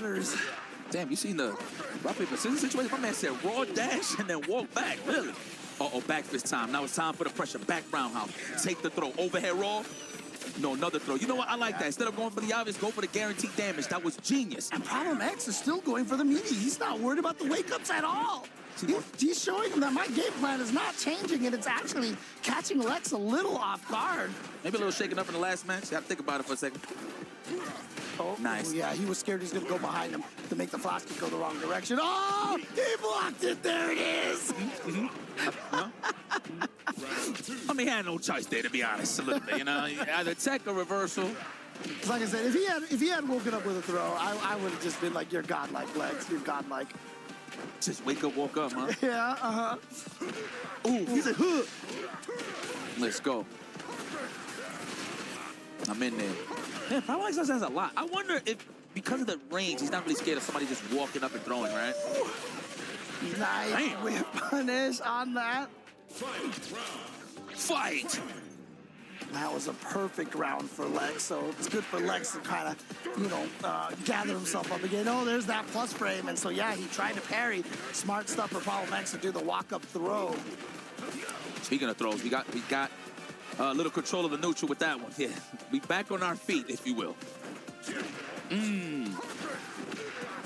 waters. Damn, you seen the rock, paper, scissors situation? My man said raw dash and then walk back. Really? Uh-oh, back fist time. Now it's time for the pressure. Back roundhouse. Take the throw. Overhead raw. No, another throw. You know what? I like that. Instead of going for the obvious, go for the guaranteed damage. That was genius. And Problem X is still going for the meaty. He's not worried about the wake-ups at all. He's showing him that my game plan is not changing, and it's actually catching Lex a little off guard. Maybe a little shaken up in the last match. You have to think about it for a second. Oh, nice. Oh, yeah, he was scared he's going to go behind him to make the flash kick go the wrong direction. Oh, he blocked it. There it is. I mean, he had no choice there, to be honest. A little bit, you know, either tech or reversal. Like I said, if he had woken up with a throw, I would have just been like, "You're godlike, Lex. You're godlike." Just wake up, woke up, huh? Yeah. Ooh, he's like, huh. Let's go. I'm in there. Man, Problem X has a lot. I wonder if, because of the range, he's not really scared of somebody just walking up and throwing, right? Nice whip punish on that. Fight! That was a perfect round for Lex, so it's good for Lex to kind of, gather himself up again. Oh, there's that plus frame, and so, yeah, he tried to parry. Smart stuff for Problem X to do the walk-up throw. Speaking of throws, we got a little control of the neutral with that one. Yeah, we back on our feet, if you will.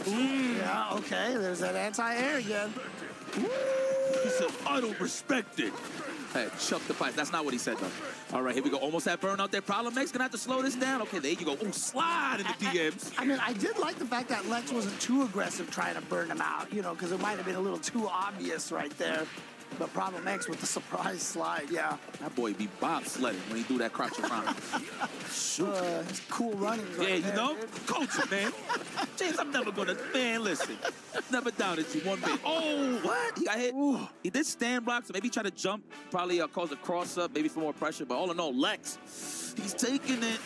Yeah, okay, there's that anti-air again. He said, I don't respect it. Hey, chuck the pipe. That's not what he said, though. All right, here we go. Almost that burn out there. Problem X gonna have to slow this down. Okay, there you go. Oh, slide in the DMs. I mean, I did like the fact that Lex wasn't too aggressive trying to burn him out, because it might have been a little too obvious right there. But Problem X with the surprise slide, yeah. That boy be bobsledding when he do that crouch around. It's cool running right you know? Culture, man. James, I'm never gonna, man, listen. Never doubted you one bit. Oh, what? He got hit. Ooh. He did stand block, so maybe he tried to jump, probably cause a cross-up, maybe for more pressure. But all in all, Lex, he's taking it.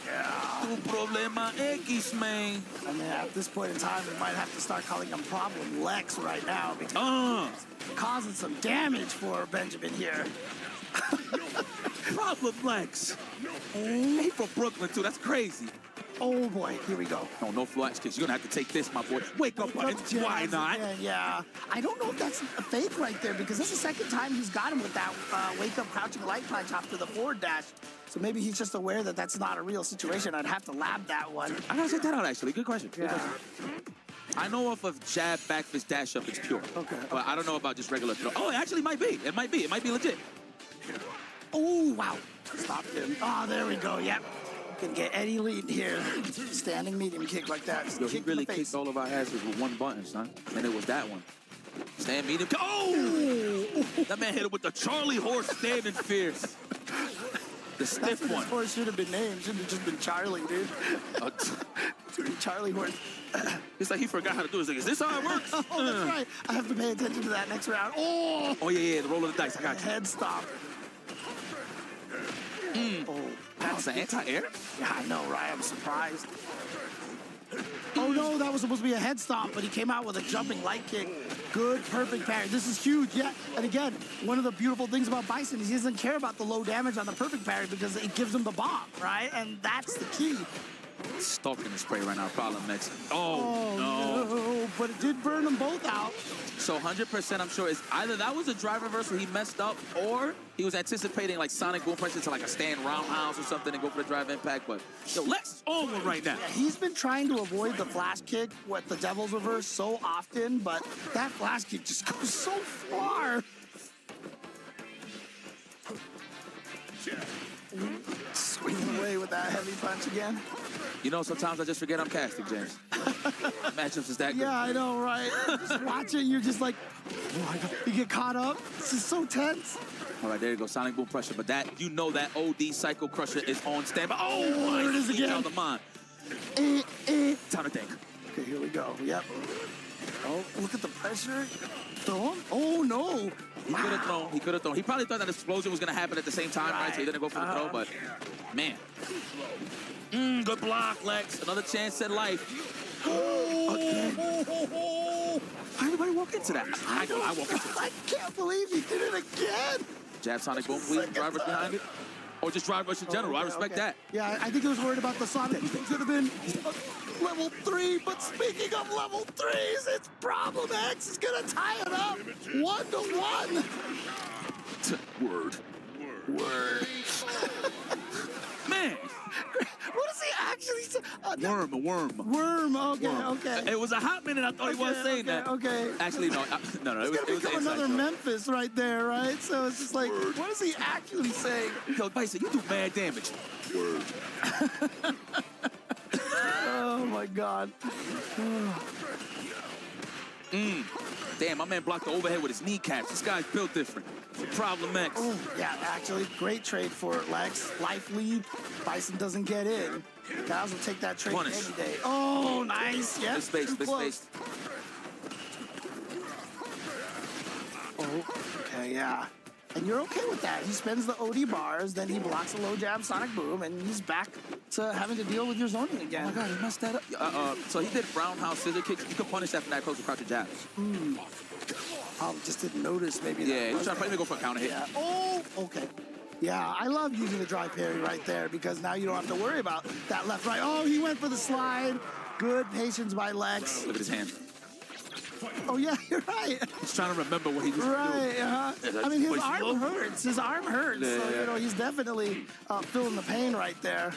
Tu problema X, man. I mean, at this point in time, we might have to start calling him Problem Lex right now because he's causing some damage for Benjamin here. Problem Lex. He from Brooklyn, too. That's crazy. Oh, boy. Here we go. No flash kicks. You're going to have to take this, my boy. Wake up, why not? Yeah. I don't know if that's a fake right there because that's the second time he's got him with that wake-up crouching light punch after the forward dash. So maybe he's just aware that that's not a real situation. I'd have to lab that one. I got to check that out, actually. Good question. Yeah. Good question. I know if a jab, back fist, dash up, it's pure. Okay. But I don't know about just regular throw. Oh, it actually might be. It might be. It might be legit. Oh, wow. Stopped him. Oh, there we go. Yep. Can get Eddie lead here. Standing medium kick like that. Yo, he really kicked all of our asses with one button, son. And it was that one. Stand medium. Oh! That man hit it with the Charlie horse standing fierce. The stiff one. This horse should have been named. Should have just been Charlie, dude. Charlie horse. It's like he forgot how to do it. He's like, is this how it works? Oh, that's right. I have to pay attention to that next round. Oh! Oh, yeah, the roll of the dice. I got you. Head stop. Oh, that's an anti-air? Yeah, I know, right? I'm surprised. Oh, no, that was supposed to be a head stomp, but he came out with a jumping light kick. Good, perfect parry. This is huge, yeah. And again, one of the beautiful things about Bison is he doesn't care about the low damage on the perfect parry because it gives him the bomb, right? And that's the key. Stalking the spray right now, Problem X. Oh, no. But it did burn them both out. So 100% I'm sure it's either that was a drive reversal he messed up or he was anticipating like Sonic boom pressure to like a stand roundhouse or something and go for the drive impact. But yo, Lex is on one right now. Yeah, he's been trying to avoid the flash kick with the Devil's Reverse so often, but that flash kick just goes so far. Swinging away with that heavy punch again. You know, sometimes I just forget I'm casting, James. Matchups is that good. Yeah, I know, right? Just watch it, you're just like, oh my God. You get caught up. This is so tense. All right, there you go, Sonic boom pressure. But that, you know that OD Psycho Crusher is on standby. Oh, there it is again. Out the mind. Time to think. Okay, here we go. Yep. Oh, look at the pressure. Throw him. Oh, no. He could have thrown. He could have thrown. He probably thought that explosion was going to happen at the same time, right? So he didn't go for the throw, but man. Good block, Lex. Another chance at life. Why everybody walk into that? I walk into it. I can't believe he did it again. Jab Sonic boom, please. Drivers behind it. Or just drive rush in general. I respect that. Yeah, I think he was worried about the Sonic. It could have been level 3, but speaking of level 3s, it's Problem X is going to tie it up 1-1. Word. Man. What does he actually say? Worm. Worm, okay. It was a hot minute. I thought he was saying that. Okay. Actually, no. No. It was an another inside Memphis right there, right? So it's just like, what is he actually saying? Yo, Bison, you do bad damage. Word. Oh, my God. Damn, my man blocked the overhead with his kneecaps. This guy's built different. Problem X. Oh, yeah, actually, great trade for Lex. Life lead. Bison doesn't get in. Guys will take that trade any day. Oh, nice. Yeah. Space. Oh, okay, yeah. And you're okay with that. He spends the OD bars, then he blocks a low jab Sonic Boom, and he's back to having to deal with your zoning again. Oh my God, he messed that up. So he did roundhouse scissor kicks. You can punish that from that close to crouch your jabs. Probably just didn't notice maybe. Yeah, he was trying to go for a counter hit. Yeah. Oh, okay. Yeah, I love using the dry parry right there because now you don't have to worry about that left, right. Oh, he went for the slide. Good patience by Lex. Look at his hand. Oh, yeah, you're right. He's trying to remember what he used to do. Right, I mean, his arm hurts. His arm hurts. Yeah, so, you know, he's definitely feeling the pain right there.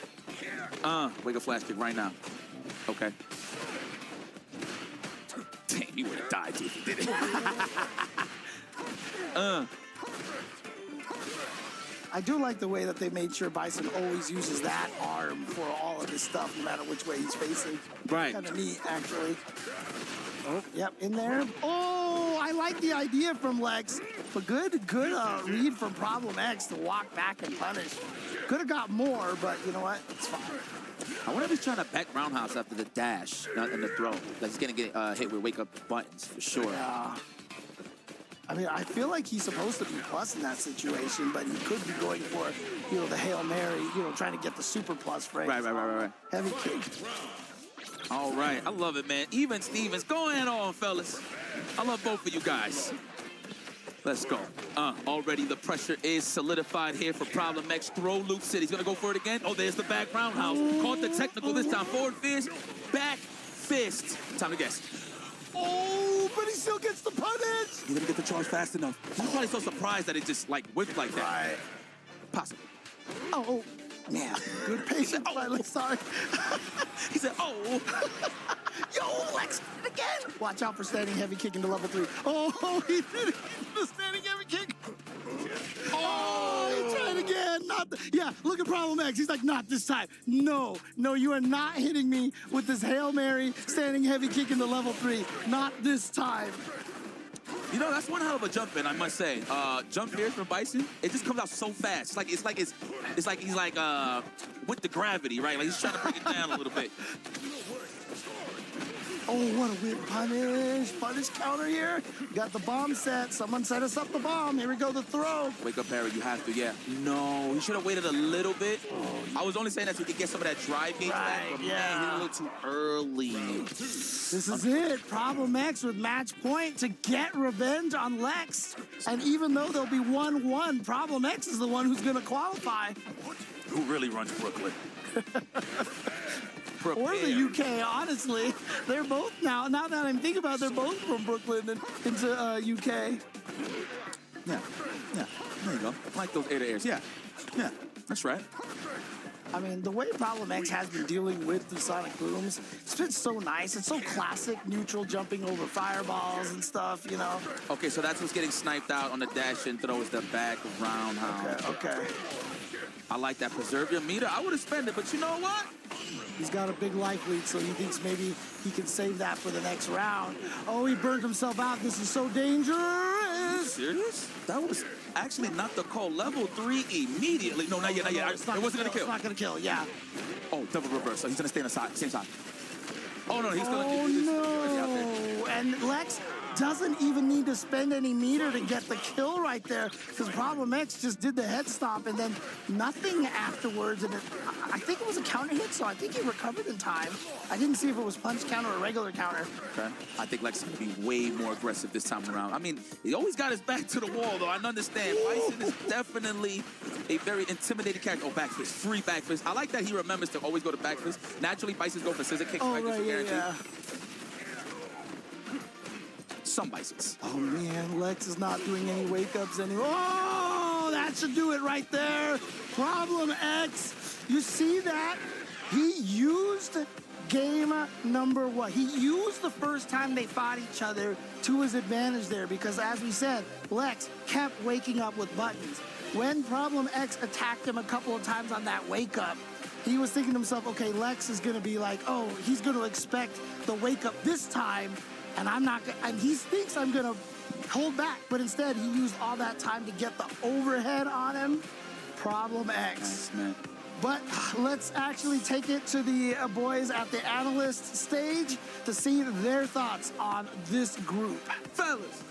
Wake up flash kick right now. Okay. Damn, he would have died if he did it. I do like the way that they made sure Bison always uses that arm for all of his stuff, no matter which way he's facing. Right. Kind of neat, actually. Oh, yep, in there. Oh, I like the idea from Lex. But good read from Problem X to walk back and punish. Could have got more, but you know what? It's fine. I wonder if he's trying to back roundhouse after the dash, not in the throw. Like he's gonna get hit with wake up buttons for sure. Yeah. I mean, I feel like he's supposed to be plus in that situation, but he could be going for, you know, the Hail Mary, you know, trying to get the super plus phrase. Right. Heavy kick. All right, I love it, man. Even Stevens, go ahead on, fellas. I love both of you guys. Let's go. Already the pressure is solidified here for Problem X. Throw loop City. He's gonna go for it again. Oh, there's the back roundhouse. Caught the technical this time. Forward fist, back fist. Time to guess. Oh, but he still gets the punish. He didn't get the charge fast enough. He's probably so surprised that it just like whipped like that. Right. Possible. Oh, man. Good patience. Oh. Sorry. He said, oh. Yo, Lex, again. Watch out for standing heavy kick into level 3. Oh, he did it. The standing heavy kick. Oh, he tried again. Yeah, look at Problem X. He's like, not this time. No, you are not hitting me with this Hail Mary standing heavy kick into level 3. Not this time. You know, that's one hell of a jump in, I must say. Jump here from Bison, it just comes out so fast. It's like he's like with the gravity, right? Like he's trying to bring it down a little bit. Oh, what a weird punish. Punish counter here. Got the bomb set. Someone set us up the bomb. Here we go, the throw. Wake up, Harry. You have to, yeah. No, he should have waited a little bit. I was only saying that so he could get some of that drive gauge back, but man, he did a little too early. This is it. Problem X with match point to get revenge on Lex. And even though there'll be 1-1, Problem X is the one who's going to qualify. Who really runs Brooklyn? Or the UK, honestly. They're both now that I'm thinking about it, they're both from Brooklyn and into UK. Yeah. There you go. I like those air-to-airs. Yeah, that's right. I mean, the way Problem X has been dealing with the Sonic Booms, it's been so nice. It's so classic, neutral, jumping over fireballs and stuff, you know? Okay, so that's what's getting sniped out on the dash and throw is the back roundhouse. Okay. I like that. Preserve your meter. I would have spent it, but you know what? He's got a big life lead, so he thinks maybe he can save that for the next round. Oh, he burned himself out. This is so dangerous. Serious? That was actually not the call. Level 3 immediately. No, not yet. It wasn't going to kill. It's not going to kill, yeah. Oh, double reverse. So he's going to stay on the side, same side. Oh, no, he's going to Oh, no. And Lex doesn't even need to spend any meter to get the kill right there, because Problem X just did the head stomp and then nothing afterwards. And I think it was a counter hit, so I think he recovered in time. I didn't see if it was punch counter or regular counter. Okay. I think Lex is going to be way more aggressive this time around. I mean, he always got his back to the wall, though. I understand. Bison is definitely a very intimidating character. Oh, back fist. Free back fist. I like that he remembers to always go to back fist. Naturally, Bisons go for scissor kicks. Oh, right, yeah. Some Bisons. Oh, man, Lex is not doing any wake-ups anymore. Oh, that should do it right there. Problem X. You see that? He used game number one. He used the first time they fought each other to his advantage there because, as we said, Lex kept waking up with buttons. When Problem X attacked him a couple of times on that wake-up, he was thinking to himself, okay, Lex is going to be like, oh, he's going to expect the wake-up this time, and I'm not gonna, and he thinks I'm going to hold back, but instead he used all that time to get the overhead on him. Problem X. Nice, man. But let's actually take it to the boys at the analyst stage to see their thoughts on this group. Fellas.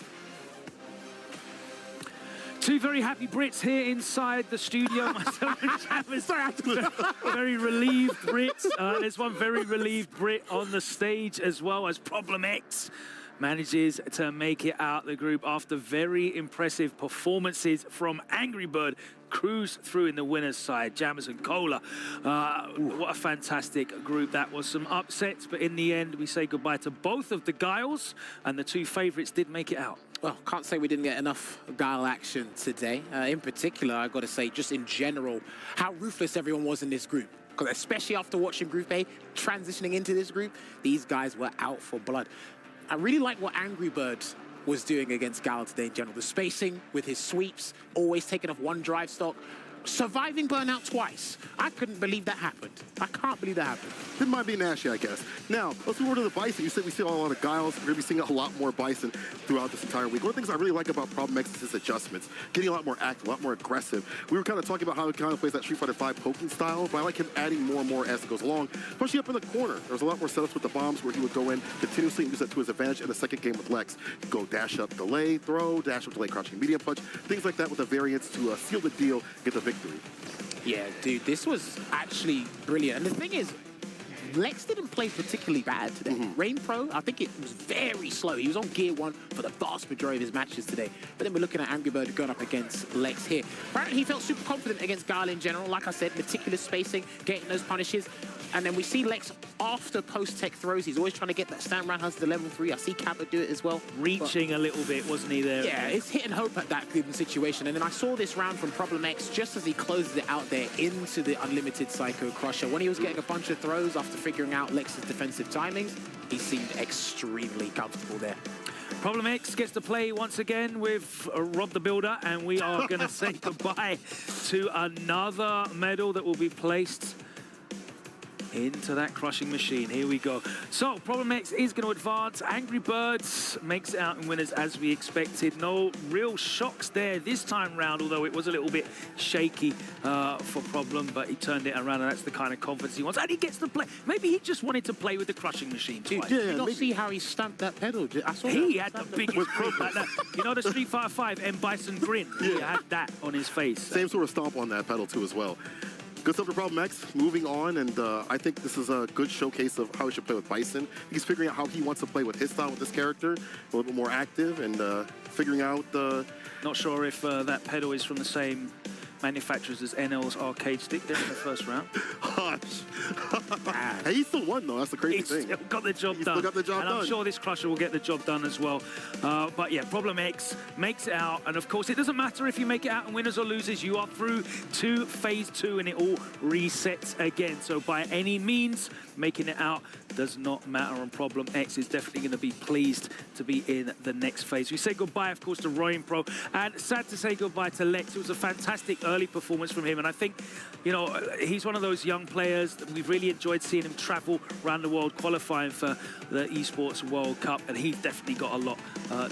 Two very happy Brits here inside the studio. Myself and Travis. Very relieved Brits. There's one very relieved Brit on the stage as well as Problem X manages to make it out the group after very impressive performances from Angry Bird. Cruise through in the winner's side, Jammers and Cola. What a fantastic group. That was some upsets, but in the end, we say goodbye to both of the Guiles, and the two favorites did make it out. Well, can't say we didn't get enough Guile action today. In particular, I've got to say, just in general, how ruthless everyone was in this group. Because especially after watching Group A, transitioning into this group, these guys were out for blood. I really like what Angry Bird was doing against Guile today in general. The spacing with his sweeps, always taking off one drive stock, surviving burnout twice. I couldn't believe that happened. I can't believe that happened. It might be Nashi, I guess. Now, let's move over to the Bison. You said we see a lot of Guiles. We're going to be seeing a lot more Bison throughout this entire week. One of the things I really like about Problem X is his adjustments. Getting a lot more active, a lot more aggressive. We were kind of talking about how he kind of plays that Street Fighter V poking style, but I like him adding more and more as it goes along, especially up in the corner. There was a lot more setups with the bombs where he would go in continuously and use that to his advantage in the second game with Lex. Go dash up, delay, throw, dash up, delay, crouching, medium punch, things like that with the variants to seal the deal, get the victory. Yeah, dude, this was actually brilliant. And the thing is, Lex didn't play particularly bad today. Rain Pro, I think it was very slow. He was on gear 1 for the vast majority of his matches today. But then we're looking at Angry Bird going up against Lex here. Apparently, he felt super confident against Guile in general. Like I said, meticulous spacing, getting those punishes. And then we see Lex after post-tech throws. He's always trying to get that stand roundhouse to level 3. I see Kappa do it as well. Reaching a little bit, wasn't he, there? Yeah, it's hit and hope at that given situation. And then I saw this round from Problem X just as he closes it out there into the unlimited Psycho Crusher. When he was getting a bunch of throws after figuring out Lex's defensive timings, he seemed extremely comfortable there. Problem X gets to play once again with Rob the Builder, and we are going to say goodbye to another medal that will be placed into that crushing machine. Here we go. So, Problem X is going to advance. Angry Birds makes it out in winners as we expected. No real shocks there this time round, although it was a little bit shaky for Problem, but he turned it around, and that's the kind of confidence he wants. And he gets to play. Maybe he just wanted to play with the crushing machine twice. Did you not see how he stamped that pedal? I saw he had the biggest grin like that. You know the Street Fighter 5 M. Bison grin? He had that on his face. Same sort of stomp on that pedal, too, as well. Good stuff to Problem X, moving on, and I think this is a good showcase of how he should play with Bison. He's figuring out how he wants to play with his style with this character, a little bit more active, and figuring out... Not sure if that pedal is from the same manufacturers as NL's arcade stick there in the first round. Hey, he still won, though. That's the crazy thing. Still got the job done. Still got the job and done. I'm sure this Crusher will get the job done as well. But yeah, Problem X makes it out. And of course, it doesn't matter if you make it out in winners or losers. You are through to phase 2 and it all resets again. So by any means, making it out does not matter, and Problem X is definitely going to be pleased to be in the next phase. We say goodbye, of course, to Royin Pro, and sad to say goodbye to Lex. It was a fantastic early performance from him, and I think, you know, he's one of those young players that we've really enjoyed seeing him travel around the world qualifying for the Esports World Cup, and he's definitely got a lot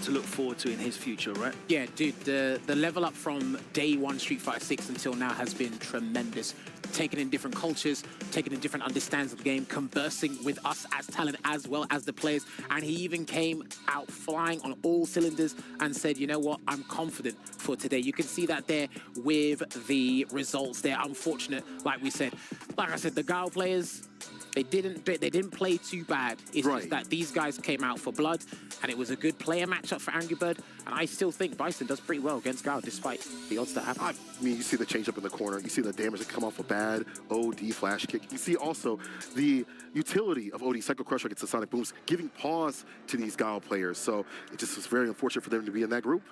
to look forward to in his future, right? Yeah, dude, the level up from day one Street Fighter 6 until now has been tremendous. Taking in different cultures, taking in different understandings of the game, conversing with us as talent as well as the players. And he even came out flying on all cylinders and said, you know what, I'm confident for today. You can see that there with the results there. Unfortunate, like we said. Like I said, the Gao players, they didn't play too bad. It's just that these guys came out for blood, and it was a good player matchup for Angry Bird. And I still think Bison does pretty well against Gao, despite the odds that happen. I mean, you see the change up in the corner. You see the damage that come off a bad OD flash kick. You see also the utility of OD Psycho Crusher against the Sonic Booms, giving pause to these Gao players. So it just was very unfortunate for them to be in that group.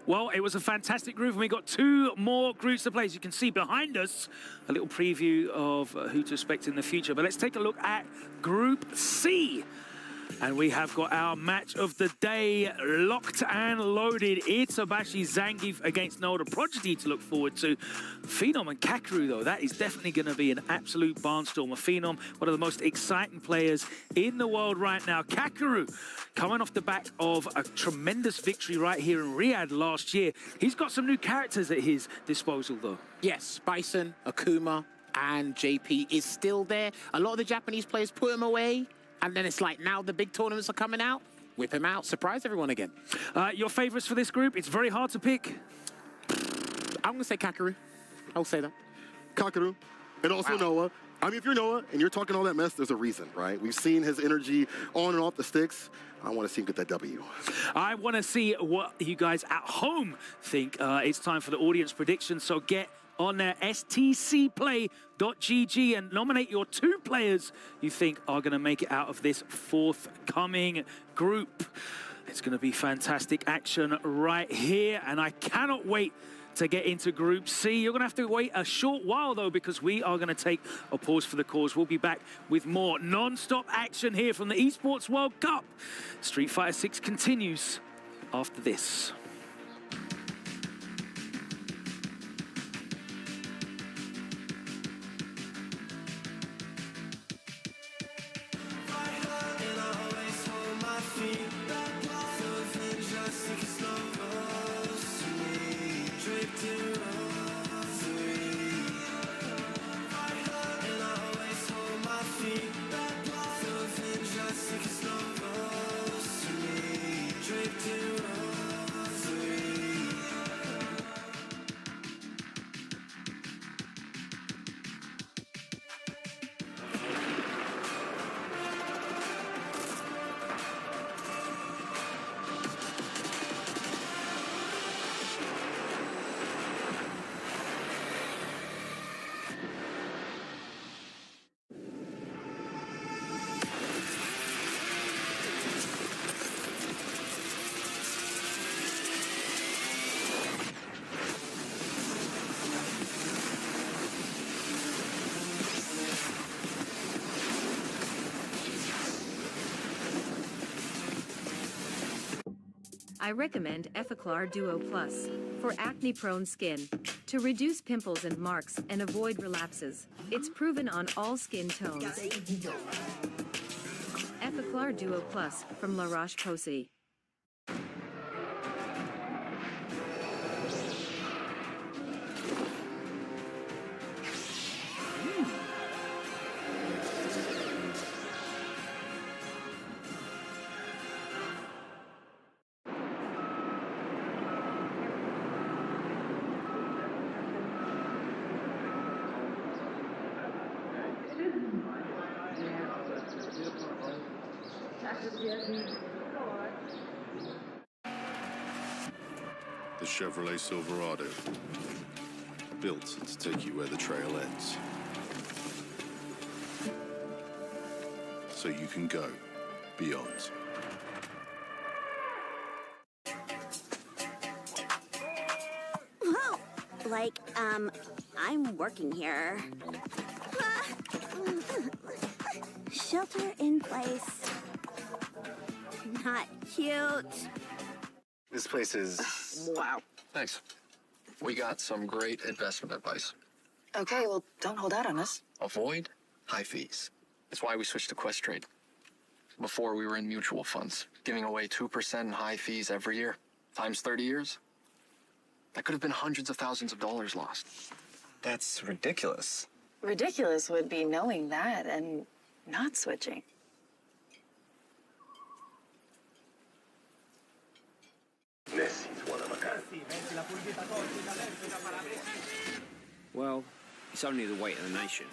Well, it was a fantastic group, and we got 2 more groups to play. As you can see behind us, a little preview of who to expect in the future. But let's take a look at Group C. And we have got our match of the day locked and loaded. Itabashi Zangief against Noah the Prodigy to look forward to. Phenom and Kakeru, though, that is definitely going to be an absolute barnstormer. Phenom, one of the most exciting players in the world right now. Kakeru, coming off the back of a tremendous victory right here in Riyadh last year. He's got some new characters at his disposal, though. Yes, Bison, Akuma, and JP is still there. A lot of the Japanese players put him away. And then it's like, now the big tournaments are coming out. Whip him out. Surprise everyone again. Your favorites for this group? It's very hard to pick. I'm going to say Kakeru. I'll say that. Kakeru. And also Noah. I mean, if you're Noah and you're talking all that mess, there's a reason, right? We've seen his energy on and off the sticks. I want to see him get that W. I want to see what you guys at home think. It's time for the audience prediction, so get on their stcplay.gg and nominate your 2 players you think are going to make it out of this forthcoming group. It's going to be fantastic action right here, and I cannot wait to get into Group C. You're going to have to wait a short while, though, because we are going to take a pause for the cause. We'll be back with more non-stop action here from the Esports World Cup. Street Fighter 6 continues after this. I recommend Epiclar Duo Plus for acne-prone skin to reduce pimples and marks and avoid relapses. It's proven on all skin tones. Epiclar Duo Plus from La Roche-Posay. The Chevrolet Silverado, built to take you where the trail ends. So you can go beyond. Whoa! Like, I'm working here. Shelter in place. Not cute. This place is... Wow. Thanks. We got some great investment advice. Okay, well, don't hold out on us. Avoid high fees. That's why we switched to Quest Trade. before we were in mutual funds, giving away 2% in high fees every year. Times 30 years, that could have been hundreds of thousands of dollars lost. That's ridiculous. Ridiculous would be knowing that and not switching. Messi's one of a kind. Well, it's only the weight of the nation.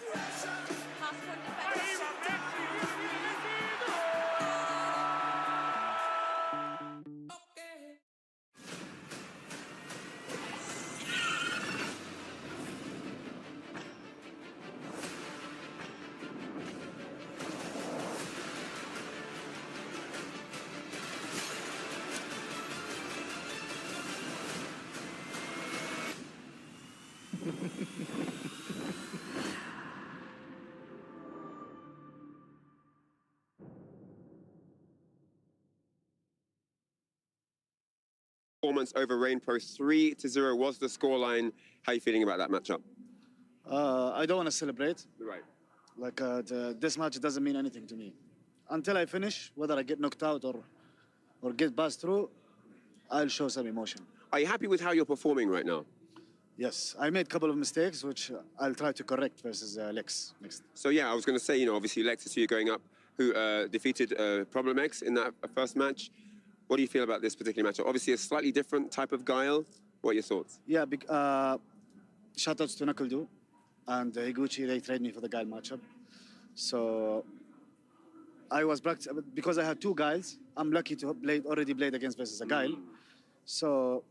Performance over Rainbow 3-0 was the scoreline. How are you feeling about that matchup? I don't want to celebrate. Right. Like this match doesn't mean anything to me. Until I finish, whether I get knocked out or get passed through, I'll show some emotion. Are you happy with how you're performing right now? Yes, I made a couple of mistakes, which I'll try to correct versus Lex next. So yeah, I was going to say, obviously Lex is who you're going up, who defeated Problem X in that first match. What do you feel about this particular matchup? Obviously a slightly different type of guile. What are your thoughts? Yeah, shoutouts to Knuckle and Higuchi, they trained me for the guile matchup. So I was practicing, because I had two guiles, I'm lucky to have already played against versus a guile. So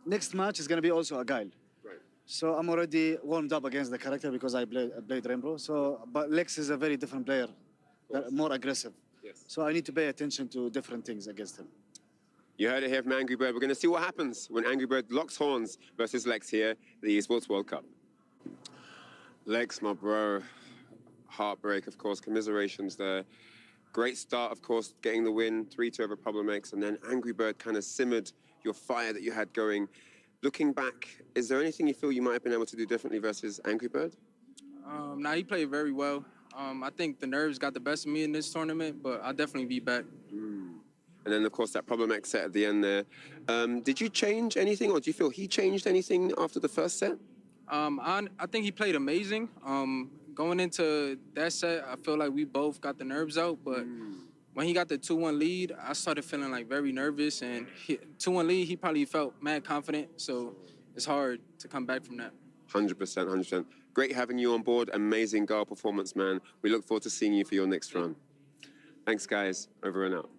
next match is going to be also a guile. Right. So I'm already warmed up against the character because I played Rainbow. So, but Lex is a very different player, more aggressive. Yes. So I need to pay attention to different things against him. You heard it here from Angry Bird. We're going to see what happens when Angry Bird locks horns versus Lex here, the Esports World Cup. Lex, my bro, heartbreak, of course, commiserations there. Great start, of course, getting the win, 3-2 over Problem X, and then Angry Bird kind of simmered your fire that you had going. Looking back, is there anything you feel you might have been able to do differently versus Angry Bird? Nah, he played very well. I think the nerves got the best of me in this tournament, but I'll definitely be back. And then, of course, that Problem X set at the end there. Did you change anything, or do you feel he changed anything after the first set? I think he played amazing. Going into that set, I feel like we both got the nerves out, but when he got the 2-1 lead, I started feeling like very nervous, and 2-1 lead, he probably felt mad confident, so it's hard to come back from that. 100%, 100%. Great having you on board. Amazing guile performance, man. We look forward to seeing you for your next run. Thanks, guys. Over and out.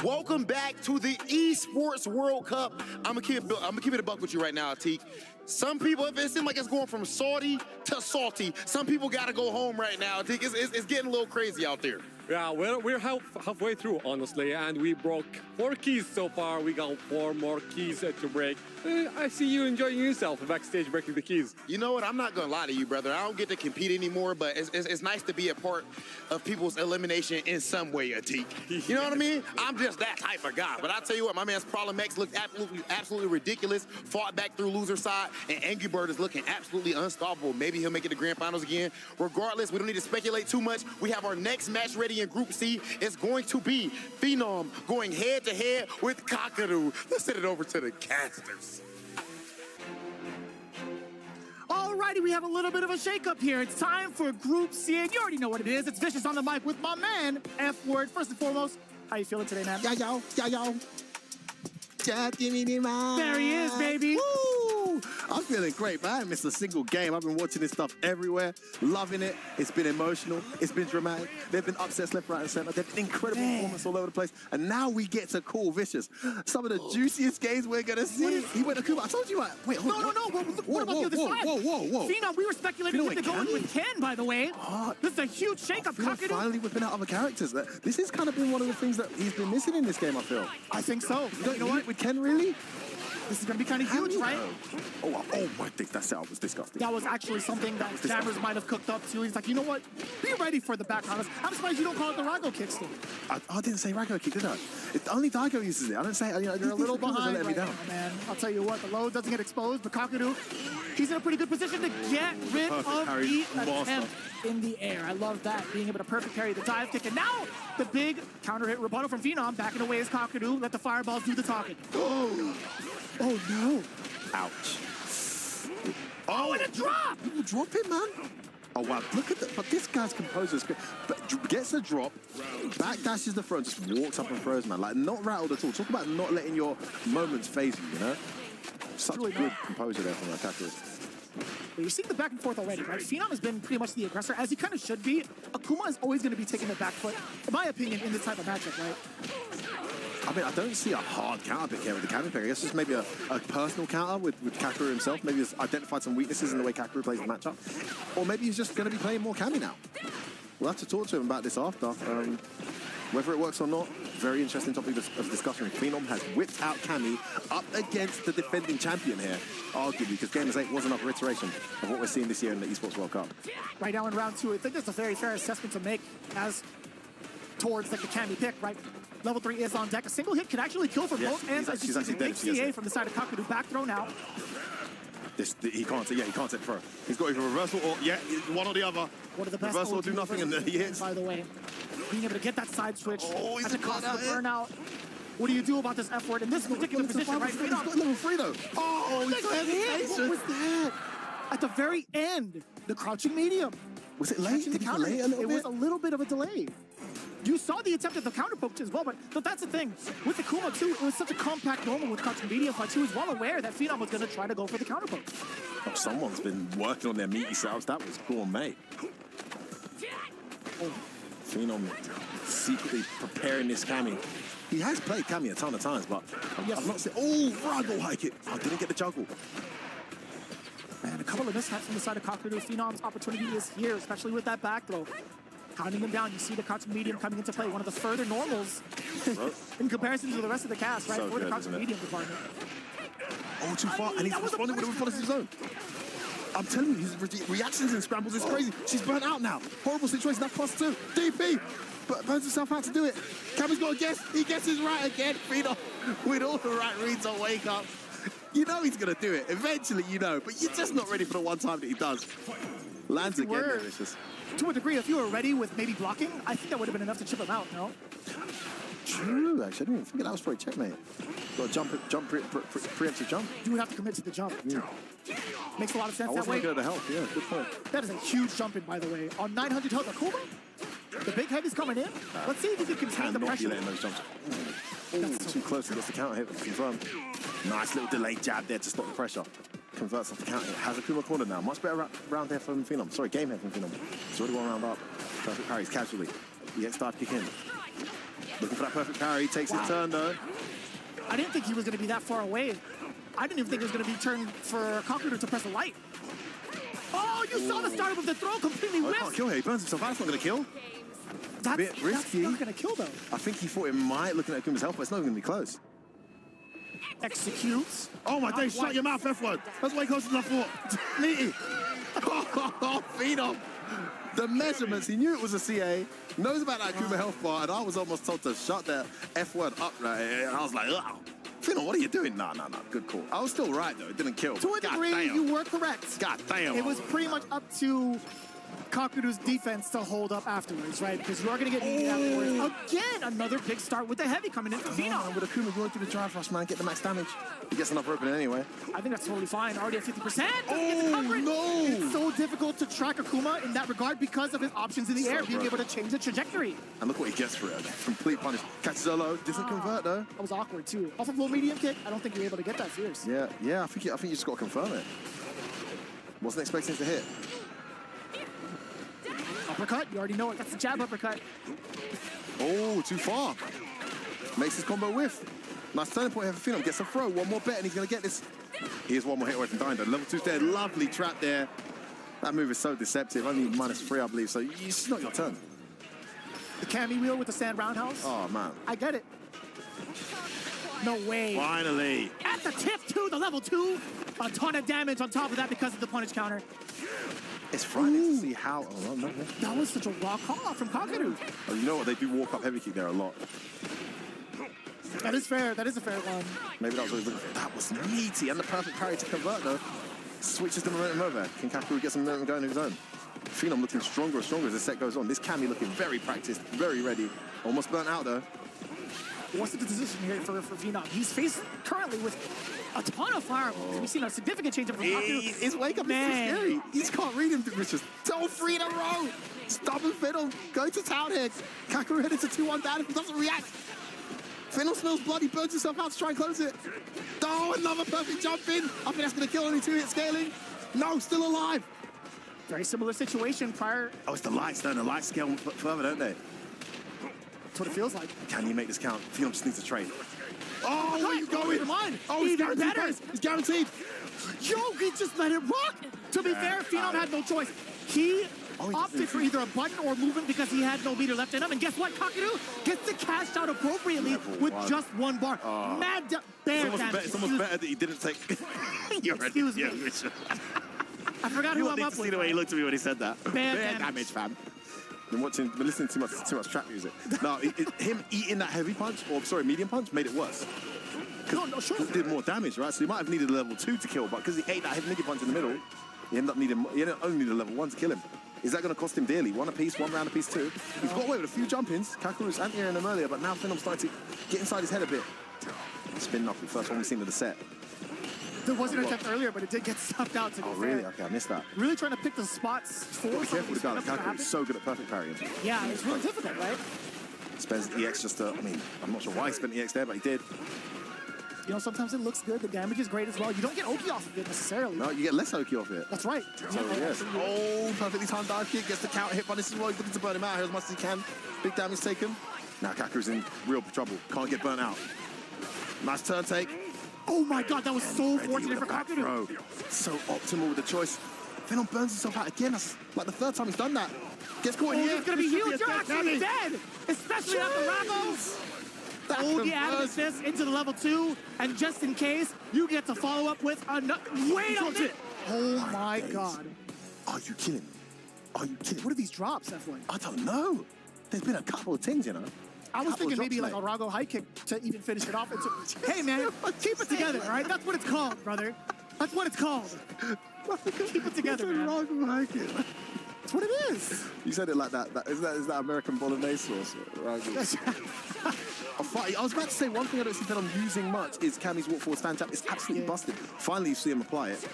Welcome back to the Esports World Cup. I'm gonna keep it a buck with you right now, Teak. Some people, it seems like it's going from salty to salty. Some people gotta go home right now, Teak. It's getting a little crazy out there. Yeah, we're halfway through, honestly, and we broke 4 keys so far. We got 4 more keys to break. I see you enjoying yourself backstage breaking the keys. You know what? I'm not gonna lie to you, brother. I don't get to compete anymore, but it's nice to be a part of people's elimination in some way, Atik. You know what I mean? I'm just that type of guy. But I tell you what, my man's Problem X looked absolutely ridiculous. Fought back through loser side, and Angry Bird is looking absolutely unstoppable. Maybe he'll make it to grand finals again. Regardless, we don't need to speculate too much. We have our next match ready in Group C. It's going to be Phenom going head-to-head with Kakadu. Let's send it over to the casters. Alrighty, we have a little bit of a shakeup here. It's time for Group C, and you already know what it is. It's Vicious on the mic with my man, F Word. First and foremost, how you feeling today, man? Yo. There he is, baby. Woo! I'm feeling great, man. I haven't missed a single game. I've been watching this stuff everywhere, loving it. It's been emotional. It's been dramatic. There've been upsets left, right, and center. There've been incredible performance all over the place. And now we get to call Vicious. Some of the juiciest games we're gonna see. He went to Cuba. I told you what. Wait, hold on. No. What about the other side? Whoa. Phenom, we were speculating that they're going with Ken, by the way. This is a huge shakeup. Kakadu finally whipping out other characters. This has kind of been one of the things that he's been missing in this game, I feel. I think so. You know what? With Ken, really? This is going to be kind of huge, right? Oh my dick, that setup was disgusting. That was actually something that Jammers might have cooked up too. He's like, you know what? Be ready for the backgrounders. I'm surprised you don't call it the Rago kick still. I didn't say Rago kick, did I? Only Daigo uses it. I don't say, you're a little behind right now, man. I'll tell you what, the load doesn't get exposed, but Kakadu, he's in a pretty good position to get rid of the attempt in the air. I love that, being able to perfect parry the dive kick. And now the big counter hit rebuttal from Phenom, backing away is Kakadu. Let the fireballs do the talking. Oh no. Ouch. Oh, and a drop! People drop it, man. Oh, wow. Look at that. But this guy's composure is good. But gets a drop, backdashes the front, just walks up and throws, man. Like, not rattled at all. Talk about not letting your moments phase you, you know? Such really good composure there from Kakadu. But you're seeing the back and forth already, right? Phenom has been pretty much the aggressor, as he kind of should be. Akuma is always going to be taking the back foot, in my opinion, in this type of matchup, right? I mean, I don't see a hard counter pick here with the counter pick. I guess just maybe a personal counter with Kakadu himself. Maybe he's identified some weaknesses in the way Kakadu plays the matchup. Or maybe he's just going to be playing more Kami now. We'll have to talk to him about this after. Whether it works or not, very interesting topic of discussion. Phenom has whipped out Kami up against the defending champion here, arguably, because Game 8 was another iteration of what we're seeing this year in the Esports World Cup. Right now in round 2, I think that's a very fair assessment to make as towards like the Kami pick, right? Level 3 is on deck. A single hit can actually kill from both ends. As you see the big CA from the side of Kakadu, back throw now. He can't take throw. He's got either reversal or, one or the other. One of the best reversal or do nothing, and he hits. By the way, being able to get that side switch he's at the cost of burnout. What do you do about this F word in this particular position, right? He's got level 3, though. Oh, what was that? At the very end, the crouching medium. Was it late? Did he delay a little bit? It was a little bit of a delay. You saw the attempt at the counter poke as well, but that's the thing. With the Kuma, too, it was such a compact normal with crouching medium, but he was well aware that Phenom was going to try to go for the counter poke. Oh, someone's been working on their meaty selves. That was gourmet. Phenom secretly preparing this Kami. He has played Kami a ton of times, but I've not seen... Oh, Rago high kick. I didn't get the juggle. Man, a couple of mishaps from the side of Kakadu. Phenom's opportunity is here, especially with that back throw. Counting him down, you see the crouching medium coming into play. One of the further normals in comparison to the rest of the cast, right? For the crouching medium department. Oh, too far, and he's responding with a response to his own. I'm telling you, his reactions and scrambles is crazy. She's burnt out now. Horrible situation, that +2. DP, but burns himself out to do it. Kami's got a guess. He guesses right again. Phenom with all the right reads on wake up. You know he's going to do it. Eventually, you know, but you're just not ready for the one time that he does. Lands again, delicious. To a degree, if you were ready with maybe blocking, I think that would have been enough to chip him out, no? True, actually. I didn't even think that was for a checkmate. Got a preemptive jump. You would have to commit to the jump. Yeah. Makes a lot of sense that way. I wasn't looking at the health, yeah, good point. That is a huge jump in, by the way. On 900 health, Akuma, the big heavy's coming in. Let's see if he can contain the pressure. Letting those jumps. Ooh, too close against the counter hit. Confirmed. Nice little delayed jab there to stop the pressure. Converts off the counter hit. Has Akuma cornered now. Much better round there from Phenom. Sorry, game here from Phenom. It's already one round up. Perfect parries casually. He gets started kick in. Looking for that perfect parry. Takes his turn though. I didn't think he was going to be that far away. I didn't even think it was going to be turned for Kakadu to press a light. Oh, you saw the start of the throw completely whipped. Can't kill here. He burns himself out. That's not going to kill. a bit risky. That's not going to kill, though. I think he thought it might, looking at Akuma's health, but it's not even going to be close. Executes. Oh my days, shut your mouth, F1. That's why he goes to the floor. Meaty. Oh, Phenom. The measurements, he knew it was a CA, knows about that Akuma health bar, and I was almost told to shut that F word up, right? And I was like, ugh. Phenom, what are you doing? No, good call. I was still right, though. It didn't kill. To a degree, you were correct. God damn. It was pretty much up to Kakuru's defense to hold up afterwards, right? Because you are going to get beaten afterwards. Again, another big start with the heavy coming in for Phenom. With Akuma going through the drive rush, man, get the max damage. He gets enough opening anyway. I think that's totally fine. Already at 50%. Oh, no! It's so difficult to track Akuma in that regard because of his options in the air, being able to change the trajectory. And look what he gets for it. Complete punish. Catches a low, doesn't convert though. That was awkward too. Off of low medium kick, I don't think you're able to get that fierce. Yeah. I think you just got to confirm it. Wasn't expecting it to hit. Uppercut, you already know it. That's the jab uppercut. Oh, too far. Makes his combo whiff. Nice turning point here for Phenom. Gets a throw. One more bet and he's going to get this. Here's one more hit away from dying though. Level 2's dead. Lovely trap there. That move is so deceptive. Only -3, I believe. So it's not your turn. The Kami wheel with the sand roundhouse. Oh, man. I get it. No way. Finally. At the tip, too, the level 2. A ton of damage on top of that because of the punish counter. It's frightening to see how... Oh, no. That was such a raw call from Kakadu. Oh, you know what? They do walk up heavy kick there a lot. That is fair. That is a fair one. Maybe that was what he was looking for. That was meaty. And the perfect parry to convert, though. Switches the momentum over. Can Kakadu get some momentum going of his own? Phenom looking stronger and stronger as the set goes on. This Kami looking very practiced, very ready. Almost burnt out, though. What's the position here for Phenom? He's faced currently with a ton of fireballs. We've seen a significant change up from Kakadu. His wake up is too scary. He just can't read him, Vicious. Don't free in a row. Stubborn Phenom. Go to town here. Kakadu headed to 2-1 down if he doesn't react. Phenom smells blood. He burns himself out to try and close it. Oh, another perfect jump in. I think that's going to kill only 2-hit scaling. No, still alive. Very similar situation prior. Oh, it's the lights, though. The lights scale further, don't they? That's what it feels like. Can you make this count? Phenom just needs to trade. Oh, where you going? Oh, he's guaranteed. He's guaranteed. Yo, he just let it rock. To be fair, Phenom had no choice. He opted for either a button or movement because he had no meter left in him. And guess what, Kakadu gets the cash out appropriately with just one bar. Mad bear damage. It's almost better that he didn't take... Excuse me. I forgot who I'm up with. See the way he looked at me when he said that. Bear damage, fam. Been listening to too much trap music. No, him eating that heavy punch, or sorry, medium punch, made it worse. No, sure. It did more damage, right? So he might have needed a level 2 to kill, but because he ate that heavy medium punch in the middle, he ended up only needed a level 1 to kill him. Is that going to cost him dearly? One round apiece too. He's got away with a few jump-ins. Kakuru's anti-airing him earlier, but now Phenom's starting to get inside his head a bit. Spin knuckle, first one we've seen of the set. There wasn't an attempt earlier, but it did get stuffed out to be fair. Really? Okay, I missed that. Really trying to pick the spots for... Be careful with the guy like Kakuru. He's so good at perfect parrying. Yeah, it's really difficult, right? Spends EX just to... I mean, I'm not sure why he spent EX there, but he did. You know, sometimes it looks good. The damage is great as well. You don't get Oki off of it necessarily. No, you get less Oki off it. That's right. So, yes. Oh, perfectly timed dive kick. Gets the counter hit by this as well. He's looking to burn him out here as much as he can. Big damage taken. Now Kakuru's in real trouble. Can't get burnt out. Nice turn take. Oh my god, that was so fortunate for Kakuru. So optimal with the choice. Phenom burns himself out again. That's like the 3rd time he's done that. Gets caught in here. It's going to be huge. You're actually dead. Especially after Ramos. Ogi out of assist into the level 2. And just in case, you get to follow up with another. Wait a minute. Oh my god. Are you kidding me? Are you kidding? What are these drops, F1? I don't know. There's been a couple of things, you know. I was thinking maybe like a Rago high kick to even finish it off. Hey man, keep it together, all right? That's what it's called, brother. That's what it's called. Keep it together, man. Rago high kick. That's what it is. You said it like that. Is that American bolognese sauce? Rago. I was about to say one thing I don't see Phenom using much is Kami's walk forward stand tap. It's absolutely busted. Finally, you see him apply it.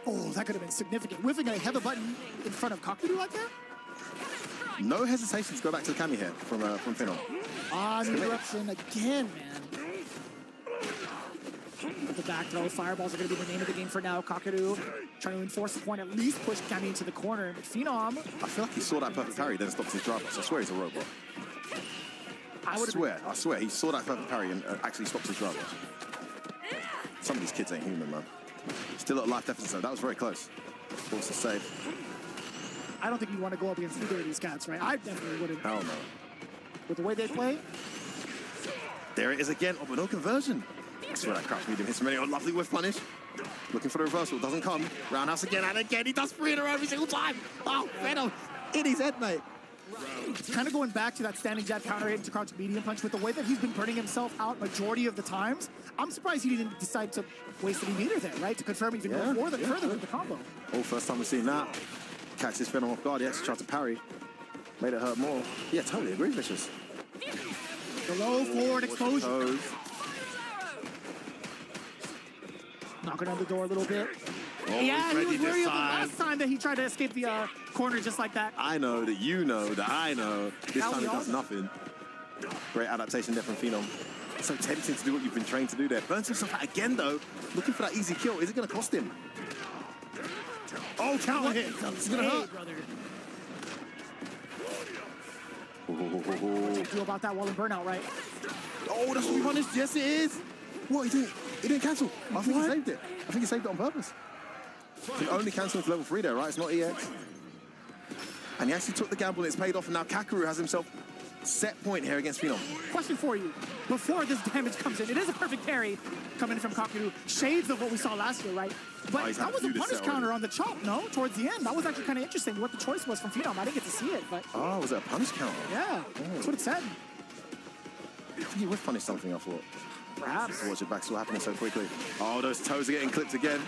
Oh, that could have been significant. Whiffing a heather button in front of Kakuru like that? No hesitation to go back to the Kami here from Phenom. The eruption again, man. With the back throw, fireballs are going to be the name of the game for now. Kakuru trying to enforce the point, at least push Kami into the corner. But Phenom... I feel like he saw that perfect parry, then stopped his drive. So I swear he's a robot. I swear, he saw that perfect parry and actually stopped his drive. Some of these kids ain't human, man. Still at life deficit, though. That was very close. Force a save. I don't think you'd want to go up against either of these cats, right? I definitely wouldn't. Hell no. With the way they play. There it is again. Oh, but no conversion. That's where that crouch medium hits from anyway. Lovely whiff punish. Looking for the reversal. Doesn't come. Roundhouse again and again. He does 3 in a row every single time. Oh, Venom in his head, mate. Kind of going back to that standing jab counter hit into crouch medium punch with the way that he's been burning himself out majority of the times. I'm surprised he didn't decide to waste any meter there, right? To confirm even more than further with the combo. Oh, first time we've seen that. Catches Venom off guard. He actually tried to parry. Made it hurt more. Yeah, totally agree, Vicious. The low forward exposure. Knocking on the door a little bit. Oh, yeah, he was worried the last time that he tried to escape the corner just like that. I know that you know that I know. This time he does nothing. Great adaptation there from Phenom. It's so tempting to do what you've been trained to do there. Burns himself out again, though. Looking for that easy kill. Is it going to cost him? Oh, counter hit. It's going to hurt. Brother. What do you do about that wall and burnout, right? Oh, that's what we punished. Yes, it is. What, he didn't cancel. I think he saved it. I think he saved it on purpose. He only cancelled to level 3 there, right? It's not EX. And he actually took the gamble and it's paid off, and now Kakaroo has himself set point here against Phenom. Question for you. Before this damage comes in, it is a perfect parry coming in from Kakaroo. Shades of what we saw last year, right? But that was a punish counter on the chop, no? Towards the end. That was actually kind of interesting what the choice was from Phenom. I didn't get to see it, but... Oh, was it a punish counter? Yeah, that's what it said. I think he would punish something, I thought. Perhaps. Watch it back, still happening so quickly. Oh, those toes are getting clipped again.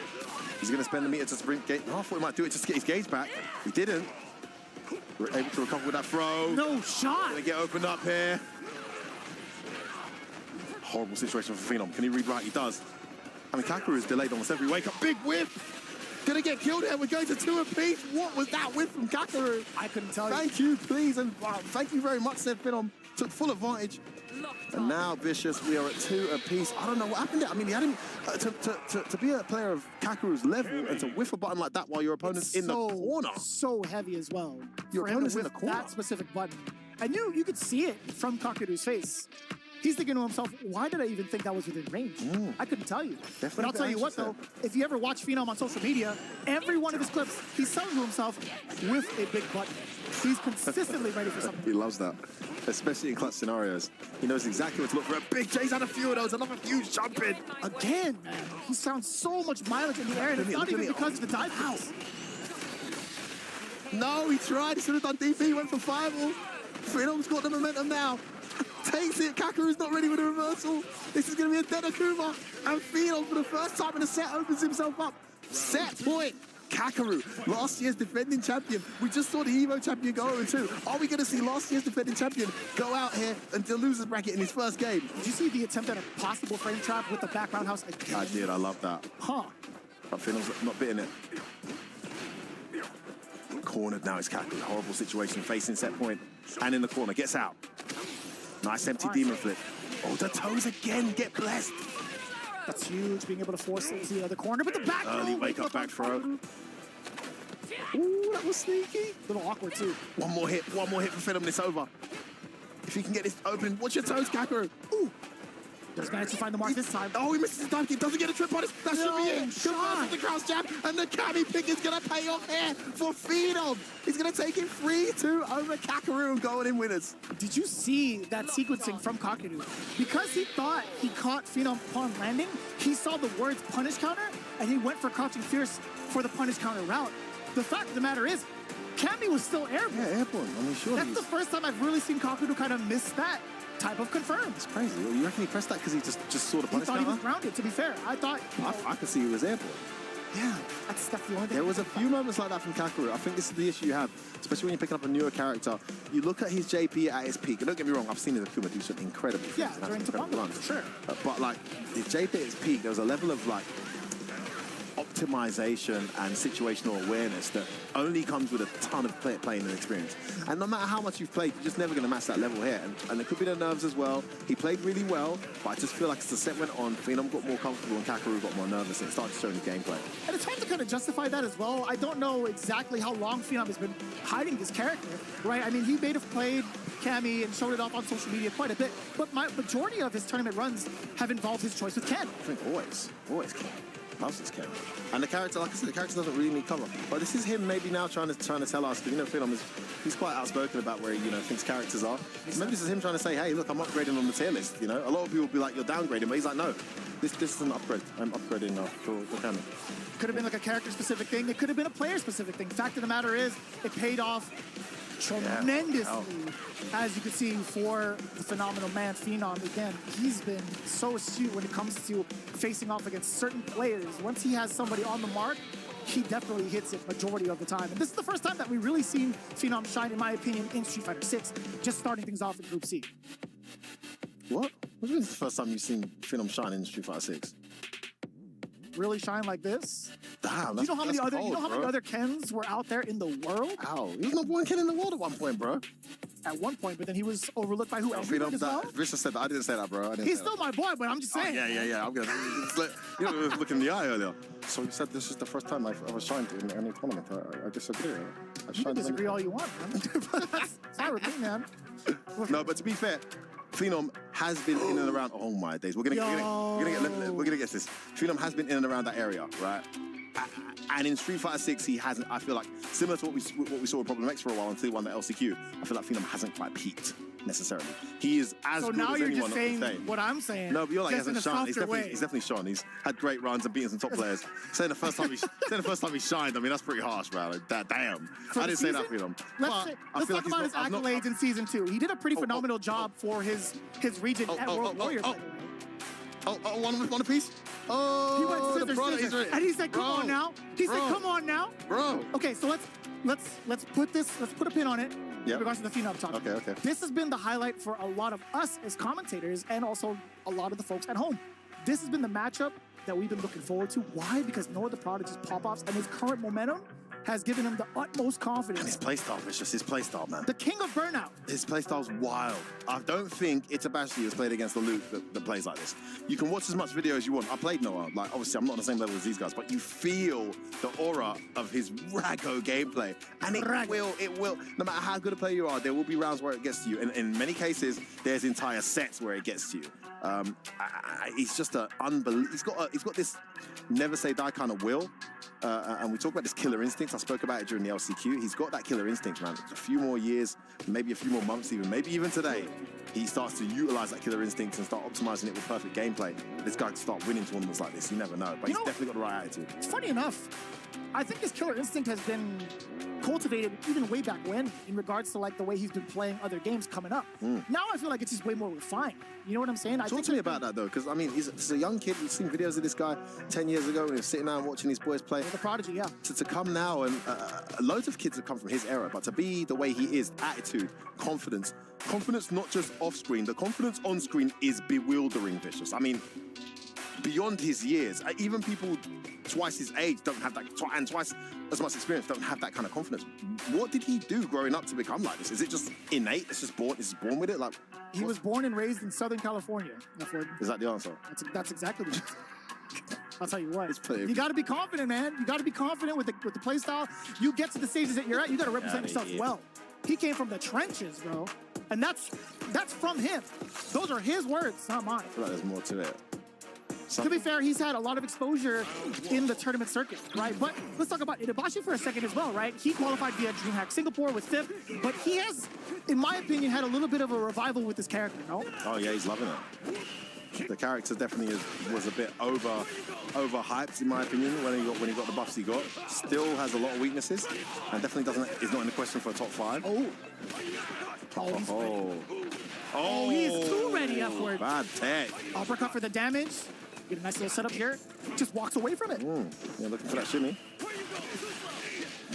He's going to spend the meter to sprint gauge. Oh, I thought he might do it just to get his gauge back. He didn't. We're able to recover with that throw. No shot. Going to get opened up here. Horrible situation for Phenom. Can he read right? He does. I mean, Kakaroo is delayed almost every wake up. Big whiff. Going to get killed here. We're going to 2 apiece. What was that whiff from Kakaroo? I couldn't tell you. Thank you, please. And thank you very much, said Phenom. Took full advantage. And now, Vicious, we are at 2 apiece. I don't know what happened there. I mean, he had him to be a player of Kakaroo's level and to whiff a button like that while your opponent's in the corner. So heavy as well. Your opponent's in the corner. That specific button. And you could see it from Kakaroo's face. He's thinking to himself, why did I even think that was within range? I couldn't tell you. Definitely. But I'll tell you what, though, if you ever watch Phenom on social media, every one of his clips, he's selling to himself with a big button. He's consistently ready for something. He loves that, especially in clutch scenarios. He knows exactly what to look for. A big chase out a few of those, another huge jump in. Again, man, he sounds so much mileage in the air, and it's not even because of the dive house. No, he tried. He should have done DP. He went for fireball. Phenom's got the momentum now. Takes it. Kakaroo's not ready with a reversal. This is going to be a dead Akuma. And Phenom, for the first time in the set, opens himself up. Set point. Kakaroo, last year's defending champion. We just saw the Evo champion go 0-2. Are we going to see last year's defending champion go out here and the loser's bracket in his first game? Did you see the attempt at a possible frame trap with the back roundhouse again? I did. I love that. Huh. But Phenom's not biting it. Cornered now is Kakaroo. Horrible situation, facing set point. And in the corner, gets out. Nice empty demon flip. Oh, the toes again, get blessed. That's huge, being able to force it to the other corner, but the back throw. Early wake up back throw. Ooh, that was sneaky. A little awkward, too. One more hit for Phenom, and it's over. If he can get this open, watch your toes, Kakaroo. Ooh. Just managed to find the mark this time. Oh, he misses his dive kick. Doesn't get a trip punish. That should be it. Shot. The crouch jab, and the Kami pick is going to pay off here for Phenom. He's going to take it 3-2 over Kakaroo and go in winners. Did you see that sequencing from Kakaroo? Because he thought he caught Phenom upon landing, he saw the words punish counter, and he went for crouching fierce for the punish counter route. The fact of the matter is, Kami was still airborne. Yeah, airborne. I mean, sure. That's the first time I've really seen Kakaroo kind of miss that type of confirm. It's crazy. You reckon he pressed that because he just saw the punish counter? He thought he was grounded, to be fair. I thought... I could see he was airborne. Yeah, that's the only thing. There was a few moments like that from Kakaroo. I think this is the issue you have, especially when you're picking up a newer character. You look at his JP at his peak, and don't get me wrong, I've seen his Akuma do some incredible things. Yeah, during Topanga, for sure. But like, his JP at his peak, there was a level of like optimization and situational awareness that only comes with a ton of playing and experience. And no matter how much you've played, you're just never going to match that level here. And it could be the nerves as well. He played really well, but I just feel like as the set went on, Phenom got more comfortable and Kakaroo got more nervous, and it started showing the gameplay. And it's hard to kind of justify that as well. I don't know exactly how long Phenom has been hiding this character, right? I mean, he may have played Kami and showed it off on social media quite a bit, but my majority of his tournament runs have involved his choice with Ken. I think always Ken. loves this character. And the character, like I said, the character doesn't really need cover. But this is him maybe now trying to tell us, because, you know, Phenom he's quite outspoken about where, you know, thinks characters are. So maybe this is him trying to say, hey, look, I'm upgrading on the tier list, you know? A lot of people will be like, you're downgrading, but he's like, no, this is an upgrade. I'm upgrading for canon. Could have been like a character-specific thing. It could have been a player-specific thing. Fact of the matter is, it paid off tremendously, as you can see, for the phenomenal man, Phenom. Again, he's been so astute when it comes to facing off against certain players. Once he has somebody on the mark, he definitely hits it majority of the time. And this is the first time that we've really seen Phenom shine, in my opinion, in Street Fighter 6, just starting things off in Group C. What? What do you mean this is the first time you've seen Phenom shine in Street Fighter 6? Really shine like this? Damn, Do you know how many other Kens were out there in the world? Ow, he was number one Ken in the world at one point, bro. At one point, but then he was overlooked by who? Phenom, as well? Richard said that. I didn't say that, bro. He's still my boy, but I'm just saying. Yeah. I'm gonna. You know, look in the eye earlier. So you said this is the first time I've ever shined in any tournament. I disagree. You can disagree all you want, man. That's fine with me, man. No, but to be fair, Phenom has been in and around. Oh my days, we're gonna get this. Phenom has been in and around that area, right? And in Street Fighter 6, he hasn't. I feel like similar to what we saw with Problem X for a while until he won the LCQ. I feel like Phenom hasn't quite peaked necessarily. He is as good as anyone. So now you're just saying what I'm saying. No, but you're like, he just hasn't shone. He's definitely shone. He's had great runs and beaten some top players. Saying the first time he shined, I mean, that's pretty harsh, man. Like, damn. I didn't say that for him. Let's talk about his accolades in Season 2. He did a pretty phenomenal job for his region at World Warriors. One apiece? He went scissors, and he said, come on now. He said, come on now. Bro. Okay, so let's put a pin on it in regards to the Phenom talk. Okay. This has been the highlight for a lot of us as commentators and also a lot of the folks at home. This has been the matchup that we've been looking forward to. Why? Because Noah the Prodigy's pop-offs and his current momentum has given him the utmost confidence. And his playstyle, Vicious, his playstyle, man. The king of burnout. His playstyle's wild. I don't think Itabashi has played against the Luke that plays like this. You can watch as much video as you want. I played Noah. Like, obviously, I'm not on the same level as these guys, but you feel the aura of his raggo gameplay. And it will, no matter how good a player you are, there will be rounds where it gets to you. And in many cases, there's entire sets where it gets to you. He's just he's got this never say die kind of will. And we talk about this killer instinct. I spoke about it during the LCQ. He's got that killer instinct, man. A few more years, maybe a few more months even, maybe even today, he starts to utilize that killer instinct and start optimizing it with perfect gameplay. This guy can start winning tournaments like this. You never know. But he's definitely got the right attitude. It's funny enough, I think his killer instinct has been cultivated even way back when in regards to like the way he's been playing other games coming up. Now I feel like it's just way more refined. You know what I'm saying? Talk to me about that though, because I mean, he's a young kid. We've seen videos of this guy 10 years ago when he was sitting down watching his boys play. The Prodigy, yeah. To come now, and loads of kids have come from his era, but to be the way he is, attitude, confidence not just off screen, the confidence on screen is bewildering, Vicious. I mean, beyond his years, even people twice his age don't have that, and twice as much experience don't have that kind of confidence. What did he do growing up to become like this? Is it just innate? It's just born with it? Like, he was born and raised in Southern California. Is that the answer? That's exactly the answer. I'll tell you what. You got to be confident, man. You got to be confident with the play style. You get to the stages that you're at, you got to represent yourself well. He came from the trenches, bro. And that's from him. Those are his words, not mine. I feel like there's more to it. To be fair, he's had a lot of exposure in the tournament circuit, right? But let's talk about Itabashi for a second as well, right? He qualified via DreamHack Singapore with 5th, but he has, in my opinion, had a little bit of a revival with this character, no? Oh yeah, he's loving it. The character definitely was a bit overhyped, in my opinion, when he got the buffs he got. Still has a lot of weaknesses, and definitely is not in the question for a top 5. Oh, he's too ready upward. Bad tech. Uppercut for the damage. Get a nice little setup here. Just walks away from it. Yeah, looking for that shimmy.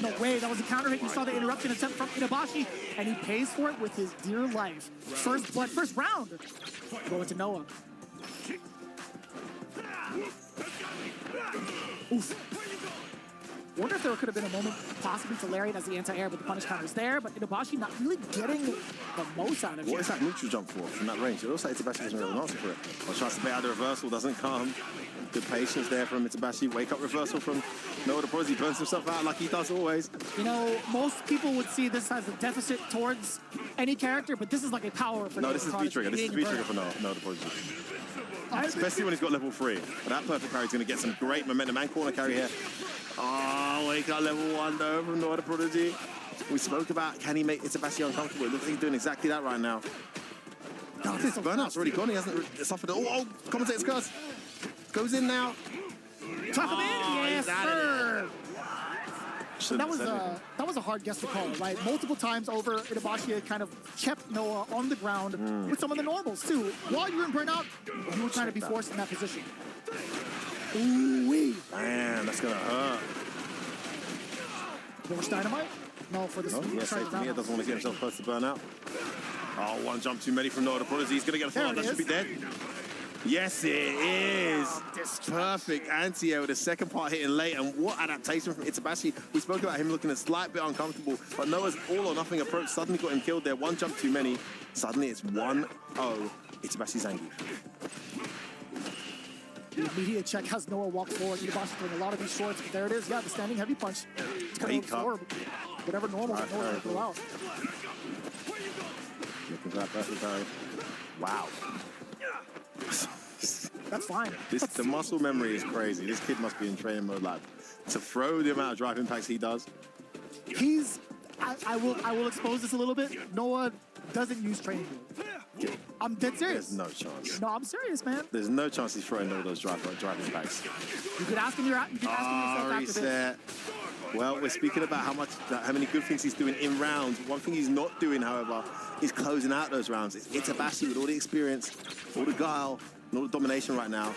No way, that was a counter hit. You saw the interruption attempt from Itabashi, and he pays for it with his dear life. First blood, first round. Going to Noah. Oof. Wonder if there could have been a moment possibly to Lariat as the anti-air, but the punish counter is there, but Itabashi not really getting the most out of it. What is that neutral jump for from that range? It looks like Itabashi doesn't really have an answer for it. Or tries to bait out the reversal, doesn't come. Good patience there from Itabashi. Wake up reversal from Noah the Prodigy. Burns himself out like he does always. You know, most people would see this as a deficit towards any character, but this is like a power for No, this is V-trigger. This is V-trigger for Noah the Prodigy. Especially when he's got level 3. But that perfect parry is going to get some great momentum and corner carry here. Oh, he got level 1 though from Noah the Prodigy. We spoke about, can he make Itabashi uncomfortable? It looks like he's doing exactly that right now. Oh, this burnout's already gone. He hasn't suffered it. Oh, commentator's curse. Goes in now. Tuck him in. Yes, sir. So that Shouldn't have said was a hard guess to call, right? Multiple times over, Itabashi had kind of kept Noah on the ground with some of the normals too. While you were in burnout, you were trying to be forced in that position. Ooh-wee. Man, that's gonna hurt. Burst dynamite? No, for this. Oh, yeah, safe from here. Doesn't want to get himself close to burnout. Oh, one jump too many from Noah the Prodigy. He's gonna get a follow-up. That should be dead. Yes, it is. Perfect anti-air with the second part hitting late. And what adaptation from Itabashi. We spoke about him looking a slight bit uncomfortable, but Noah's all or nothing approach suddenly got him killed there. One jump too many. Suddenly it's 1-0 Itabashi Zangief. The immediate check has Noah walk forward. Itabashi throwing a lot of these shorts, but there it is. Yeah, the standing heavy punch. It's going to absorb whatever normal Noah's going to throw out. Looking for that perfect parry. Wow. That's fine. The muscle memory is crazy. This kid must be in training mode, like, to throw the amount of drive impacts he does. I will expose this a little bit. Noah doesn't use training mode. I'm dead serious. There's no chance. No, I'm serious, man. There's no chance he's throwing all those drive impacts. You could ask him yourself after reset. this. Well, we're speaking about how many good things he's doing in rounds. One thing he's not doing, however, is closing out those rounds. It's Itabashi with all the experience, all the guile, and all the domination right now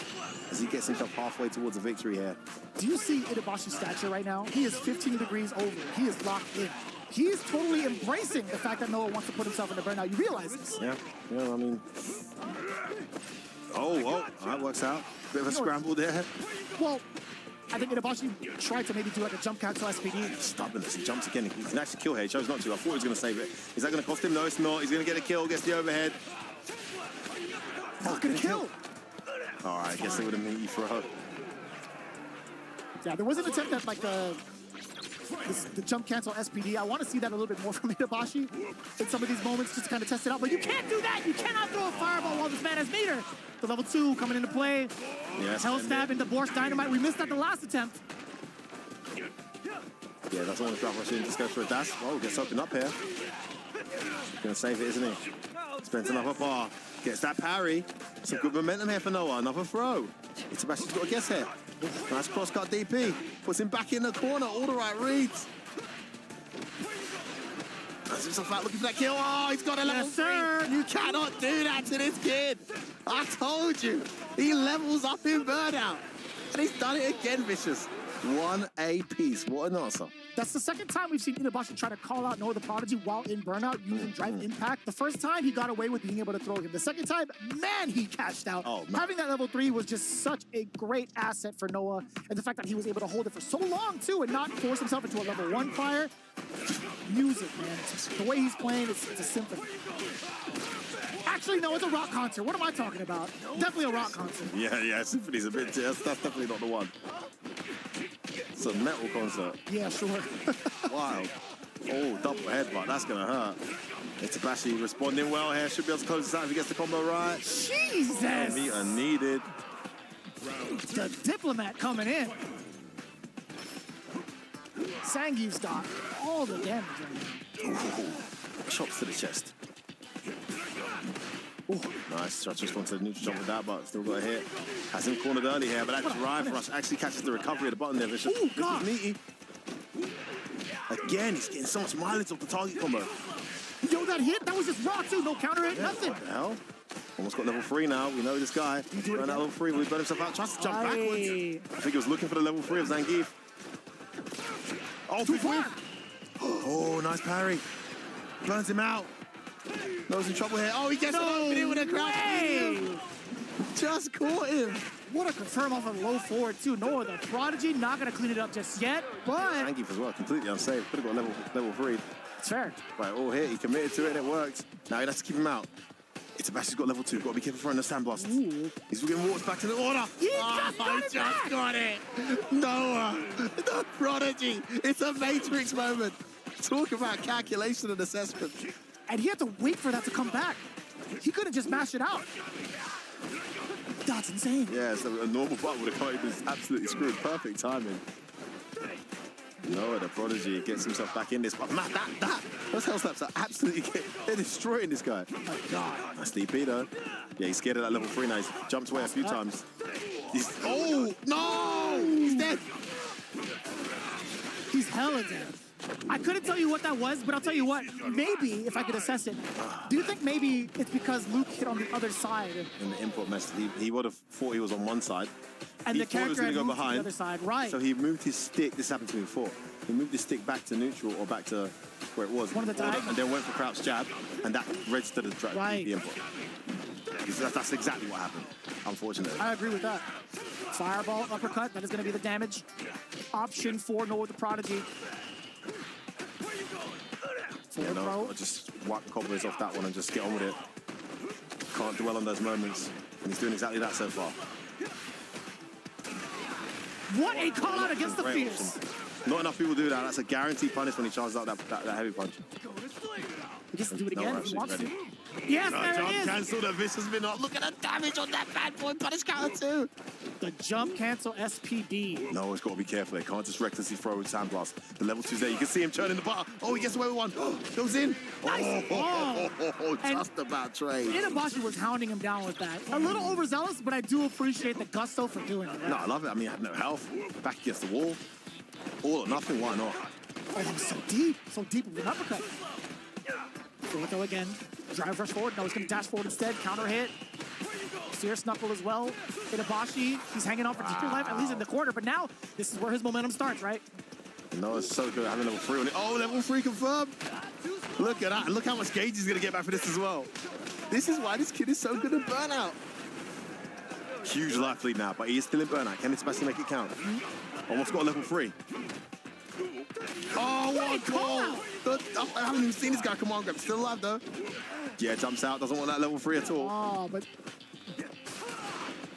as he gets himself halfway towards a victory here. Do you see Itabashi's stature right now? He is 15 degrees over. He is locked in. He is totally embracing the fact that Noah wants to put himself in the burnout. You realize this? Yeah, I mean... Oh, that works out. Bit of a scramble there. Well, I think Itabashi tried to maybe do like a jump cancel SPD. Stubbornness, he jumps again. He can actually kill here. He chose not to. I thought he was going to save it. Is that going to cost him? No, it's not. He's going to get a kill, gets the overhead. Not going to kill. All right, I guess it would have been throw. Yeah, there was an attempt at like the jump cancel SPD. I want to see that a little bit more from Itabashi in some of these moments just to kind of test it out. But you can't do that. You cannot throw a fireball while this man has meter. The level 2 coming into play. Yes, Hell stab into Borscht Dynamite. We missed that the last attempt. Yeah, doesn't want to drop rush in. Just goes for a dash. Oh, gets opened up here. Gonna save it, isn't he? Spends another bar. Gets that parry. Some good momentum here for Noah. Another throw. Itabashi's got a guess here. Nice cross-cut DP. Puts him back in the corner. All the right reads. That's himself out looking for that kill. Oh, he's got a level 3. You cannot do that to this kid. I told you. He levels up in burnout. And he's done it again, Vicious. 1 apiece. What an answer. That's the second time we've seen Itabashi try to call out Noah the Prodigy while in burnout using drive impact. The first time he got away with being able to throw him. The second time, man, he cashed out. Oh, having that level 3 was just such a great asset for Noah. And the fact that he was able to hold it for so long, too, and not force himself into a level 1 fire. Music, man. Just the way he's playing, it's a symphony. Actually, no, it's a rock concert. What am I talking about? Definitely a rock concert. Yeah, symphony's a bit... That's definitely not the one. It's a metal concert. Yeah, sure. Wild. Oh, double headbutt. That's going to hurt. Itabashi responding well here. Should be able to close this out if he gets the combo right. Jesus! Meter needed. The diplomat coming in. Zangief's got all the damage right now. Chops to the chest. Ooh, nice. Tries to respond to the neutral jump with that, but still got a hit. Has him cornered early here, but that drive rush actually catches the recovery at the bottom there, Vicious. Ooh, God. Meaty. Again, he's getting so much mileage off the target combo. Yo, that hit, that was just raw too. No counter hit, nothing. What the hell? Almost got level 3 now. We know this guy. Ran out level 3, will he burn himself out? Tries to jump backwards. I think he was looking for the level 3 of Zangief. Oh, big whiff. Oh, nice parry. Burns him out. Noah's in trouble here. Oh, he gets open with a crouch. Just caught him. What a confirm off a low forward too. Noah the Prodigy not gonna clean it up just yet, but Zangief as well, completely unsafe. Could have got level 3. It's fair. Right, all hit. He committed to it and it worked. Now he has to keep him out. Itabashi's got level 2. Got to be careful throwing the sandblast. Ooh. He's getting walks back to the order. He just got it. Noah, the Prodigy. It's a Matrix moment. Talk about calculation and assessment. And he had to wait for that to come back. He couldn't just mash it out. That's insane. Yeah, so a normal button would have come out with absolutely screwed. Perfect timing. Noah, the prodigy, gets himself back in this. But man, those hell slaps are absolutely they're destroying this guy. Oh my God. That's DP though. Yeah, he's scared of that level 3 now. He's jumped away a few times. Oh, no! He's dead. He's hella dead. I couldn't tell you what that was, but I'll tell you what. Maybe, if I could assess it, do you think maybe it's because Luke hit on the other side? In the input mess, he would have thought he was on one side. And he the thought he was character going had to go moved to behind. the other side, right? So he moved his stick. This happened to me before. He moved his stick back to neutral or back to where it was. One of the diagonals. And then went for crouch jab, and that registered the Right. the input. That's exactly what happened, unfortunately. I agree with that. Fireball, uppercut, that is going to be the damage option for Noah the Prodigy. Yeah, no, I'll just wipe the cobwebs off that one and just get on with it. Can't dwell on those moments. And he's doing exactly that so far. What a call out against the Great Fierce. option. Not enough people do that. That's a guaranteed punish when he charges out that heavy punch. He gets to do it No, again if actually, he wants ready. to. Yes, there jump it is. cancel, the vicious been on. Look at the damage on that bad boy punish counter too. The jump cancel SPD. No, he's got to be careful. He can't just recklessly throw with sandblast. The level 2's there. You can see him churning the bar. Oh, he gets away with one. Goes in. Nice. Just about trade. Inabashi was hounding him down with that. A little overzealous, but I do appreciate the gusto for doing it. Right? No, I love it. I mean, I had no health. Back against the wall. All or nothing. Why not? Oh, that was so deep. So deep with an uppercut. Throw again. Drive rush forward. No, he's going to dash forward instead. Counter hit. Fierce knuckle as well. Inabashi, he's hanging on for dear life, at least in the corner. But now, this is where his momentum starts, right? No, it's so good having level 3 on it. Oh, level 3 confirmed. Look at that. Look how much gauge he's going to get back for this as well. This is why this kid is so good at burnout. Huge life lead now, but he is still in burnout. Can Sebastian make it count? Almost got a level 3. Oh, what a call! I haven't even seen this guy come on, grab. Still alive though. Yeah, jumps out, doesn't want that level 3 at all. Oh, but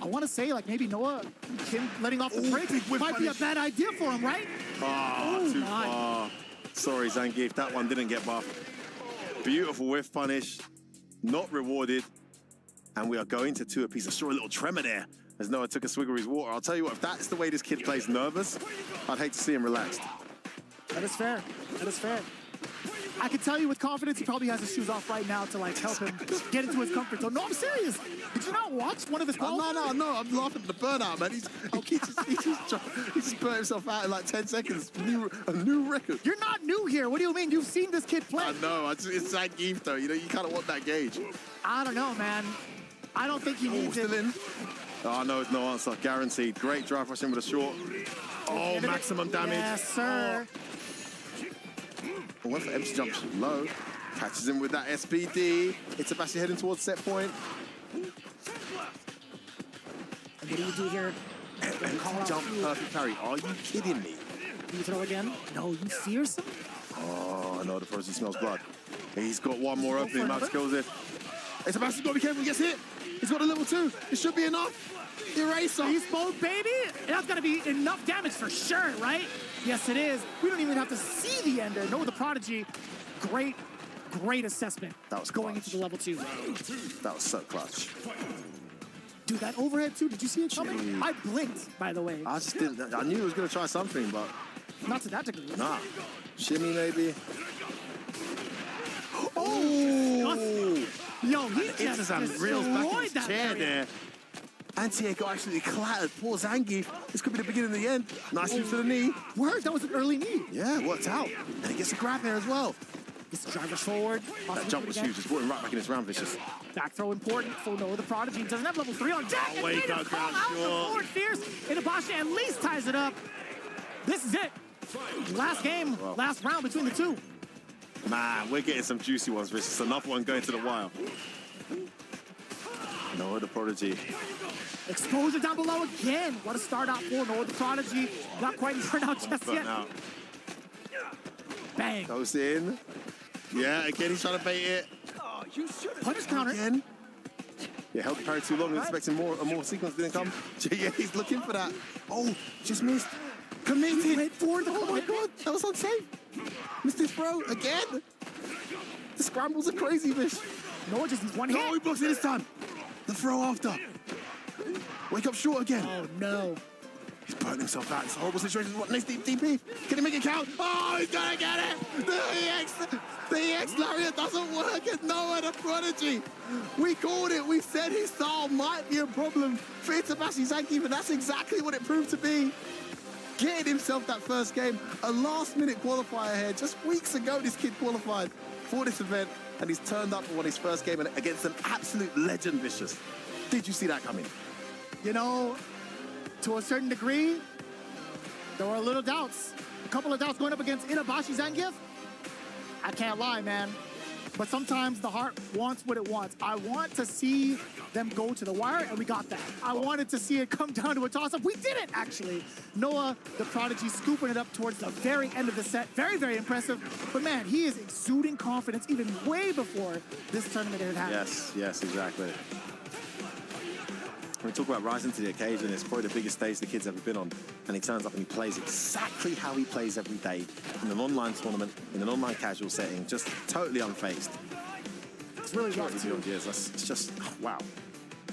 I want to say, like, maybe Noah, him letting off the brakes might be a bad idea for him, right? Oh, too far. Sorry, Zangief, that one didn't get buffed. Beautiful whiff punish, not rewarded. And we are going to 2 apiece. I saw a little tremor there as Noah took a swig of his water. I'll tell you what, if that's the way this kid plays nervous, I'd hate to see him relaxed. That is fair. That is fair. I can tell you with confidence, he probably has his shoes off right now to like help him get into his comfort zone. No, I'm serious. Did you not watch one of his calls? No, I'm laughing at the burnout, man. He just burnt himself out in like 10 seconds. A new record. You're not new here. What do you mean? You've seen this kid play. I know. It's Zangief, though. You know, you kind of want that gauge. I don't know, man. I don't think he needs it. Still in. Oh, no, it's no answer. Guaranteed. Great drive rush in with a short. Oh, maximum damage. Yes, sir. Went for empty jumps low. Catches him with that SPD. It's Sebastian heading towards set point. What do you do here? Jump, perfect parry. Are you kidding me? Do you throw again? No, you fearsome? Oh, no, the Prodigy smells blood. He's got one more opening. Max goes in. Hey, Sebastian's got to be careful. He gets hit. He's got a level 2. It should be enough. Eraser. Beast mode, baby. That's got to be enough damage for sure, right? Yes, it is. We don't even have to see the ender. No, the Prodigy. Great assessment. That was going clutch. into the level 2. That was so clutch. Dude, that overhead too. Did you see it coming? I blinked, by the way. I just didn't. I knew he was going to try something, but not to that degree. Nah. Shimmy maybe. Oh! Yo, he just destroyed that chair there. Antier got absolutely clattered. Poor Zangief. This could be the beginning of the end. Nice move to the knee. Word, that was an early knee. Yeah, worked out. And he gets a grab there as well. Gets the driver forward. That jump was huge. Just brought him right back in his round vicious. Back throw important for Noah the Prodigy. Doesn't have level 3 on deck. Oh, wait, call out the forward fierce. Inabashi at least ties it up. This is it. Last game, last round between the two. Man, we're getting some juicy ones. Vicious. Another one going to the wire. Noah the Prodigy. Exposure down below again. What a start out for Noah the Prodigy. Not quite in burnout just yet. Out. Bang. Goes in. Yeah, again, he's trying to bait it. Oh, you should punish counter. Again. Yeah, held the parry too long. Expecting more sequence didn't come. Yeah, he's looking for that. Oh, just missed. Committed. Wait for the oh my God, that was unsafe. Missed his throw again. The scrambles are crazy, Vish. Noah just needs one hit. No, he blocks it this time. The throw after. Wake up short again. Oh, no. He's burnt himself out. It's a horrible situation. What, next DP? Can he make it count? Oh, he's gonna get it! The EX Lariat doesn't work at Noah, the prodigy. We called it. We said his style might be a problem for Itabashi Zangief, but that's exactly what it proved to be. Getting himself that first game, a last-minute qualifier here. Just weeks ago, this kid qualified for this event, and he's turned up and won his first game against an absolute legend, Vicious. Did you see that coming? You know, to a certain degree, there were little doubts. A couple of doubts going up against Itabashi Zangief. I can't lie, man. But sometimes the heart wants what it wants. I want to see them go to the wire, and we got that. I wanted to see it come down to a toss-up. We did it, actually. Noah, the prodigy, scooping it up towards the very end of the set. Very, very impressive. But, man, he is exuding confidence even way before this tournament had happened. Yes, exactly. When we talk about rising to the occasion, it's probably the biggest stage the kid's ever been on. And he turns up and he plays exactly how he plays every day in an online tournament, in an online casual setting, just totally unfazed. It's really rough, too. It's just, wow.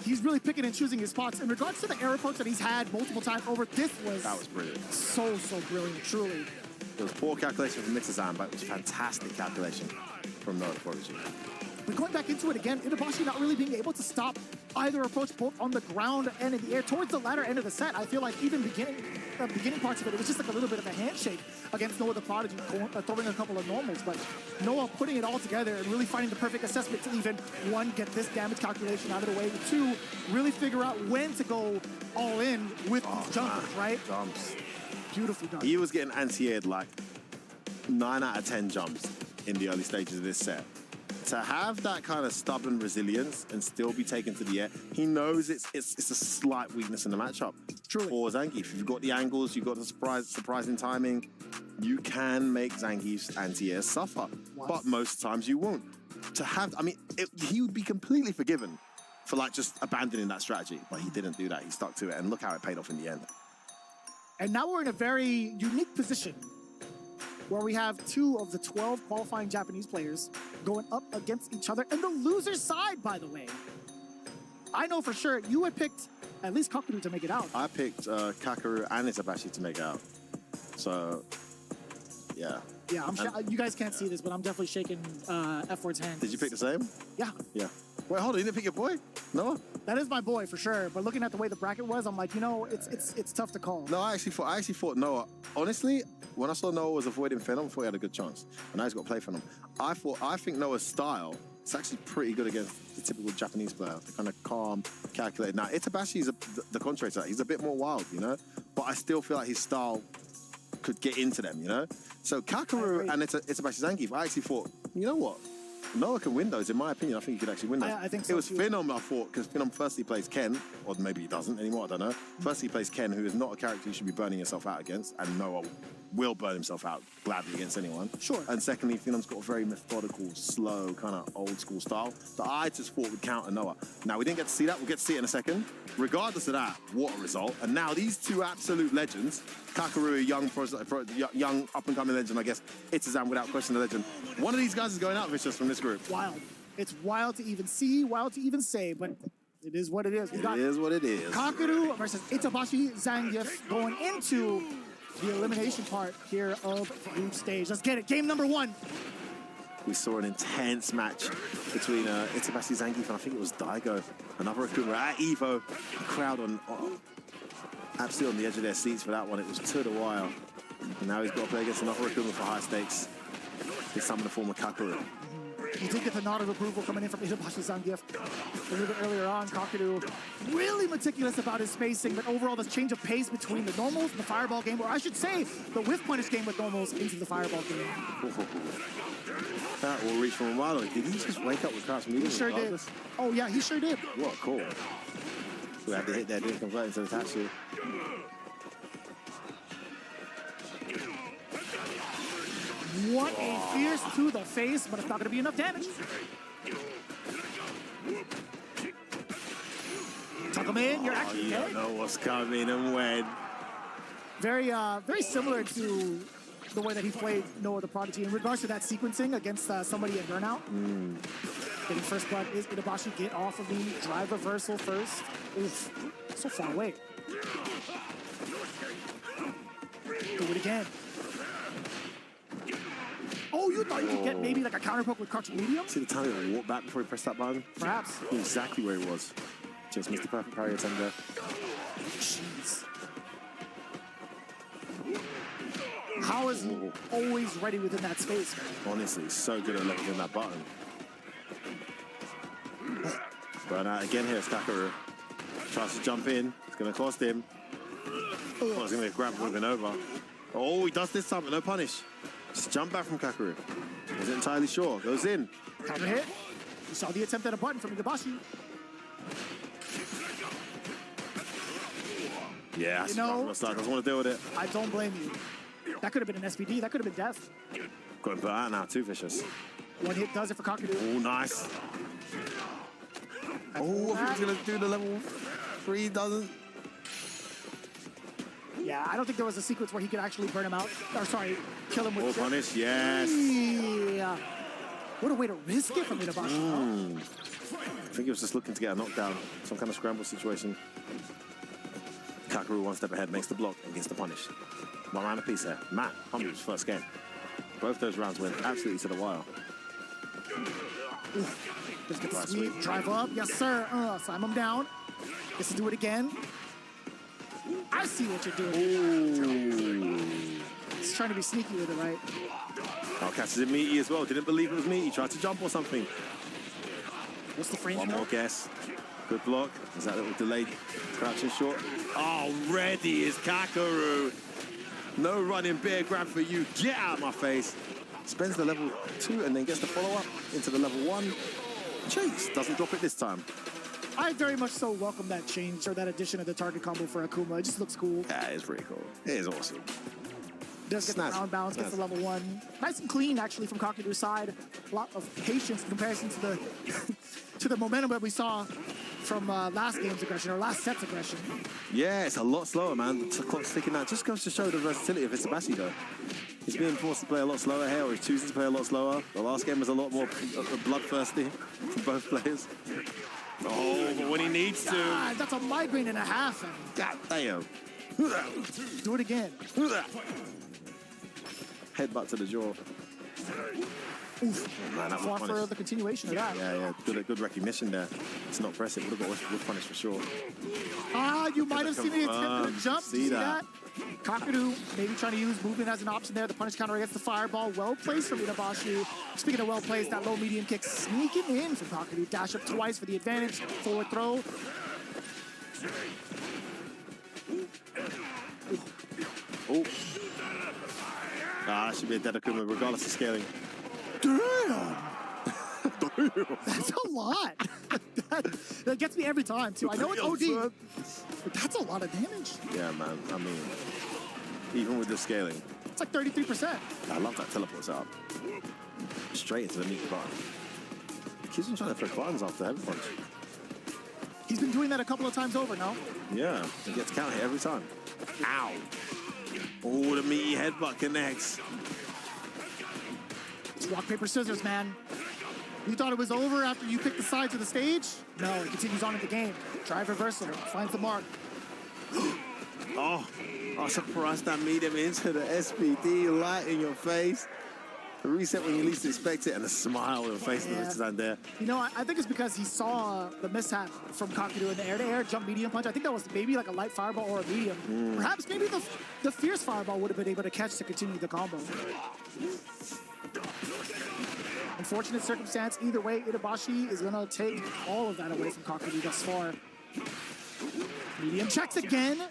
He's really picking and choosing his spots. In regards to the air approach that he's had multiple times over, that was brilliant. So brilliant, truly. It was poor calculation from Mitsuzan, but it was fantastic calculation from Noah the Prodigy. But going back into it again, Itabashi not really being able to stop either approach, both on the ground and in the air. Towards the latter end of the set, I feel like even beginning parts of it, it was just like a little bit of a handshake against Noah the Prodigy, throwing a couple of normals. But Noah putting it all together and really finding the perfect assessment to even, one, get this damage calculation out of the way, but two, really figure out when to go all in with these jumpers, right? Jumps. Beautifully done. He was getting anti-aired like 9 out of 10 jumps in the early stages of this set. To have that kind of stubborn resilience and still be taken to the air, he knows it's a slight weakness in the matchup. Truly. For Zangief, if you've got the angles, you've got the surprising timing, you can make Zangief's anti-air suffer. Wow. But most times you won't. To have, I mean, he would be completely forgiven for like just abandoning that strategy, but he didn't do that. He stuck to it, and look how it paid off in the end. And now we're in a very unique position where we have 2 of the 12 qualifying Japanese players going up against each other. And the loser's side, by the way. I know for sure you had picked at least Kakeru to make it out. I picked Kakeru and Itabashi to make it out. So, yeah. Yeah, you guys can't see this, but I'm definitely shaking F4's hand. Did you pick the same? Yeah. Yeah. Wait, hold on, you didn't pick your boy? Noah? That is my boy for sure. But looking at the way the bracket was, I'm like, you know, it's tough to call. No, I actually thought Noah. Honestly, when I saw Noah was avoiding Phenom, I thought he had a good chance. And now he's got to play Phenom. I think Noah's style is actually pretty good against the typical Japanese player. The kind of calm, calculated. Now, Itabashi is the contrary to that. He's a bit more wild, you know? But I still feel like his style could get into them, you know? So Kakeru and Itabashi Zangief, I actually thought, you know what? Noah can win those, in my opinion. I think he could actually win those. I think so. It was Phenom, I thought, because Phenom firstly plays Ken, or maybe he doesn't anymore, I don't know. Firstly, he plays Ken, who is not a character you should be burning yourself out against, and Noah will burn himself out gladly against anyone. Sure. And secondly, Phenom's got a very methodical, slow, kind of old-school style that I just thought would counter Noah. Now, we didn't get to see that. We'll get to see it in a second. Regardless of that, what a result. And now these 2 absolute legends, Kakeru, a young up-and-coming legend, I guess, Itazan, without question, a legend. One of these guys is going out vicious from this group. Wild. It's wild to even see, wild to even say, but it is what it is. It is what it is. Kakeru versus Itabashi Zangief going into the elimination part here of group stage. Let's get it. Game number 1. We saw an intense match between Itabashi Zangief and I think it was Daigo. Another Akuma at Evo. The crowd on absolutely on the edge of their seats for that one. It was to the wire. And now he's got to play against another Akuma for high stakes. This time in the form of Kakeru. He did get the nod of approval coming in from Itabashi Zangief a little bit earlier on. Kakeru really meticulous about his spacing, but overall the change of pace between the normals and the fireball game, or I should say the whiff punish game with normals into the fireball game. That will reach from a while. Did he just wake up with crouch medium? He sure did. Oh yeah, he sure did. What a call. We had to hit that, didn't convert into the Tatsu. What a fierce to the face, but it's not going to be enough damage. Tuck him in, you're actually you dead. don't know what's coming and when. Very similar to the way that he played No Other Prodigy. In regards to that sequencing against somebody in Burnout, getting first blood is Itabashi. Get off of me. Drive reversal first. Oof. So far away. Do it again. Oh, you thought you could get maybe like a counter poke with crouching medium? See the time he walked back before he pressed that button? Perhaps. He knew exactly where he was. Just missed the perfect parry attempt there. Jeez. How is he always ready within that space, man? Honestly, he's so good at leveling that button. But again here, Kakaru tries to jump in. It's going to cost him. Oh, he's going to grab moving over. Oh, he does this time, but no punish. Just jump back from Kakaru. Wasn't entirely sure. Goes in. Counter hit. You saw the attempt at a button from Itabashi. Yeah, You know, doesn't want to deal with it. I don't blame you. That could have been an SVD. That could have been death. Got him put out now, too vicious. One hit does it for Kakaru. Oh, nice. Oh, I think he's going to do the level 3, doesn't. Yeah, I don't think there was a sequence where he could actually burn him out. Or sorry, kill him with Oh, punish, yes. Yeah. What a way to risk it from Itabashi. I think he was just looking to get a knockdown. Some kind of scramble situation. Kakaru one step ahead, makes the block and gets the punish. 1 round apiece there. Matt, Humbu's first game. Both those rounds went absolutely to the wire. Just get the sweep, drive up. Yes, sir. Slam him down. Gets to do it again. I see what you're doing. He's trying to be sneaky with it, right? Oh, catches it meaty as well. Didn't believe it was meaty. Tried to jump or something. What's the frame? One more guess. Good block. Is that little delayed crouching short? Oh, ready is Kakaru. No running bear grab for you. Get out of my face. Spends the level 2 and then gets the follow-up into the level 1. Chase doesn't drop it this time. I very much so welcome that change or that addition of the target combo for Akuma. It just looks cool. Yeah, it's pretty cool. It is awesome. Does get the round bounce, gets the level 1. Nice and clean, actually, from Kakaru's side. A lot of patience in comparison to the to the momentum that we saw from last game's aggression, or last set's aggression. Yeah, it's a lot slower, man. The clock's ticking out. Just goes to show the versatility of Itabashi, though. He's being forced to play a lot slower here, or he's choosing to play a lot slower. The last game was a lot more bloodthirsty from both players. Oh, but when he needs to. God, that's a migraine and a half. God damn. Do it again. Headbutt to the jaw. Oof. Man, that Far was for the continuation of that. Yeah. Good recognition there. It's not pressing. Would have got with punish for sure. You might have seen the attempt at a jump. See that? Kakaru maybe trying to use movement as an option there. The punish counter against the fireball. Well placed from Itabashi. Speaking of well placed, that low medium kick sneaking in from Kakaru. Dash up twice for the advantage. Forward throw. Oh. That should be a dead Akuma regardless of scaling. Damn! That's a lot. that gets me every time, too. I know it's OD, but that's a lot of damage. Yeah, man. I mean, even with the scaling. It's like 33%. I love that teleport setup. Straight into the meat button. He's been trying to throw buttons after heavy punch. He's been doing that a couple of times over now. Yeah, he gets counter hit every time. Ow. Oh, the meaty headbutt connects. It's rock, paper, scissors, man. You thought it was over after you picked the sides of the stage? No, it continues on in the game. Drive reversal, finds the mark. Oh, I was surprised that made him into the SPD, light in your face. The reset when you least expect it, and a smile on your face stand there. You know, I think it's because he saw the mishap from Kakaru in the air-to-air jump medium punch. I think that was maybe like a light fireball or a medium. Perhaps maybe the fierce fireball would have been able to catch to continue the combo. Unfortunate circumstance. Either way, Itabashi is going to take all of that away from Kakaru thus far. Medium checks again.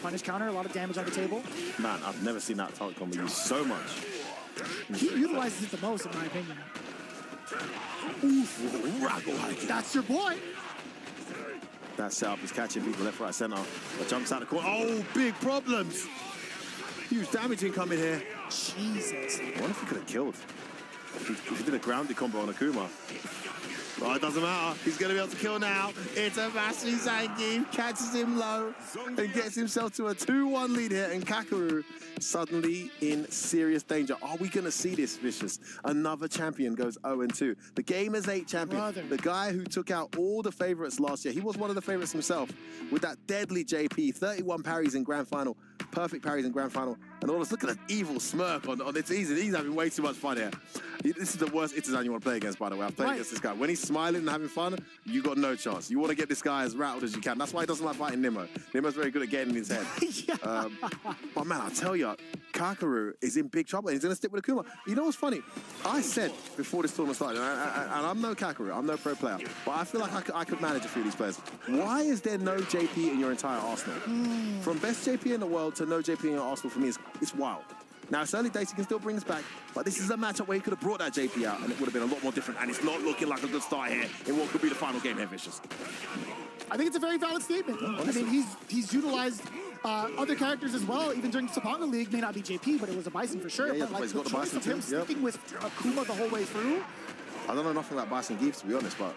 Punish counter, a lot of damage on the table. Man, I've never seen that target combo used so much. He utilizes it the most, in my opinion. Oof. That's your boy. That setup is catching people left, right, center. But jumps out the corner. Oh, big problems. Huge damage incoming here. Jesus. I wonder if he could have killed. If he did a grounded combo on Akuma. Oh, it doesn't matter. He's going to be able to kill now. It's a Vasily Zangief, catches him low and gets himself to a 2-1 lead here. And Kakaru suddenly in serious danger. Are we going to see this, Vicious? Another champion goes 0-2. The Gamers 8 champion, the guy who took out all the favorites last year. He was one of the favorites himself with that deadly JP, 31 parries in grand final, perfect parries in grand final. And all of us, look at that evil smirk on it. He's having way too much fun here. This is the worst Itazan you want to play against, by the way. I've played against this guy. When he's smiling and having fun, you got no chance. You want to get this guy as rattled as you can. That's why he doesn't like fighting Nimmo. Nimmo's very good at getting in his head. But man, I'll tell you, Kakaru is in big trouble. He's going to stick with Akuma. You know what's funny? I said before this tournament started, and I'm no Kakaru, I'm no pro player, but I feel like I could manage a few of these players. Why is there no JP in your entire arsenal? From best JP in the world to no JP in your arsenal, for me, it's wild. Now, it's early days, he can still bring us back, but this is a matchup where he could have brought that JP out, and it would have been a lot more different, and it's not looking like a good start here in what could be the final game here, Vicious. I think it's a very valid statement. I mean, he's utilized other characters as well, even during Sapanga League. May not be JP, but it was a Bison for sure. Yeah, but like, he's got the the choice Bison of him too. sticking with Akuma the whole way through. I don't know nothing about Bison Geef, to be honest, but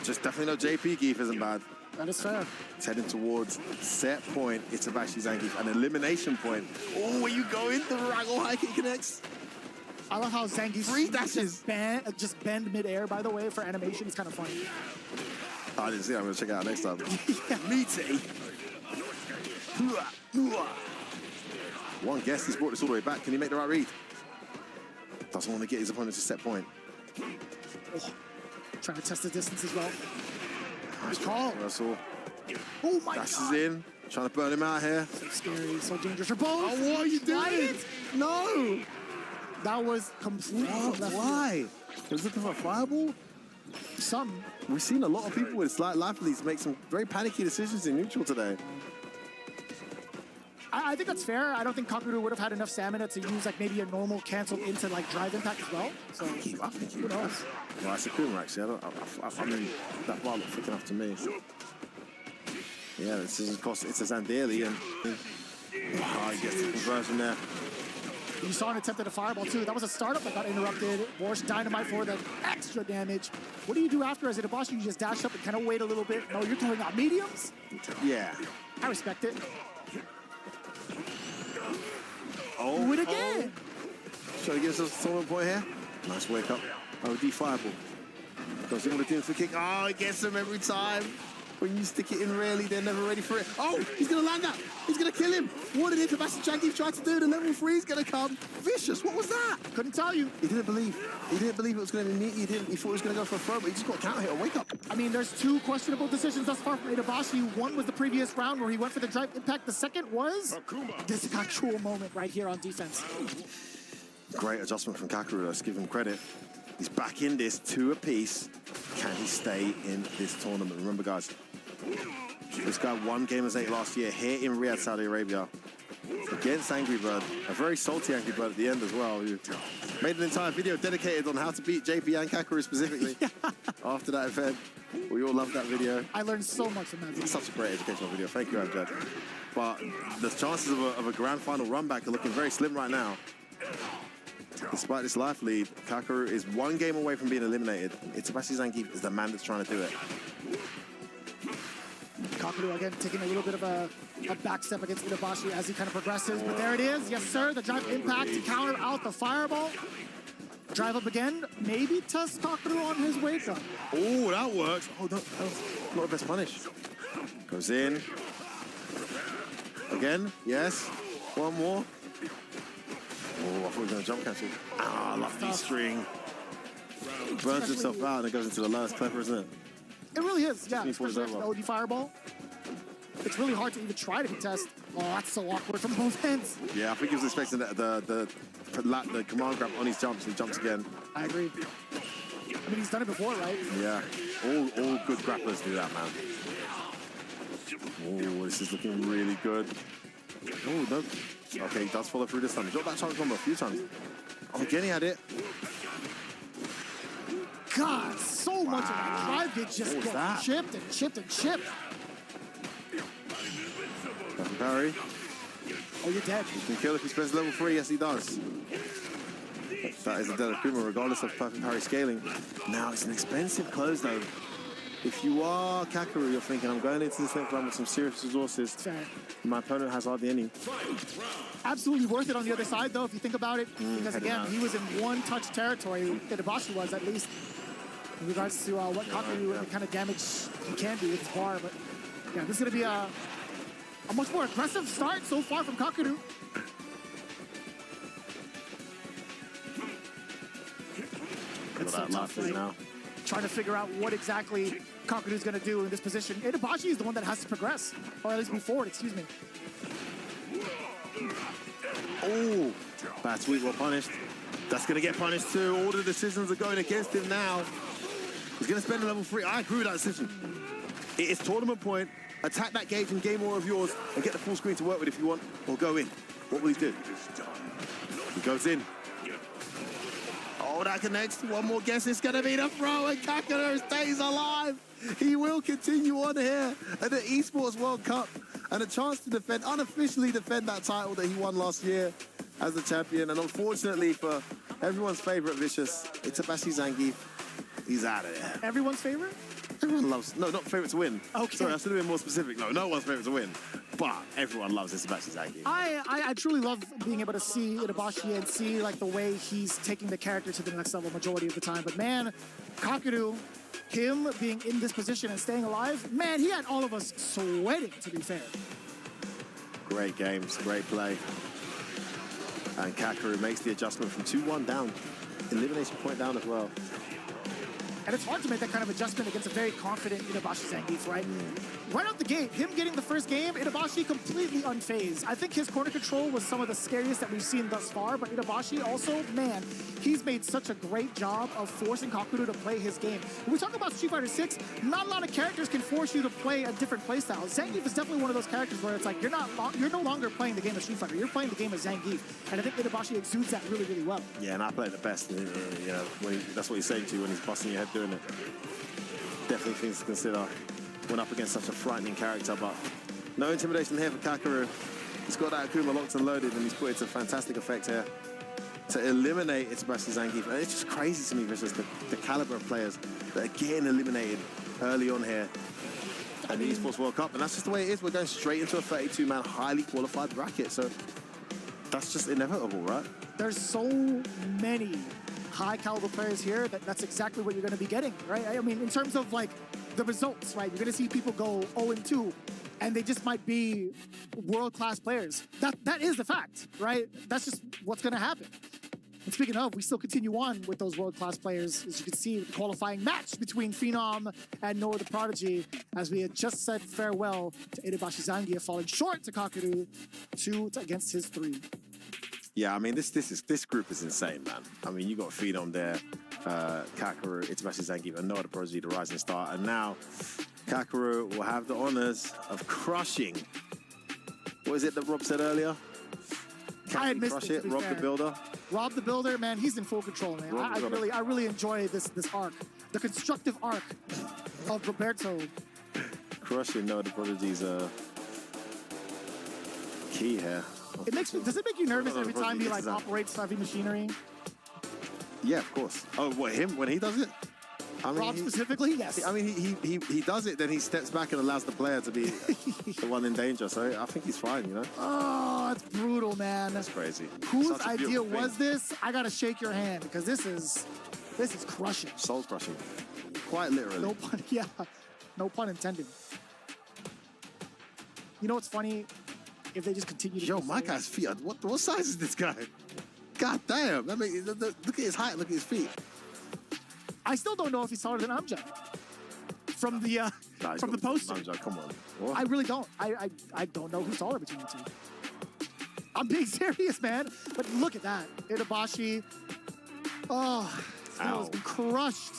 just definitely know JP Geef isn't bad. That is fair. It's heading towards set point. It's Vasily Zangief, an elimination point. Oh, where you going? The Raggle high kick connects. I love how Zangief Free dashes. just bend midair, by the way, for animation. It's kind of funny. I didn't see it. I'm going to check it out next time. Meaty. One guess, he's brought this all the way back. Can he make the right read? Doesn't want to get his opponent to set point. Oh, trying to test the distance as well. Nice call. Russell. Oh my Dashes God. in. Trying to burn him out here. So scary, so dangerous for both. Oh, what are you doing? No. That was completely Why? He was looking for a fireball? Some. We've seen a lot of people with slight life leads make some very panicky decisions in neutral today. I think that's fair. I don't think Kakaru would have had enough stamina to use like maybe a normal cancel into like drive impact as well. So I think he who knows? Well, it's a Kuma actually. I mean, that bar looked thick enough to me. Yeah, this is of course it's a Zandali and he gets the conversion there. You saw an attempt at a fireball too. That was a startup that got interrupted. Borscht dynamite for the extra damage. What do you do after as a boss? You just dash up and kind of wait a little bit. No, you're throwing out mediums? Yeah. I respect it. Oh, do it again. Trying to give us a tournament point here. Nice wake up. OD fireball. Goes in with the team for kick. Oh, he gets them every time. When you stick it in rarely, they're never ready for it. Oh, he's going to land that. He's going to kill him. What did Vasily Zangief try to do? The level 3 is going to come. Vicious, what was that? Couldn't tell you. He didn't believe. He didn't believe it was going to be neat. He thought it was going to go for a throw, but he just got a counter hit or wake up. I mean, there's two questionable decisions thus far from Itabashi. One was the previous round where he went for the drive impact. The second was this actual moment right here on defense. Great adjustment from Kakaru. Let's give him credit. He's back in this 2 apiece. Can he stay in this tournament? Remember, guys, this guy won Gamers 8 last year here in Riyadh, Saudi Arabia, against Angry Bird. A very salty Angry Bird at the end as well, who made an entire video dedicated on how to beat JP and Kakaru specifically after that event. We all loved that video. I learned so much from that video. It's such a great educational video. Thank you, Amjad. But the chances of a grand final run back are looking very slim right now. Despite this life lead, Kakaru is 1 game away from being eliminated. It's Vasily Zangief is the man that's trying to do it. Kakaru again taking a little bit of a back step against Itabashi as he kind of progresses. But there it is. Yes, sir. The drive impact to counter out the fireball. Drive up again. Maybe test Kakaru on his wake up. Oh, that works. Oh, no, that was not the best punish. Goes in. Again. Yes. One more. Oh, I thought he was going to jump cancel. Ah, lucky string. Burns himself out and it goes into the last. Clever, isn't it? It really is, yeah. Especially over. an OD fireball. It's really hard to even try to contest. Oh, that's so awkward from both ends. Yeah, I think he was expecting the command grab on his jumps, and he jumps again. I agree. I mean, he's done it before, right? Yeah. All good grapplers do that, man. Oh, this is looking really good. Oh, no. Okay, he does follow through this time. He dropped that chunk combo a few times. Oh, again, he had it. God, so much of that drive did just get chipped and chipped and chipped. Parry. Oh, you're dead. He can kill if he spends level 3. Yes, he does. That is a Delacruma, regardless of perfect parry scaling. Now, it's an expensive close, though. If you are Kakaru, you're thinking, I'm going into this next round with some serious resources. Fair. My opponent has hardly any. Absolutely worth it on the other side, though, if you think about it. Because, again, he was in one-touch territory. Itabashi was, at least, in regards to what Kakaru and the kind of damage he can do with his bar. But, yeah, this is going to be a much more aggressive start so far from Kakaru. It's so tough, right? Now. Trying to figure out what exactly Kakaru's going to do in this position. Itabashi is the one that has to progress, or at least move forward, excuse me. Oh, bad sweep, well punished. That's going to get punished too. All the decisions are going against him now. He's going to spend a level 3. I agree with that decision. It is tournament point. Attack that gauge and gain more of yours and get the full screen to work with if you want, or go in. What will he do? He goes in. Oh, that connects. One more guess. It's going to be the throw, and Kakaru stays alive. He will continue on here at the Esports World Cup and a chance to defend, unofficially defend that title that he won last year as the champion. And unfortunately for everyone's favorite Vicious, Itabashi Zangief, he's out of there. Everyone's favorite? Everyone loves, no, not favorite to win. Okay. Sorry, I should have been more specific. No one's favorite to win. But everyone loves Itabashi Zangief. I truly love being able to see Itabashi and see like the way he's taking the character to the next level majority of the time. But man, Kakaru, him being in this position and staying alive, man, he had all of us sweating, to be fair. Great games, great play. And Kakaru makes the adjustment from 2-1 down. Elimination point down as well. And it's hard to make that kind of adjustment against a very confident Itabashi Zangief, right? Right out the gate, him getting the first game, Itabashi completely unfazed. I think his corner control was some of the scariest that we've seen thus far, but Itabashi also, man, he's made such a great job of forcing Kakaru to play his game. When we talk about Street Fighter 6, not a lot of characters can force you to play a different playstyle. Zangief is definitely one of those characters where it's like, you're no longer playing the game of Street Fighter, you're playing the game of Zangief. And I think Itabashi exudes that really, really well. Yeah, and I play the best. You know, that's what he's saying to you when he's busting your head doing it. Definitely things to consider when up against such a frightening character, but no intimidation here for Kakaru. He's got that Akuma locked and loaded, and he's put it to fantastic effect here to eliminate Itabashi Zangief. And it's just crazy to me, Vicious, the caliber of players that are getting eliminated early on here at the Esports World Cup, and that's just the way it is. We're going straight into a 32-man highly qualified bracket, so that's just inevitable, right? There's so many high caliber players here that's exactly what you're going to be getting, right? I mean, in terms of like the results, right? You're going to see people go 0-2 and they just might be world-class players. That is the fact, right? That's just what's going to happen. And speaking of, we still continue on with those world-class players. As you can see, the qualifying match between Phenom and Noah the Prodigy, as we had just said farewell to Itabashi Zangief, falling short to Kakaru, 2 against his 3. Yeah, I mean, this group is insane, man. I mean, you got Phenom there, Kakaru, Itabashi Zangief, and Noah the Prodigy, the rising star. And now Kakaru will have the honors of crushing. What is it that Rob said earlier? I had missed crush it, it, Rob the Builder. Rob the Builder, man, he's in full control, man. I really enjoy this arc, the constructive arc of Roberto. Crushing Noah the Prodigy's key here. Does it make you nervous every time he like operates heavy machinery? Yeah, of course. Oh, what, him when he does it? I mean, Rob specifically, yes. I mean, he does it, then he steps back and allows the player to be the one in danger. So I think he's fine, you know. Oh, it's brutal, man. That's crazy. Whose idea was this? I gotta shake your hand because this is crushing. Soul crushing. Quite literally. No pun intended. You know what's funny? If they just continue to... Yo, my guy's feet. What size is this guy? God damn. I mean, look at his height. Look at his feet. I still don't know if he's taller than Amjad. From the poster. Amjad, come on. What? I really don't. I don't know who's taller between the two. I'm being serious, man. But look at that. Itabashi. Oh, has been crushed.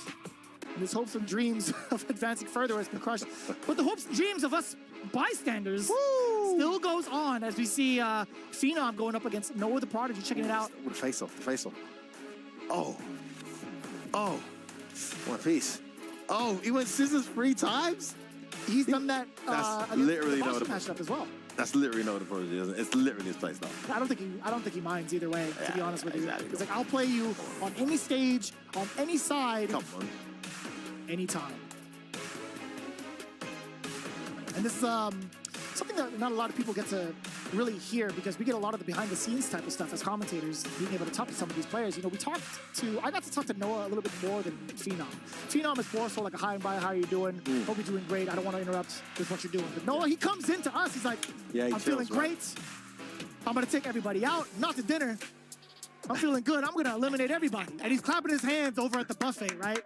And his hopes and dreams of advancing further has been crushed. But the hopes and dreams of us bystanders still goes on as we see Phenom going up against Noah the Prodigy, checking it out. With face off. Oh. One piece. Oh, he went scissors 3 times? He's done that That's literally Noah the matchup as well. That's literally no the prodigy, isn't it? It's literally his play style. I don't think he minds either way, to be honest with you. It's like, I'll play you on any stage, on any side. Come on. Anytime. And this is something that not a lot of people get to really hear, because we get a lot of the behind-the-scenes type of stuff as commentators, being able to talk to some of these players. You know, I got to talk to Noah a little bit more than Phenom. Phenom is more so like a hi and bye, how are you doing? Hope you're doing great. I don't want to interrupt with what you're doing. But Noah, he comes into us, he's like, I'm feeling great. I'm going to take everybody out, not to dinner. I'm feeling good. I'm going to eliminate everybody. And he's clapping his hands over at the buffet, right?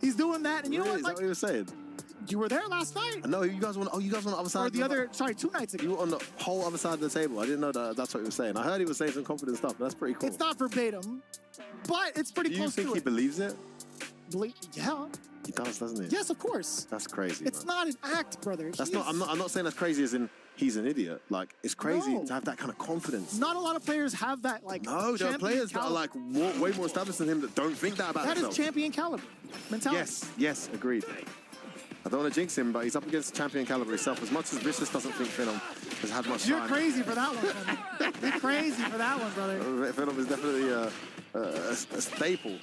He's doing that. And you know what? Is that what you were saying? You were there last night? No, you guys were on the other side. Or the other, sorry, 2 nights ago. You were on the whole other side of the table. I didn't know that's what he was saying. I heard he was saying some confident stuff, but that's pretty cool. It's not verbatim, but it's pretty close to it. Do you think he believes it? Yeah. He does, doesn't he? Yes, of course. That's crazy. It's not an act, brother. I'm not saying that's crazy as in he's an idiot. Like, it's crazy to have that kind of confidence. Not a lot of players have that, like, no, there are players that are like way more established than him that don't think that about themselves. That is champion caliber mentality. Yes, agreed. I don't want to jinx him, but he's up against champion caliber himself. As much as Vicious doesn't think Phenom has had much time. You're crazy for that one, brother. You're crazy for that one, brother. Phenom is definitely a staple.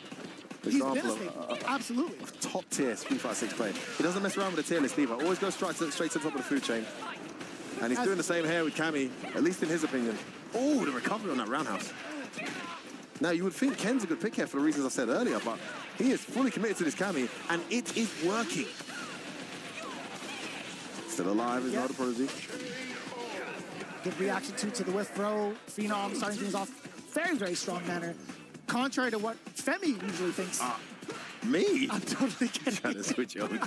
He's been a staple, absolutely. Top tier Street Fighter 6 player. He doesn't mess around with the tier list either. Always goes straight to the top of the food chain. And he's doing the same here with Cammy, at least in his opinion. Oh, the recovery on that roundhouse. Now, you would think Ken's a good pick here for the reasons I said earlier, but he is fully committed to this Cammy, and it is working. Still alive is not a prodigy. Good reaction to the whiff throw. Phenom starting things off very, very strong manner. Contrary to what Femi usually thinks. Me? I'm totally kidding. Trying to switch over.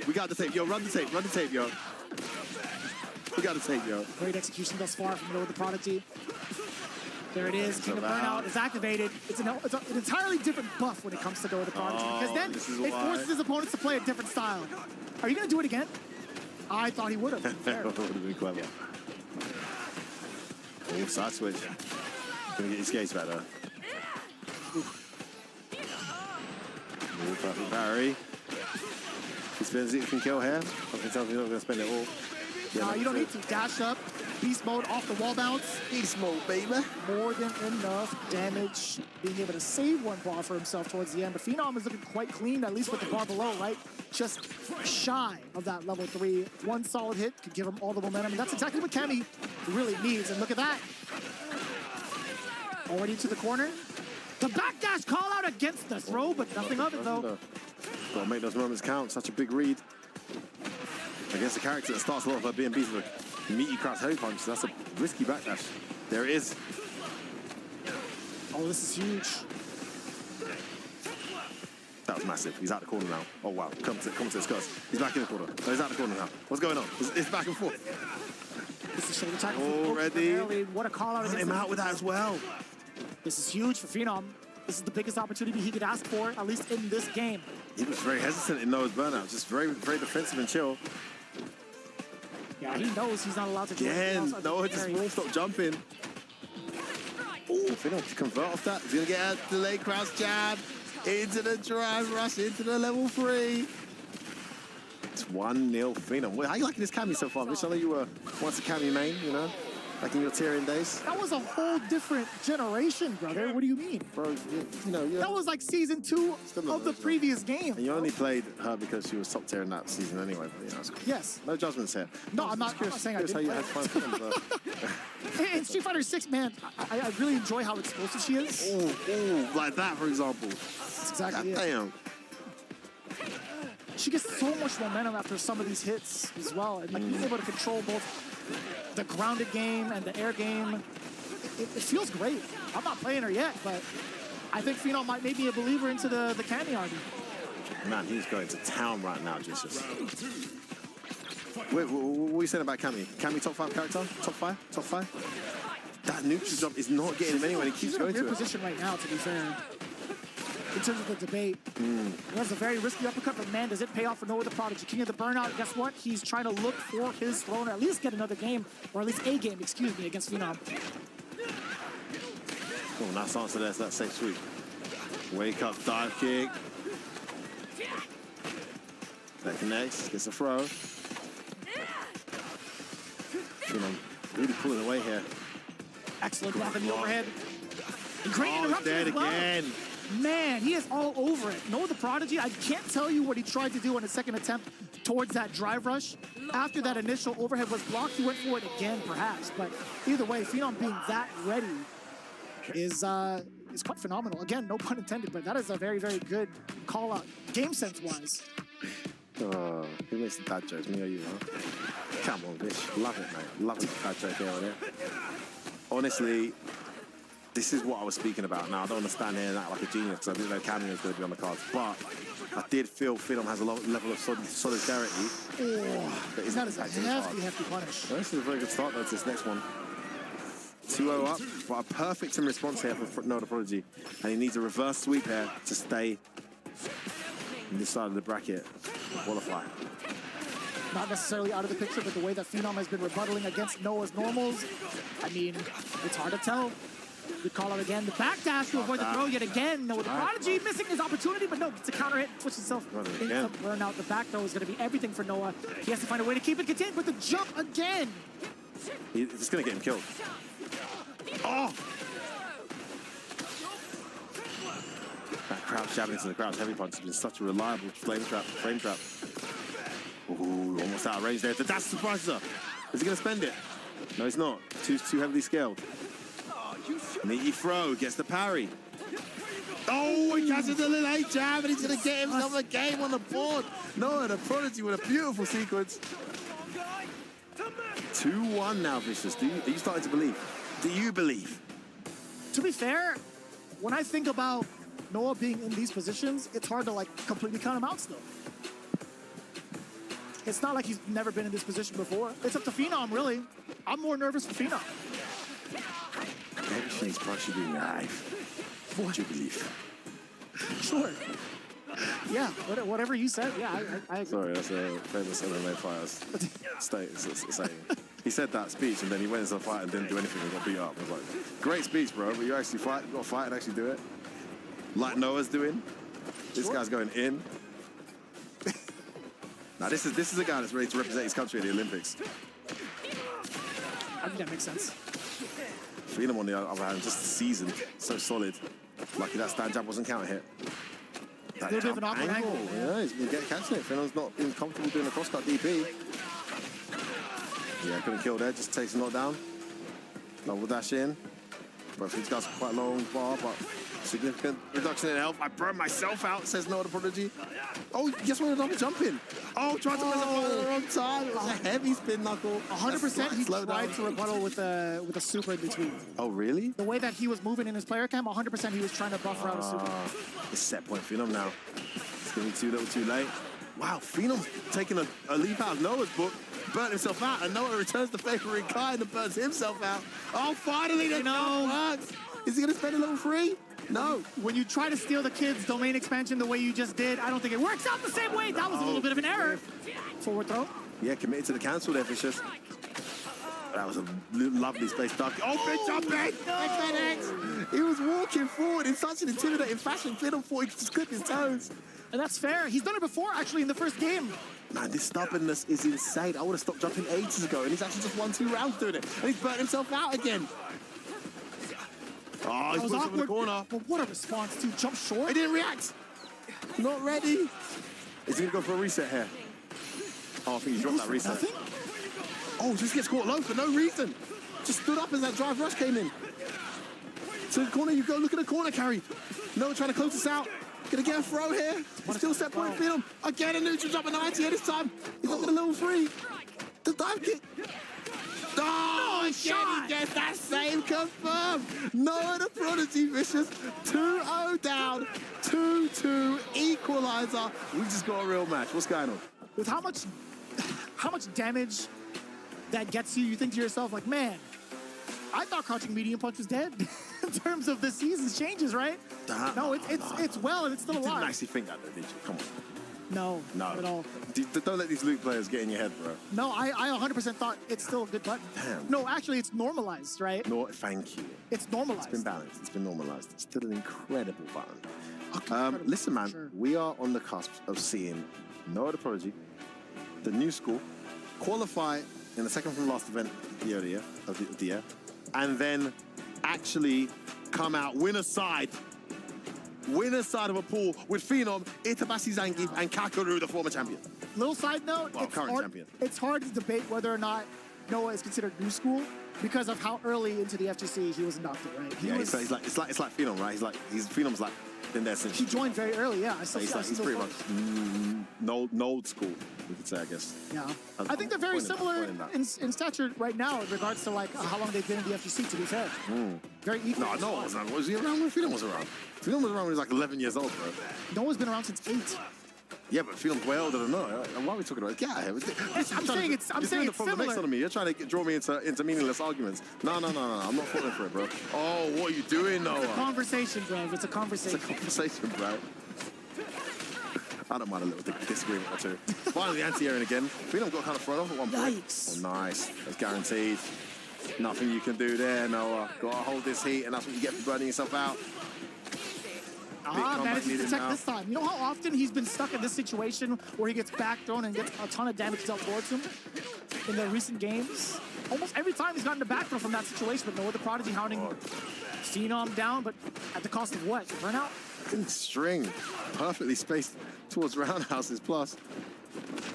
We got the tape. Yo, run the tape, yo. We got the tape, yo. Great execution thus far from the prodigy. There it is. King of Burnout is activated. It's an entirely different buff when it comes to Go with the Prodigy, because then it forces his opponents to play a different style. Are you going to do it again? I thought he would have. That would have been clever. Oh, side switch. Gonna get his skates back there. Oh, perfect parry. He spends it, he can kill here. I can tell he's not going to spend it all. No, you don't need to. Dash up, beast mode, off the wall bounce. Beast mode, baby. More than enough damage. Being able to save one bar for himself towards the end. But Phenom is looking quite clean, at least with the bar below, right? Just shy of that level 3. One solid hit could give him all the momentum. And that's exactly what Cammy really needs. And look at that. Already to the corner. The backdash call out against the throw, but nothing of it, though. Gotta make those moments count. Such a big read. Against a character that starts a lot of her BMBs with a meaty cross heavy punch. That's a risky backdash. There it is. Oh, this is huge. That was massive. He's out the corner now. Oh, wow. Come to the Scuzz. He's back in the corner. No, he's out the corner now. What's going on? It's back and forth. This is shoulder tackle. Already. What a call out. Got him out with that as well. This is huge for Phenom. This is the biggest opportunity he could ask for, at least in this game. He was very hesitant in Noah's burnout. Just very, very defensive and chill. Yeah, he knows he's not allowed to do anything else. Noah just won't stop jumping. Ooh, Phenom to convert off that. He's going to get a delayed crouch jab. Into the drive rush, into the level 3. It's 1-0 Phenom. How are you liking this Cammy so far? Rich, I know you were once a Cammy main, you know? Like in your Tyrion days. That was a whole different generation, brother. What do you mean? Bro, you know... That was like season 2 of the previous game. And you only played her because she was top tier in that season anyway. But, you know, it's cool. Yes. No judgments here. No, I'm not saying I didn't how you play had fun. In Street Fighter 6, man, I really enjoy how explosive she is. Ooh, like that, for example. That's exactly it. Damn. She gets so much momentum after some of these hits as well. And like being able to control both the grounded game and the air game. It feels great. I'm not playing her yet, but I think Phenom might maybe a believer into the Cammy army. Man, he's going to town right now, Jesus. Wait, what are you saying about Cammy? Cammy top 5 character? Top 5? Top 5? That neutral jump is not getting him anywhere. He keeps going to it. He's in a weird position right now, to be fair. In terms of the debate, he has a very risky uppercut, but man, does it pay off for Noah the Prodigy. King of the Burnout, guess what? He's trying to look for his throne, or at least get another game, or at least a game, excuse me, against Phenom. Oh, nice answer there. That's safe sweep. Wake up, dive kick. That connects, gets a throw. Really pulling away here. Excellent block in the overhead. Great Oh, interruption dead as well. again. Man, he is all over it. Noah the Prodigy, I can't tell you what he tried to do on his second attempt towards that drive rush. After that initial overhead was blocked, he went for it again, perhaps. But either way, Phenom being that ready is quite phenomenal. Again, no pun intended, but that is a very, very good call out, game sense-wise. Oh, who makes the dad jokes? Me or you, huh? Come on, bitch. Love it, mate. Love it, dad joke here or there. Honestly, this is what I was speaking about. Now, I don't want to stand here and act like a genius because I didn't know Cameo was going to be on the cards. But I did feel Phenom has a level of solidarity. Oh, that is a hefty punish. Well, this is a very good start, though, to this next one. 2-0 up, but a perfect in response here for Noah the Prodigy. And he needs a reverse sweep here to stay on this side of the bracket. Qualify. Not necessarily out of the picture, but the way that Phenom has been rebuttaling against Noah's normals, I mean, it's hard to tell. Good call out again. The back dash to avoid the throw yet again. Noah the Prodigy missing his opportunity, but no, it's a counter hit. Puts himself into burnout. The back throw is going to be everything for Noah. He has to find a way to keep it contained, but the jump again. It's going to get him killed. Oh! That crouch jabbing into the crouch heavy punch has been such a reliable frame trap. Ooh, almost out of range there. The dash surprises her. Is he going to spend it? No, he's not. Too heavily scaled. Meaty throw, gets the parry. Oh, he catches a little late jab, and he's going to get himself a game on the board. Noah the Prodigy with a beautiful sequence. 2-1 now, Vicious. Are you starting to believe? Do you believe? To be fair, when I think about Noah being in these positions, it's hard to completely count him out still. It's not like he's never been in this position before. It's up to Phenom, really. I'm more nervous for Phenom. Everything's partially live. What do you believe? Sure. Yeah, whatever you said. Yeah, I agree. Sorry, that's a famous MMA fighter's saying. He said that speech and then he went into the fight and didn't do anything and got beat up. I was like, great speech, bro, but you actually fight. You got to fight and actually do it. Like Noah's doing. This guy's going in. Now this is a guy that's ready to represent his country at the Olympics. I think that makes sense. Phenom on the other hand, just seasoned, so solid. Lucky that stand jab wasn't counter hit. A little bit of an awkward angle. Yeah, he's been catching it. Phenom's not been comfortable doing a crosscut DP. Yeah, couldn't kill there, just takes a knockdown. Double dash in. Both these guys are quite long bar, but significant reduction in health. I burned myself out, says Noah the Prodigy. Oh, guess what? I'm jumping. Oh, tried to press it the wrong time. It was a heavy spin knuckle. 100% he tried to rebuttal with a super in between. Oh, really? The way that he was moving in his player cam, 100% he was trying to buffer out a super. It's set point Phenom now. It's going to be too little too late. Wow, Phenom's taking a leap out of Noah's book, burnt himself out, and Noah returns the favor in kind and burns himself out. Oh, finally, that works. Is he going to spend a level 3? No. When you try to steal the kid's domain expansion the way you just did, I don't think it works out the same way. That was a little bit of an error. Forward throw. Yeah, committed to the cancel there, Vicious. That was a lovely space duck. Oh, big jumping! No. He was walking forward in such an intimidating fashion. Phenom thought he could just clip his toes. And that's fair. He's done it before, actually, in the first game. Man, this stubbornness is insane. I would have stopped jumping ages ago, and he's actually just won 2 rounds doing it. And he's burnt himself out again. Oh, he's pushed him in the corner. But what a response, too. Jump short. He didn't react. Not ready. Is he going to go for a reset here? Oh, I think he dropped that reset. Nothing? Oh, just gets caught low for no reason. Just stood up as that drive rush came in. To the corner you go. Look at the corner carry. Noah trying to close this out. Gonna get a throw here. He's still set point Phenom. Again, a neutral jump at 90 this time. He's not gonna level 3. The dive kick. Oh, again, he gets that save confirmed. Noah the Prodigy Vicious. 2-0 down. 2-2 equalizer. We just got a real match. What's going on? With how much damage that gets you, you think to yourself, like, man, I thought crouching medium punch was dead in terms of this season's changes, right? No, it's well, and it's still alive. You didn't actually think that, though, did you? Come on. No, not at all. Don't let these Luke players get in your head, bro. No, I 100% thought it's still a good button. Damn. No, actually, it's normalized, right? No, thank you. It's normalized. It's been balanced. It's been normalized. It's still an incredible button. Listen, man, we are on the cusp of seeing Noah the Prodigy, the new school, qualify in the second from last event of the year, and then actually come out winner side of a pool with Phenom, Itabasi Zangief, and Kakaru, the former champion. Little side note, Well, current champion. It's hard to debate whether or not Noah is considered new school because of how early into the FGC he was inducted, right? It's like Phenom, right? Phenom's like been there since He joined very early, yeah. he's pretty much old school, we could say, I guess. Yeah. I think they're very similar in stature right now in regards to like how long they've been in the FGC, to be fair. Very equal. No, Noah was around. Was he around when Phenom was around? Phenom was around when he was like 11 years old, bro. Noah's been around since 8. Yeah, but Phenom's way older than Noah. Why are we talking about it? Get out of here. I'm saying it's similar. On me. You're trying to draw me into meaningless arguments. No. I'm not falling for it, bro. Oh, what are you doing, Noah? It's a conversation, bro. It's a conversation. It's a conversation, bro. I don't mind a little disagreement or two. Finally, anti-airing again. Phenom got kind of thrown off at one point. Yikes. Oh, nice. That's guaranteed. Nothing you can do there, Noah. Got to hold this heat, and that's what you get for burning yourself out. Managed to protect this time. You know how often he's been stuck in this situation where he gets back thrown and gets a ton of damage dealt towards him in the recent games? Almost every time he's gotten the back throw from that situation, but Noah the Prodigy hounding Phenom down, but at the cost of what? Burnout? String. Perfectly spaced towards roundhouses plus.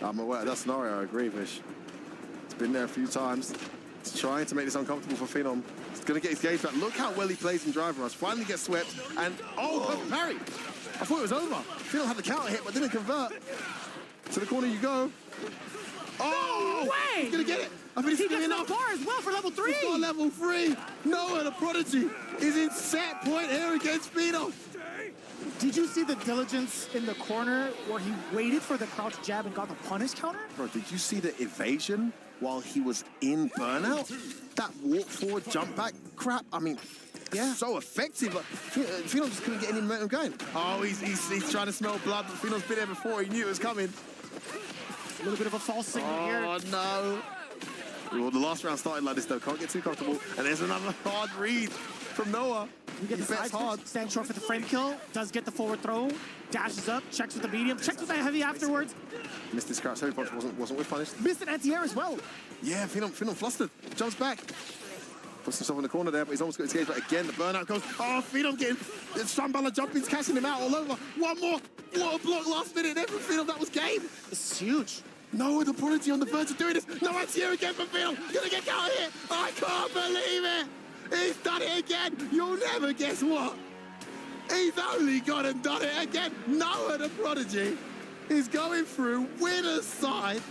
I'm aware of that scenario, I agree, Vish. It's been there a few times. It's trying to make this uncomfortable for Phenom. He's going to get his gauge back. Look how well he plays in driver rush. Finally gets swept, and perfect parry. I thought it was over. Phenom had the counter hit, but didn't convert. To the corner you go. Oh! No way! He's going to get it. I think he gets enough bar as well for level 3. He's got level 3. Noah, the Prodigy, is in set point here against Phenom. Did you see the diligence in the corner where he waited for the crouch jab and got the punish counter? Bro, did you see the evasion while he was in burnout? That walk forward, jump back crap. I mean, so effective. Phenom just couldn't get any momentum going. Oh, he's trying to smell blood, but Phenom's been there before. He knew it was coming. A little bit of a false signal here. Oh, no. Well, the last round started like this, though. Can't get too comfortable. And there's another hard read from Noah. You get the side hard. Stand short for the frame kill. Does get the forward throw. Dashes up. Checks with the medium. Checks with the heavy afterwards. Missed his crouch heavy punch. Wasn't with punish. Missed an anti-air as well. Yeah, Phenom flustered. Jumps back. Puts himself in the corner there, but he's almost got his gauge. But again, the burnout goes. Oh, Phenom getting... Shambhala jumping's catching him out all over. One more. What a block last minute. Every Phenom, that was game. This is huge. Noah the Prodigy on the verge of doing this. No anti-air again for Phenom. Gonna get out here. I can't believe it. He's done it again. You'll never guess what. He's only gone and done it again. Noah the Prodigy is going through winner's side,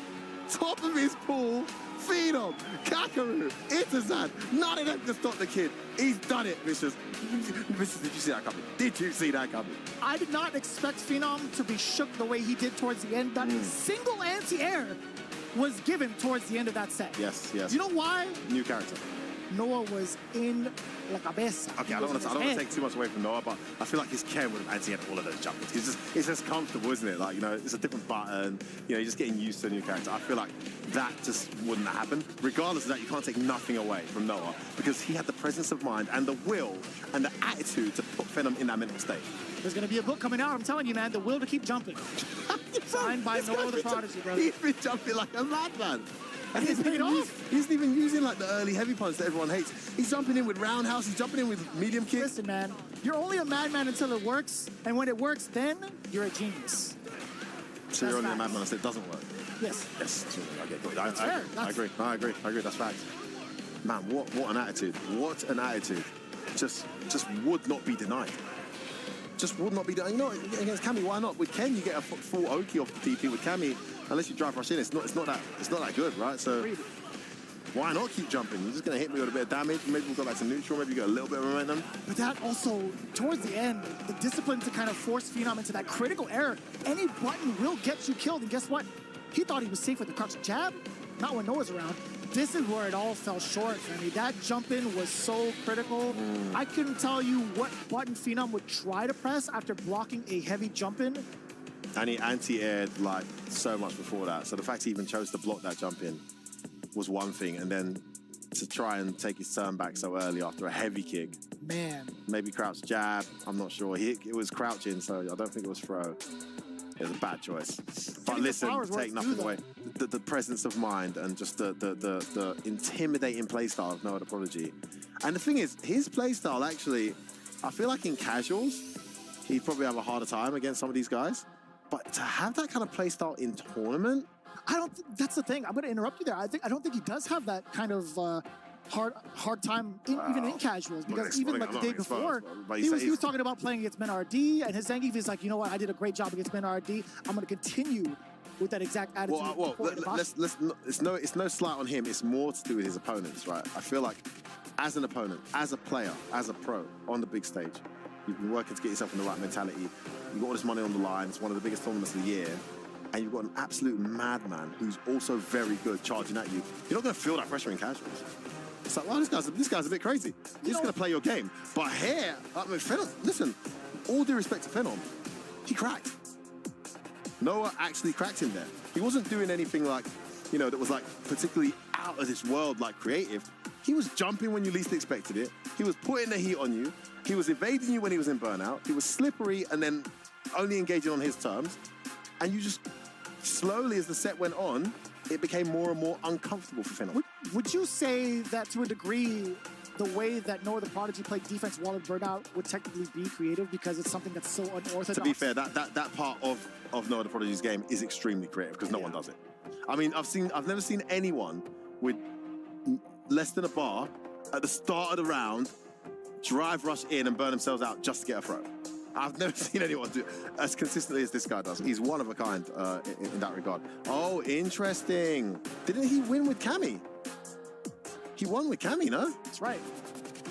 top of his pool. Phenom, Kakaru, Itazan, none of them to stop the kid. He's done it, Vicious. Vicious, did you see that coming? Did you see that coming? I did not expect Phenom to be shook the way he did towards the end. That single anti-air was given towards the end of that set. Yes. You know why? New character. Noah was in la cabeza. Okay, I don't want to take too much away from Noah, but I feel like his Ken would have anti-aired all of those jumpers. It's just comfortable, isn't it? Like, it's a different button. You're just getting used to a new character. I feel like that just wouldn't happen. Regardless of that, you can't take nothing away from Noah because he had the presence of mind and the will and the attitude to put Phenom in that mental state. There's going to be a book coming out, I'm telling you, man, The Will to Keep Jumping. Signed by Noah the Prodigy, bro. He's been jumping like a madman. And he's paid off. He isn't even using like the early heavy punch that everyone hates. He's jumping in with roundhouse. He's jumping in with medium kick. Listen, man, you're only a madman until it works, and when it works, then you're a genius. So you're only a madman until it doesn't work. Yes. Okay, good. I agree. That's facts. Man, what an attitude. What an attitude. Just would not be denied. Just would not be denied. You know, against Cammy, why not? With Ken, you get a full Oki off the TP. With Cammy, unless you drive rush in, it's not that good, right? So why not keep jumping? You're just gonna hit me with a bit of damage. Maybe we'll go back to neutral. Maybe you get a little bit of momentum. But that also, towards the end, the discipline to kind of force Phenom into that critical error. Any button will get you killed. And guess what? He thought he was safe with the crouch jab. Not when Noah's around. This is where it all fell short for me. That jump in was so critical. I couldn't tell you what button Phenom would try to press after blocking a heavy jump in. And he anti-aired like so much before that. So the fact he even chose to block that jump in was one thing. And then to try and take his turn back so early after a heavy kick. Man. Maybe crouch jab. I'm not sure. It was crouching, so I don't think it was throw. It was a bad choice. But Getting the listen, flowers take works nothing too, away. The presence of mind and just the intimidating playstyle of Noah the Prodigy. And the thing is, his playstyle actually, I feel like in casuals, he'd probably have a harder time against some of these guys. But to have that kind of playstyle in tournament, that's the thing. I'm going to interrupt you there. I don't think he does have that kind of hard time even in casuals, because even like the day before, he was talking about playing against Men RD, and his Zangief is like, you know what, I did a great job against Men RD. I'm going to continue with that exact attitude. It's no slight on him. It's more to do with his opponents, right? I feel like as an opponent, as a player, as a pro on the big stage, you've been working to get yourself in the right mentality. You've got all this money on the line. It's one of the biggest tournaments of the year. And you've got an absolute madman who's also very good charging at you. You're not going to feel that pressure in casuals. It's like, well, this guy's a bit crazy. He's just going to play your game. But here, I mean, Phenom, listen, all due respect to Phenom, he cracked. Noah actually cracked him there. He wasn't doing anything like, that was like particularly out of this world, like creative. He was jumping when you least expected it. He was putting the heat on you. He was evading you when he was in burnout. He was slippery and then only engaging on his terms. And you just, slowly as the set went on, it became more and more uncomfortable for Phenom. Would you say that to a degree, the way that Noah the Prodigy played defense while in burnout would technically be creative because it's something that's so unorthodox? To be fair, that part of Noah the Prodigy's game is extremely creative because no one does it. I mean, I've never seen anyone with less than a bar at the start of the round drive rush in and burn themselves out just to get a throw. I've never seen anyone do as consistently as this guy does. He's one of a kind in that regard. Oh, interesting. Didn't he win with Cammy? He won with Cammy, no? That's right.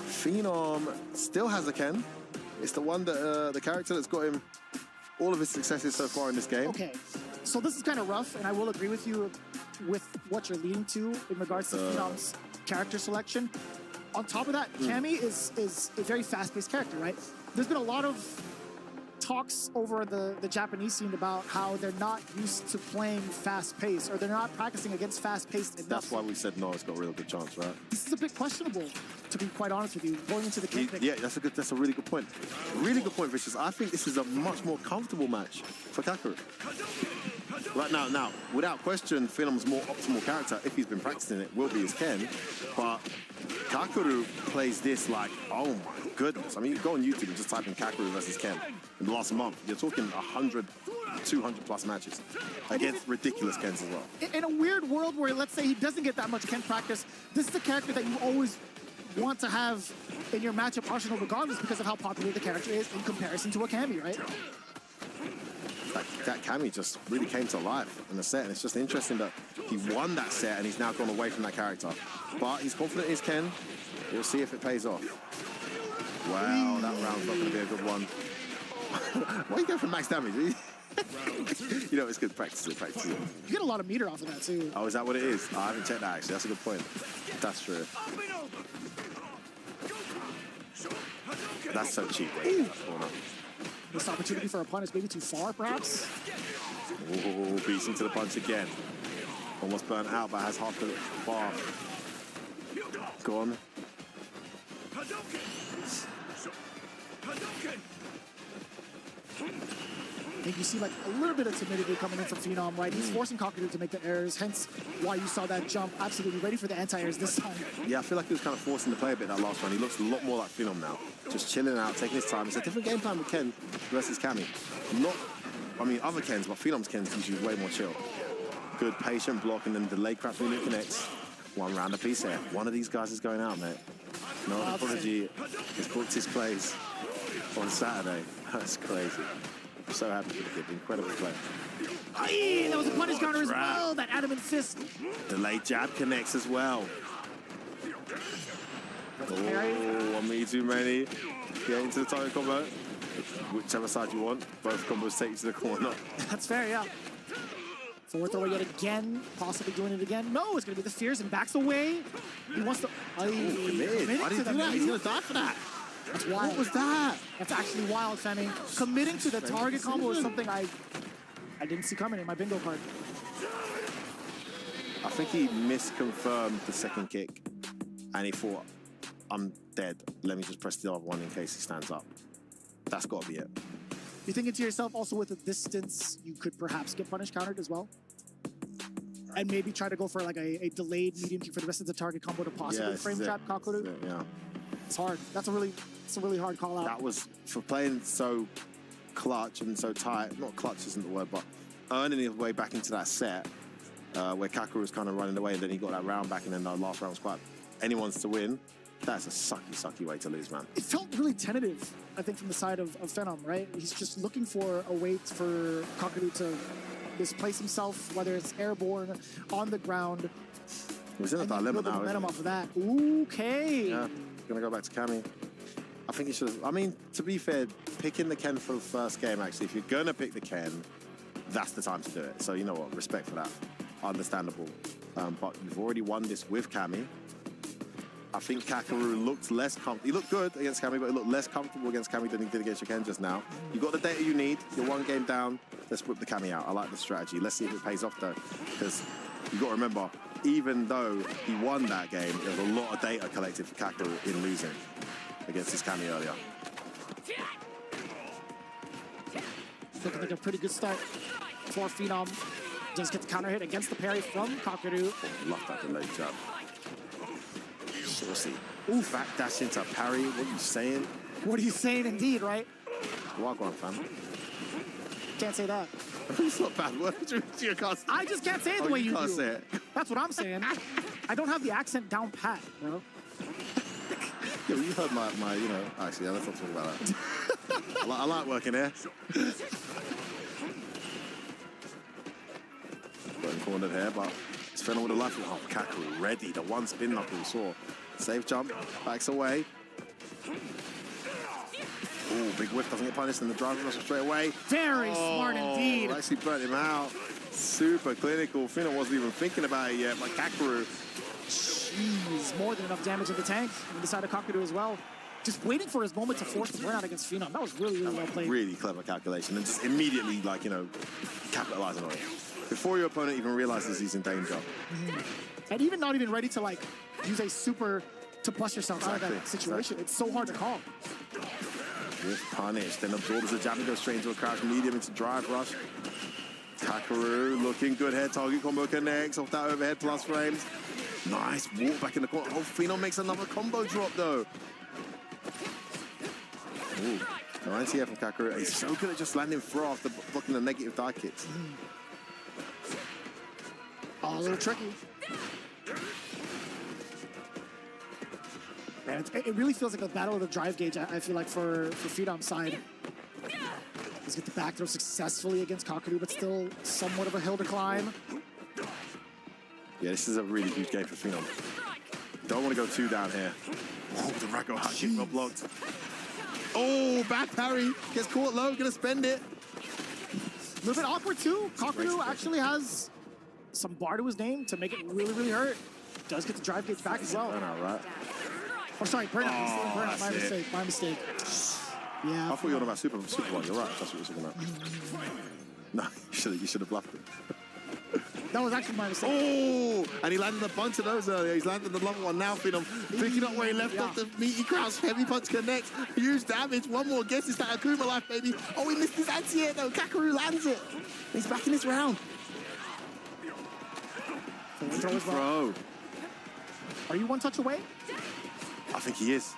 Phenom still has a Ken. It's the one that the character that's got him all of his successes so far in this game. Okay, so this is kind of rough, and I will agree with you with what you're leading to in regards to Phenom's character selection. On top of that, Cammy is a very fast-paced character, right? There's been a lot of talks over the Japanese scene about how they're not used to playing fast-paced, or they're not practicing against fast-paced enough. That's why we said Noah's got a real good chance, right? This is a bit questionable, to be quite honest with you, going into the Ken pick. Yeah, that's a really good point. Really good point, Vicious. I think this is a much more comfortable match for Kakeru. Right now, without question, Phenom's more optimal character, if he's been practicing it, will be his Ken. But Kakeru plays this like, oh my goodness. I mean, you go on YouTube and just type in Kakeru versus Ken. In the last month, you're talking 100, 200 plus matches against ridiculous Kens as well. In a weird world where, let's say, he doesn't get that much Ken practice, this is a character that you always want to have in your matchup arsenal regardless because of how popular the character is in comparison to a Cammy, right? That Cammy just really came to life in the set, and it's just interesting that he won that set and he's now gone away from that character. But he's confident in his Ken. We'll see if it pays off. Wow, that round's not going to be a good one. Why are you going for max damage? It's good. Practice it. You get a lot of meter off of that, too. Oh, is that what it is? I haven't checked that, actually. That's a good point. That's true. That's so cheap. This opportunity for a pun is maybe too far, perhaps? Oh, beats him to the punch again. Almost burnt out, but has half the bar. Gone. I think you see like a little bit of timidity coming in from Phenom, right? He's forcing Kakeru to make the errors, hence why you saw that jump absolutely ready for the anti-airs this time. Yeah, I feel like he was kind of forcing the play a bit that last round. He looks a lot more like Phenom now. Just chilling out, taking his time. It's a different game plan with Ken versus Cammy. Other Kens, but Phenom's Ken's usually way more chill. Good patient block and then delayed crap unit connects. One round apiece here. One of these guys is going out, mate. Noah the Prodigy has booked his plays on Saturday. That's crazy. I'm so happy for the kid. Incredible play. Aye, that was a punish counter as well. That adamant fist. Delayed jab connects as well. Oh, one me too many. Get into the target combo. Whichever side you want. Both combos take you to the corner. That's fair, yeah. Forward throw yet again. Possibly doing it again. No, it's going to be the Fears and backs away. He wants to... committed. Why did he do that? He's going to die for that. That's wild. What was that? That's actually wild, Femi. Committing to the target combo is something I didn't see coming in my bingo card. I think he misconfirmed the second kick, and he thought, I'm dead. Let me just press the other one in case he stands up. That's got to be it. You're thinking to yourself also with the distance, you could perhaps get punish countered as well? And maybe try to go for like a delayed medium kick for the rest of the target combo to possibly frame trap Kakaru. Yeah. It's hard. It's a really hard call out. That was for playing so clutch and so tight. Not clutch isn't the word, but earning his way back into that set where Kakaru was kind of running away and then he got that round back and then the last round was quite anyone's to win. That's a sucky way to lose, man. It felt really tentative, I think, from the side of Phenom, right? He's just looking for a way for Kakaru to displace himself, whether it's airborne, on the ground. He's in a dilemma now, momentum off of that. Okay. Yeah, gonna go back to Cammy. I think he should. I mean, to be fair, picking the Ken for the first game, actually, if you're gonna pick the Ken, that's the time to do it. So you know what? Respect for that. Understandable. But you've already won this with Cammy. I think Kakaru looked less comfortable. He looked good against Cammy, but he looked less comfortable against Cammy than he did against your Ken just now. You got the data you need. You're one game down. Let's whip the Cammy out. I like the strategy. Let's see if it pays off though, because you got to remember, even though he won that game, there was a lot of data collected for Kakaru in losing against his Cammy earlier. Looking like a pretty good start for Phenom. Just get the counter hit against the parry from Kakaru. Love that delayed jab. Saucy. Ooh, back dash into parry. What are you saying? What are you saying indeed, right? Wagwan, fam. Can't say that. It's not bad. What you can't say? I just can't say it the way you can't do. Say it. That's what I'm saying. I don't have the accent down pat, bro. Yeah, well, you heard my, you know, actually, let's not talk about that. I like working here. Getting cornered here, but it's Phenom with a life. Oh, Kakaru ready. The one spin knuckle we saw. Safe jump, backs away. Oh, big whiff doesn't get punished, and the driver rush straight away. Very smart indeed. Actually burnt him out. Super clinical. Phenom wasn't even thinking about it yet, but Kakaru. Jeez, more than enough damage in the tank. And the side of Kakaru as well. Just waiting for his moment to force the burnout against Phenom. That was really, really well played. Really clever calculation, and just immediately, like, you know, capitalizing on it. Before your opponent even realizes he's in danger. And even not even ready to, like, use a super to bust yourself out of that situation. It's so hard to call. With punish, then absorbs the jab and goes straight into a crouch medium into drive rush. Kakaru looking good, head target combo connects off that overhead plus frames. Nice walk back in the corner. Oh, Phenom makes another combo drop though. Ooh, nice here from Kakaru. He's so good at just landing throw after blocking the negative die kicks. Oh, a little tricky. Man, it really feels like a battle of the drive gauge, I feel like, for Phenom's side. Let's get the back throw successfully against Kakaru, but still somewhat of a hill to climb. Yeah, this is a really huge game for Phenom. Don't want to go too down here. Oh, the Rago high kick well blocked. Oh, back parry. Gets caught low, gonna spend it. A little bit awkward too. Kakaru actually has some bar to his name to make it really, really hurt. Does get the drive gauge back as well. Burnout, right? Oh, sorry, burnout. Burnout. My mistake. Yeah. I thought you were on about Super One. You're right. That's what you're talking about. No, you should have bluffed it. That was actually my mistake. Oh, and he landed a bunch of those earlier. He's landed another one now. Phenom picking up where he left off the meaty crouch. Heavy punch connects. Huge damage. One more guess. It's that Akuma life, baby. Oh, he missed his anti-air though. Kakaru lands it. He's back in this round. Throw. Are you one touch away? I think he is.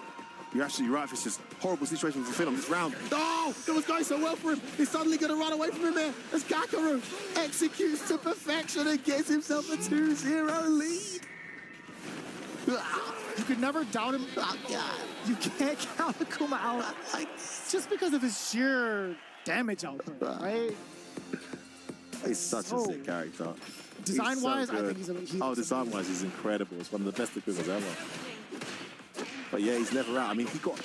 You're absolutely right. It's just horrible situation for Phenom this round. Oh, it was going so well for him. He's suddenly going to run away from him there as Kakaru executes to perfection and gets himself a 2-0 lead. You could never doubt him. Oh, God. You can't count Akuma out just because of his sheer damage output, right? He's such a sick character. Design-wise, so I think he's design-wise, he's incredible. It's one of the best Akumas ever. But yeah, he's never out. I mean, he got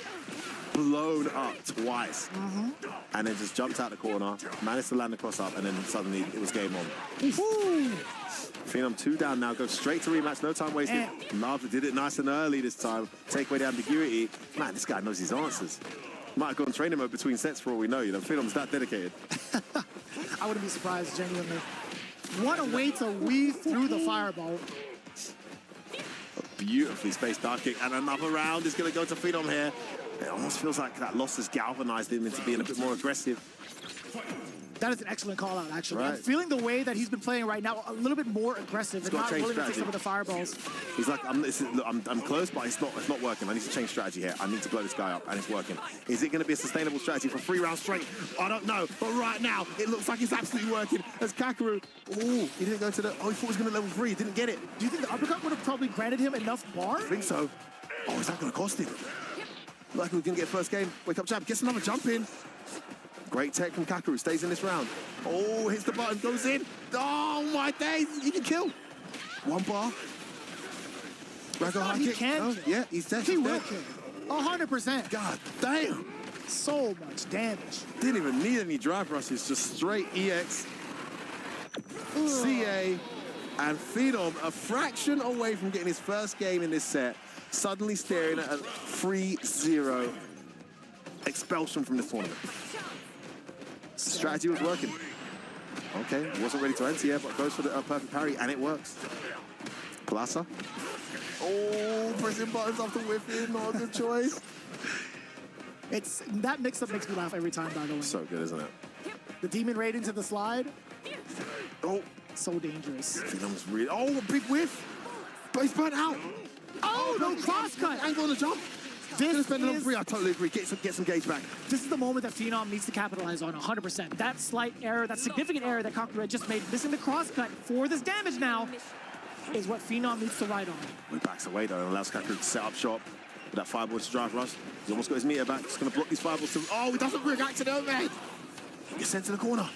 blown up twice. And then just jumped out the corner, managed to land the cross up, and then suddenly it was game on. Phenom 2 down now, goes straight to rematch, no time wasted. Love did it nice and early this time. Take away the ambiguity. Man, this guy knows his answers. Might have gone training mode between sets for all we know. You know, Phenom's that dedicated. I wouldn't be surprised, genuinely. What a way to weave through the fireball. A beautifully spaced dark kick, and another round is going to go to Phenom here. It almost feels like that loss has galvanized him into being a bit more aggressive. That is an excellent call out, actually. Right. I'm feeling the way that he's been playing right now, a little bit more aggressive and not change willing to take strategy. some of the fireballs. He's like, I'm close, but it's not working. I need to change strategy here. I need to blow this guy up, and it's working. Is it going to be a sustainable strategy for 3 rounds straight? I don't know, but right now, it looks like it's absolutely working. As Kakaru, he didn't go to the, he thought he was going to level 3, didn't get it. Do you think the uppercut would have probably granted him enough bar? I think so. Oh, is that going to cost him? Like we're going to get first game. Wake up jab, gets another jump in. Great tech from Kakaru, stays in this round. Oh, hits the button, goes in. Oh my days, he can kill. 1 bar. Rago high He kick. can No, kill. yeah, he's dead. He will kill. 100%. God damn. So much damage. Didn't even need any drive rushes, just straight EX. CA and Phenom a fraction away from getting his first game in this set, suddenly staring at a 3-0 expulsion from this tournament. Strategy was working. Okay, wasn't ready to enter yet, but goes for the perfect parry, and it works. Plaza. Oh, pressing buttons after whiffing, not a good choice. That mix-up makes me laugh every time, by the way. So good, isn't it? The demon raid into the slide. Oh. So dangerous. Phenom's really, oh, a big whiff. But he's burnt out. Oh, no cross-cut. Angle on the jump. This spend another 3. I totally agree. Get some gauge back. This is the moment that Phenom needs to capitalize on 100%. That slight error, that significant error that Kakaru had just made, missing the cross-cut for this damage now, is what Phenom needs to ride on. He backs away though and allows Kakaru to set up shop with that fireball to drive rush. He's almost got his meter back. He's going to block these fireballs. Oh, he doesn't react to the overhead. Gets sent to the corner.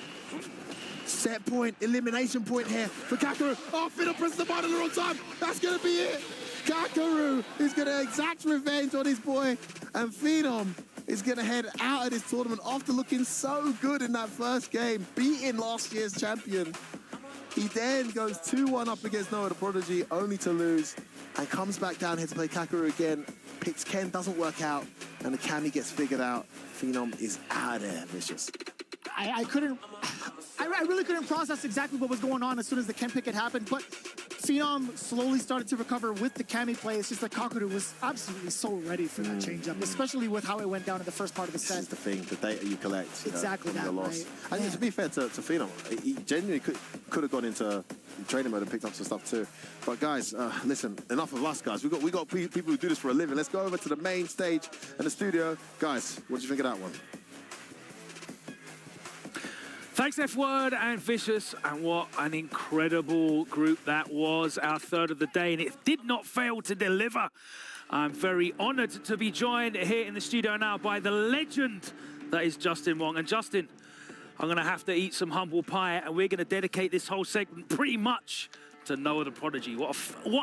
Set point, elimination point here for Kakaru. Oh, Phenom presses the button at the wrong time. That's going to be it. Kakaru is going to exact revenge on his boy, and Phenom is going to head out of this tournament after looking so good in that first game, beating last year's champion. He then goes 2-1 up against Noah the Prodigy, only to lose, and comes back down here to play Kakaru again. Picks Ken, doesn't work out, and the Kami gets figured out. Phenom is out of there, Vicious. I really couldn't process exactly what was going on as soon as the Ken pick had happened, but Phenom slowly started to recover with the Kami play. It's just that Kakaru was absolutely so ready for that changeup, especially with how it went down in the first part of the set. This is the thing, the data you collect. Exactly from that, the loss. right? And to be fair to Phenom, he genuinely could have gone into training mode and picked up some stuff too. But guys, listen, enough of us, guys. We got people who do this for a living. Let's go over to the main stage and the studio. Guys, what do you think of that one? Thanks, F-Word and Vicious, and what an incredible group that was, our third of the day, and it did not fail to deliver. I'm very honored to be joined here in the studio now by the legend that is Justin Wong. And Justin, I'm going to have to eat some humble pie, and we're going to dedicate this whole segment pretty much to Noah the Prodigy. What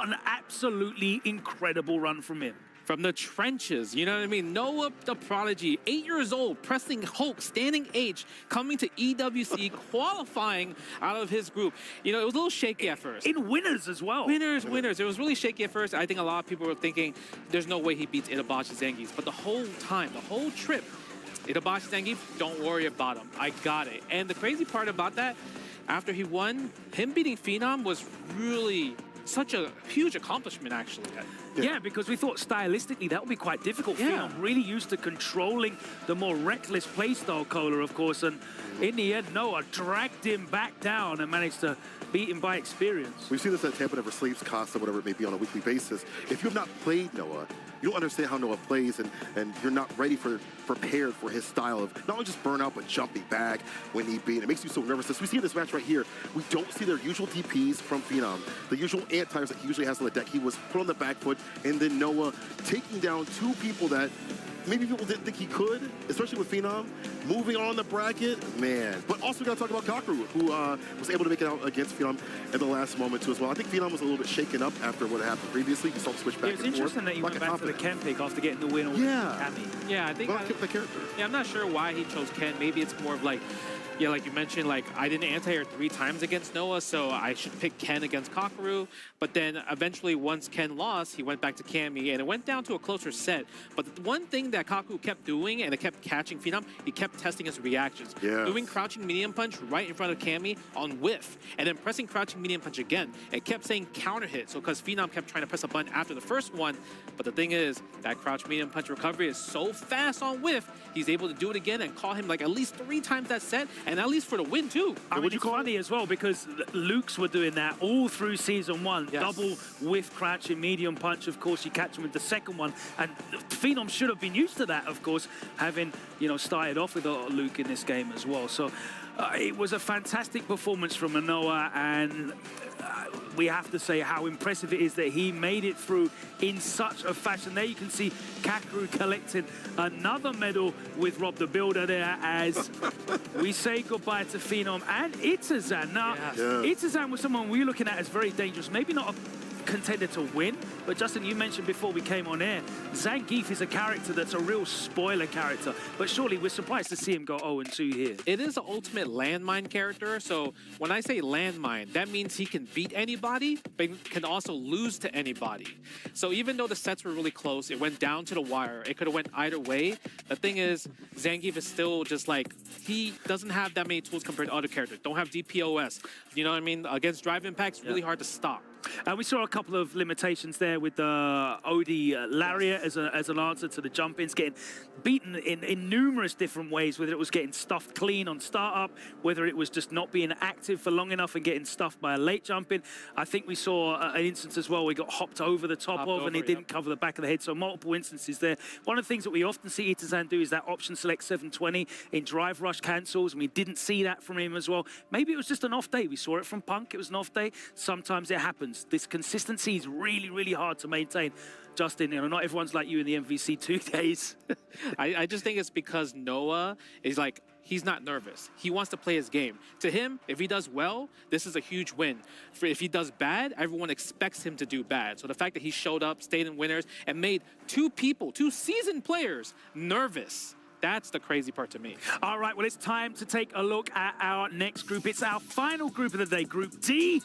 an absolutely incredible run from him. From the trenches, you know what I mean? Noah the Prodigy, 8 years old, pressing Hulk, standing H, coming to EWC, qualifying out of his group. You know, it was a little shaky at first. In winners as well. Winners. It was really shaky at first. I think a lot of people were thinking there's no way he beats Itabashi Zangief. But the whole time, the whole trip, Itabashi Zangief, don't worry about him. I got it. And the crazy part about that, after he won, him beating Phenom was really such a huge accomplishment, actually. Yeah, because we thought stylistically that would be quite difficult. Yeah. Phenom really used to controlling the more reckless playstyle Kohler, of course, and in the end, Noah dragged him back down and managed to beat him by experience. We see this at Tampa Never Sleeps, Costa, whatever it may be on a weekly basis. If you have not played Noah, you don't understand how Noah plays, and you're not prepared for his style of not only just burnout, but jumping back when he beat. It makes you so nervous. As we see in this match right here, we don't see their usual DPs from Phenom, the usual anti-tires that he usually has on the deck. He was put on the back foot, and then Noah taking down 2 people that maybe people didn't think he could, especially with Phenom. Moving on the bracket, man. But also we got to talk about Kakaru, who was able to make it out against Phenom at the last moment too as well. I think Phenom was a little bit shaken up after what happened previously. You saw him switch back and forth. It's interesting that he went back for the Ken pick after getting the win over Kami. Yeah, I think the character. Yeah, I'm not sure why he chose Ken. Maybe it's more of like Yeah, like you mentioned, like I didn't anti-air 3 times against Noah, so I should pick Ken against Kakaru. But then eventually, once Ken lost, he went back to Cammy, and it went down to a closer set. But the one thing that Kakaru kept doing, and it kept catching Phenom, he kept testing his reactions. Yeah. Doing crouching medium punch right in front of Cammy on whiff, and then pressing crouching medium punch again. It kept saying counter hit, so because Phenom kept trying to press a button after the first one. But the thing is, that crouch medium punch recovery is so fast on whiff, he's able to do it again and call him like at least 3 times that set, and at least for the win too. I mean, it's funny as well because Luke's were doing that all through season 1. Yes. Double whiff crouch and medium punch. Of course, you catch him with the second one, and Phenom should have been used to that. Of course, having started off with Luke in this game as well. So it was a fantastic performance from Manoa, and we have to say how impressive it is that he made it through in such a fashion. There you can see Kakaru collecting another medal with Rob the Builder there as we say goodbye to Phenom and Itazan. Now, Itazan was someone we were looking at as very dangerous. Maybe not a contender to win, but Justin, you mentioned before we came on air, Zangief is a character that's a real spoiler character, but surely we're surprised to see him go 0-2 here. It is an ultimate landmine character, so when I say landmine, that means he can beat anybody, but can also lose to anybody. So even though the sets were really close, it went down to the wire, it could have went either way. The thing is, Zangief is still just like, he doesn't have that many tools compared to other characters. Don't have DPOS, you know what I mean? Against drive impacts, really hard to stop. We saw a couple of limitations there with the Odie Lariat as an answer to the jump-ins, getting beaten in numerous different ways, whether it was getting stuffed clean on startup, whether it was just not being active for long enough and getting stuffed by a late jump-in. I think we saw an instance as well where he got hopped over the top of and he didn't cover the back of the head, so multiple instances there. One of the things that we often see Itazan do is that option select 720 in drive rush cancels, and we didn't see that from him as well. Maybe it was just an off day. We saw it from Punk, it was an off day. Sometimes it happens. This consistency is really, really hard to maintain. Justin, not everyone's like you in the MVC 2 days. I just think it's because Noah is like, he's not nervous. He wants to play his game. To him, if he does well, this is a huge win. If he does bad, everyone expects him to do bad. So the fact that he showed up, stayed in winners, and made 2 seasoned players nervous, that's the crazy part to me. All right, well, it's time to take a look at our next group. It's our final group of the day, Group D.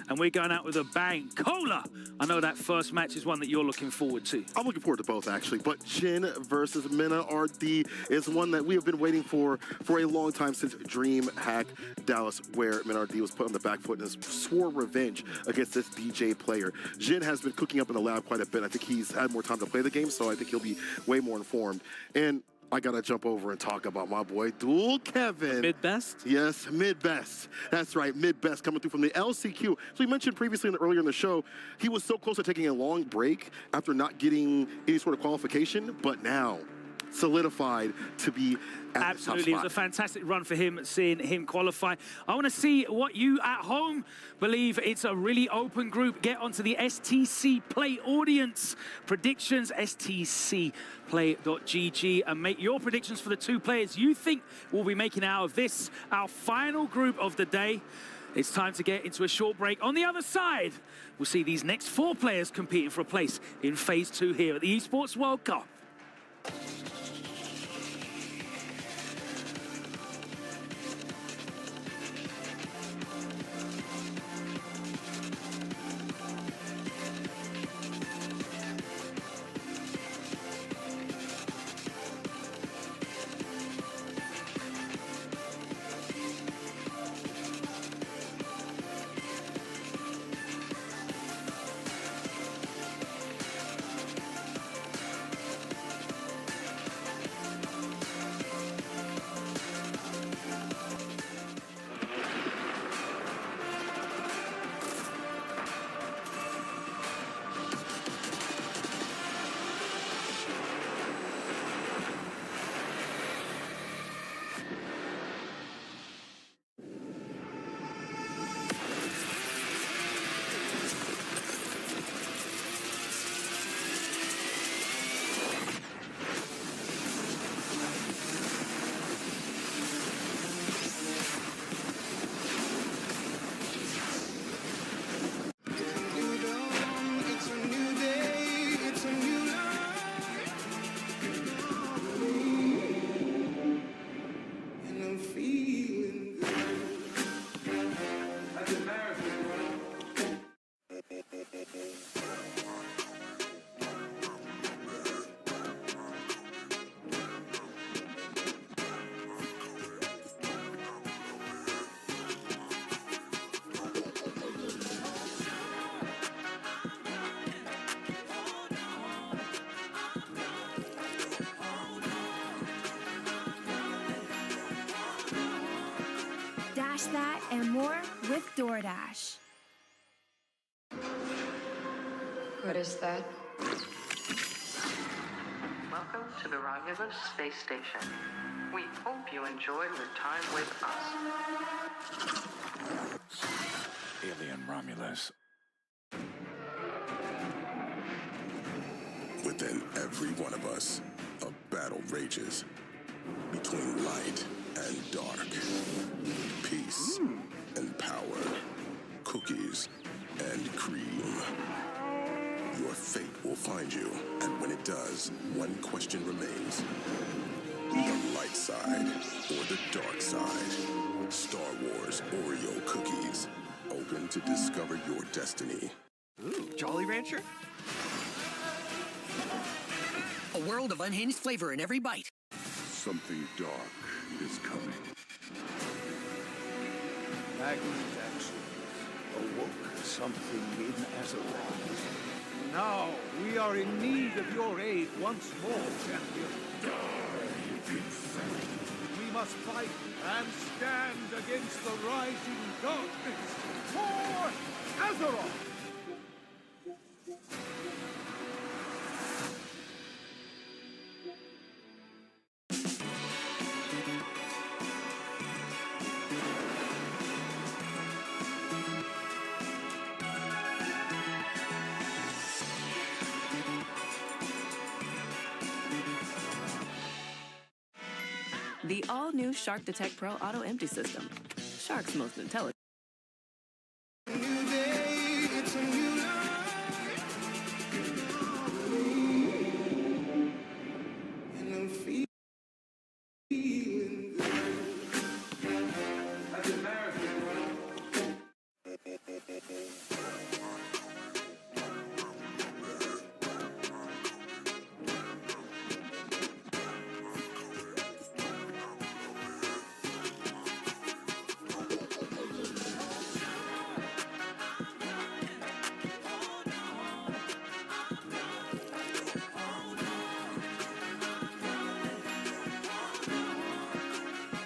And we're going out with a bang. Cola! I know that first match is one that you're looking forward to. I'm looking forward to both, actually. But Jin versus Mina RD is one that we have been waiting for a long time, since DreamHack Dallas, where Mina RD was put on the back foot and swore revenge against this DJ player. Jin has been cooking up in the lab quite a bit. I think he's had more time to play the game, so I think he'll be way more informed. And I gotta jump over and talk about my boy, Dual Kevin. Mid-best? Yes, mid-best. That's right, mid-best, coming through from the LCQ. So you mentioned previously earlier in the show, he was so close to taking a long break after not getting any sort of qualification, but now solidified to be at Absolutely, the top it was a spot. fantastic run for him, seeing him qualify. I want to see what you at home believe. It's a really open group. Get onto the STC Play audience predictions, stcplay.gg, and make your predictions for the 2 players you think will be making out of this, our final group of the day. It's time to get into a short break. On the other side, we'll see these next 4 players competing for a place in Phase 2 here at the Esports World Cup. that and more with DoorDash. What is that? Welcome to the Romulus Space Station. We hope you enjoy your time with us. Alien Romulus. Within every one of us, a battle rages between light and dark, peace and power, cookies and cream. Your fate will find you, and when it does, one question remains. The light side or the dark side? Star Wars Oreo cookies, open to discover your destiny. Ooh, Jolly Rancher? A world of unhinged flavor in every bite. Something dark is coming. Magnus actually awoke something in Azeroth. Now we are in need of your aid once more, champion. We must fight and stand against the rising darkness for Azeroth! The all-new Shark Detect Pro Auto Empty System. Shark's most intelligent.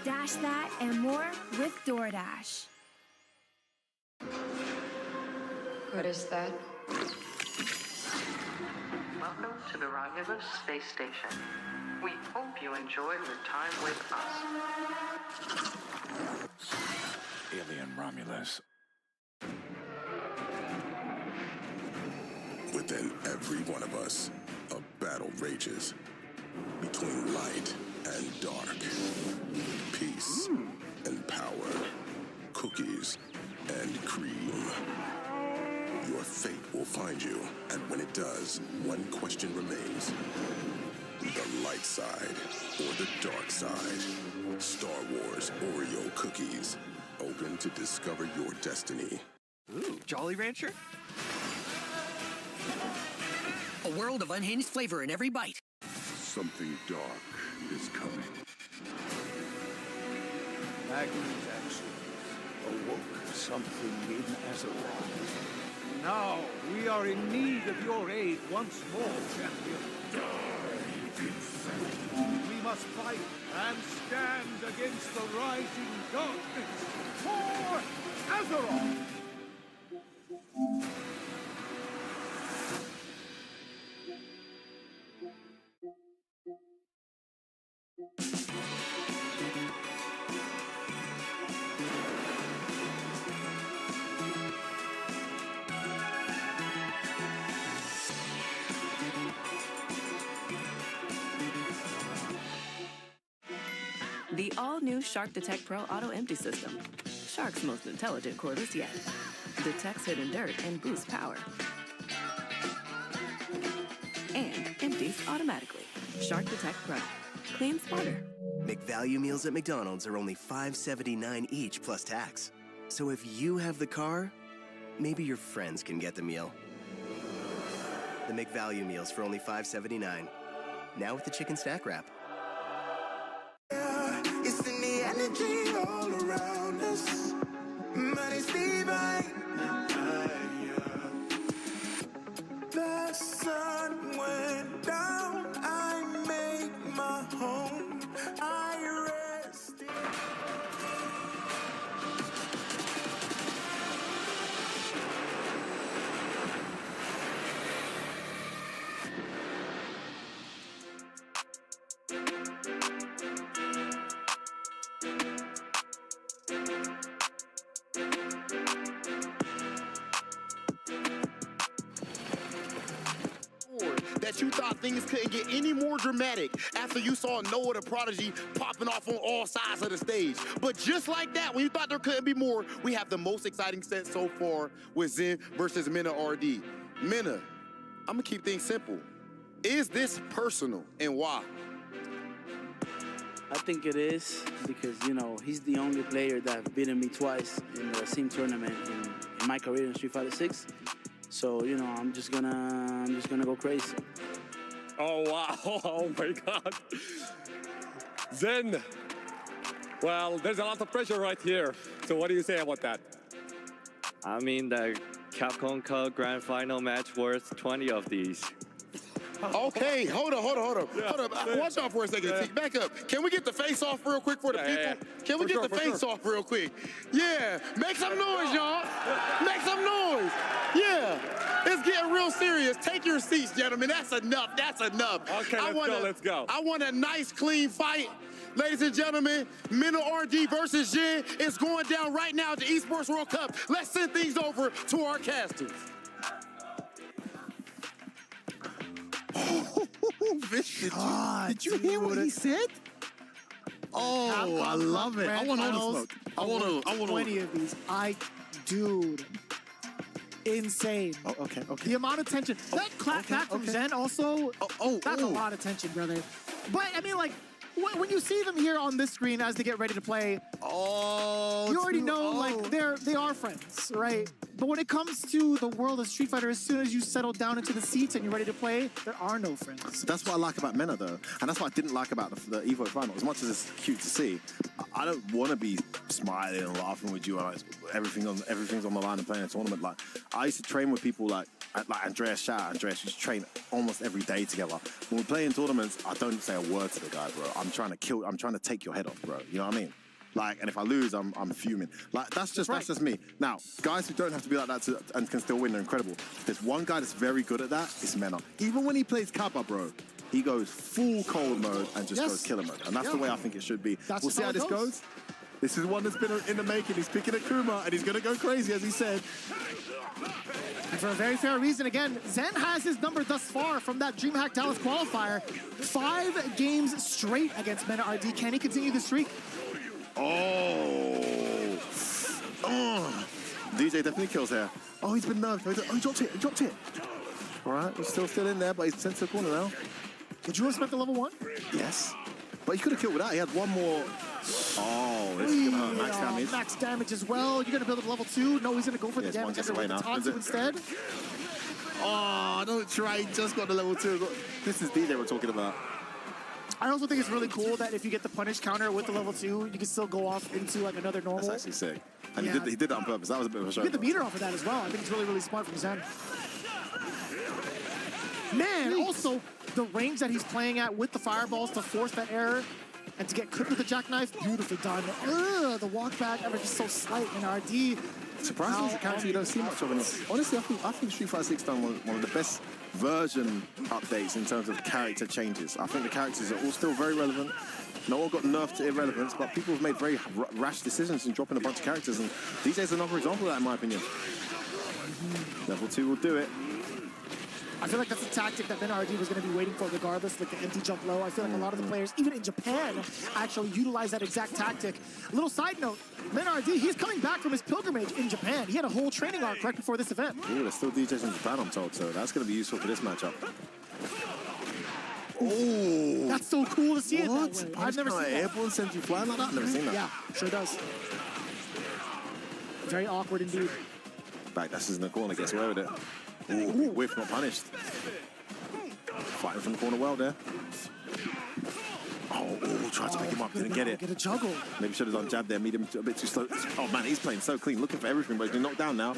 Dash that and more with DoorDash. What is that? Welcome to the Romulus Space Station. We hope you enjoy your time with us. Alien Romulus. Within every one of us, a battle rages between light and dark, peace and power, cookies and cream. Your fate will find you, and when it does, one question remains. The light side or the dark side? Star Wars Oreo cookies, open to discover your destiny. Ooh, Jolly Rancher? A world of unhinged flavor in every bite. Something dark is coming. Magnus actually awoke something in Azeroth. Now we are in need of your aid once more, champion. We must fight and stand against the rising darkness for Azeroth! The all-new Shark Detect Pro Auto Empty System. Shark's most intelligent cordless yet. Detects hidden dirt and boosts power. And empties automatically. Shark Detect Pro. Clean smarter. McValue meals at McDonald's are only $5.79 each plus tax. So if you have the car, maybe your friends can get the meal. The McValue meals for only $5.79. Now with the chicken stack wrap. It's in the energy all around us. Money's divine. The sun went down. I made my home. I rested. that you thought things couldn't get any more dramatic after you saw Noah the Prodigy popping off on all sides of the stage. But just like that, when you thought there couldn't be more, we have the most exciting set so far with Zen versus Mena RD. Mena, I'm gonna keep things simple. Is this personal and why? I think it is because, you know, he's the only player that beaten me twice in the same tournament in my career in Street Fighter 6. So, you know, I'm just gonna go crazy. Oh, wow. Oh, my God. Zen. Well, there's a lot of pressure right here. So what do you say about that? I mean, the Capcom Cup Grand Final match worth 20 of these. Okay, hold on. Watch out for a second. Back up. Can we get the face off real quick for the people? Can we get the face off real quick? Yeah, make some noise, y'all. Make some noise. Yeah, it's getting real serious. Take your seats, gentlemen. That's enough. That's enough. Okay, let's go. I want a nice, clean fight. Ladies and gentlemen, Mena RD versus Jin is going down right now at the Esports World Cup. Let's send things over to our casters. Did you hear what he said? Oh, I love it. I want all the smoke. I want 20 of these. Dude. Insane. Oh, okay. The amount of tension. That clap back from Zen also, that's a lot of tension, brother. But, I mean, like, when you see them here on this screen as they get ready to play, you already know, like, they are friends, right? But when it comes to the world of Street Fighter, as soon as you settle down into the seats and you're ready to play, there are no friends. That's what I like about Mena, though. And that's what I didn't like about the Evo final. As much as it's cute to see, I don't want to be smiling and laughing with you and like, everything's on the line and playing a tournament. Like, I used to train with people like Andreas. Shout out Andreas. We used to train almost every day together. When we play in tournaments, I don't say a word to the guy, bro. I'm trying to take your head off, bro. You know what I mean? Like, and if I lose, I'm fuming. Like, that's just me. Now, guys who don't have to be like that and can still win are incredible. There's one guy that's very good at that. It's Mena. Even when he plays Kappa, bro, he goes full cold mode and just goes killer mode. And that's the way I think it should be. We'll see how this goes. This is one that's been in the making. He's picking at Kuma, and he's going to go crazy, as he said. And for a very fair reason, again, Zen has his number thus far from that DreamHack Dallas qualifier. 5 games straight against Mena RD. Can he continue the streak? DJ definitely kills here. Oh, he's been nerfed. Oh, he dropped it. All right, he's still in there, but he's sent to the corner now. Would you expect the level 1? Yes. But he could have killed with that. He had one more. Oh, this is going to hurt max damage. Max damage as well. You're going to build up level 2. No, he's going to go for the damage with the Tatsu instead. Oh, don't try. He just got the level 2. This is DJ we're talking about. I also think it's really cool that if you get the punish counter with the level 2, you can still go off into like another normal. That's actually sick. And he did that on purpose. That was a bit of a show. You get the meter off of that as well. I think it's really, really smart from Zen. Man, also the range that he's playing at with the fireballs to force that error and to get clipped with the jackknife, beautifully done. The walk back ever just so slight in RD. Surprisingly, it's a character you don't see much of. Honestly, I think Street Fighter 6 done one of the best version updates in terms of character changes. I think the characters are all still very relevant. No one got nerfed to irrelevance, but people have made very rash decisions in dropping a bunch of characters, and DJ's another example of that, in my opinion. Level 2 will do it. I feel like that's a tactic that Mena RD was going to be waiting for regardless, like the empty jump low. I feel like a lot of the players, even in Japan, actually utilize that exact tactic. A little side note, Mena RD, he's coming back from his pilgrimage in Japan. He had a whole training arc right before this event. Ooh, there's still DJs in Japan, I'm told, so that's going to be useful for this matchup. Oh, that's so cool to see it that way. I've never seen that. Airborne sends you flying like that? I've never seen that. Yeah, sure does. Very awkward indeed. Back, that's in the corner, gets away with it. Ooh, whiff, not punished. Fighting from the corner well there. Oh, tried to pick him up, didn't get it. Get a juggle. Maybe should have done jab there, made him a bit too slow. Oh man, he's playing so clean, looking for everything, but he's been knocked down now.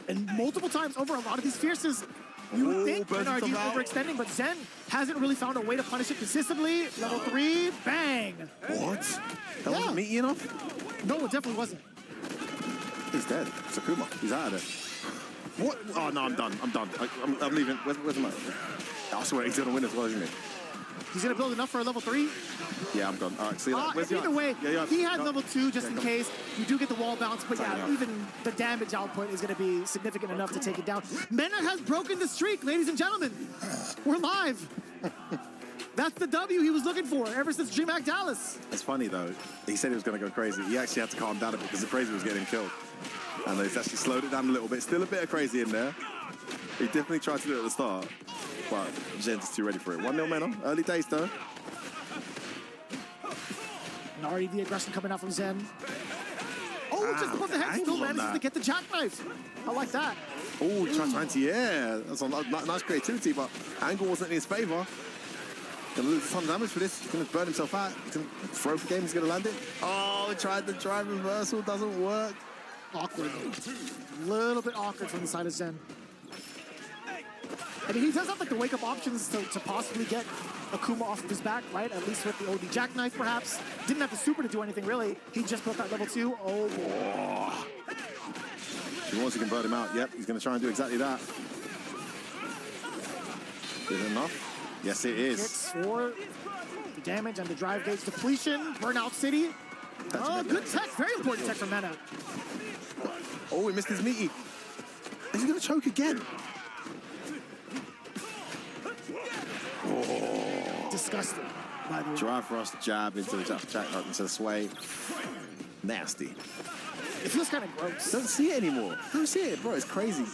And multiple times over a lot of these fierces, you would think Mena RD is overextending, but Zen hasn't really found a way to punish it consistently. Level 3, bang. What? That wasn't meaty enough? No, it definitely wasn't. He's dead. Sakuma, he's out of there. What? Oh no, I'm done. I'm leaving. Where's my? I swear he's gonna win as well, isn't he? He's going to build enough for a level 3. Yeah, I'm gone. All right, see you later. Either way, he had level 2 just in case. You do get the wall bounce, but yeah, even the damage output is going to be significant enough to take it down. Mena has broken the streak, ladies and gentlemen. We're live. That's the W he was looking for ever since DreamHack Dallas. It's funny, though. He said he was going to go crazy. He actually had to calm down a bit because the crazy was getting killed. And he's actually slowed it down a little bit. Still a bit of crazy in there. He definitely tried to do it at the start. But Zen's is too ready for it. 1-0 Mena. Early days, though. And already the aggression coming out from Zen. Oh, just above the head. Still manages to get the jackknife. I like that. Oh, trying to anti-air. That's a nice creativity, but angle wasn't in his favor. Gonna lose a ton of damage for this. He's gonna burn himself out. He's gonna throw for game. He's gonna land it. Oh, he tried the drive reversal. Doesn't work. Awkward. A little bit awkward from the side of Zen. I mean, he does have like the wake-up options to possibly get Akuma off of his back, right? At least with the OD jackknife, perhaps. Didn't have the super to do anything, really. He just built that level 2. Oh, boy. He wants to convert him out. Yep, he's going to try and do exactly that. Good enough. Yes, it is. Kicks for the damage and the drive gauge depletion. Burnout City. Oh, good tech. Very important tech for Mena. Oh, he missed his meaty. Is he going to choke again? Oh. Disgusting, by the way. Drive thrust, jab into the jack into the sway. Nasty. It feels kind of gross. Don't see it anymore. Don't see it, bro. It's crazy.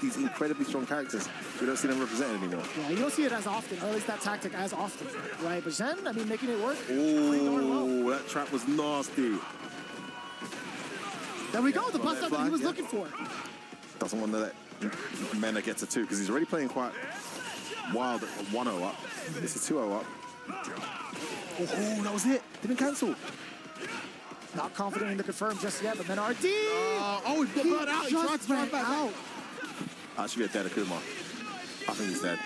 These incredibly strong characters. We don't see them represented anymore. Yeah, you don't see it as often, or at least that tactic as often, right? But Zen, I mean, making it work. Oh, that trap was nasty. There we go, the bust up that he was looking for. Doesn't want to let Mena get to 2 because he's already playing quite wild at 1-0 up. This is 2-0 up. Oh, that was it. Didn't cancel. Not confident in the confirm just yet, but then RD. Oh, he got burned out. He tried to drive back out. That should be a dead Akuma. I think he's dead.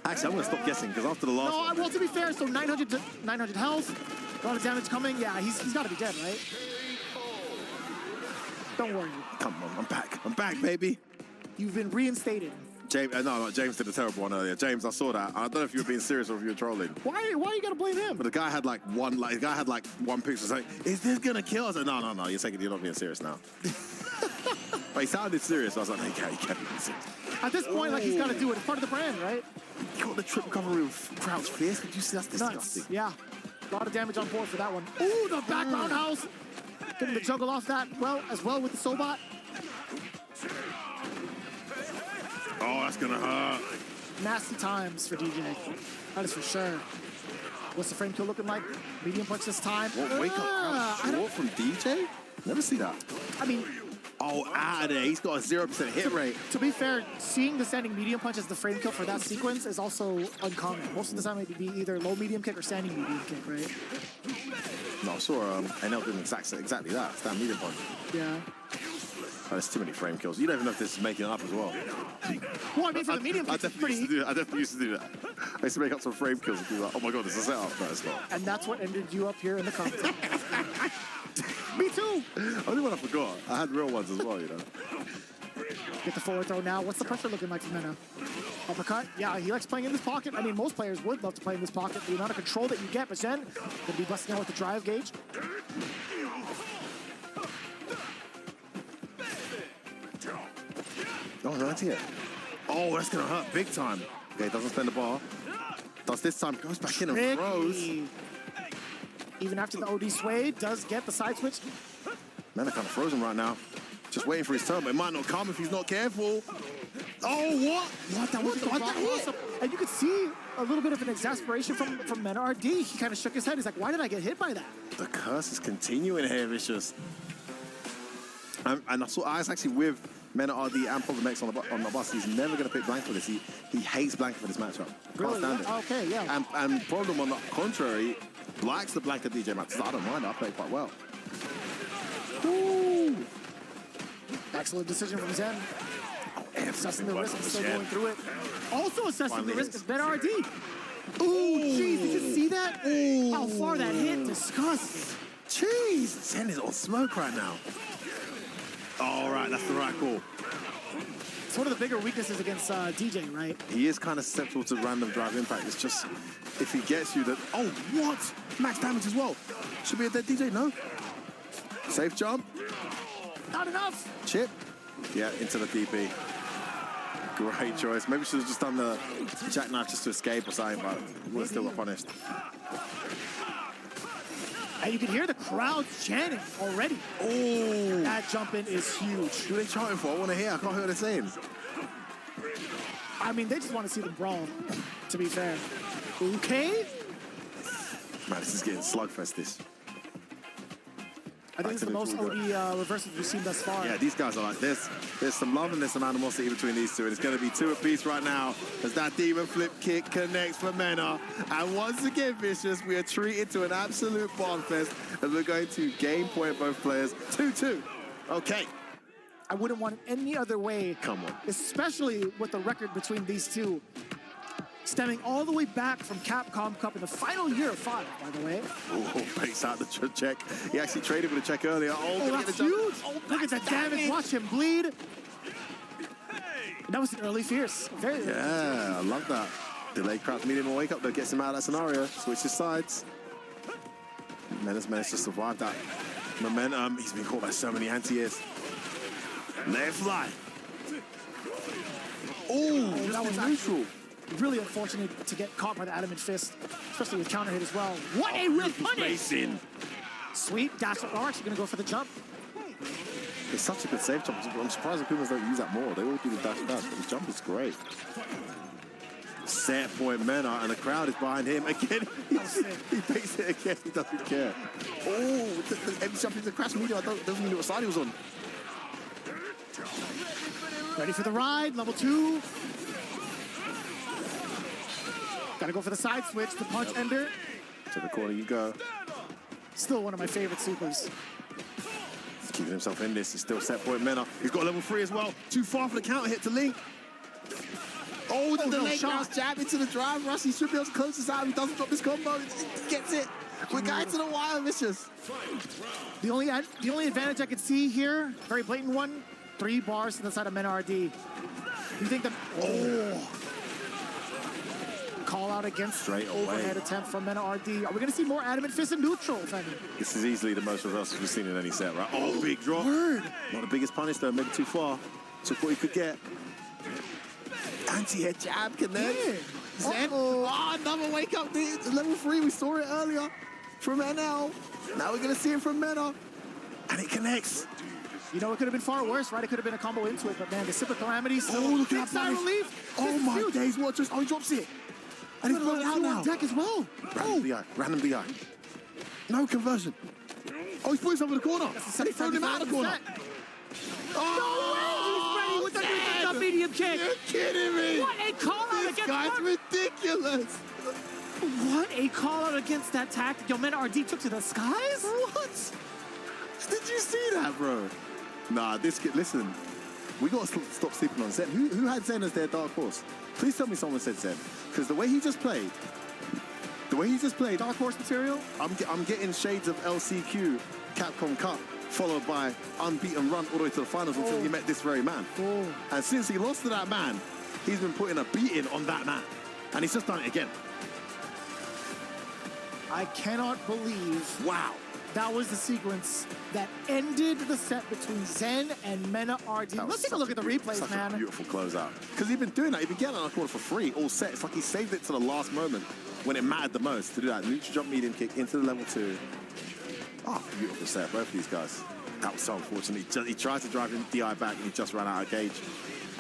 Actually, I'm going to stop guessing because after the last one... Well, to be fair, so 900 health, a lot of damage coming. Yeah, he's got to be dead, right? Don't worry. Come on, I'm back. I'm back, baby. You've been reinstated. James, no, James did a terrible one earlier. James, I saw that. I don't know if you were being serious or if you were trolling. Why you gotta blame him? But the guy had like one picture saying, "Is this gonna kill us?" No, you're not being serious now. But he sounded serious. So I was like, "Okay, you can't be serious." At this point, like he's got to do it. It's part of the brand, right? He got the triple recovery with Crouch Fierce. Did you see? That's disgusting. Nuts. Yeah, a lot of damage on board for that one. Ooh, the back roundhouse. Getting the juggle off that as well with the Sobot. Oh, that's gonna hurt. Nasty times for DJ. That is for sure. What's the frame kill looking like? Medium punch this time. What, wake up short from DJ? Never see that. I mean... Oh, out of there. He's got a 0% hit rate. To be fair, seeing the standing medium punch as the frame kill for that sequence is also uncommon. Most of the time it would be either low medium kick or standing medium kick, right? No, I saw NL doing exactly that. Stand medium punch. Yeah. Oh, there's too many frame kills. You don't even know if this is making it up as well. Well, I mean, for the medium kick, I definitely used to do that. I used to make up some frame kills and be like, oh my god, it's a setup. No, it's not. And that's what ended you up here in the comments. Me too. Only one I forgot. I had real ones as well, you know. Get the forward throw now. What's the pressure looking like for Mena? Uppercut. Yeah, he likes playing in this pocket. I mean, most players would love to play in this pocket. The amount of control that you get, but Zen gonna be busting out with the drive gauge. Oh, right here. Oh, that's gonna hurt big time. Okay, doesn't spend the bar. Does this time, goes back in and throws. Even after the OD sway, does get the side switch. Man, they're kind of frozen right now. Just waiting for his turn, but it might not come if he's not careful. Oh, what? What? That was and you could see a little bit of an exasperation from Mena RD. He kind of shook his head. He's like, why did I get hit by that? The curse is continuing here, Vicious. And I saw Ice actually with Mena RD and Problem X on the bus. He's never going to pick Blank for this. He hates Blank for this matchup. Really? Can't stand it. Okay, yeah. And Problem, on the contrary, likes the Blank at DJ match. So I don't mind. I play quite well. Ooh. Excellent decision from Zen. Assessing the risk and still going through it. Also assessing the risk is Mena RD. Ooh, jeez, did you see that? Ooh. How far that hit? Disgusting. Jeez, Zen is on smoke right now. All right, that's the right call. It's one of the bigger weaknesses against DJ, right? He is kind of susceptible to random drive impact. It's just if he gets you, that... Oh, what? Max damage as well. Should be a dead DJ, no? Safe jump. Not enough. Chip. Yeah, into the DP. Great choice. Maybe should have just done the jackknife just to escape or something, but would have still got punished. And you can hear the crowd chanting already. Oh! That jump in is huge. Who are they chanting for? I want to hear. I can't hear what they're saying. I mean, they just want to see them brawl, to be fair. Okay. Man, this is getting slugfest, this. I think it's the most OD reversals we've seen thus far. Yeah, these guys are like this. There's some love and there's some animosity between these two. And it's going to be 2 apiece right now as that demon flip kick connects for Mena. And once again, Vicious, we are treated to an absolute bomb fest. And we're going to game point both players. 2-2. Okay. I wouldn't want it any other way. Come on. Especially with the record between these two. Stemming all the way back from Capcom Cup in the final year of 5, by the way. Oh, breaks out the check. He actually traded with a check earlier. Oh, that's huge. Look at the damage. Watch him bleed. And that was an early fierce. Very early. Yeah, I love that. Delayed crouch medium wake up, though, gets him out of that scenario. Switches sides. Menace managed to survive that momentum. He's been caught by so many anti-airs. Let it fly. Oh, that was neutral. Really unfortunate to get caught by the Adamant Fist, especially with counter hit as well. What a real punish! Sweet, dash up. Actually going to go for the jump. It's such a good save jump. I'm surprised the Pumas don't use that more. They all do the dash, but the jump is great. Set point Mena, and the crowd is behind him. Again, he fakes it again. He doesn't care. Oh, the heavy jump into the crash medium. I don't even know what side he was on. Ready for the ride, level 2. Gotta go for the side switch, the punch ender. To the corner you go. Still one of my favorite supers. He's keeping himself in this. He's still set point Mena. He's got level 3 as well. Too far for the counter hit to Link. Oh, the delayed crouch jab into the drive rush. He should be able to close this out. He doesn't drop this combo. He gets it. We're going to the wire, Vicious. The only advantage I could see here, very blatant one, 3 bars to the side of Mena RD. You think that... Oh. Call out against straight overhead attempt from Mena RD. Are we going to see more Adamant Fist and neutral, Femi? This is easily the most reversals we've seen in any set, right? Oh, big drop. Word. Not the biggest punish, though. Maybe too far. Took what he could get. Anti-head jab connect. Zen. Oh, another wake up. Level 3. We saw it earlier from NL. Now we're going to see it from Mena. And it connects. You know, it could have been far worse, right? It could have been a combo into it, but man, the Sip of Calamities. Oh, look at that relief. Oh, my days. What just... Oh, he drops it. And he's pulling it out now. Deck as well. Random DI. Random DI. No conversion. Oh, he's putting something in the corner. And he's throwing him out of the corner. Oh, no way! He's ready with the medium kick. You're kidding me. What a call out against... This guy's ridiculous. What a call out against that tactic. Yo, Mena RD took to the skies? What? Did you see that, bro? Nah, this kid, listen. We got to stop sleeping on Zen. Who had Zen as their dark horse? Please tell me someone said Zen. Because the way he just played, dark horse material? I'm getting shades of LCQ, Capcom Cup, followed by unbeaten run all the way to the finals until he met this very man. And since he lost to that man, he's been putting a beating on that man. And he's just done it again. I cannot believe. Wow. That was the sequence that ended the set between Zen and Mena RD. Let's take a look at the replays, man. Such a beautiful closeout. Because he'd been doing that. He'd been getting on the corner for free all set. It's like he saved it to the last moment when it mattered the most to do that. Neutral jump medium kick into the level 2. Oh, beautiful set. Both of these guys. That was so unfortunate. He tried to drive him DI back and he just ran out of gauge.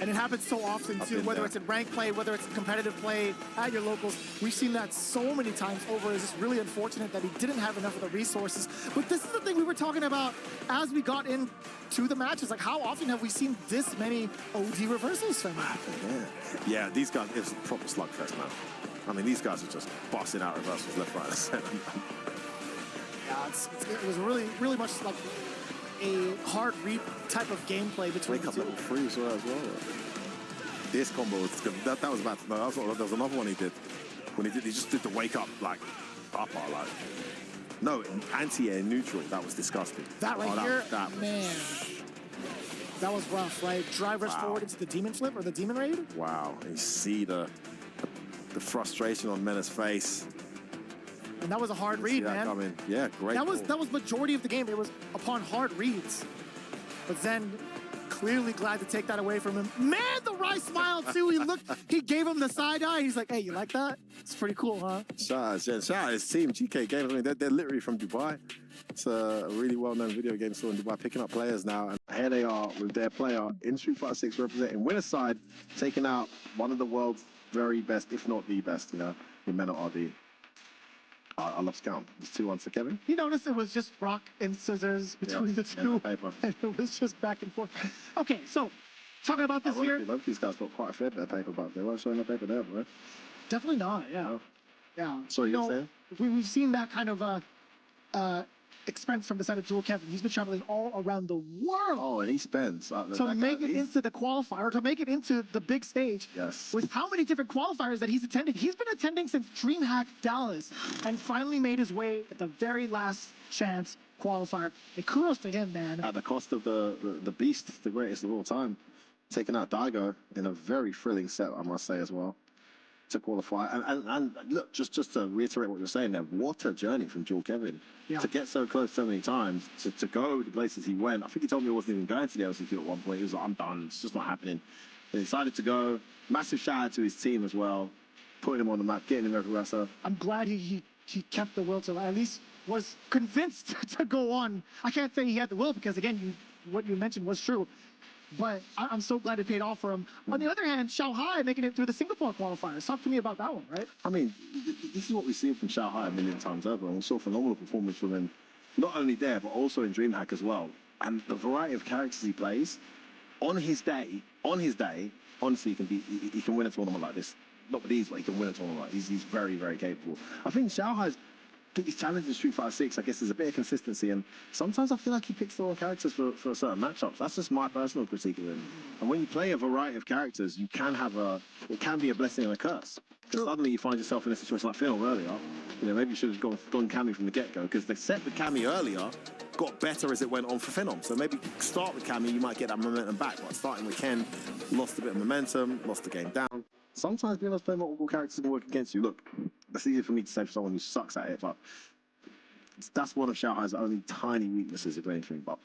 And it happens so often, too, whether it's in ranked play, whether it's in competitive play, at your locals. We've seen that so many times over. It's just really unfortunate that he didn't have enough of the resources. But this is the thing we were talking about as we got into the matches. Like, how often have we seen this many OD reversals from him? Yeah, these guys, it's a proper slugfest, man. I mean, these guys are just busting out reversals left, right, and center. Yeah, it was really much like a hard read type of gameplay between the two. Level 3 as well. This combo was good. That was about to, no, there was another one he did. When he just did the wake up like upper, like no anti-air neutral. That was disgusting. That right here, man. That was rough, right? Drive rush forward into the demon flip or the demon raid. Wow, and you see the The frustration on Mena's face. And that was a hard read, man. Coming. Yeah, great. That was majority of the game. It was upon hard reads. But Zen clearly glad to take that away from him. Man, the Rai smiled too. He gave him the side eye. He's like, hey, you like that? It's pretty cool, huh? Shout out his team, GK Games. I mean, they're literally from Dubai. It's a really well-known video game store in Dubai, picking up players now. And here they are with their player in Street Fighter 6 representing winner's side, taking out one of the world's very best, if not the best, in Mena RD. I love Scout. It's 2-1 for Kevin. You notice it was just rock and scissors between the two. Paper. And it was just back and forth. Okay, so talking about this here. Both these guys got quite a fair bit of paper, but they weren't showing the paper there, bro. Definitely not, yeah. No. Yeah. Sorry, you're saying? We've seen that kind of expense from the side of Dual Kevin. He's been traveling all around the world. Oh, and he spends. To make it into the qualifier, to make it into the big stage. Yes. With how many different qualifiers that he's attended. He's been attending since DreamHack Dallas and finally made his way at the very last chance qualifier. And kudos to him, man. At the cost of the beast, the greatest of all time, taking out Daigo in a very thrilling set, I must say, as well, to qualify. And look, just to reiterate what you're saying there, what a journey from Dual Kevin. Yeah. To get so close so many times, to go the places he went. I think he told me he wasn't even going to the LCQ at one point. He was like, I'm done, it's just not happening. He decided to go. Massive shout out to his team as well, putting him on the map, getting him everywhere. So I'm glad he kept the will to, at least was convinced to go on. I can't say he had the will because, again, what you mentioned was true. But I'm so glad it paid off for him. On the other hand, Shanghai making it through the Singapore qualifiers. Talk to me about that one, right? I mean, this is what we've seen from Shanghai a million times over. And we saw phenomenal performance from him, not only there, but also in DreamHack as well. And the variety of characters he plays, on his day, honestly, he can win a tournament like this. Not with ease, but he can win a tournament like this. He's very, very capable. I think Shanghai's biggest challenge in Street Fighter 6, I guess, is a bit of consistency, and sometimes I feel like he picks the wrong characters for certain matchups. That's just my personal critique of him. And when you play a variety of characters, it can be a blessing and a curse. Because suddenly you find yourself in a situation like Phil earlier. Maybe you should have gone Cammy from the get-go, because the set with Cammy earlier got better as it went on for Phenom. So maybe start with Cammy, you might get that momentum back. But starting with Ken, lost a bit of momentum, lost the game down. Sometimes being able to play multiple characters can work against you. Look, it's easy for me to say for someone who sucks at it, but that's one of Shanghai's only tiny weaknesses, if anything. But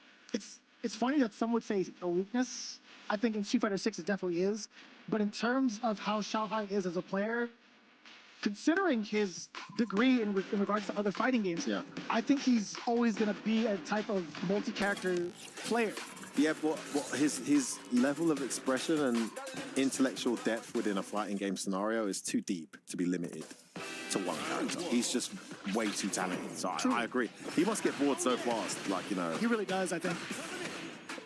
it's funny that some would say a weakness. I think in Street Fighter 6 it definitely is. But in terms of how Shanghai is as a player, considering his degree in regards to other fighting games, I think he's always going to be a type of multi-character player. Yeah, but his level of expression and intellectual depth within a fighting game scenario is too deep to be limited to one character. He's just way too talented. So I agree. He must get bored so fast, He really does, I think.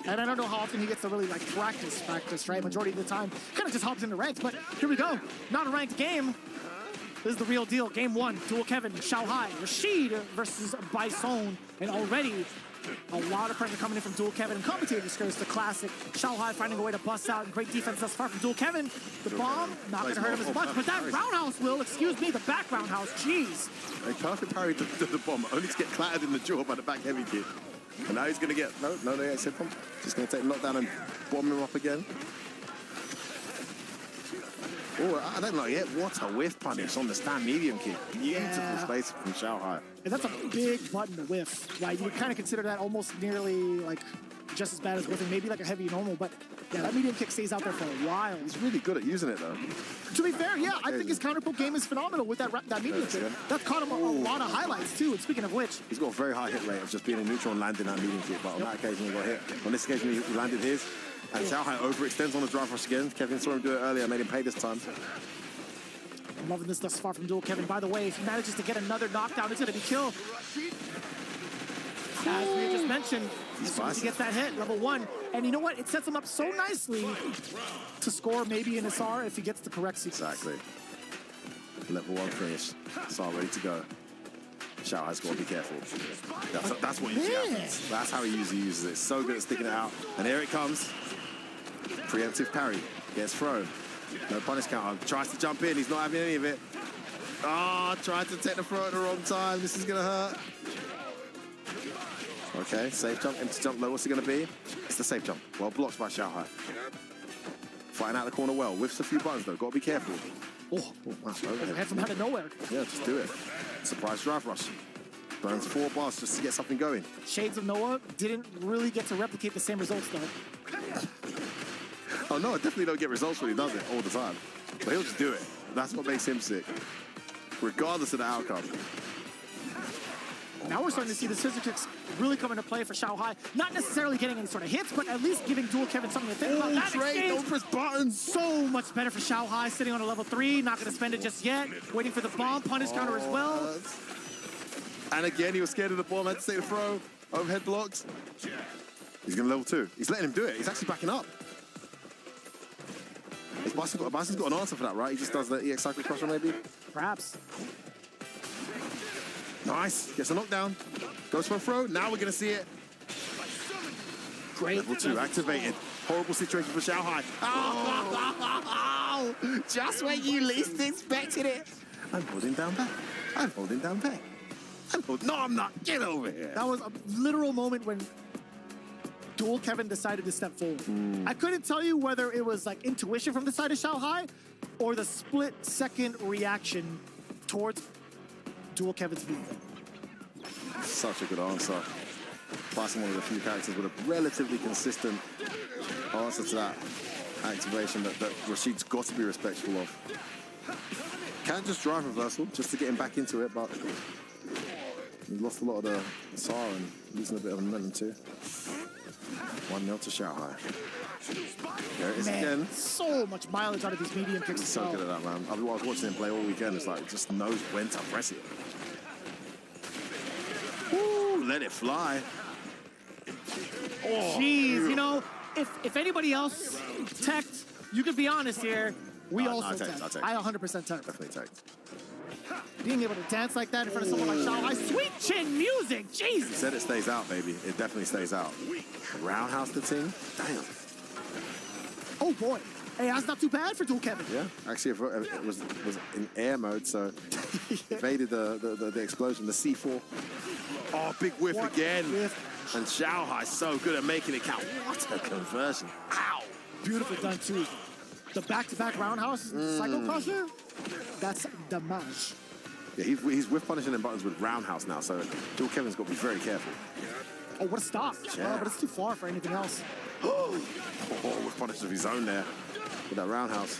And I don't know how often he gets to really practice, right? Majority of the time, kind of just hops into ranks. But here we go. Not a ranked game. This is the real deal. Game 1, Dual Kevin, Shanghai, Rashid versus Bison. And already a lot of pressure coming in from Dual Kevin and commentator skirts the classic. Shanghai finding a way to bust out, and great defense thus far from Dual Kevin. The bomb, not going to hurt him as much, but that roundhouse will, excuse me, the back roundhouse, jeez. A perfect parry to the bomb, only to get clattered in the jaw by the back heavy kick. And now he's going to get, no, I said pump. Just going to take knockdown and bomb him up again. Oh, I don't know yet. What a whiff punish on the stand medium kick. Beautiful space from Shanghai. And that's a big button to whiff. Right? You would kind of consider that almost nearly just as bad as whiffing, maybe like a heavy normal, but yeah, that medium kick stays out there for a while. He's really good at using it though. To be fair, yeah, I think his counterpoke game is phenomenal with that medium kick. That's caught him a lot of highlights too, and speaking of which, he's got a very high hit rate of just being a neutral and landing that medium kick, but on that occasion he got hit. On this occasion he landed his, and Shanghai overextends on the drive rush again. Kevin saw him do it earlier, made him pay this time. I'm loving this thus far from Dual Kevin. By the way, if he manages to get another knockdown, it's going to be killed. As we just mentioned, as soon as he gets that hit, level 1. And you know what? It sets him up so nicely to score maybe an SR if he gets the correct sequence. Exactly. Level 1 finish. SR ready to go. Shanghai's got to be careful. That's what usually happens. That's how he usually uses it. So good at sticking it out. And here it comes. Preemptive parry. Gets thrown. No punish counter. Tries to jump in. He's not having any of it. Tried to take the throw at the wrong time. This is going to hurt. Okay, safe jump, empty jump low. What's it going to be? It's the safe jump. Well blocked by Shanghai. Fighting out the corner well. Whiffs a few buttons though. Got to be careful. Oh, wow. Overhead from out of nowhere. Yeah, just do it. Surprise drive rush. Burns 4 bars just to get something going. Shades of Noah didn't really get to replicate the same results, though. Oh, Noah definitely don't get results when he does it all the time. But he'll just do it. That's what makes him sick, regardless of the outcome. Now we're starting to see the scissor kicks really come into play for Xiaohai. Not necessarily getting any sort of hits, but at least giving Dual Kevin something to think about. That Trey, don't press buttons. So much better for Xiaohai, sitting on a level 3. Not going to spend it just yet. Waiting for the bomb punish counter as well. And again, he was scared of the bomb. Had to take the throw. Overhead blocks. He's going to level 2. He's letting him do it. He's actually backing up. Bison's got an answer for that, right? He just does the EX Cycle Crusher, maybe? Perhaps. Nice. Gets a knockdown. Goes for a throw. Now we're going to see it. Great. Level 2 activated. Horrible situation for Xiaohai. Oh, just when you least expected it. I'm holding down back. I'm holding down back. No, I'm not. Get over here. That was a literal moment when Dual Kevin decided to step forward. I couldn't tell you whether it was like intuition from the side of Xiaohai or the split-second reaction towards Dual Kevin's view. Such a good answer. Bison, one of the few characters with a relatively consistent answer to that activation that Rashid's got to be respectful of. Can't just drive reversal just to get him back into it, but he lost a lot of the SAR and losing a bit of momentum too. 1-0 to Xiaohai. There it is again. So much mileage out of these medium kicks. He's so good at that, man. I was watching him play all weekend. It's like, just knows when to press it. Woo, let it fly. Oh, jeez, you know, if anybody else teched, you could be honest here. We also teched. I 100% teched. Definitely teched. Being able to dance like that in front of someone like Xiaohai. Sweet chin music, Jesus. Said it stays out, baby. It definitely stays out. Roundhouse the ting. Damn. Oh boy. Hey, that's not too bad for Dual Kevin. Yeah, actually, it was in air mode, so evaded the explosion. The C4. Oh, big whiff again. And Xiaohai so good at making it count. What a conversion. Ow. Beautifully done, too. The back-to-back roundhouse cycle crusher, that's damage. Yeah, he's whiff punishing them buttons with roundhouse now, so Dual Kevin's got to be very careful. Oh, what a stop. Yeah. But it's too far for anything else. Whiff punish of his own there with that roundhouse.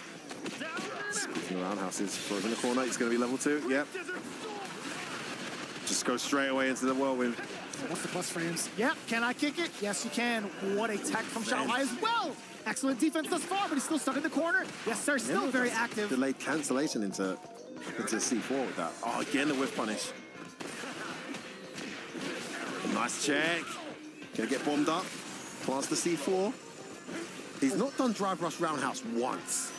Speaking of roundhouses, throws in the corner, he's going to be level 2. Yep. Just go straight away into the whirlwind. What's the plus frames? Yep, can I kick it? Yes, you can. What a tech from Xiaohai as well. Excellent defense thus far, but he's still stuck in the corner. Yes, sir, still very active. Delayed cancellation into C4 with that. Oh, again, the whiff punish. Nice check. Gonna get bombed up. Plants the C4. He's not done drive rush roundhouse once.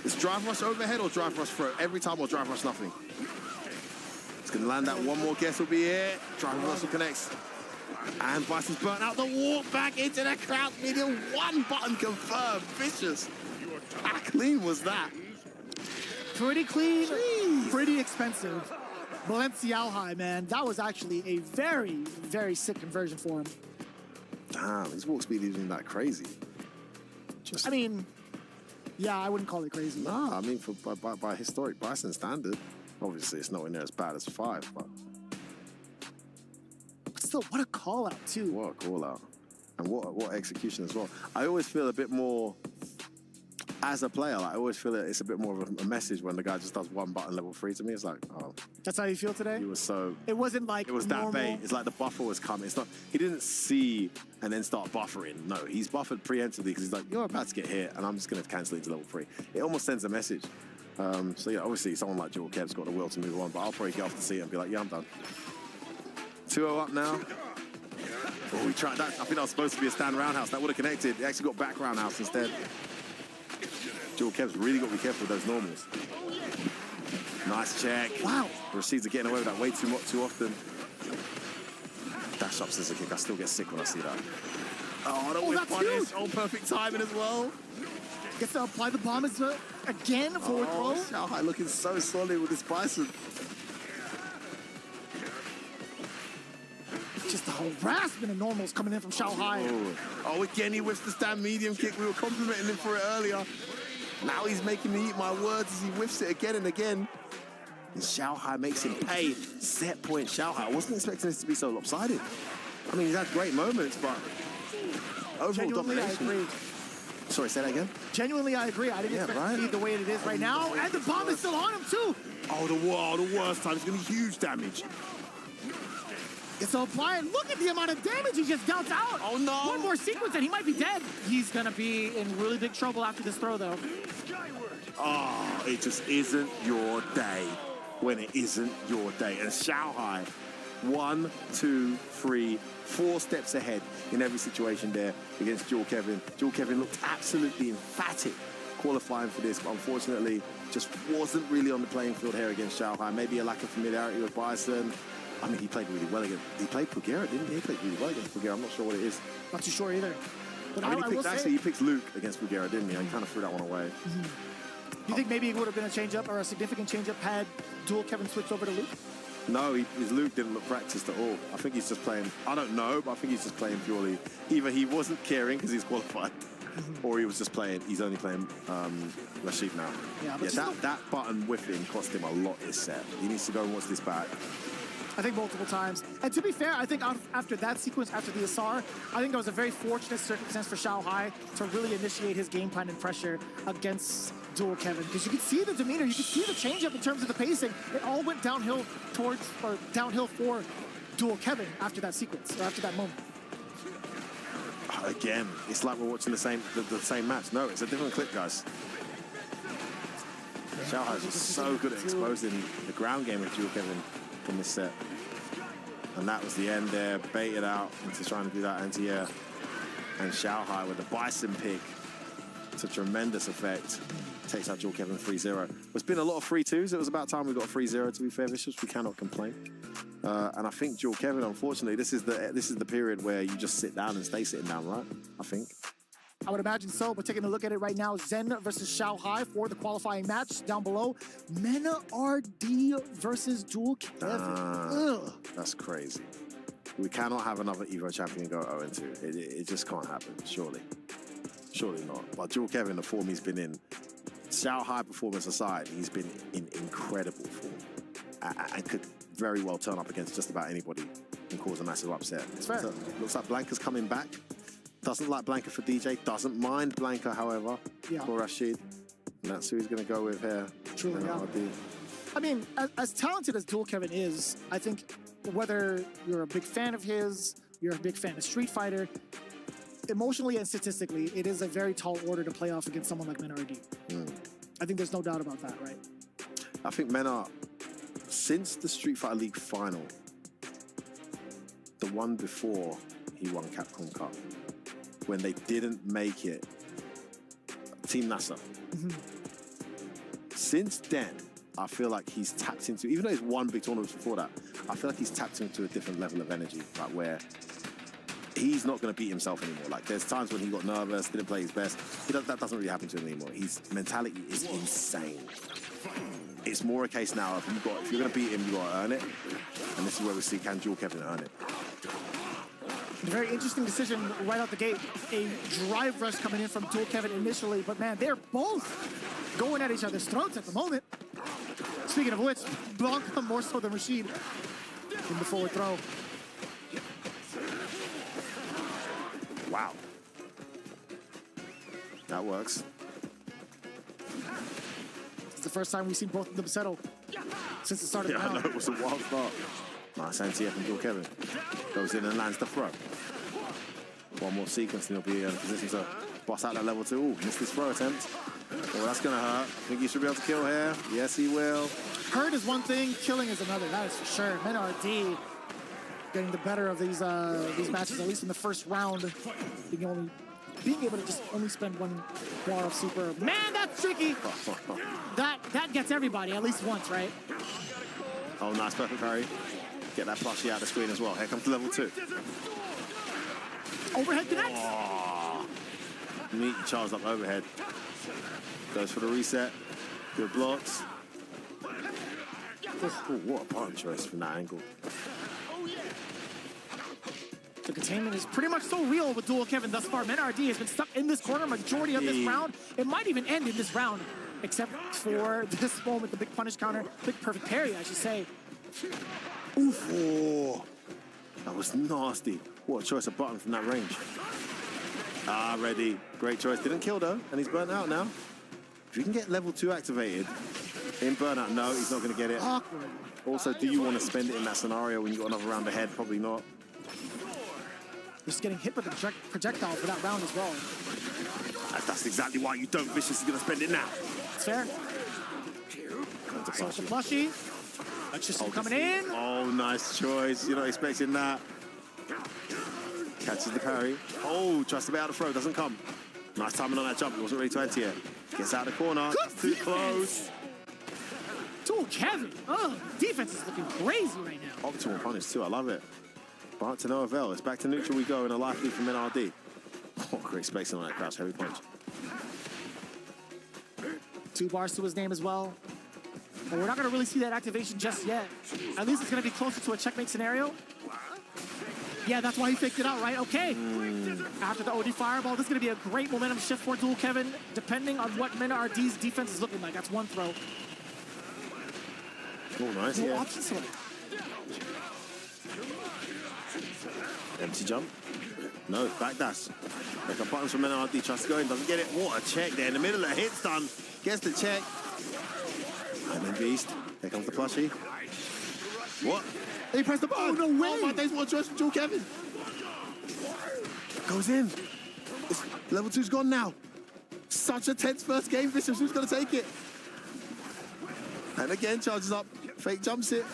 It's drive rush overhead or drive rush throw every time, or drive rush nothing. It's gonna land that one more guess will be it. Drive reversal connects. And Bison's burnt out the walk back into the crowd medium. One button confirmed. Vicious. How clean was that? Pretty clean, pretty expensive. Xiaohai, man, that was actually a very, very sick conversion for him. Damn, his walk speed isn't that crazy. I mean, yeah, I wouldn't call it crazy. Nah, I mean, by historic Bison standard, obviously it's nowhere near as bad as 5, but still, what a call out too. What a call out. And what execution as well. I always feel a bit more, as a player, like, I always feel that it's a bit more of a message when the guy just does one button level 3 to me. It's like, oh. That's how you feel today? He was so... It wasn't like it was normal. that bait. It's like the buffer was coming. It's not... He didn't see and then start buffering. No, he's buffered preemptively because he's like, you're about to get hit and I'm just going to cancel it to level 3. It almost sends a message. So yeah, obviously someone like Dual Kev's got the will to move on, but I'll probably get off the seat and be like, yeah, I'm done. 2-0 up now. Oh, we tried that. I think that was supposed to be a stand roundhouse. That would have connected. He actually got back roundhouse instead. Dual Kev's really got to be careful with those normals. Nice check. Wow. Rashid's are getting away with that way too often. Dash up scissor kick. I still get sick when I see that. Oh, the whip punish. Oh, perfect timing as well. Gets to apply the bomb as again, forward throw. Xiaohai looking so solid with this Bison. Just the harassment of normals coming in from Xiaohai. Oh, again, he whiffs the stand medium kick. We were complimenting him for it earlier. Now he's making me eat my words as he whiffs it again and again. And Xiaohai makes him pay. Set point Xiaohai. I wasn't expecting this to be so lopsided. I mean, he's had great moments, but overall Genuinely, domination. I agree. Sorry, say that again? Genuinely, I agree. I didn't expect it to be the way it is right now. And the bomb is still on him, too. Oh, the worst time. It's going to be huge damage. It's applying. Look at the amount of damage he just dealt out. Oh, no. One more sequence and he might be dead. He's going to be in really big trouble after this throw, though. Oh, it just isn't your day when it isn't your day. And Xiaohai, 1, 2, 3, 4 steps ahead in every situation there against Jewel Kevin. Jewel Kevin looked absolutely emphatic qualifying for this, but unfortunately just wasn't really on the playing field here against Xiaohai. Maybe a lack of familiarity with Bison. I mean, he played really well against... He played Pugera, didn't he? He played really well against Pugera. I'm not sure what it is. Not too sure either. But I mean, he picked Luke against Pugera, didn't he? He kind of threw that one away. Do you think maybe it would have been a change-up or a significant change-up had Dual Kevin switched over to Luke? No, his Luke didn't look practiced at all. I think he's just playing... I don't know, but I think he's just playing purely... Either he wasn't caring because he's qualified, or he was just playing... He's only playing Rashid now. Yeah, but that button whiffing cost him a lot this set. He needs to go and watch this back. I think multiple times. And to be fair, I think after that sequence, after the Asar, I think it was a very fortunate circumstance for Xiaohai to really initiate his game plan and pressure against Dual Kevin. Because you could see the demeanor, you could see the change-up in terms of the pacing. It all went downhill downhill for Dual Kevin after that sequence, or after that moment. Again, it's like we're watching the same match. No, it's a different clip, guys. Xiaohai's just so good at exposing the ground game of Dual Kevin from this set. And that was the end there, baited out into trying to do that anti-air. And Xiaohai with the Bison pick to tremendous effect. Takes out Dual Kevin 3-0. There's been a lot of 3-2s. It was about time we got a 3-0, to be fair, Vicious. We cannot complain. And I think Dual Kevin, unfortunately, this is the period where you just sit down and stay sitting down, right? I think. I would imagine so, but taking a look at it right now, Zen versus Xiaohai for the qualifying match down below. Mena RD versus Dual Kevin. That's crazy. We cannot have another Evo champion go 0-2. It just can't happen, surely. Surely not. But Dual Kevin, the form he's been in, Xiaohai performance aside, he's been in incredible form. And could very well turn up against just about anybody and cause a massive upset. So, looks like Blanca's coming back. Doesn't like Blanca for DJ. Doesn't mind Blanca, however, for Rashid. And that's who he's going to go with here. Truly, yeah. I mean, as talented as Dual Kevin is, I think whether you're a big fan of his, you're a big fan of Street Fighter, emotionally and statistically, it is a very tall order to play off against someone like Mena RD. I think there's no doubt about that, right? I think Mena, since the Street Fighter League final, the one before he won Capcom Cup, when they didn't make it, Team NASA. Since then, I feel like he's tapped into, even though he's won big tournaments before that, I feel like he's tapped into a different level of energy, like where he's not going to beat himself anymore. Like there's times when he got nervous, didn't play his best. That doesn't really happen to him anymore. His mentality is insane. It's more a case now of if you're going to beat him, you got to earn it. And this is where we see, can Dual Kevin earn it? A very interesting decision right out the gate. A drive rush coming in from Dual Kevin initially, but man, they're both going at each other's throats at the moment. Speaking of which, Blanca more so than Rashid in the forward throw. Wow. That works. It's the first time we've seen both of them settle since the start of the round. I know, it was a wild start. Nice anti-F from Dual Kevin. Goes in and lands the throw. One more sequence and he'll be in a position to boss out that level 2. Ooh, missed his throw attempt. Oh, that's going to hurt. Think he should be able to kill here. Yes, he will. Hurt is one thing, killing is another. That is for sure. Mena RD getting the better of these matches, at least in the first round. Being able to just only spend one bar of super. Man, that's tricky. That gets everybody at least once, right? Oh, nice, perfect parry. Get that plushie out of the screen as well. Here comes level 2. Overhead connects. Oh. Neat charged up overhead. Goes for the reset. Good blocks. Oh, what a punch choice from that angle. The containment is pretty much so real with Dual Kevin thus far. MenRD has been stuck in this corner majority of this round. It might even end in this round, except for this moment, the big punish counter, big perfect parry, I should say. Oof. Oh, that was nasty. What a choice of button from that range. Ah, ready. Great choice. Didn't kill though, and he's burnt out now. If you can get level 2 activated in burnout, no, he's not going to get it. Awkward. Also, do you want to spend it in that scenario when you got another round ahead? Probably not. Just getting hit with the projectile for that round as well. That's exactly why you don't. Vicious is going to spend it now. It's fair. So it's a plushie. Just coming in. Oh, nice choice. You're not expecting that. Catches the parry. Oh, tries to be out of throw. Doesn't come. Nice timing on that jump. He wasn't ready to enter yet. Gets out of the corner. Too close. Dual Kevin. Oh, defense is looking crazy right now. Optimal punish too. I love it. But to no avail. It's back to neutral we go in a life lead from NRD. Oh, great spacing on that crouch heavy punch. 2 bars to his name as well. But we're not going to really see that activation just yet. At least it's going to be closer to a checkmate scenario. Yeah, that's why he faked it out, right? Okay. After the OD fireball, this is going to be a great momentum shift for Dual Kevin, depending on what MenRD's defense is looking like. That's one throw. Oh, nice. No Yeah. option select. Empty jump. No, back dash. Like a buttons from NRD. Tries to go in, doesn't get it. What a check there in the middle. A hit's done. Gets the check. And then Beast. There comes the plushie. What? He pressed the button. Oh, no way. Oh, my days, what a choice from Dual Kevin. Goes in. It's, level 2's gone now. Such a tense first game. Vicious, who's going to take it? And again, charges up. Fake jumps it.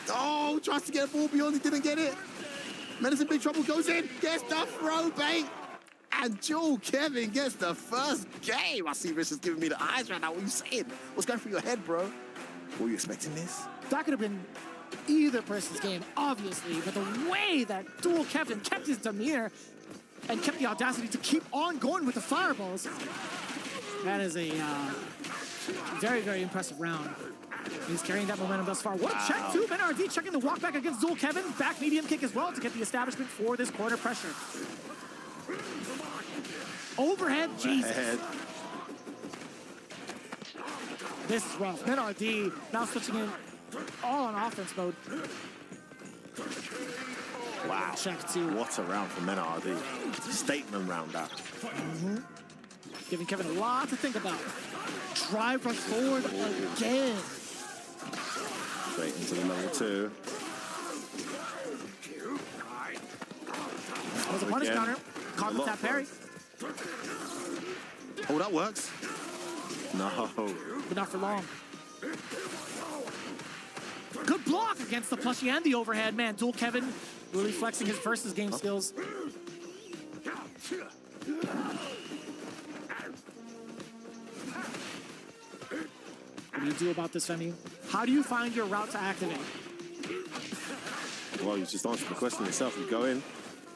Oh, tries to get a ball beyond. He didn't get it. Menace in big trouble. Goes in. Gets the throw bait. And Dual Kevin gets the first game. I see Vicious giving me the eyes right now. What are you saying? What's going through your head, bro? Were you expecting this? That could have been either person's game, obviously, but the way that Dual Kevin kept his demeanor and kept the audacity to keep on going with the fireballs, that is a very, very impressive round. He's carrying that momentum thus far. What a check, too. MenRD checking the walk back against Dual Kevin. Back medium kick as well to get the establishment for this corner pressure. Overhead, Jesus. This is rough. MenRD now switching in all on offense mode. Wow. Check two. What a round for MenRD. Statement round that. Giving Kevin a lot to think about. Drive rush forward again. Straight into the level 2. That was a punish counter. Caught the tap parry. Oh, that works. No. But not for long. Good block against the plushie and the overhead. Man, Dual Kevin really flexing his versus game skills. What do you do about this, Femi? How do you find your route to activate? Well, you just answered the question yourself. You go in,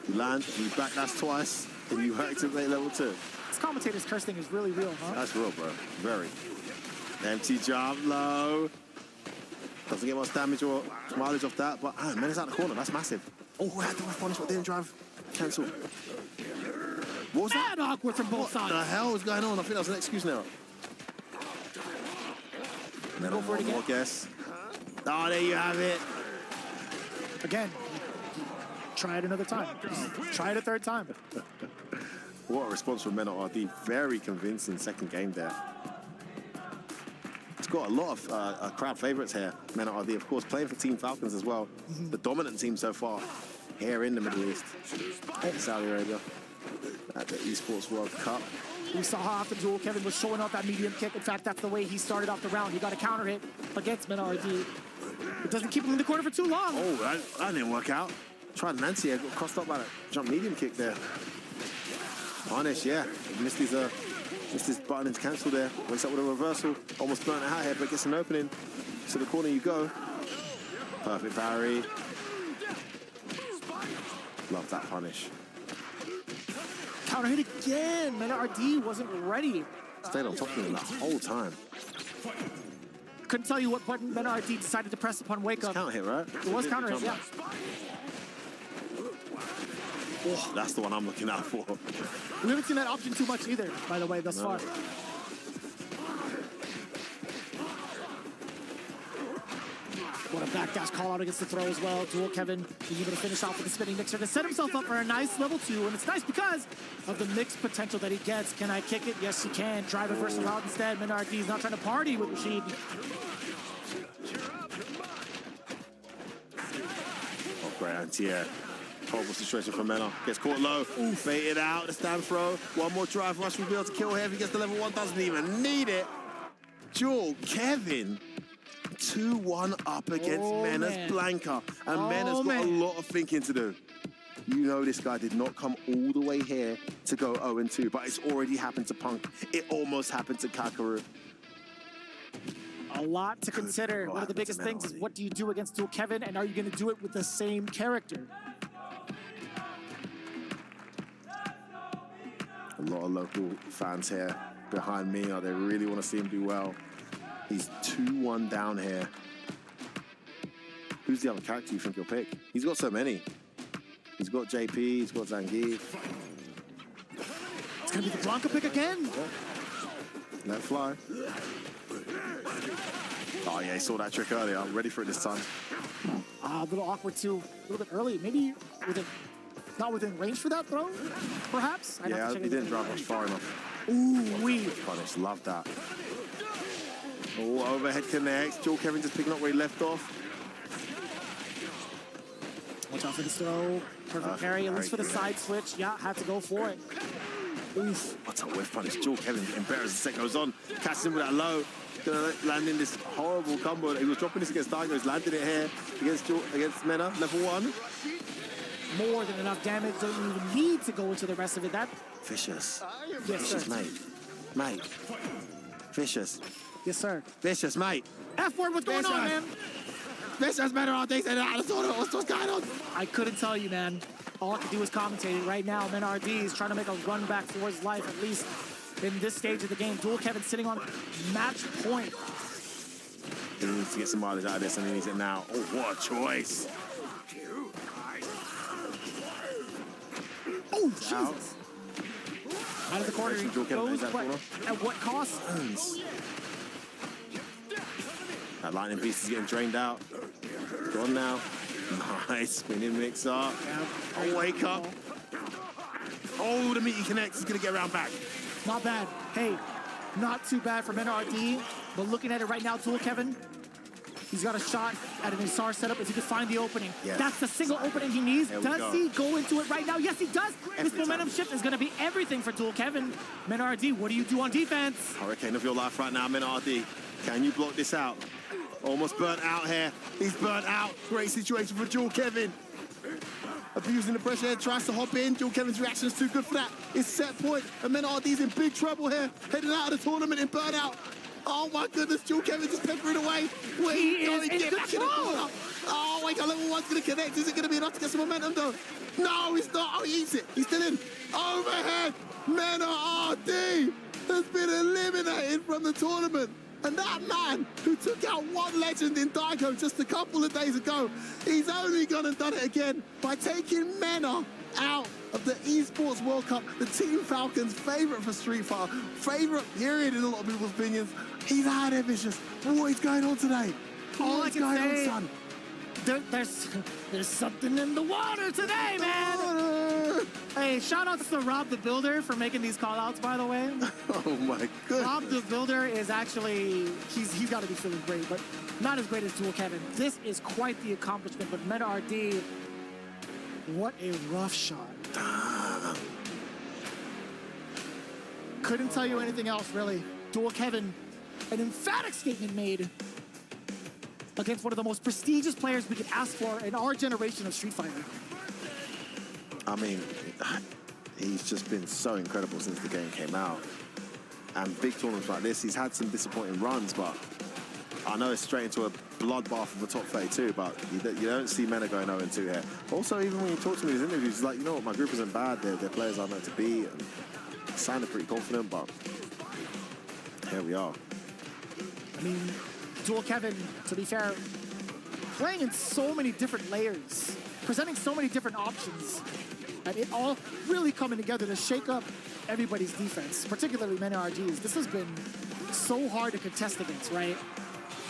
you land, you backdash twice, and you activate level 2. This commentator's curse thing is really real, huh? That's real, bro. Very. Empty jump, low. Doesn't get much damage or mileage off that, but man, it's out the corner. That's massive. Oh, that didn't punish, but didn't drive. Cancel. What was that? Awkward from both sides. What the hell is going on? I think that was an excuse now. And then Go for it again. More guess. Oh, there you have it. Again, try it another time. Try it a third time. What a response from MenRD. Very convincing second game there. It's got a lot of crowd favorites here. MenRD, of course, playing for Team Falcons as well. The dominant team so far here in the Middle East. Saudi Arabia at the Esports World Cup. We saw how often Dual Kevin was showing off that medium kick. In fact, that's the way he started off the round. He got a counter hit against MenRD. It doesn't keep him in the corner for too long. Oh, that didn't work out. Tried Nancy, got crossed up by that jump medium kick there. Harnish, yeah. Missed his button into cancel there. Wakes up with a reversal. Almost burnt it out here, but gets an opening. To the corner you go. Perfect parry. Love that punish. Counter hit again. MenRD wasn't ready. Stayed on top of him the whole time. Couldn't tell you what button MenRD decided to press upon wake up. Counter hit, right? It was counter hit, yeah. Oh, that's the one I'm looking out for. We haven't seen that option too much either, by the way, thus far. What a backdash call out against the throw as well. Dual Kevin being able to finish off with the spinning mixer to set himself up for a nice level 2. And it's nice because of the mixed potential that he gets. Can I kick it? Yes, he can. Drive reversal out instead. Menardi is not trying to party with Rashid. Oh, great anti-air. Horrible situation for Mena. Gets caught low. Baited out. The stand throw. One more drive. Rush will be able to kill here if he gets to level 1. Doesn't even need it. Dual Kevin. 2-1 up against Mena's Blanca. And Mena's got a lot of thinking to do. You know this guy did not come all the way here to go 0-2, but it's already happened to Punk. It almost happened to Kakaru. A lot to consider. One of the biggest things is what do you do against Dual Kevin, and are you going to do it with the same character? A lot of local fans here behind me. They really want to see him do well. He's 2-1 down here. Who's the other character you think you'll pick? He's got so many. He's got JP, he's got Zangief. It's going to be the Blanca pick again. Let it fly. Oh yeah, he saw that trick earlier. I'm ready for it this time. A little awkward too. A little bit early. Maybe not within range for that throw, perhaps? Yeah, he didn't drive us far enough. Ooh, wee. Punish, love that. Oh, overhead connects. Dual Kevin just picking up where he left off. Watch out for this throw. Perfect parry, at least for the side switch. Yeah, had to go for it. Oof. What a whiff punish. Dual Kevin getting better as the set goes on. Catches him with that low. Gonna land in this horrible combo. He was dropping this against Daigo. He's landed it here against Mena. Level 1. More than enough damage. Doesn't even need to go into the rest of it. That Vicious. Yes, Vicious, sir. mate. Vicious. Yes, sir. Vicious, mate. F-word, what's going on, man? Vicious, man. What's going on? I couldn't tell you, man. All I could do was commentate it right now. Menardi is trying to make a run back for his life, at least in this stage of the game. Dual Kevin sitting on match point. He needs to get some mileage out of this, and he needs it now. Oh, what a choice. Oh, Jesus. Out of the corner, he goes, but at what cost? That lightning beast is getting drained out. Gone now. Nice, spinning mix up. Oh, wake up. Oh, the meaty connect is gonna get around back. Not bad. Hey, not too bad for Menardi, but looking at it right now, Dual Kevin, he's got a shot at an Isar setup if he could find the opening. Yes. That's the single opening he needs. Does he go into it right now? Yes, he does. This momentum shift is going to be everything for Dual Kevin. Menardi, what do you do on defense? Hurricane of your life right now, Menardi. Can you block this out? Almost burnt out here. He's burnt out. Great situation for Dual Kevin. Abusing the pressure, tries to hop in. Dual Kevin's reaction is too good for that. It's set point, and Menardi's in big trouble here. Heading out of the tournament in burnout. Oh my goodness, Dual Kevin just peppering away. Wait, He is in get back in the control. corner. Oh my god, level 1's gonna connect. Is it gonna be enough to get some momentum though? No, he's not. Oh, he eats it. He's still in. Overhead. Menardi has been eliminated from the tournament. And that man who took out one legend in Daigo just a couple of days ago, he's only gone and done it again by taking Mena out of the Esports World Cup, the Team Falcons' favorite for Street Fighter, favorite period in a lot of people's opinions. He's out there, Vicious. What is going on today? All I What's can going say, on, son? There's something in the water today, man. Hey, shout outs to Rob the Builder for making these call outs, by the way. Oh my goodness. Rob the Builder is actually, he's got to be feeling great, but not as great as Dual Kevin. This is quite the accomplishment, but Menardi, what a rough shot. Couldn't tell you anything else, really. Dual Kevin, an emphatic statement made against one of the most prestigious players we could ask for in our generation of Street Fighter. I mean, he's just been so incredible since the game came out. And big tournaments like this, he's had some disappointing runs, but I know it's straight into a bloodbath of the top 32, but you don't see Mena going 0-2 here. Also, even when you talk to me in his interviews, he's like, you know what, my group isn't bad, they're players I meant to beat, and he sounded pretty confident, but here we are. I mean, Dual Kevin, to be fair, playing in so many different layers, presenting so many different options. And it all really coming together to shake up everybody's defense, particularly many RGs. This has been so hard to contest against, right?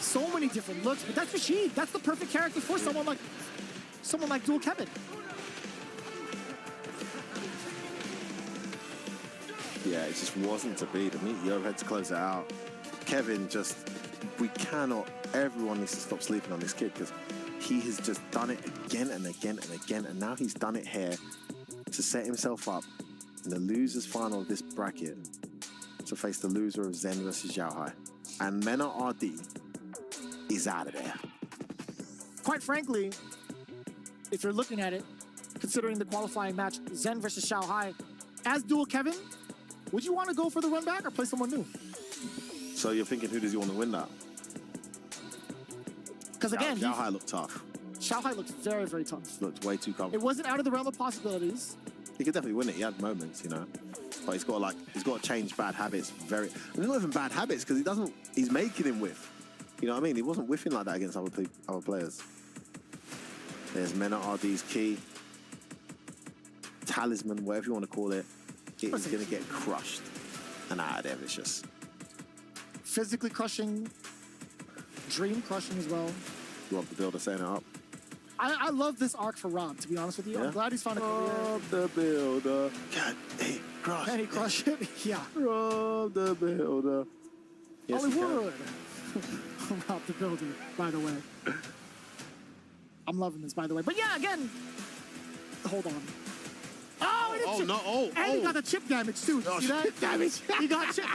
So many different looks, but that's Rashid. That's the perfect character for someone like Dual Kevin. Yeah, it just wasn't to be. The meat Yo had to close it out. Kevin just, we cannot, everyone needs to stop sleeping on this kid because he has just done it again and again and again, and now he's done it here to set himself up in the losers final of this bracket to face the loser of Zen versus Xiaohai. And Mena RD is out of there. Quite frankly, if you're looking at it, considering the qualifying match, Zen versus Xiaohai, as Dual Kevin, would you want to go for the run back or play someone new? So you're thinking, who does he want to win that? Because again, Xiaohai looked tough. Xiaohai looked very, very tough. Looked way too comfortable. It wasn't out of the realm of possibilities. He could definitely win it. He had moments, you know. But he's got to change bad habits not even bad habits, because he's making him whiff. You know what I mean? He wasn't whiffing like that against other players. There's Mena RD's key. Talisman, whatever you want to call it. It is going to get crushed. And out of there, vicious. Physically crushing, dream crushing as well. Rob the Builder setting it up. I love this arc for Rob, to be honest with you. Yeah. I'm glad he's found a career. Rob the Builder. God, hey, crush. Can he crush it? Yeah. Rob the Builder. Yes, Hollywood. Rob the Builder, by the way. I'm loving this, by the way. But yeah, again, hold on. And he got the chip damage too. See that? Chip damage.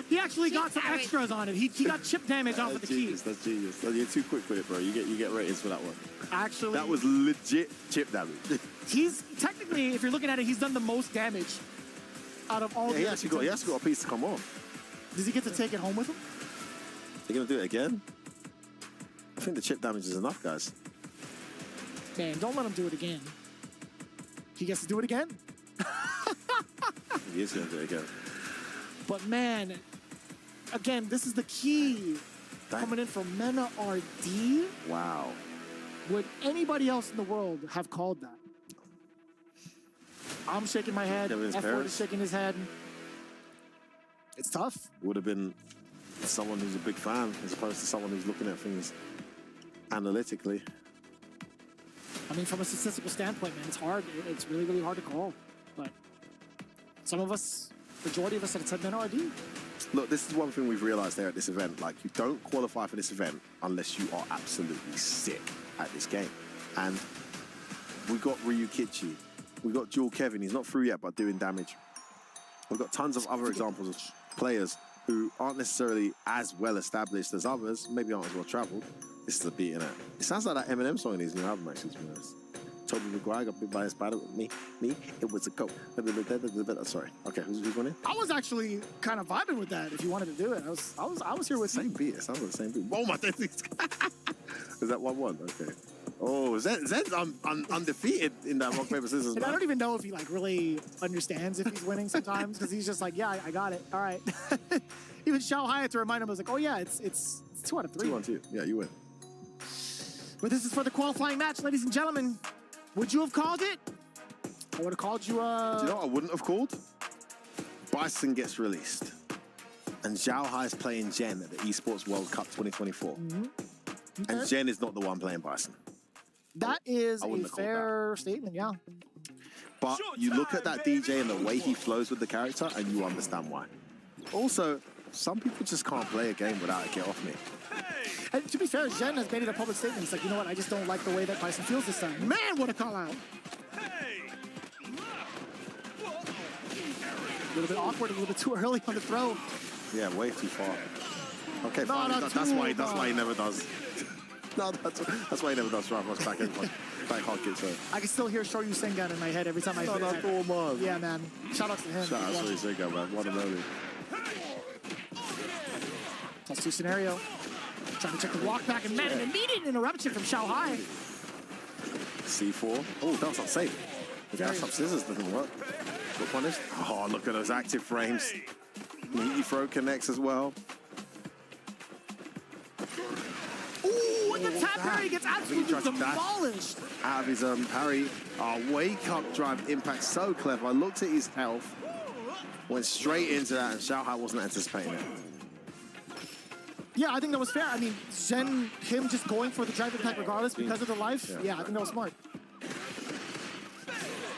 He actually got some extras on it. He got chip damage off of the key. That's genius. You're too quick with it, bro. You get ratings for that one. Actually, that was legit chip damage. He's technically, if you're looking at it, he's done the most damage out of all. Yeah, he has got a piece to come off. Does he get to take it home with him? They're gonna do it again. I think the chip damage is enough, guys. Man, don't let him do it again. He gets to do it again. He is going to do it again. But man, again, this is the key coming in from Mena RD. Wow. Would anybody else in the world have called that? I'm shaking my head. F4 is shaking his head. It's tough. Would have been someone who's a big fan as opposed to someone who's looking at things analytically. I mean, from a statistical standpoint, man, it's hard. It's really, really hard to call. But some of us, majority of us, had said Mena RD. Look, this is one thing we've realized there at this event. Like, you don't qualify for this event unless you are absolutely sick at this game. And we got Ryukichi. We got Dual Kevin. He's not through yet, but doing damage. We've got tons of other examples of players who aren't necessarily as well established as others, maybe aren't as well traveled. This is a beating it. It sounds like that Eminem song in his new album, actually, to be honest. Toby McGuire got bit by a spider with me. It was a coat. Sorry. Okay, who's winning? I was actually kind of vibing with that. If you wanted to do it, I was here with same beat. It sounds like the same beat. Oh my! Is that 1-1? Okay. Oh, Zed's undefeated in that rock paper scissors. And I don't even know if he really understands if he's winning sometimes because he's just like, yeah, I got it. All right. Even Xiaohai had to remind him. I was like, oh yeah, it's 2 out of 3. 2-1-2. Yeah, you win. But this is for the qualifying match, ladies and gentlemen. Would you have called it? I would have called you. Do you know what I wouldn't have called? Bison gets released, and Xiaohai is playing Jen at the Esports World Cup 2024. Mm-hmm. Okay. And Jen is not the one playing Bison. That is a fair statement, yeah. But you look at that DJ and the way he flows with the character, and you understand why. Also, some people just can't play a game without a get off me. And to be fair, Jen has made it a public statement. It's like, you know what, I just don't like the way that Bison feels this time. Man, what a call out. A little bit awkward, a little bit too early on the throw. Yeah, way too far. Okay, no, fine. That's why he never does. No, that's why he never does drive us back in back hard kick. So I can still hear Shoryu Sengan in my head every time I do that. Oh, man. Yeah, man. Shout out to him. Shout out to Shoryu Sengan, man. What a moment. Plus 2 scenario. Trying to check the walk back, and man, an immediate interruption from Xiaohai. C4. Oh, that's not safe. The dash up scissors doesn't work. Got punished. Oh, look at those active frames. Meaty throw connects as well. Ooh, with the tap parry, gets absolutely demolished. Out of his parry. Wake up drive impact, so clever. I looked at his health, went straight into that, and Xiaohai wasn't anticipating it. Yeah, I think that was fair. I mean, him just going for the drive impact regardless because of the life. Yeah, I think that was smart.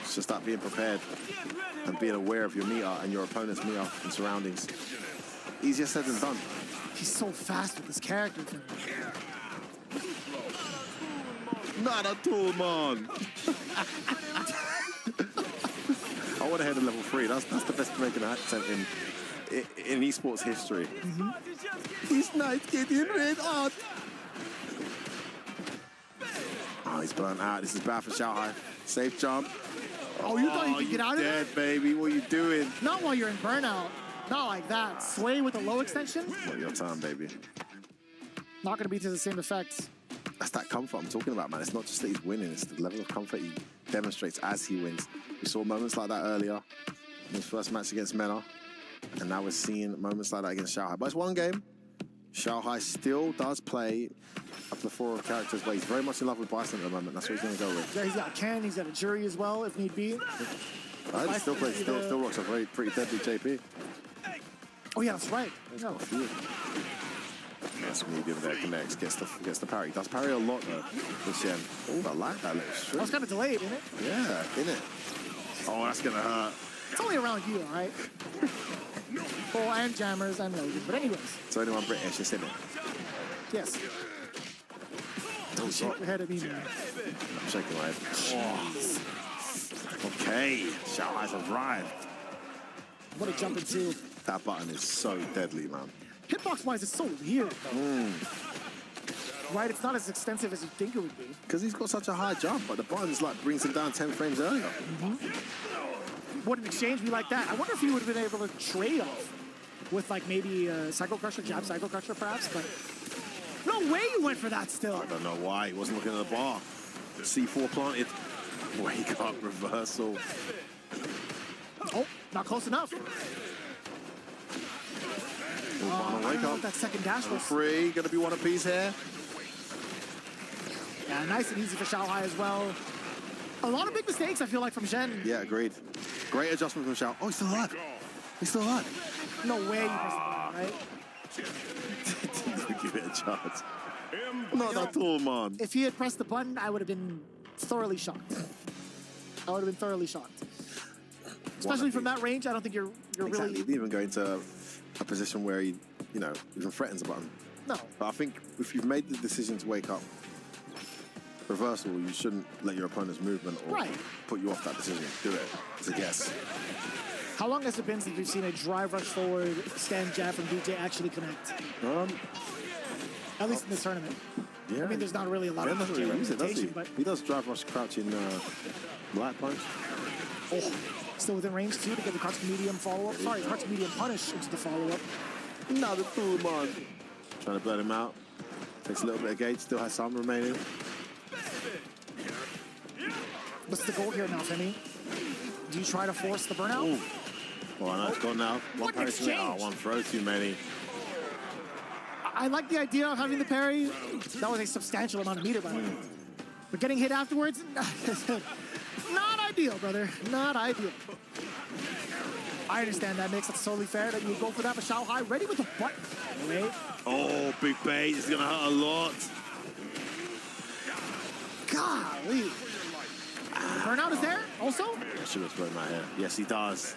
It's just that being prepared and being aware of your meter and your opponent's meter and surroundings. Easier said than done. He's so fast with this character. Not at all, man. I went ahead of level 3. That's the best making an attempt in esports history. He's not getting red hot. Oh, he's burnt out. This is bad for Xiaohai. Safe jump. Oh, you thought you could get out of dead, it? Baby. What are you doing? Not while you're in burnout. Not like that. Sway with a low extension. Not your time, baby. Not going to be to the same effects. That's that comfort I'm talking about, man. It's not just that he's winning. It's the level of comfort he demonstrates as he wins. We saw moments like that earlier in his first match against Mena. And now we're seeing moments like that against Xiaohai. But it's one game. Xiaohai still does play up the 4 characters, but he's very much in love with Bison at the moment. That's what he's going to go with. Yeah, he's got Ken, he's got a Jury as well, if need be. He still rocks a pretty deadly JP. Oh yeah, that's right. No. Yes, medium there connects, gets the parry. Does parry a lot though with Shen. Oh, I like that little string. That was kind of delayed, isn't it? Yeah, innit? Oh, that's gonna hurt. It's only around you, all right? Oh, and jammers and Logan. But anyways. It's only one British, isn't it? Yes. Don't shake your head at me, man. I'm shaking my head. Oh. Okay, Xiaohai's arrived. What a jump into. That button is so deadly, man. Hitbox-wise, it's so weird, though. Right, it's not as extensive as you think it would be. Because he's got such a high jump, but the button's like brings him down 10 frames earlier. Would an exchange be like that? I wonder if he would have been able to trade off with like maybe Psycho Crusher, jab Psycho Crusher perhaps, but no way you went for that still. I don't know why. He wasn't looking at the bar. C4 planted. Wake up reversal. Oh, not close enough. Wake up. That second dash was 3, gonna be one apiece here. Yeah, nice and easy for Xiaohai as well. A lot of big mistakes, I feel like, from Zhen. Yeah, agreed. Great adjustment from Xiao. Oh, he's still alive. He's still alive. No way you press the button, right? Didn't give it a chance. Not at all, man. If he had pressed the button, I would have been thoroughly shocked. I would have been thoroughly shocked. Especially from that range, I don't think you're exactly. really... He didn't even go into a position where he, even threatens a button. No. But I think if you've made the decision to wake up, reversal, you shouldn't let your opponent's movement or put you off that decision. Do it. It's a guess. How long has it been since we've seen a drive rush forward stand jab from DJ actually connect? At least in this tournament. Yeah. I mean, there's not really a lot of doesn't really use it, does he? but He does drive rush crouching light punch. oh, still within range too to get the crouch medium follow-up. Sorry, crouch medium punish into the follow-up. Not at all, man. Trying to burn him out. Takes a little bit of gauge, still has some remaining. What's the goal here now, Femi? Do you try to force the burnout? Ooh. Well, I know it's gone now. One parry too many. Oh, one throw too many. I like the idea of having the parry. That was a substantial amount of meter, by the way. But getting hit afterwards, not ideal, brother. Not ideal. I understand that, Mix. That's totally fair that you would go for that, but Xiaohai ready with the button. Wait. Oh, big bait. It's going to hurt a lot. Golly. Burnout is there also? I should have thrown that here. Yes, he does.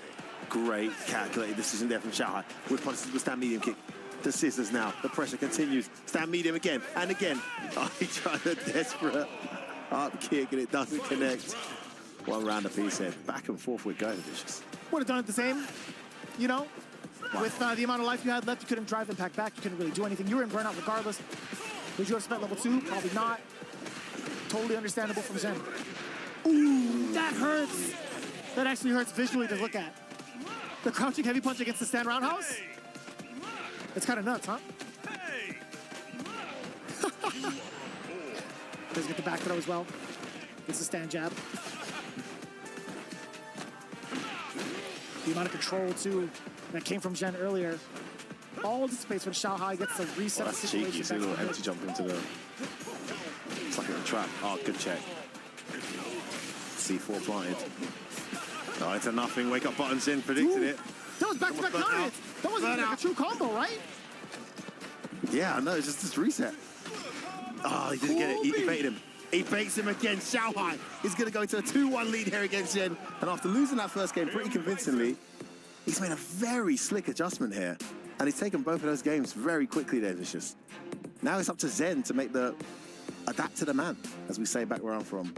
Great calculated decision there from Xiaohai. With punches with stand medium kick. The scissors now. The pressure continues. Stand medium again and again. Oh, he tried a desperate up kick and it doesn't connect. One round apiece here. Back and forth with going vicious. Would have done it the same, you know? With the amount of life you had left, you couldn't drive impact back. You couldn't really do anything. You were in burnout regardless. Would you have spent level 2? Probably not. Totally understandable from Zen. Ooh, that hurts. That actually hurts visually to look at. The crouching heavy punch against the stand roundhouse? It's kind of nuts, huh? Does get the back throw as well. Gets the stand jab. The amount of control, too, that came from Zhen earlier. All dissipates when Xiaohai gets the reset That's cheeky. You see a little empty jump into the trap. Oh, good check. C4 planted. Oh, it's a nothing. Wake up buttons in, predicted it. That was back-to-back targets. That wasn't like a true combo, right? Yeah, I know. It's just this reset. Oh, he didn't get it. He baited him. He baits him again. Xiaohai is going to go to a 2-1 lead here against Zen. And after losing that first game pretty convincingly, he's made a very slick adjustment here. And he's taken both of those games very quickly there, Vicious. Now it's up to Zen to make the adapt to the man, as we say back where I'm from.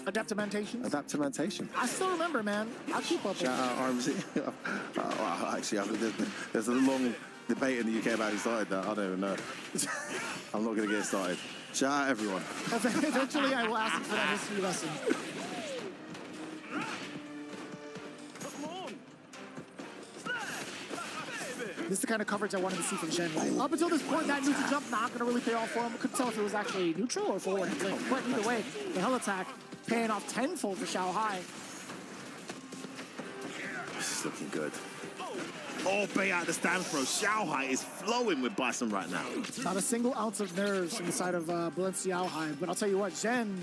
Adaptamantation? Adaptamantation. I still remember, man. I'll keep up with it. Shout out RMZ. Actually, there's a long debate in the UK about who started that. I don't even know. I'm not going to get it started. Shout out everyone. Eventually, I will ask you for that history lesson. This is the kind of coverage I wanted to see from Shen. Right? Up until this point, that neutral jump not going to really pay off for him. I couldn't tell if it was actually neutral or forward. But either way, the hell attack paying off tenfold for Xiaohai. This is looking good. Oh, bait out the stand throw. Xiaohai is flowing with Bison right now. Not a single ounce of nerves from the side of Xiaohai. But I'll tell you what, Zhen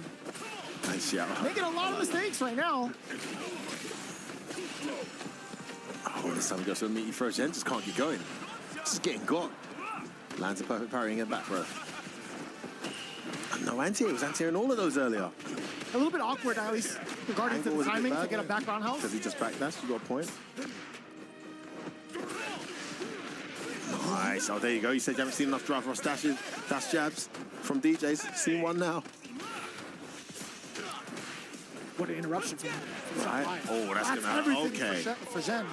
making a lot of mistakes right now. Oh, this time he goes for a meaty throw. Zhen just can't get going. Just getting got. Lands a perfect parry and get back throw. And no anti. It was anti in all of those earlier. A little bit awkward, at least, regarding to the timing to get a background house. Because he just backdashed. You got a point. Nice. Oh, there you go. You said you haven't seen enough drive rush dashes, dash jabs from DJs. Seen one now. What an interruption from right. Oh, that's going to happen. Okay. For Zhen.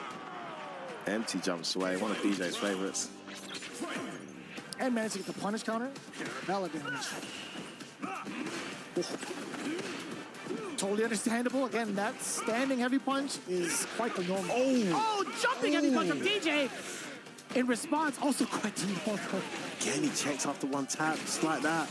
Empty jump sway. One of DJ's favorites. And managed to get the punish counter. Valid damage. Totally understandable. Again, that standing heavy punch is quite the norm. Oh, jumping heavy punch from DJ. In response, also quite the norm. Again, he checks after one tap, just like that.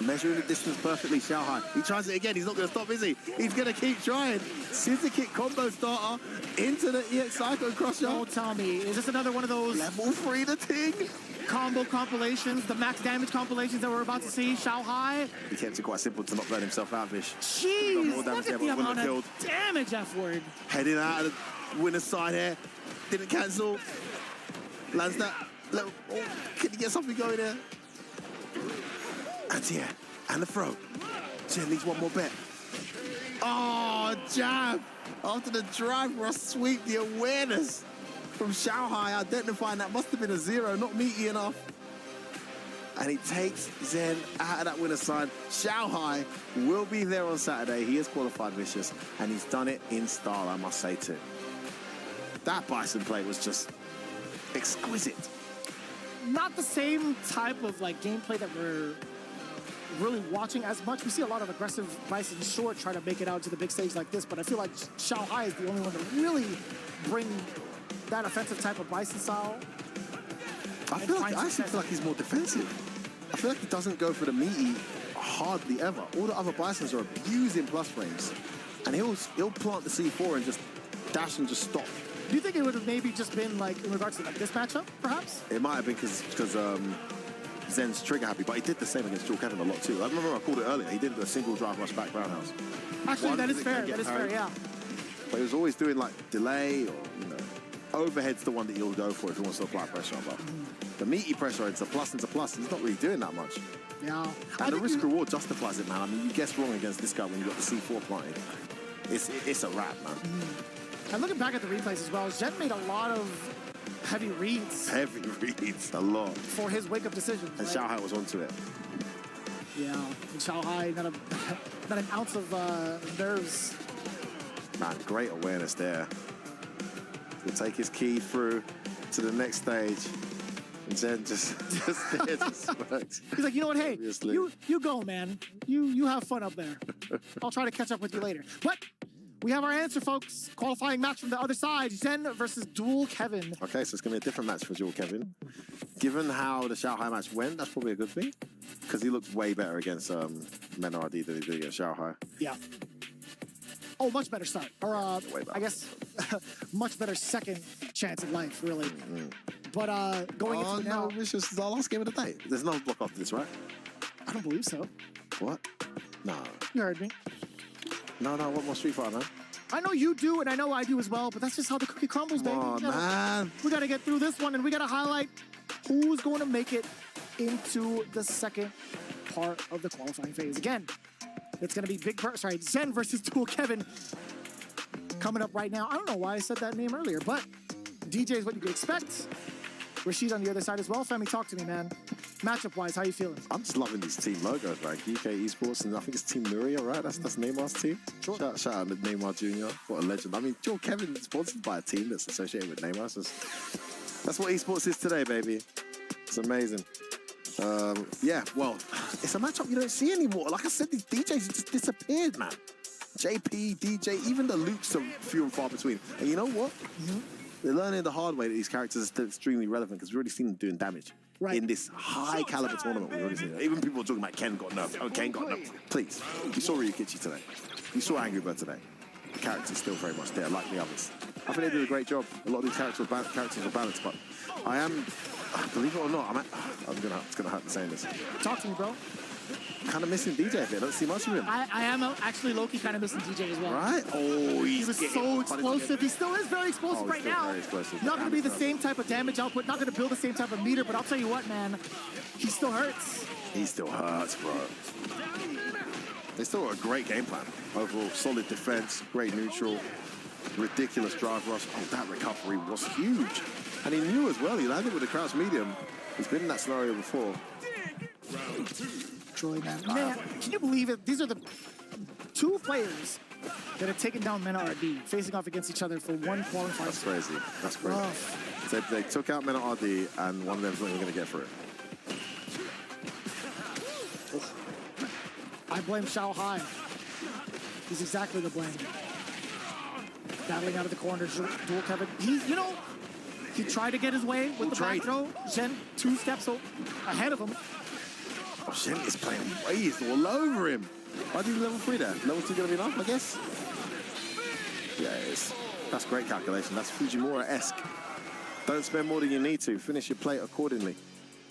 Measuring the distance perfectly, Xiaohai. He tries it again. He's not going to stop, is he? He's going to keep trying. Scissor kick combo starter into the EX Psycho Crusher. Don't tell me. Is this another one of those level 3 the thing? Combo compilations, the max damage compilations that we're about to see? Xiaohai. He kept it quite simple to not burn himself out, Vish. Jeez, look at the amount of damage F-word. Heading out of the winner's side here. Didn't cancel. Lands that. Oh, can he get something going there? And yeah, and the throw. Jen needs one more bet. Oh, jab. After the drive rush sweep, the awareness from Xiaohai identifying that must have been a 0, not meaty enough. And he takes Zen out of that winner's side. Xiaohai will be there on Saturday. He is qualified, Vicious, and he's done it in style, I must say too. That Bison play was just exquisite. Not the same type of like gameplay that we're really watching as much. We see a lot of aggressive Bison short try to make it out to the big stage like this, but I feel like Xiaohai is the only one to really bring that offensive type of Bison style. I actually feel like he's more defensive. I feel like he doesn't go for the meaty hardly ever. All the other Bisons are abusing plus frames, and he'll plant the C4 and just dash and just stop. Do you think it would have maybe just been like in regards to like this matchup, perhaps? It might have been because Zen's trigger happy, but he did the same against Joel Kevin a lot too. I remember I called it earlier. He did a single drive rush back roundhouse. Actually, that is fair. That is fair, yeah. But he was always doing like delay or overhead's the one that you'll go for if he wants to apply pressure. But the meaty pressure, it's a plus and it's a plus. He's not really doing that much. Yeah. And the risk reward justifies it, man. I mean, you guessed wrong against this guy when you got the C4 planted. It's a wrap, man. And looking back at the replays as well, Zen made a lot of heavy reads. Heavy reads, a lot. For his wake-up decision. And right? Xiaohai was onto it. Yeah, and Xiaohai, not an ounce of nerves. Man, great awareness there. He'll take his key through to the next stage. And Zen just there to smirks. He's like, you know what, hey, you go, man. You have fun up there. I'll try to catch up with you later. But we have our answer, folks. Qualifying match from the other side, Zen versus Dual Kevin. Okay, so it's going to be a different match for Dual Kevin. Given how the Xiaohai match went, that's probably a good thing. Because he looked way better against Menardi than he did against Xiaohai. Yeah. Oh, much better start. Or, I guess, much better second chance in life, really. But going into it now... This is our last game of the day. There's no block after this, right? I don't believe so. What? No. You heard me. No, I want more Street Fighter, man. I know you do, and I know I do as well, but that's just how the cookie crumbles, baby. Come on, man. We got to get through this one, and we got to highlight who's going to make it into the second part of the qualifying phase. Again, it's going to be Zen versus Dual Kevin coming up right now. I don't know why I said that name earlier, but DJ is what you could expect. Rashid on the other side as well. Femi, talk to me, man. Matchup-wise, how you feeling? I'm just loving these team logos, right? UK Esports, and I think it's Team Nuria, right? That's Neymar's team. Sure. Shout out to Neymar Jr. What a legend. I mean, Dual Kevin is sponsored by a team that's associated with Neymar. So that's what esports is today, baby. It's amazing. Yeah, well, it's a matchup you don't see anymore. Like I said, these DJs just disappeared, man. JP, DJ, even the Lukes are few and far between. And you know what? They're learning the hard way that these characters are extremely relevant because we've already seen them doing damage in this high caliber tournament. We've already seen it. Even people are talking about Ken got nerfed. Oh, Ken got nerfed. Please. You saw Ryukichi today. You saw Angry Bird today. The character's still very much there, like the others. I think they did a great job. A lot of these characters are balanced, but I am, believe it or not, it's gonna hurt me saying this. Talk to me, bro. Kind of missing DJ a bit. Don't see much of him. I am actually low-key kind of missing DJ as well. Right? Oh, he was so explosive. He still is very explosive right now. Very explosive. Not going to be the same type of damage output. Not going to build the same type of meter. But I'll tell you what, man. He still hurts. He still hurts, bro. They still got a great game plan. Overall, solid defense, great neutral, ridiculous drive rush. Oh, that recovery was huge. And he knew as well. He landed with a crouch medium. He's been in that scenario before. Troy, man, can you believe it? These are the two players that have taken down Mena RD, facing off against each other for one qualifier. That's crazy. That's crazy. So they took out Mena RD, and one of them's not even going to get for it. I blame Shao Hai. He's exactly the blame. Battling out of the corner, Dual Kevin. He tried to get his way with the back throw. Zen 2 steps ahead of him. Oh, Shen is playing ways all over him. Why do you level 3 there? Level 2 going to be enough, I guess? Yeah, it is. That's great calculation. That's Fujimura-esque. Don't spend more than you need to. Finish your plate accordingly.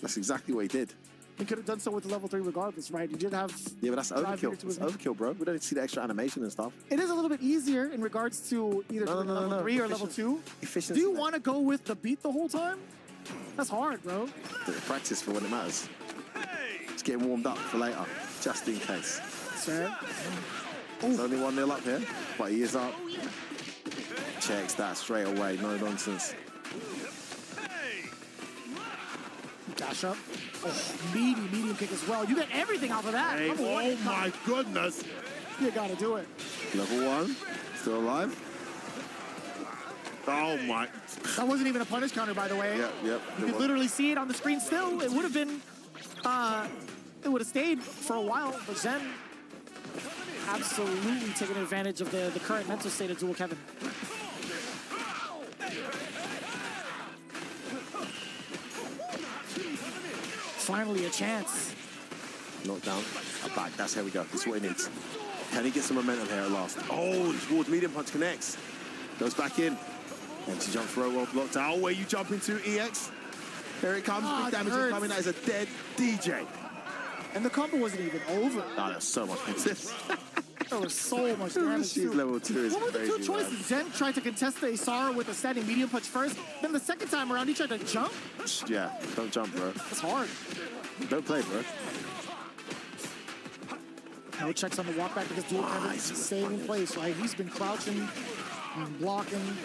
That's exactly what he did. He could have done so with the level 3 regardless, right? He did have... Yeah, but that's overkill. It's overkill, bro. We don't see the extra animation and stuff. It is a little bit easier in regards to either level 3 or level 2. Do you want to go with the beat the whole time? That's hard, bro. Practice for when it matters. Just getting warmed up for later, just in case. Sir. There's only 1-0 up here, but he is up. Checks that straight away, no nonsense. Dash up. Oh, medium kick as well. You get everything out of that. Hey, oh my goodness. You gotta do it. Level 1, still alive. Oh my. That wasn't even a punish counter, by the way. Yep. You could literally see it on the screen still. It would have been, it would have stayed for a while, but Zen absolutely taking advantage of the current mental state of Dual Kevin. Finally a chance. Knockdown, a back, that's how we go. This is what he needs. Can he get some momentum here at last? Oh, towards medium punch connects. Goes back in. Empty jump throw, well blocked out. Where you jump into EX. Here it comes, big damage incoming. That is a dead DJ. And the combo wasn't even over. Oh, there's so much damage. There was so much damage. She's level 2 is What were the two choices? Man. Zen tried to contest the Isara with a standing medium punch first. Then the second time around, he tried to jump. Yeah, don't jump, bro. That's hard. Don't play, bro. No checks on the walk back because Dual Kevin is staying in place, right? He's been crouching and blocking.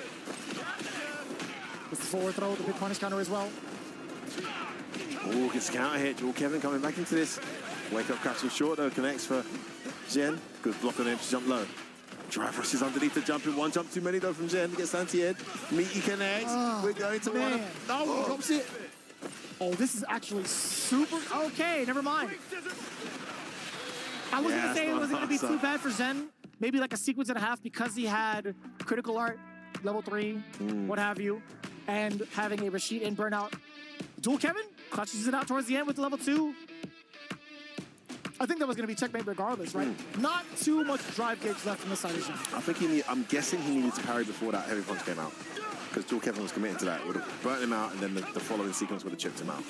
It's the forward throw, the big punish counter as well. Oh, gets counter hit. Dual Kevin coming back into this. Wake up catching short though, connects for Zen. Good block on him to jump low. Drive rushes underneath the jump in one jump too many though from Zen. Gets anti-head. Meaty connects. Oh, we're going to one. No, drops it. Oh, this is actually super. Okay, never mind. I was going to say it wasn't going to be too bad for Zen. Maybe like a sequence and a half because he had critical art, level 3, what have you, and having a Rashid in burnout. Dual Kevin clutches it out towards the end with level 2. I think that was going to be checkmate regardless, right? Not too much drive gauge left on the side of Zen. I think I'm guessing he needed to parry before that heavy punch came out. Because Dual Kevin was committed to that. Would have burnt him out and then the following sequence would have chipped him out.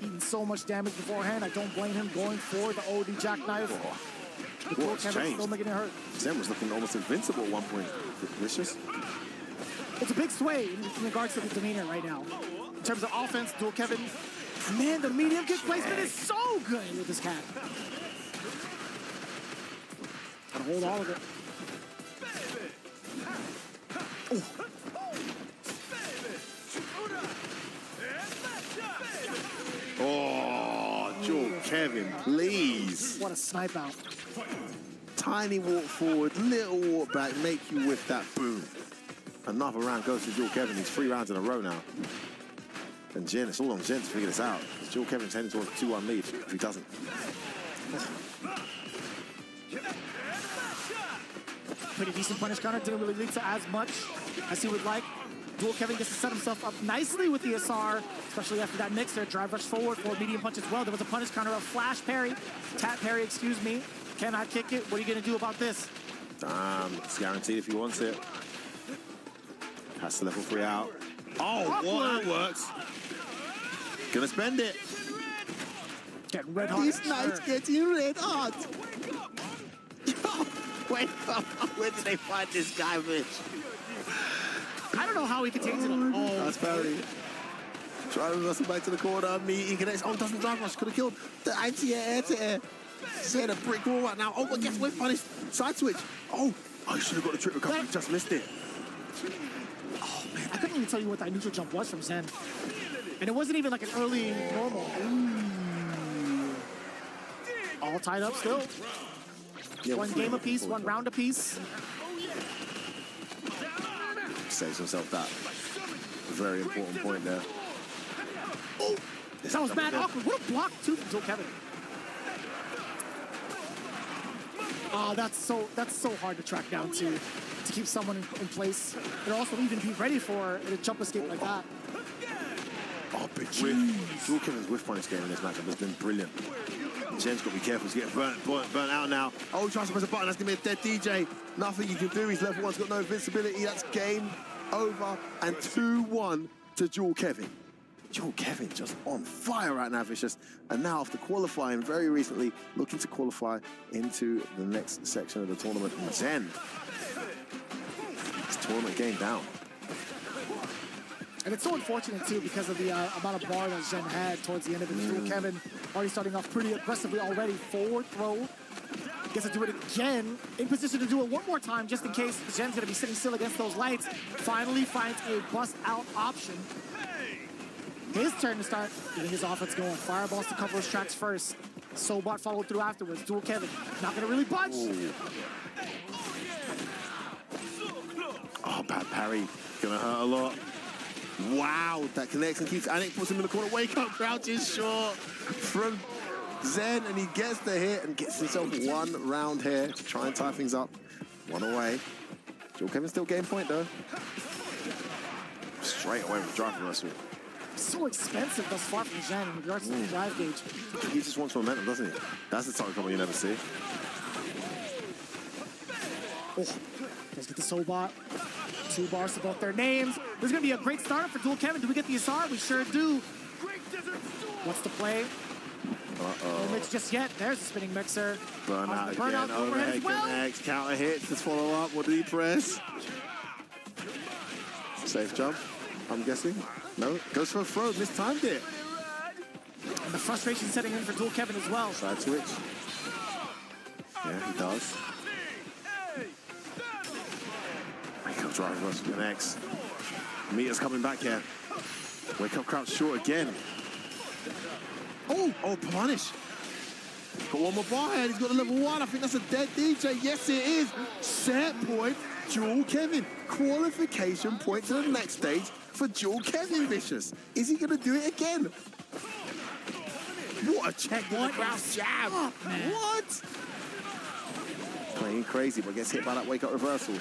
Eating so much damage beforehand. I don't blame him going for the OD jackknife. But What's changed? still making it hurt. Zen was looking almost invincible at one point. Vicious. It's a big sway in regards to the demeanor right now. In terms of offense, Dual Kevin, man, the medium kick placement is so good with this cat. Gotta hold all of it. Oh, Dual Kevin, please. What a snipe out. Tiny walk forward, little walk back, make you whiff that boom. Another round goes to Dual Kevin. He's 3 rounds in a row now. And Jen, it's all on Jen to figure this out. Dual Kevin's heading towards a 2-1 lead if he doesn't. Pretty decent punish counter. Didn't really lead to as much as he would like. Dual Kevin gets to set himself up nicely with the SR, especially after that mixer. Drive rush forward for a medium punch as well. There was a punish counter, a flash parry, tap parry, excuse me. Cannot kick it. What are you going to do about this? It's guaranteed if he wants it. Has to level 3 out. Oh, Awkward. well, that works. Gonna spend it. Getting red hot. This night's getting red hot. Wait, where did they find this guy, bitch? I don't know how he contains it all. Oh, that's parry. Trying to wrestle back to the corner. He connects. Oh, doesn't drive rush. Could have killed the anti-air to air. Set a brick wall right now. Oh, but guess what? Punish. Side switch. Oh, I should have got the trick recovery. Just missed it. Oh, man. I couldn't even tell you what that neutral jump was from Zen. And it wasn't even like an early normal. Ooh. All tied up still. Yeah, one game apiece, one round apiece. Saves himself that very important point there. Oh, that was mad awkward. What a block too from Dual Kevin. Oh, that's so hard to track down to keep someone in place and also even be ready for a jump escape like that. Oh, big whiff. Dual Kevin's whiff punish game in this matchup has been brilliant. Jen's got to be careful. He's getting burnt out now. Oh, he tries to press a button. That's going to be a dead DJ. Nothing you can do. He's level 1's got no invincibility. That's game over. And 2-1 to Dual Kevin. Dual Kevin just on fire right now, Vicious. And now after qualifying very recently, looking to qualify into the next section of the tournament. And Zen. It's tournament game down. And it's so unfortunate, too, because of the amount of bar that Zen had towards the end of it. Dual Kevin already starting off pretty aggressively already. Forward throw. Gets to do it again. In position to do it one more time, just in case Zen's going to be sitting still against those lights. Finally finds a bust-out option. His turn to start getting his offense going. Fireballs to cover his tracks first. Sobot followed through afterwards. Dual Kevin not going to really budge. Oh, bad parry. Going to hurt a lot. Wow, that connects and keeps Anik, puts him in the corner. Wake up, crouches short from Zen, and he gets the hit and gets himself 1 round here to try and tie things up. 1 away. Dual Kevin still game point though. Straight away with drive reversal. So expensive thus far from Zen in regards to the drive gauge. He just wants momentum, doesn't he? That's the type of combo you never see. Oh, let's get the Sobot. 2 bars to both their names. This is going to be a great startup for Dual Kevin. Do we get the SR? We sure do. What's the play? No mix just yet. There's the spinning mixer. Burnout again. Overhead Overhead well. connects. Counter hits. Let's follow up. What did he press? Safe jump, I'm guessing. No, goes for a throw. Mistimed it. And the frustration setting in for Dual Kevin as well. Side switch. Yeah, he does. Wake up drive rush connects. Mita's coming back here. Wake up crouch short again. Oh, punish. Got one more bar head. He's got a level 1. I think that's a dead DJ. Yes, it is. Set point, Dual Kevin. Qualification point to the next stage for Dual Kevin, Vicious. Is he going to do it again? What a check with the ground jab. What? Playing crazy, but gets hit by that wake up reversal.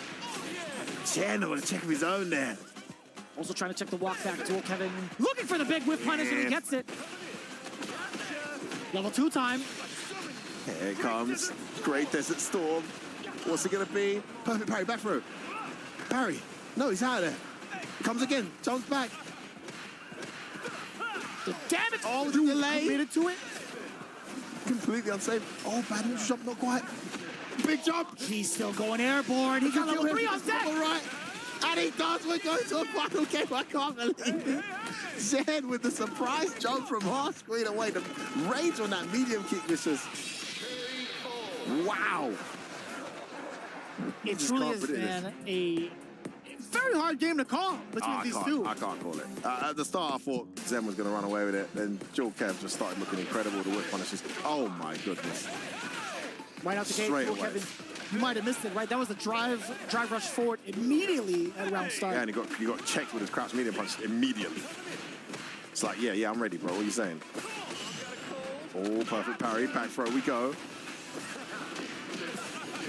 Chen with a check of his own there. Also trying to check the walk back. Dual Kevin looking for the big whip punish and he gets it. Level 2 time. Here it comes. Great Desert Storm. What's it going to be? Perfect parry, back throw. Parry. No, he's out of there. Comes again. Jumps back. The damage Oh, the delay. Committed to it. Completely unsafe. Oh, bad neutral jump, not quite. Big jump. He's still going airborne. He got level 3 on deck. All right. And he does. We're going to a final game. I can't believe it. Zen with the surprise jump from half screen away. The range on that medium kick was just... Wow. It truly is, man, a very hard game to call between these two. I can't call it. At the start, I thought Zen was going to run away with it. Then Jewel Kev just started looking incredible. The whip punishes. Oh, my goodness. Right out the gate, Straight away. Kevin. You might have missed it, right? That was a drive rush forward immediately at round start. Yeah, and he got checked with his crouch medium punch immediately. It's like, yeah, I'm ready, bro. What are you saying? Oh, perfect parry. Back throw we go.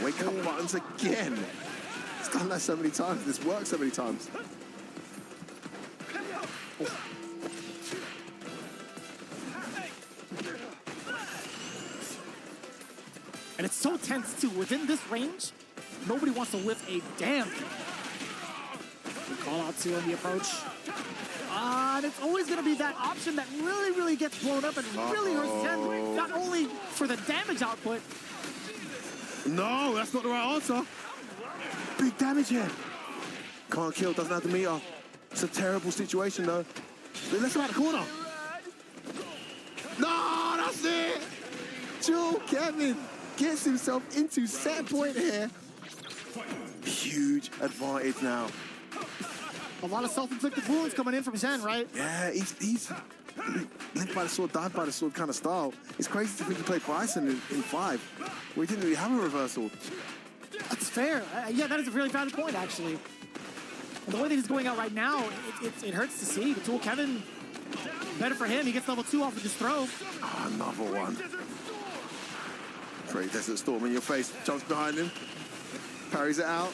Wake up buttons again. It's done that so many times. This works so many times. And it's so tense, too. Within this range, nobody wants to whiff a damn thing. We call out to on the approach. And it's always going to be that option that really, really gets blown up and really hurts Zen, not only for the damage output. No, that's not the right answer. Big damage here. Can't kill, doesn't have the meter. It's a terrible situation, though. Let's go out the corner. No, that's it. Joe Kevin gets himself into set point here. Huge advantage now. A lot of self-inflicted wounds coming in from Zen, right? Yeah, he's live by the sword, die by the sword kind of style. It's crazy to think he played Bryson in 5, where he didn't really have a reversal. That's fair. Yeah, that is a really valid point, actually. And the way that he's going out right now, it hurts to see. But Jewel Kevin, better for him. He gets level 2 off of his throw. Oh, another one. Great Desert Storm in your face. Jumps behind him. Parries it out.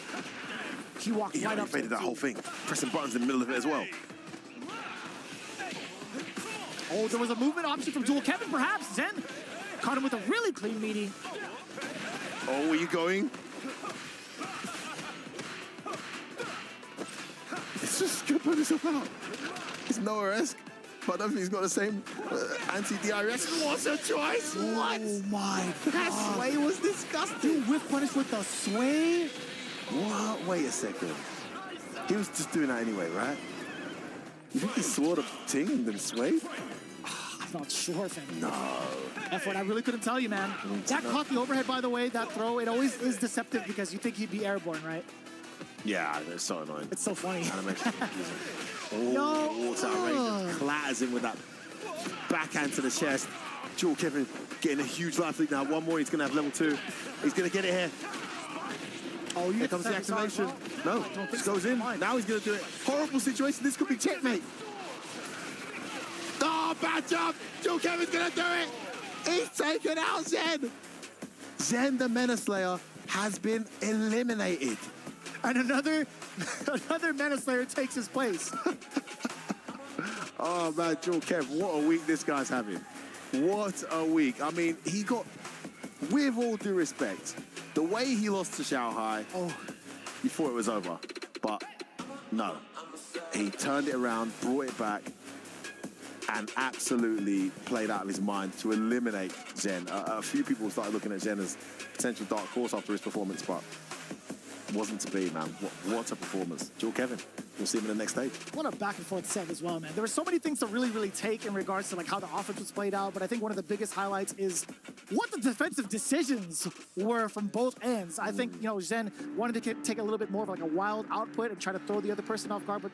He walked right up. He evaded that whole thing. Pressing buttons in the middle of it as well. Oh, there was a movement option from Jewel Kevin, perhaps. Zen caught him with a really clean meaty. Oh, where you going? It's just good putting himself out. It's Noah-esque, but I don't think he's got the same anti-DRS. What's a choice? What? Oh my God. That sway was disgusting. Whip punish with the sway? What? Wait a second. He was just doing that anyway, right? You think he saw the ting and then swayed? I'm not sure, fam. No. F1, I really couldn't tell you, man. That caught the overhead, by the way, that throw. It always is deceptive because you think he'd be airborne, right? Yeah, it's so annoying. It's so funny. Animation. Oh, water outrageous. Clatters him with that backhand to the chest. Jewel Kevin getting a huge life lead now. One more, he's going to have level 2. He's going to get it here. Oh, here comes the activation. No, just goes in. Now he's going to do it. Horrible situation. This could be checkmate. Oh, bad job. Jewel Kevin's going to do it. He's taken out Zen. Zen, the Menace Slayer, has been eliminated. And another Menace Slayer takes his place. Oh, man, Jewel Kev, what a week this guy's having. What a week. I mean, he got, with all due respect, the way he lost to Shanghai, you thought it was over. But no. He turned it around, brought it back, and absolutely played out of his mind to eliminate Zen. A few people started looking at Zen as potential dark horse after his performance, but wasn't to be, man. What a performance. Jewel Kevin, we'll see him in the next stage. What a back and forth set as well, man. There were so many things to really take in regards to like how the offense was played out, but I think one of the biggest highlights is what the defensive decisions were from both ends. I think, you know, Zen wanted to take a little bit more of like a wild output and try to throw the other person off guard, but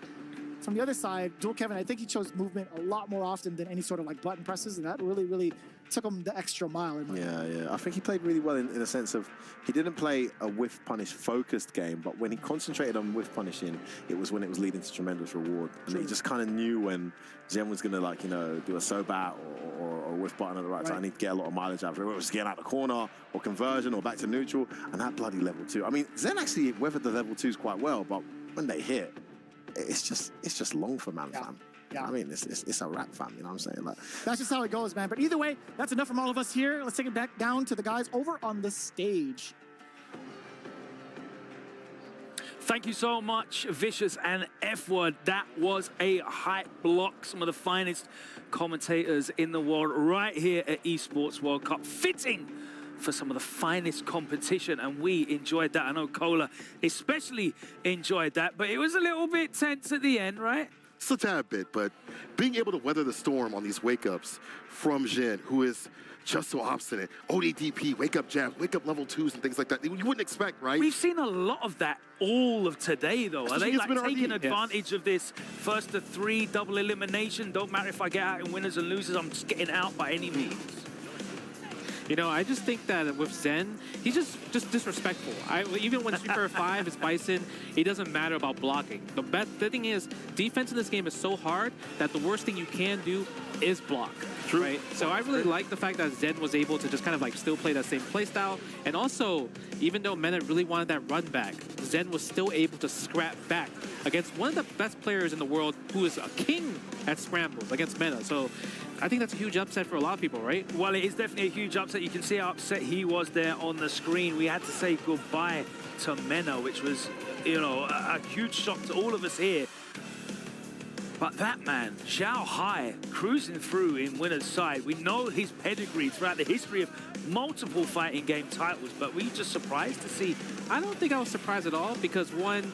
from the other side, Jewel Kevin, I think he chose movement a lot more often than any sort of like button presses, and that really took him the extra mile. Yeah. I think he played really well in a sense of he didn't play a whiff punish focused game, but when he concentrated on whiff punishing, it was when it was leading to tremendous reward. And he just kind of knew when Zen was going to, like, you know, do a sobat or a whiff button at the right time. He'd get a lot of mileage out of it. Whether it was getting out the corner or conversion or back to neutral, and that bloody level 2. I mean, Zen actually weathered the level 2s quite well, but when they hit, it's just long for man, fam. Yeah. I mean, it's a wrap, fam. You know what I'm saying? Like, that's just how it goes, man. But either way, that's enough from all of us here. Let's take it back down to the guys over on the stage. Thank you so much, Vicious and F-Word. That was a hype block. Some of the finest commentators in the world right here at Esports World Cup. Fitting for some of the finest competition, and we enjoyed that. I know Cola especially enjoyed that, but it was a little bit tense at the end, right? It's a tad bit, but being able to weather the storm on these wake-ups from Jin, who is just so obstinate. ODDP, wake-up jabs, wake-up level 2s and things like that. You wouldn't expect, right? We've seen a lot of that all of today, though. Are they like taking advantage of this first to 3 double elimination? Don't matter if I get out in winners and losers, I'm just getting out by any means. You know, I just think that with Zen, he's just disrespectful. Even when Street Fighter 5 is Bison, it doesn't matter about blocking. The thing is, defense in this game is so hard that the worst thing you can do is block. True. Right? So I really like the fact that Zen was able to just kind of like still play that same playstyle. And also, even though Mena really wanted that run back, Zen was still able to scrap back against one of the best players in the world who is a king at scrambles against Mena. So I think that's a huge upset for a lot of people, right? Well, it is definitely a huge upset. You can see how upset he was there on the screen. We had to say goodbye to Mena, which was, you know, a huge shock to all of us here. But that man, Xiao Hai, cruising through in winner's side. We know his pedigree throughout the history of multiple fighting game titles, but were you just surprised to see? I don't think I was surprised at all because one,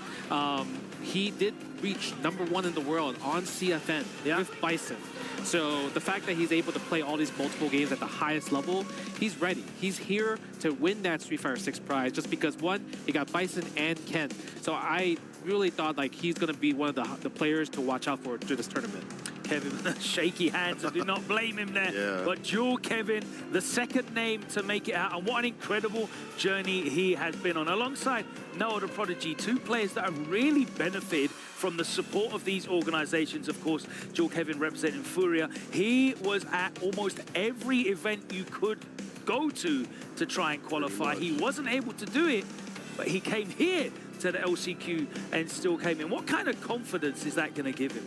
he did reach #1 in the world on CFN with Bison. So the fact that he's able to play all these multiple games at the highest level, he's ready. He's here to win that Street Fighter 6 prize just because, one, he got Bison and Ken. So I really thought like he's going to be one of the players to watch out for through this tournament. Kevin with the shaky hands. I do not blame him there. Yeah. But Jewel Kevin, the second name to make it out. And what an incredible journey he has been on. Alongside Noah the Prodigy, 2 players that have really benefited from the support of these organizations. Of course, Jewel Kevin representing Furia. He was at almost every event you could go to try and qualify. He wasn't able to do it, but he came here to the LCQ and still came in. What kind of confidence is that going to give him?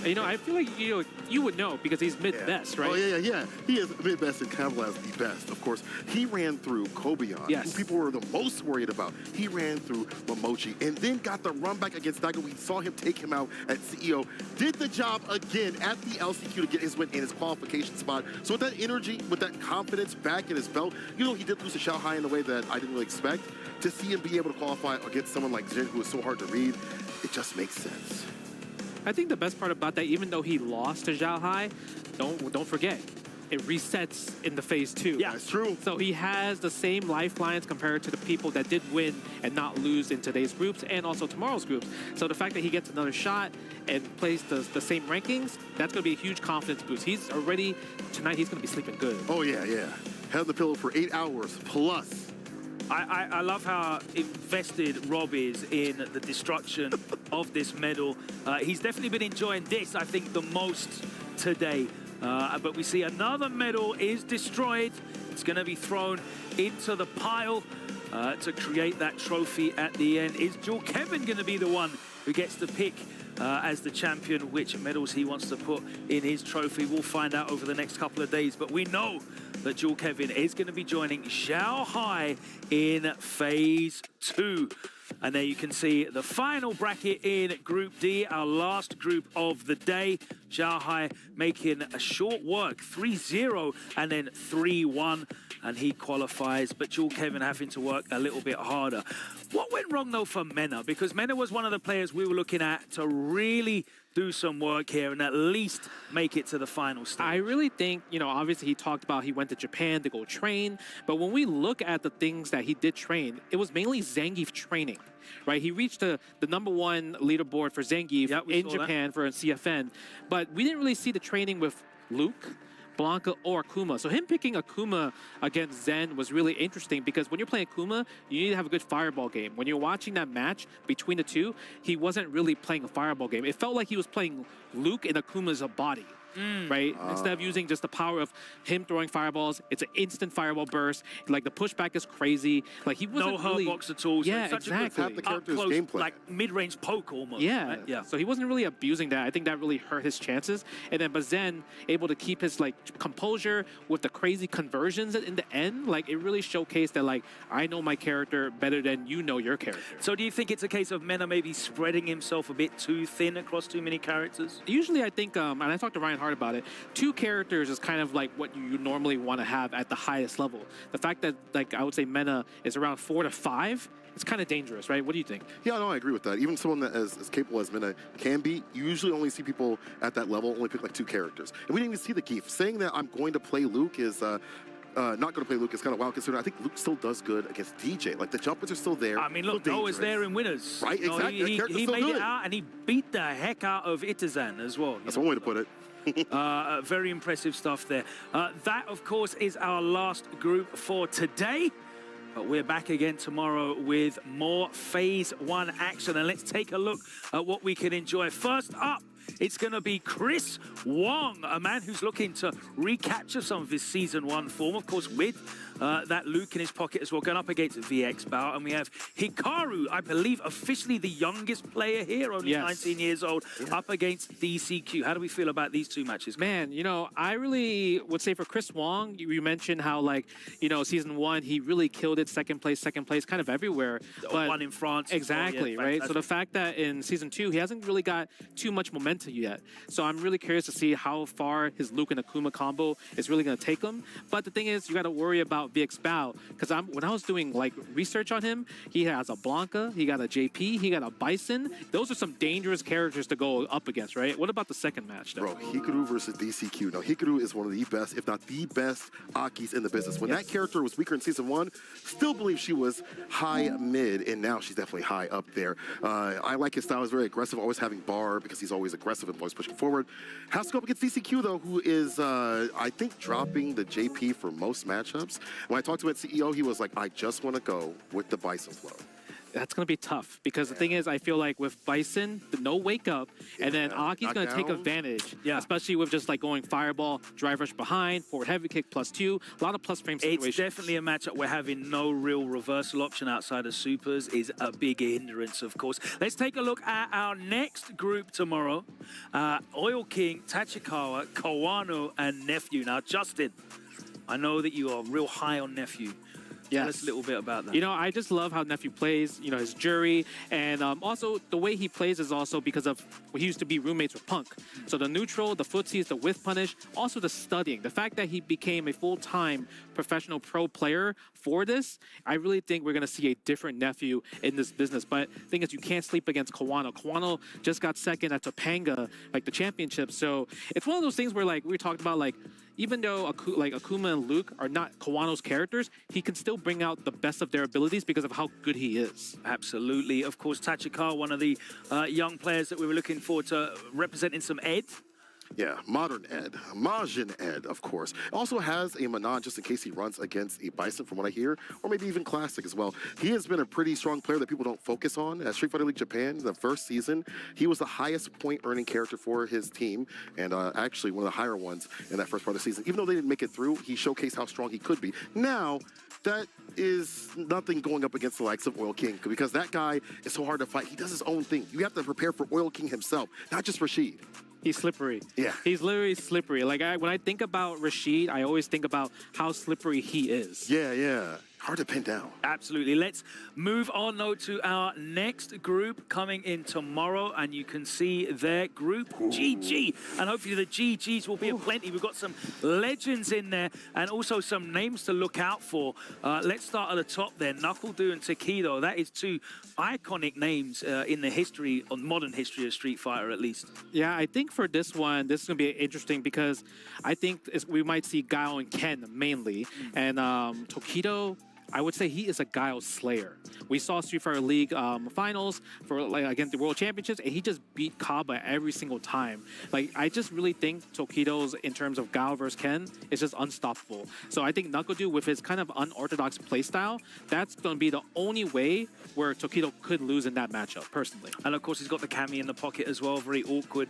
You know, I feel like you would know because he's mid-best, right? Oh, yeah. He is mid-best and Kavla is the best, of course. He ran through Kobion, who people were the most worried about. He ran through Momochi and then got the run back against Daigo. We saw him take him out at CEO. Did the job again at the LCQ to get his win in his qualification spot. So with that energy, with that confidence back in his belt, you know, he did lose to Xiao Hai in a way that I didn't really expect. To see him be able to qualify against someone like Jin, who is so hard to read, it just makes sense. I think the best part about that, even though he lost to Xiao Hai, don't forget, it resets in the phase 2. Yeah, it's true. So he has the same lifelines compared to the people that did win and not lose in today's groups and also tomorrow's groups. So the fact that he gets another shot and plays the same rankings, that's going to be a huge confidence boost. He's already, tonight he's going to be sleeping good. Oh, yeah. Head on the pillow for 8 hours plus. I love how invested Rob is in the destruction of this medal. He's definitely been enjoying this, I think, the most today. But we see another medal is destroyed. It's going to be thrown into the pile to create that trophy at the end. Is Jewel Kevin going to be the one who gets to pick as the champion which medals he wants to put in his trophy? We'll find out over the next couple of days. But we know that Jewel Kevin is going to be joining Xiao Hai in phase 2. And there you can see the final bracket in Group D, our last group of the day. Xiao Hai making a short work, 3-0 and then 3-1, and he qualifies. But Jewel Kevin having to work a little bit harder. What went wrong, though, for Mena? Because Mena was one of the players we were looking at to really do some work here and at least make it to the final stage. I really think, you know, obviously he talked about he went to Japan to go train, but when we look at the things that he did train, it was mainly Zangief training, right? He reached the #1 leaderboard for Zangief in Japan for a CFN, but we didn't really see the training with Luke, Blanca, or Akuma. So him picking Akuma against Zen was really interesting because when you're playing Akuma, you need to have a good fireball game. When you're watching that match between the two, he wasn't really playing a fireball game. It felt like he was playing Luke in Akuma's body. right? Instead of using just the power of him throwing fireballs, it's an instant fireball burst. Like the pushback is crazy. Like he wasn't no hurt really... box at all. So Yeah, it's such exactly. a good up-close, like mid-range poke almost. Yeah. Right? Yeah. So he wasn't really abusing that. I think that really hurt his chances. And then, but Zen able to keep his like composure with the crazy conversions in the end. Like it really showcased that like I know my character better than you know your character. So do you think it's a case of Mena maybe spreading himself a bit too thin across too many characters? Usually I think, and I talked to Ryan Hart about it, 2 characters is kind of like what you normally want to have at the highest level. The fact that like I would say Mena is around 4 to 5, it's kind of dangerous, right? What do you think? Yeah, no, I agree with that. Even someone that as capable as Mena can be, you usually only see people at that level only pick like 2 characters. And we didn't even see the Keith. Saying that I'm going to play Luke is not going to play Luke is kind of wild considering I think Luke still does good against DJ. Like the jumpers are still there. I mean, look, Noah's there in winners. Right, You know, exactly. He made it out and he beat the heck out of Itazan as well. That's one way to put it. Very impressive stuff there. That, of course, is our last group for today. But we're back again tomorrow with more Phase 1 action. And let's take a look at what we can enjoy. First up, it's going to be Chris Wong, a man who's looking to recapture some of his Season 1 form, of course, with that Luke in his pocket as well, going up against VX Bao. And we have Hikaru, I believe, officially the youngest player here, only 19 years old, up against DCQ. How do we feel about these 2 matches? Man, you know, I really would say for Chris Wong, you mentioned how, like, you know, Season 1, he really killed it, second place, kind of everywhere. But one in France. Exactly, yeah, right? So the fact that in Season 2, he hasn't really got too much momentum yet. So I'm really curious to see how far his Luke and Akuma combo is really going to take him. But the thing is, you got to worry about VX Bao, because when I was doing like research on him, he has a Blanca, he got a JP, he got a Bison. Those are some dangerous characters to go up against, right? What about the second match, though? Bro, Hikaru versus DCQ. Now, Hikaru is one of the best, if not the best, Akis in the business. When that character was weaker in Season 1, still believe she was high mid, and now she's definitely high up there. I like his style. He's very aggressive, always having bar because he's always aggressive and always pushing forward. Has to go up against DCQ, though, who is, I think, dropping the JP for most matchups. When I talked to him at CEO, he was like, I just want to go with the Bison flow. That's going to be tough because the thing is, I feel like with Bison, no wake up, and then Aki's going to take advantage, especially with just like going fireball, drive rush behind, forward heavy kick +2, a lot of plus frame situations. It's definitely a matchup where having no real reversal option outside of supers is a big hindrance, of course. Let's take a look at our next group tomorrow. Oil King, Tachikawa, Kawano, and Nephew. Now, Justin, I know that you are real high on Nephew. Tell us a little bit about that. You know, I just love how Nephew plays, you know, his jury, and also the way he plays is also because of he used to be roommates with Punk. So the neutral, the footsies, the whiff punish, also the studying. The fact that he became a full-time professional pro player for this, I really think we're going to see a different Nephew in this business. But the thing is, you can't sleep against Kawano. Kawano just got second at Topanga, like the championship. So it's one of those things where, like, we talked about, like, even though Akuma and Luke are not Kawano's characters, he can still bring out the best of their abilities because of how good he is. Absolutely. Of course, Tachikawa, one of the young players that we were looking forward to representing some Ed. Yeah, modern Ed. Majin Ed, of course. Also has a Manon just in case he runs against a Bison, from what I hear, or maybe even Classic as well. He has been a pretty strong player that people don't focus on. At Street Fighter League Japan, the first season, he was the highest point-earning character for his team, and actually one of the higher ones in that first part of the season. Even though they didn't make it through, he showcased how strong he could be. Now, that is nothing going up against the likes of Oil King, because that guy is so hard to fight. He does his own thing. You have to prepare for Oil King himself, not just Rashid. He's slippery. Yeah. He's literally slippery. Like, when I think about Rashid, I always think about how slippery he is. Yeah, yeah. Hard to pin down. Absolutely. Let's move on, though, to our next group coming in tomorrow. And you can see their group, GG. And hopefully the GGs will be aplenty. We've got some legends in there and also some names to look out for. Let's start at the top there. Knuckle-Doo and Takedo. That is 2 iconic names in the history, on modern history of Street Fighter, at least. Yeah, I think for this one, this is going to be interesting because I think we might see Gao and Ken mainly. And Tokido, I would say he is a Guile slayer. We saw Street Fighter League finals for against the World Championships, and he just beat Kaba every single time. Like, I just really think Tokido's, in terms of Guile versus Ken, is just unstoppable. So I think NuckleDu, with his kind of unorthodox playstyle, that's going to be the only way where Tokido could lose in that matchup, personally. And of course, he's got the Cammy in the pocket as well. Very awkward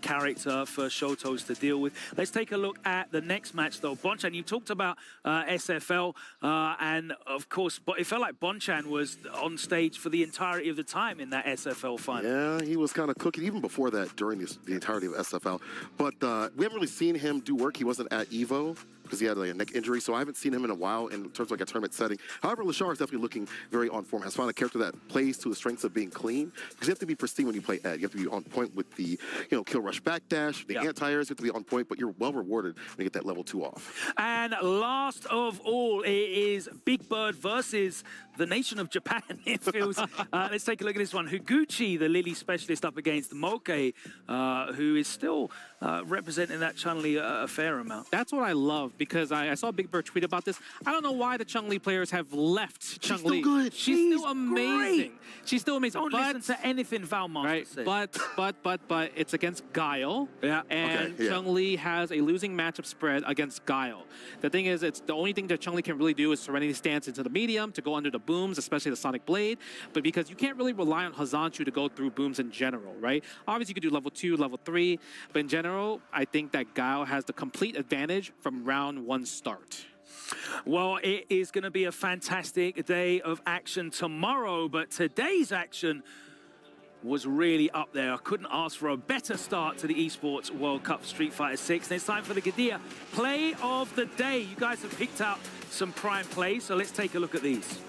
character for Shotos to deal with. Let's take a look at the next match, though. Bonchan, you talked about SFL, and of course, but it felt like Bonchan was on stage for the entirety of the time in that SFL final. Yeah, he was kind of cooking even before that during the entirety of SFL. But we haven't really seen him do work. He wasn't at EVO because he had like a neck injury, so I haven't seen him in a while in terms of like a tournament setting. However, Lashar is definitely looking very on form. Has found a character that plays to the strengths of being clean, because you have to be pristine when you play Ed. You have to be on point with the kill rush backdash, the anti-airs. You have to be on point, but you're well rewarded when you get that level 2 off. And last of all, it is Big Bird versus the nation of Japan. It feels. Let's take a look at this one. Higuchi, the Lily specialist, up against Moke, who is still representing that Chun-Li a fair amount. That's what I love, because I saw Big Bird tweet about this. I don't know why the Chun-Li players have left Chun-Li. She's still good. She's still amazing. Great. She's still amazing. Don't listen to anything Valmaster says. But it's against Guile. Yeah. And Chun-Li has a losing matchup spread against Guile. The thing is, it's the only thing that Chun-Li can really do is Serenity Stance into the medium to go under the booms, especially the Sonic Blade. But because you can't really rely on Hazanchu to go through booms in general, right? Obviously, you could do level 2, level 3. But in general, I think that Guile has the complete advantage from round 1 start. Well, it is going to be a fantastic day of action tomorrow, but today's action was really up there. I couldn't ask for a better start to the Esports World Cup Street Fighter 6. And it's time for the Gadia Play of the Day. You guys have picked out some prime plays, so let's take a look at these.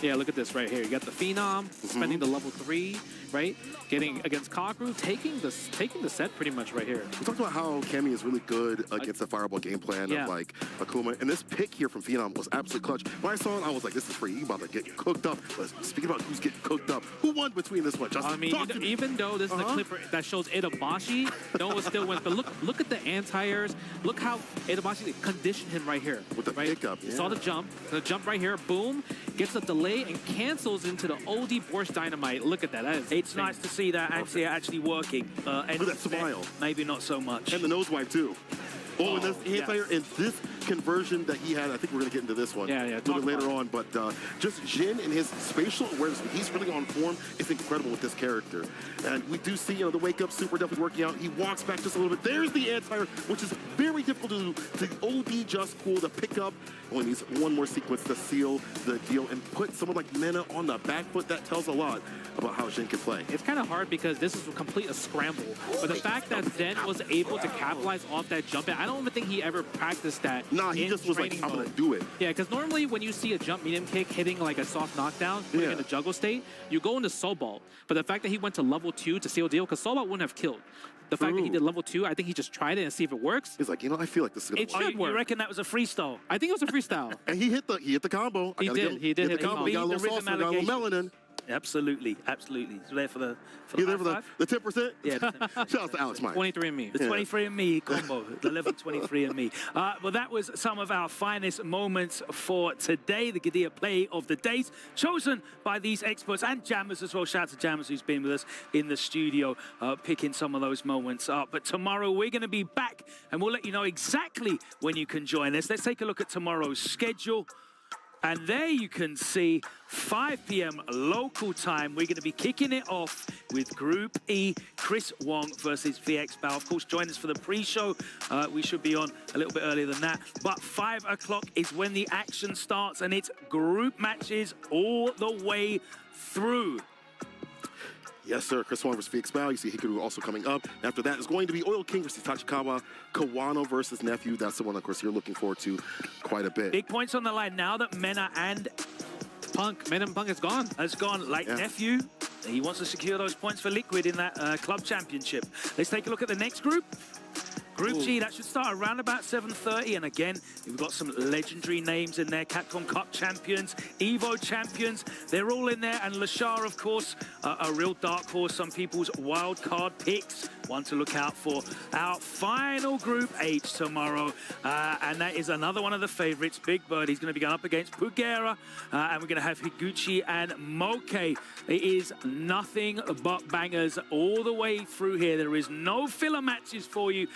Yeah, look at this right here. You got the Phenom, spending the level 3, right? Getting against Kakeru, taking the set pretty much right here. We talked about how Cammy is really good against the Fireball game plan of like Akuma. And this pick here from Phenom was absolutely clutch. When I saw it, I was like, this is free. He's about to get cooked up. But speaking about who's getting cooked up, who won between this one, Justin? I mean, even though this is a clip that shows Itabashi, no one still wins. But look at the anti-airs. Look how Itabashi conditioned him right here. With the pickup, You saw the jump right here, boom, gets a delay and cancels into the OD Borscht Dynamite. Look at that. It's nice to see that anti actually working. And look at that smile. Maybe not so much. And the nose wipe, too. And this anti-air and this conversion that he had, I think we're going to get into this one a little bit later on. But just Jin and his spatial awareness, when he's really on form, is incredible with this character. And we do see, the wake-up super definitely working out. He walks back just a little bit. There's the anti-air, which is very difficult to do. The OD just cool to pick up. Only needs one more sequence to seal the deal and put someone like Mena on the back foot. That tells a lot about how Jin can play. It's kind of hard because this is a scramble. But the fact that Zen was able to capitalize off that jump, I don't even think he ever practiced that. Nah, he just was like, I'm going to do it. Yeah, because normally when you see a jump medium kick hitting like a soft knockdown, putting in a juggle state, you go into Sobalt. But the fact that he went to level 2 to seal deal, because Sobalt wouldn't have killed. The fact that he did level 2, I think he just tried it and see if it works. He's like, I feel like this is going to work. It should work. You reckon that was a freestyle? I think it was a freestyle. And he hit the combo. He did hit the combo. He got a little sauce, got a little melanin. Absolutely. He's there for the there for the 10%? Yeah. Shout out to Alex Mike. 23andMe. The 23andMe combo, the level 23andMe. Well, that was some of our finest moments for today. The Gadia Play of the Days, chosen by these experts and Jammers as well. Shout out to Jammers, who's been with us in the studio, picking some of those moments up. But tomorrow we're going to be back, and we'll let you know exactly when you can join us. Let's take a look at tomorrow's schedule. And there you can see 5 p.m. local time. We're going to be kicking it off with Group E, Chris Wong versus VX Bao. Of course, join us for the pre-show. We should be on a little bit earlier than that. But 5 o'clock is when the action starts, and it's group matches all the way through. Yes, sir. Chris Wong versus VX Bao. You see Hikaru also coming up. After that is going to be Oil King versus Tachikawa. Kawano versus Nephew. That's the one, of course, you're looking forward to quite a bit. Big points on the line now that Mena and Punk is gone. Has gone. Like Nephew, he wants to secure those points for Liquid in that club championship. Let's take a look at the next group. Group G, that should start around about 7:30. And again, we've got some legendary names in there. Capcom Cup champions, Evo champions. They're all in there. And Lashar, of course, a real dark horse. Some people's wild card picks. One to look out for. Our final Group H tomorrow. And that is another one of the favorites. Big Bird. He's going to be going up against Pugera. And we're going to have Higuchi and Moke. It is nothing but bangers all the way through here. There is no filler matches for you.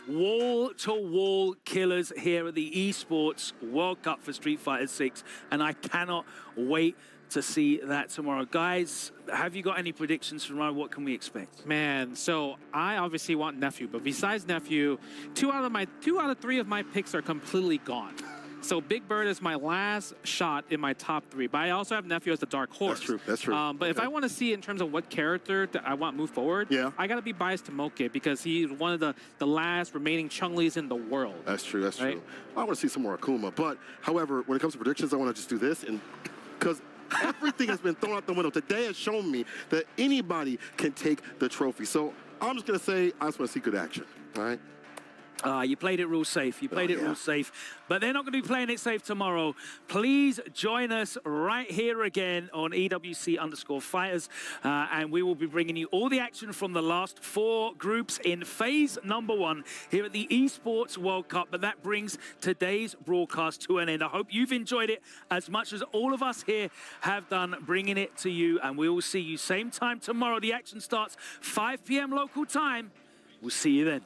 Wall-to-wall killers here at the Esports World Cup for Street Fighter 6. And I cannot wait to see that tomorrow. Guys, have you got any predictions for tomorrow? What can we expect? Man, so I obviously want Nephew, but besides Nephew, two out of three of my picks are completely gone. So Big Bird is my last shot in my top three, but I also have Nephew as the dark horse. That's true. That's true. But if I want to see in terms of what character that I want to move forward, I got to be biased to Moke because he's one of the last remaining Chun-Lis in the world. That's true. That's true. I want to see some more Akuma, but however, when it comes to predictions, I want to just do this, and because everything has been thrown out the window. Today has shown me that anybody can take the trophy. So I'm just going to say I just want to see good action. All right. You played it real safe. You played it real safe. But they're not going to be playing it safe tomorrow. Please join us right here again on EWC_Fighters. And we will be bringing you all the action from the last 4 groups in phase number 1 here at the Esports World Cup. But that brings today's broadcast to an end. I hope you've enjoyed it as much as all of us here have done bringing it to you. And we will see you same time tomorrow. The action starts 5 p.m. local time. We'll see you then.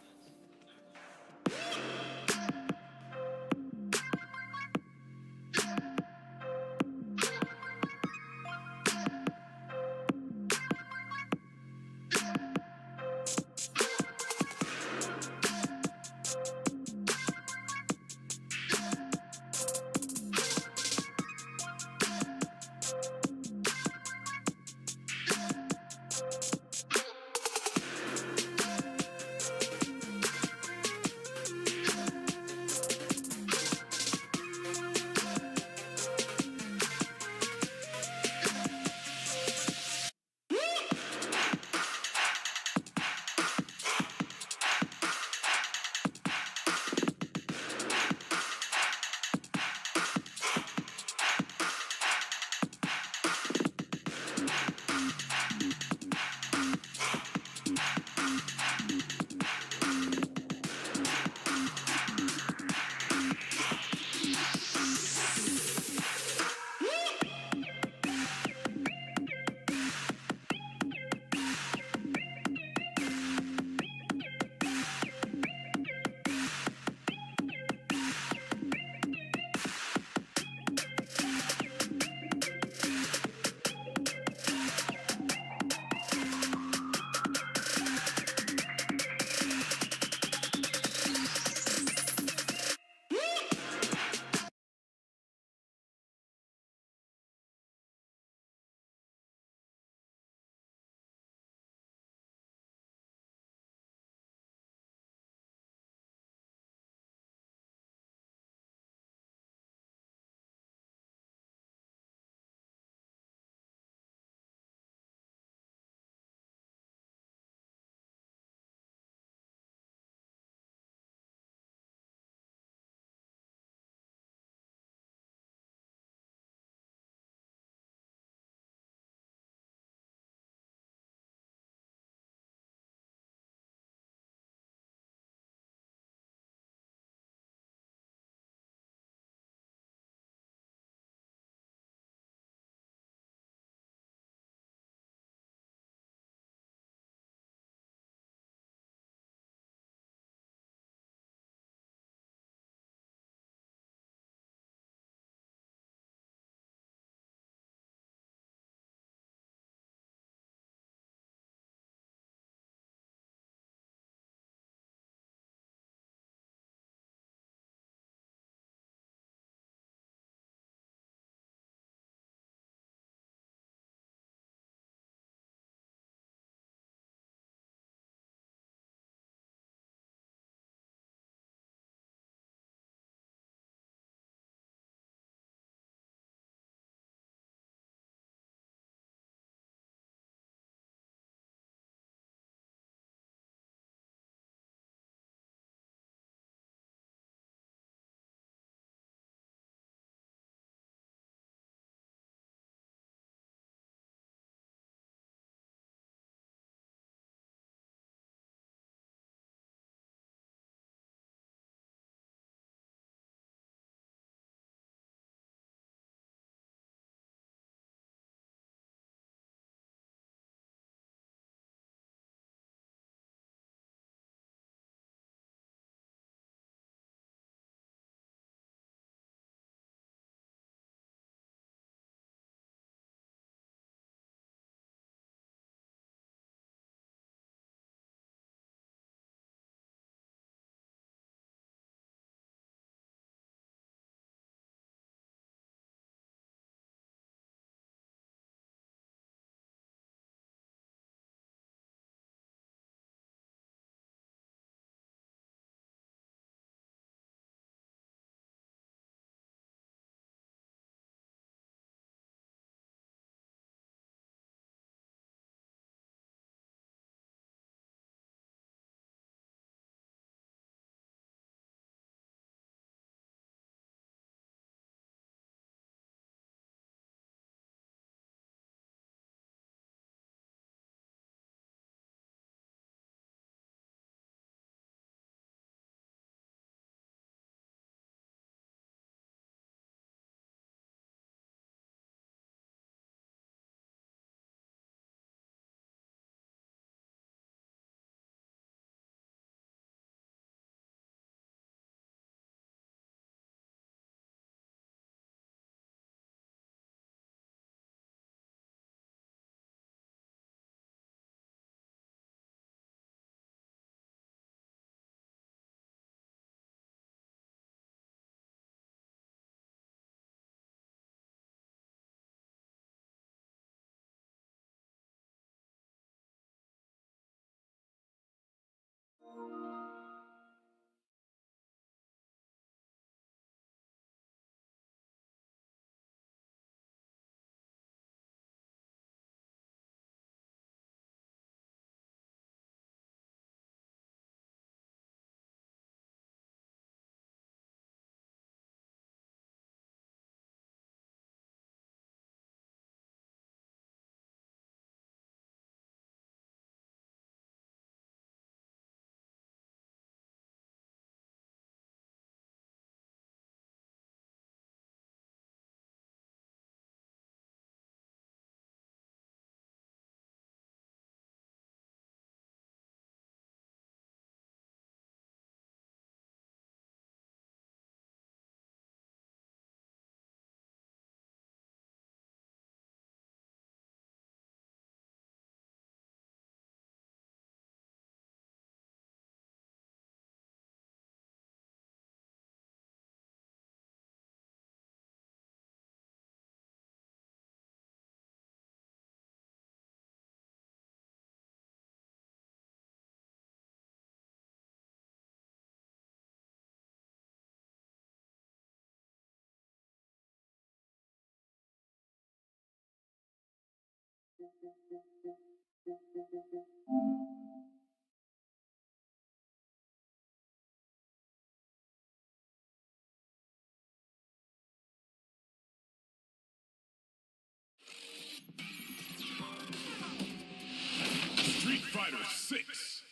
Street Fighter 6.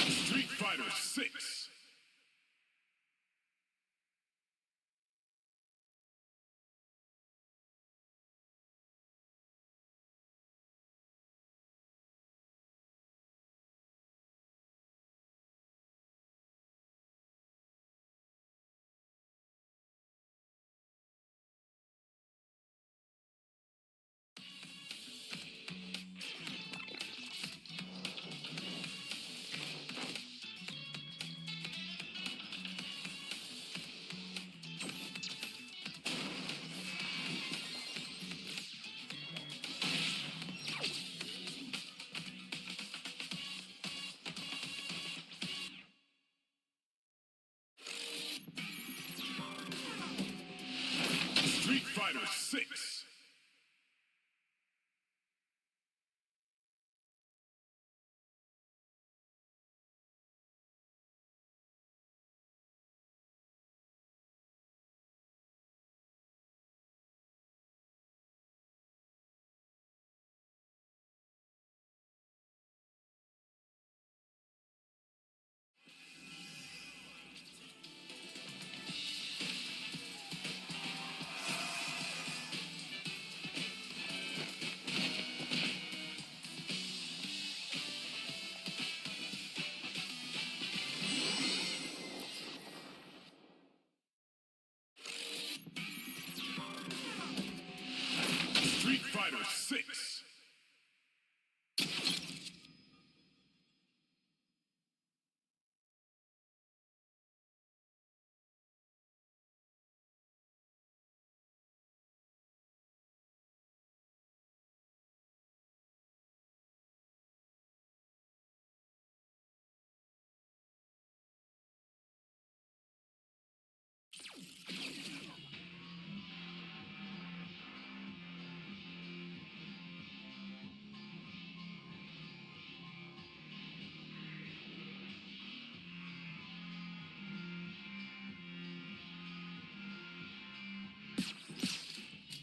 Street Fighter 6. Street Fighter 6. Street Fighter 6.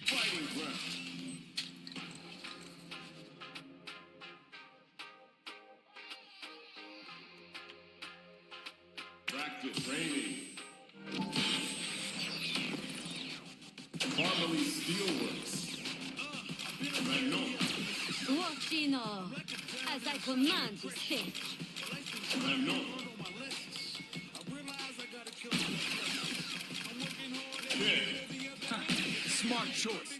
Fighting ground. It's raining. Formerly Steelworks. Manon. Walk, Gino, as I command the stage. Manon. Smart choice.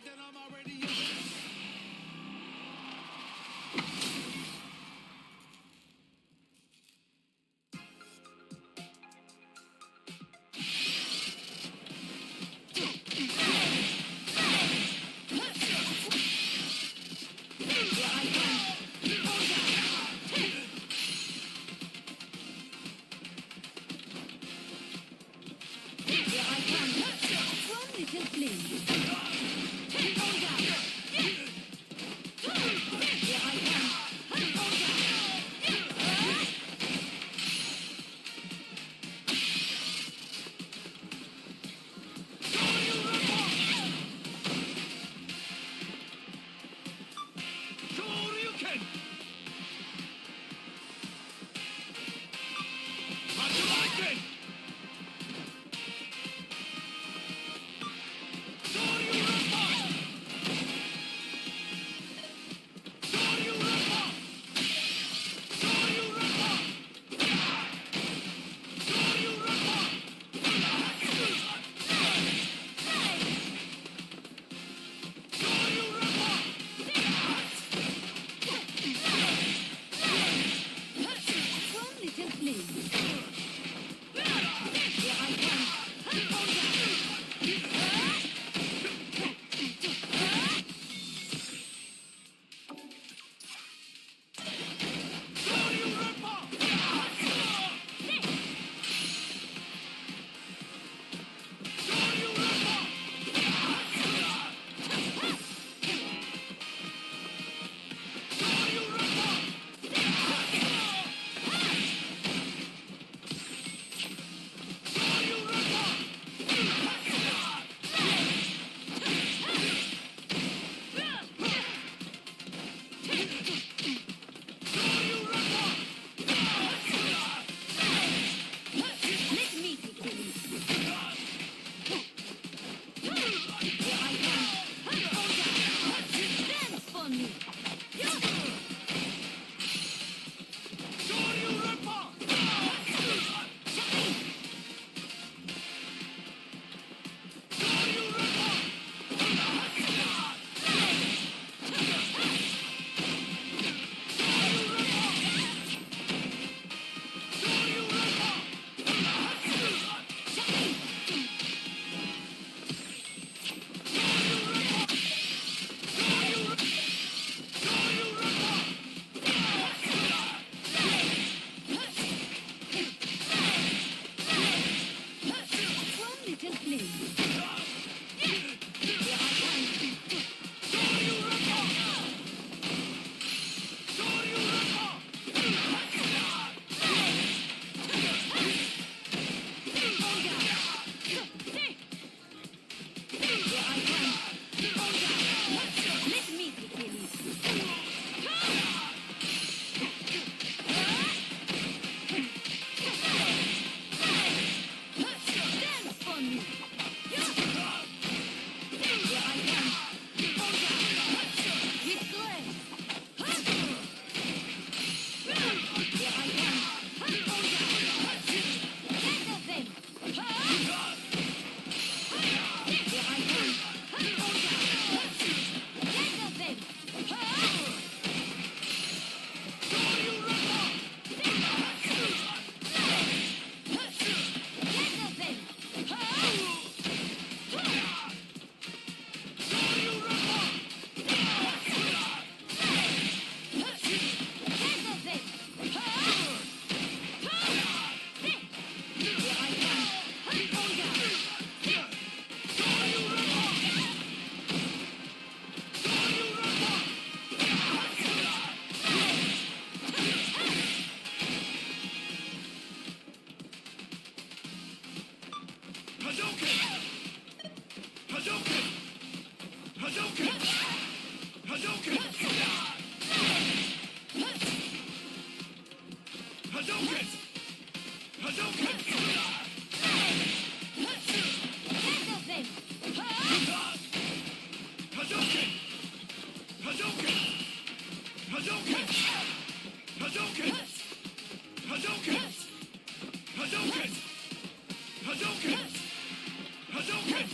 Hadouken!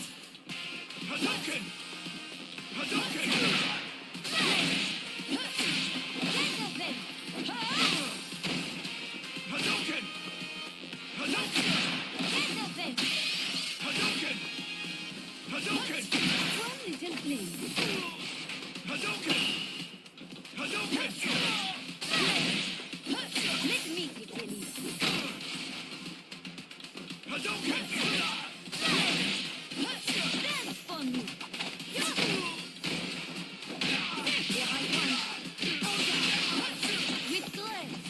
Hadouken! Hadouken! Hadouken! Hadouken! Hadouken! Hadouken! One little flame. Hadouken! Hadouken! Let me take the lead. Hadouken! Dance for me. Here I come. With grace.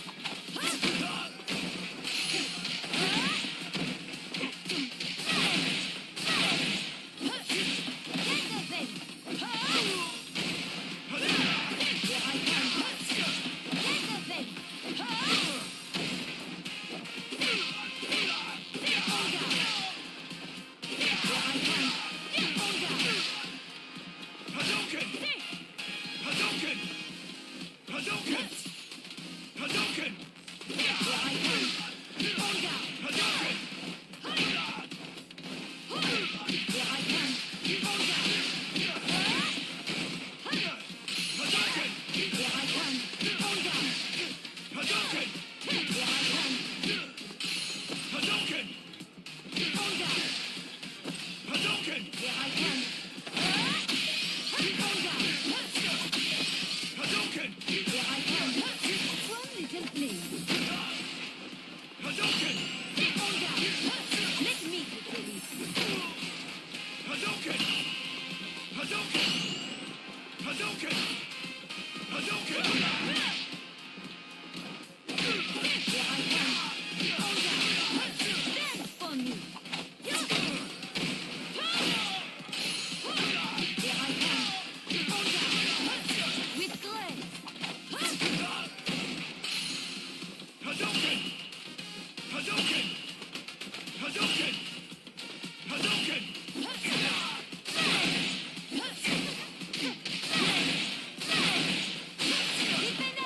Hadouken! Hadouken! Hadouken! Hadouken! Hadouken! Hadouken! Hadouken! Hadouken! Hadouken! Hadouken! One little flame. Hadouken! Let me take the lead. Hadouken! Hadouken! Hadouken! Hadouken! Dance for me. With grace. Hadouken! Hadouken! Hadouken! Hadouken! Defend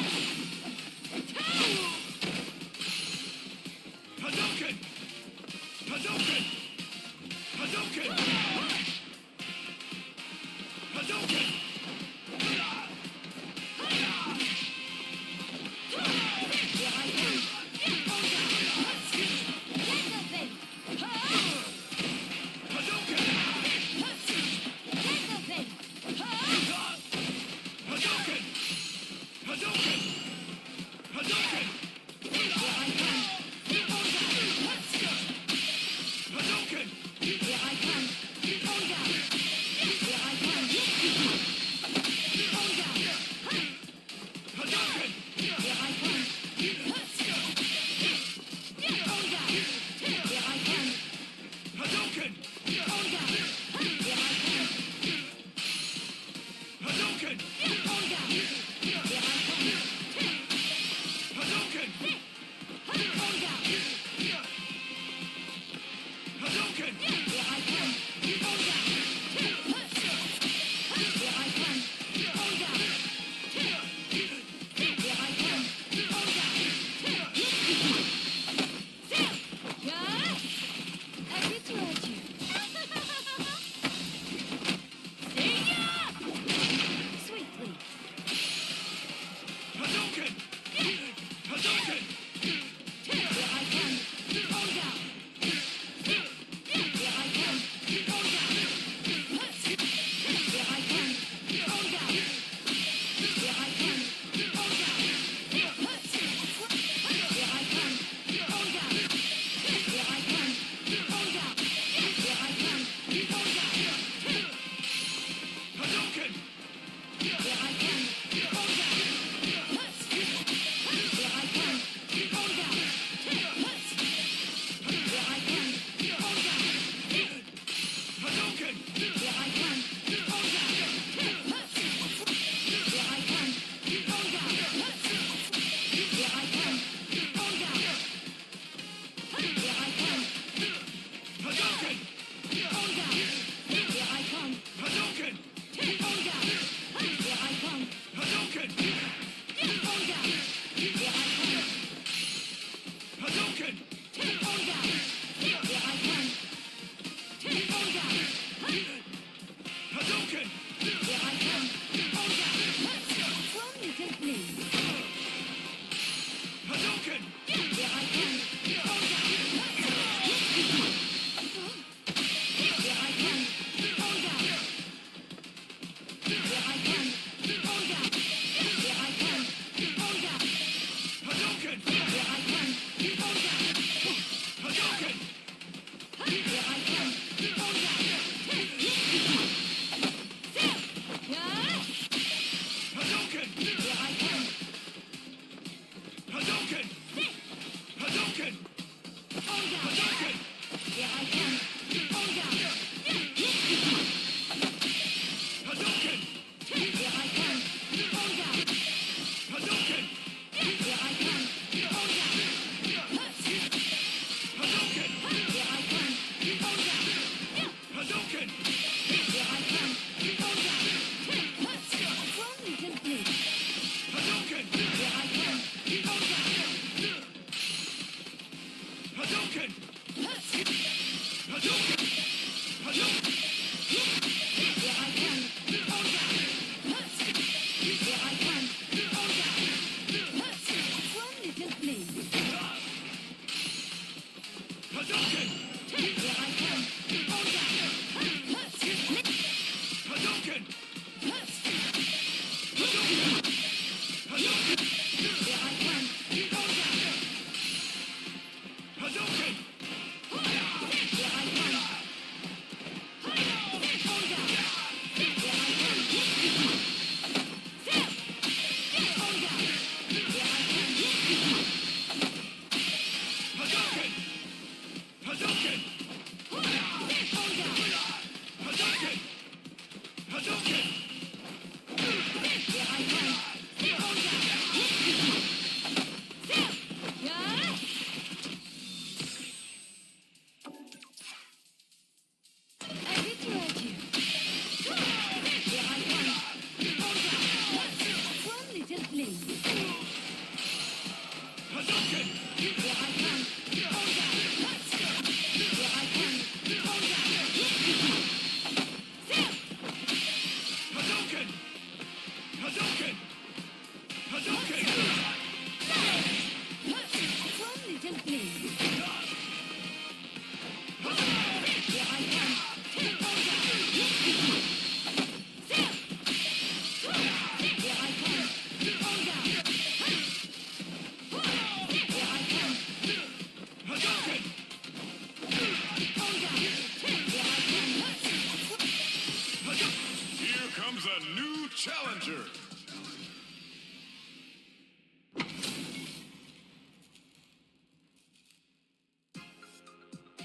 challenger.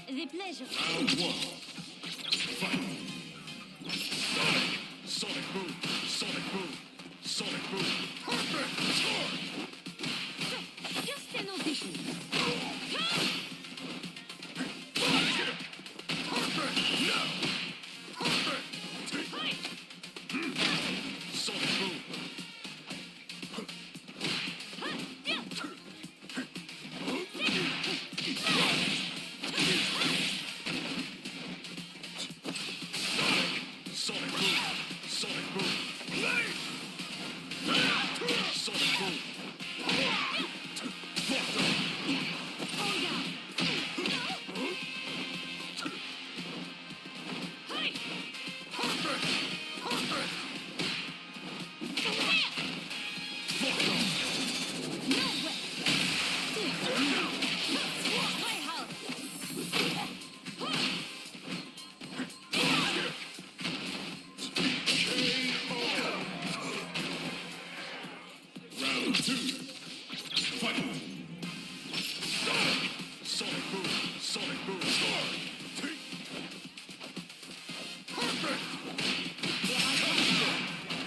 The pleasure. Round one. Fight. Sonic boom. Sonic boom. Sonic boom. Perfect score. Just an audition. Perfect. Now. Perfect. Sonic boom. Sonic boom. Sonic boom. Sonic boom. Round two. Fight. Sonic boom. Sonic boom. Perfect.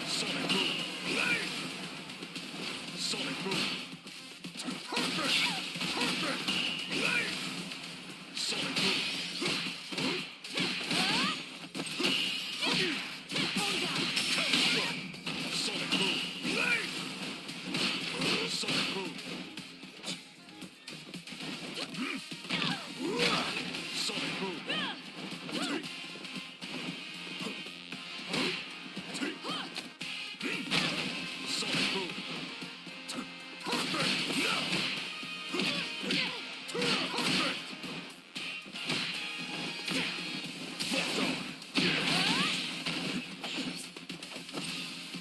Sonic boom. Sonic boom. Perfect. Perfect. Sonic boom. Sonic boom. Sonic boom. Sonic boom. Sonic boom. Perfect. Now. Perfect. Locked on.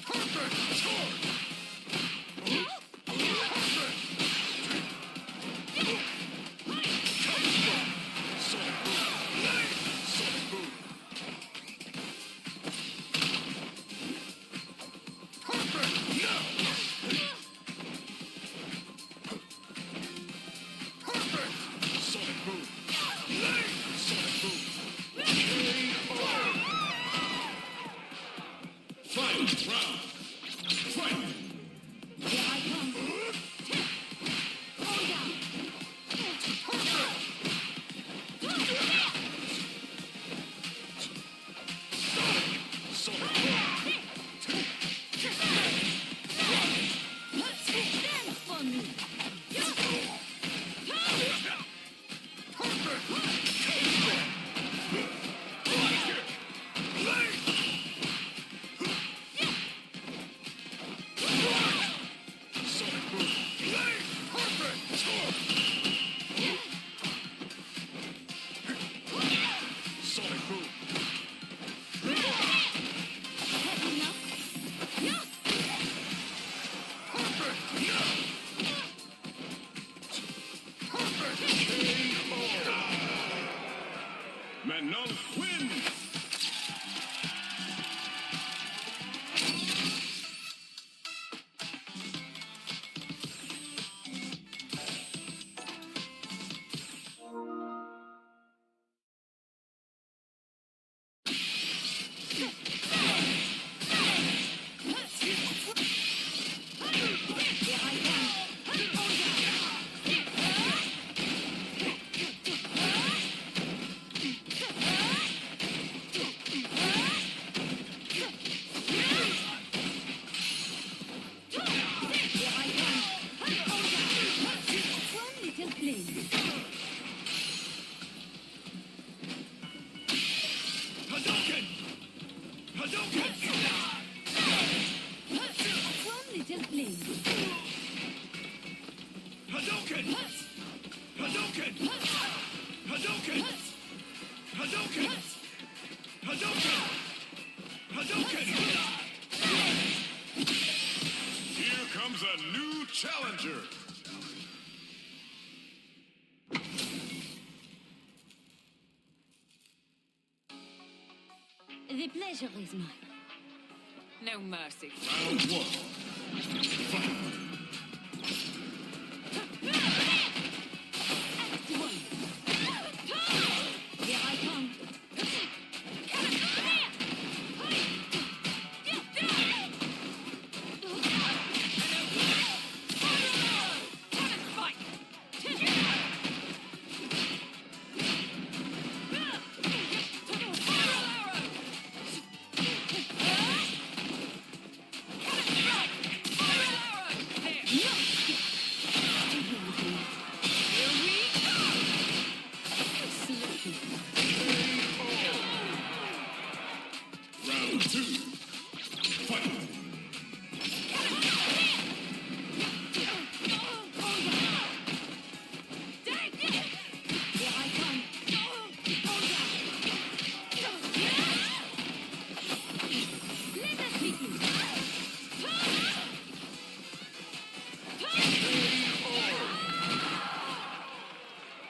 Perfect. Charge. Sonic boom. Sonic boom. Perfect. Now. Perfect. Sonic boom. Sonic boom. Final round. Fight. Here I come. Sonic boom. Dance for me. Sonic boom. Perfect. Score. Sonic boom. Perfect. Perfect. KO. Manon wins. Hadouken! Hadouken! One little flame. Hadouken! Hadouken! Hadouken! Hadouken! Hadouken! Hadouken! Here comes a new challenger. The pleasure is mine. No mercy. Round one. Fight. Here I come. Round two. Fight.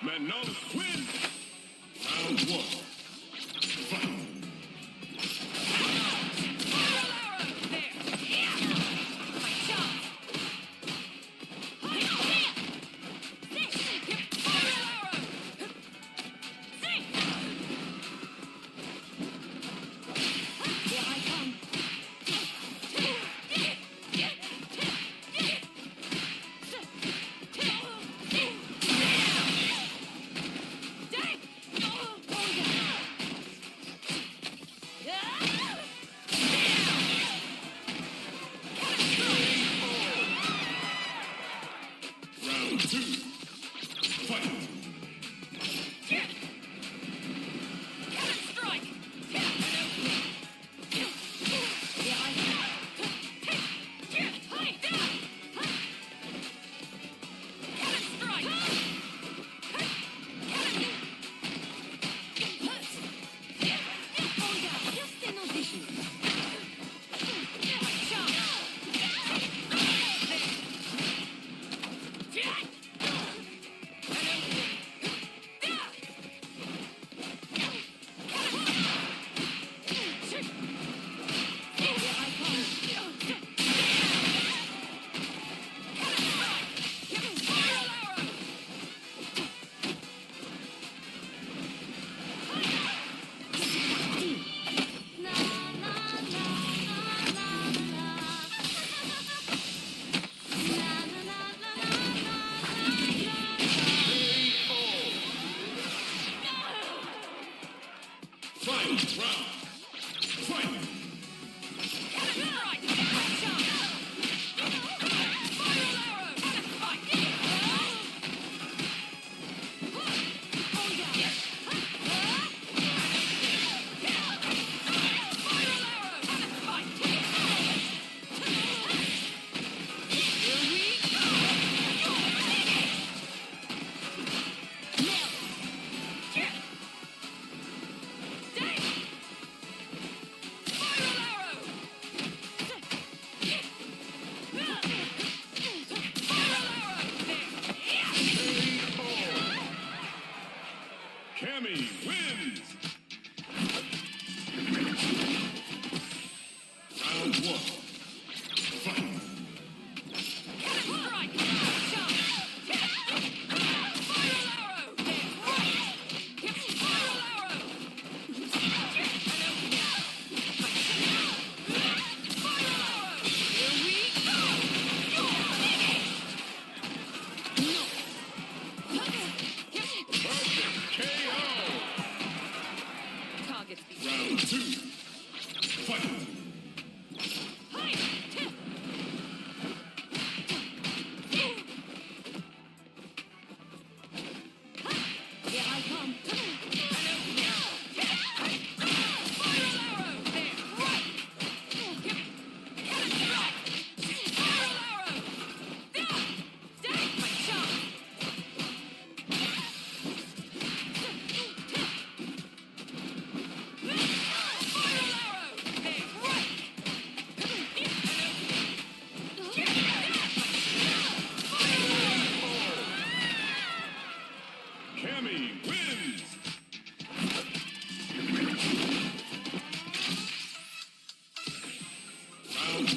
Manon wins. Round one. Fight. Round two. Fight.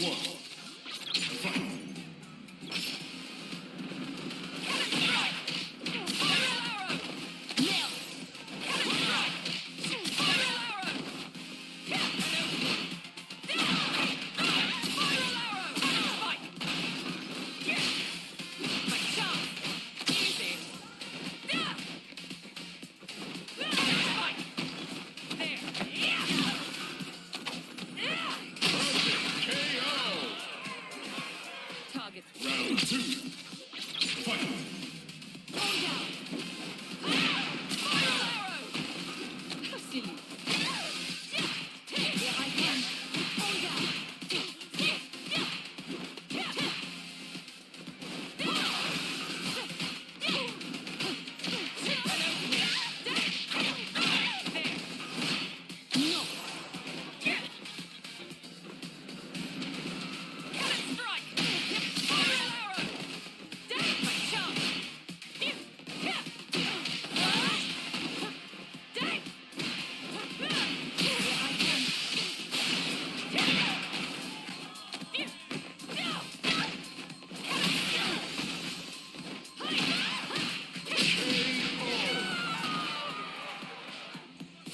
one. Fight. Round two. Fight.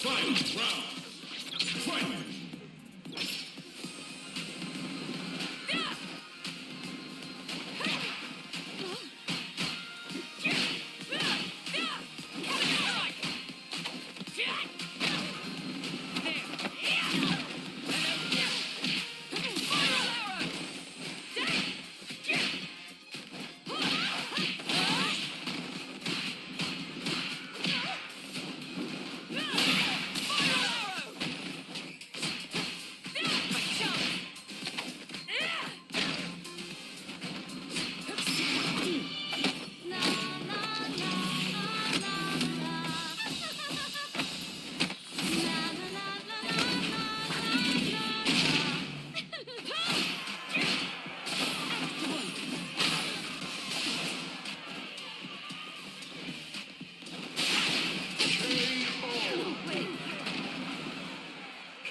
Final round. Fight.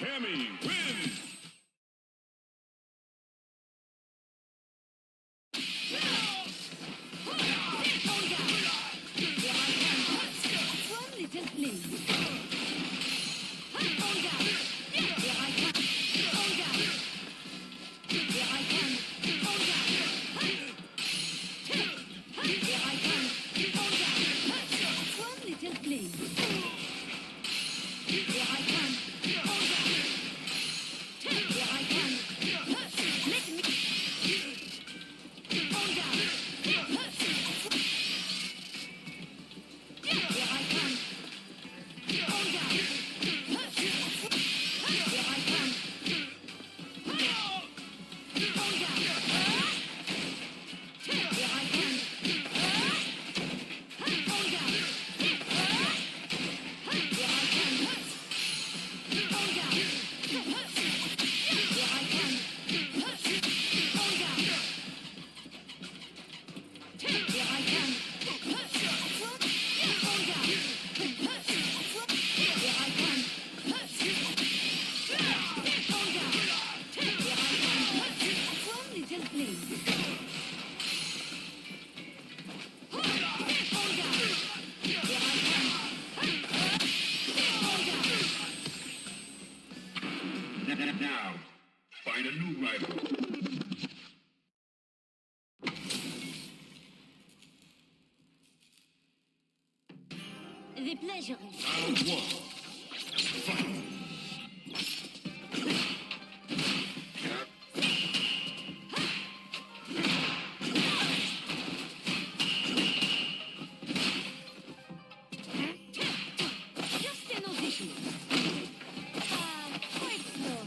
Cammy wins! Now, find a new rival. The pleasure. Round one. Fight. Just an audition. Quite slow.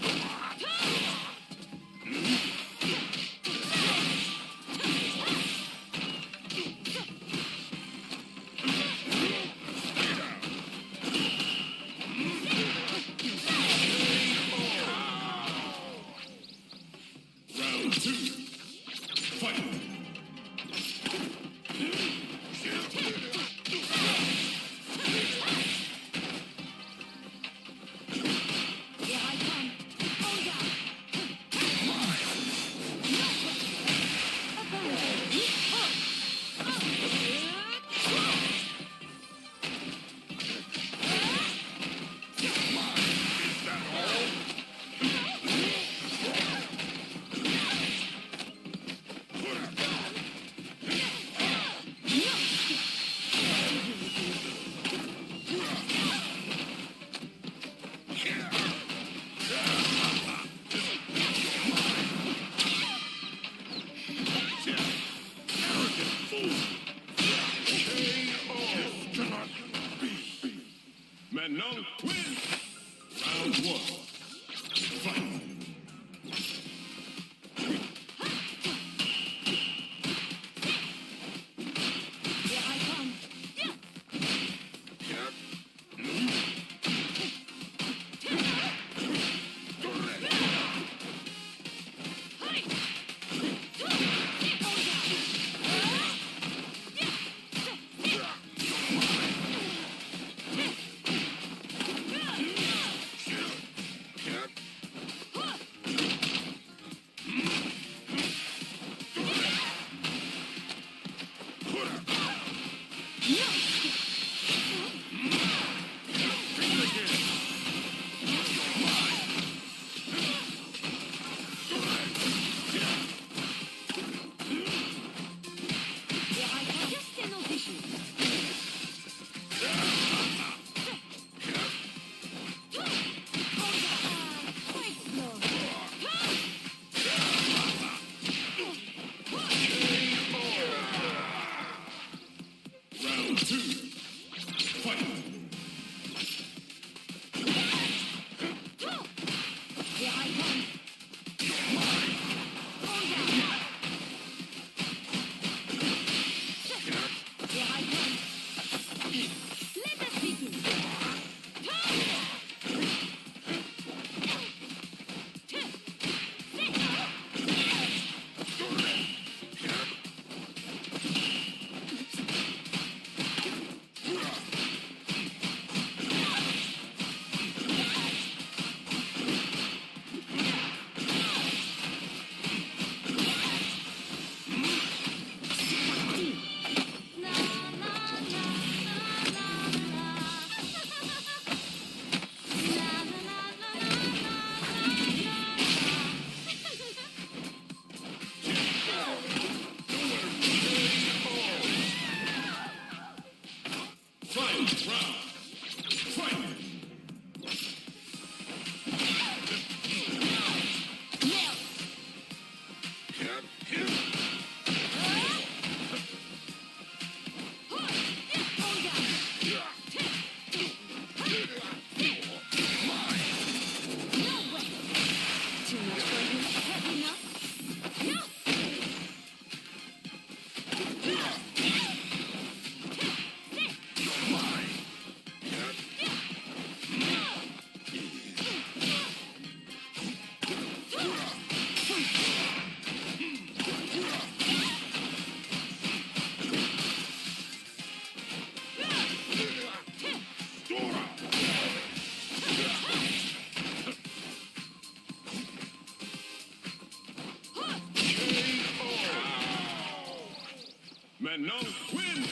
And no win.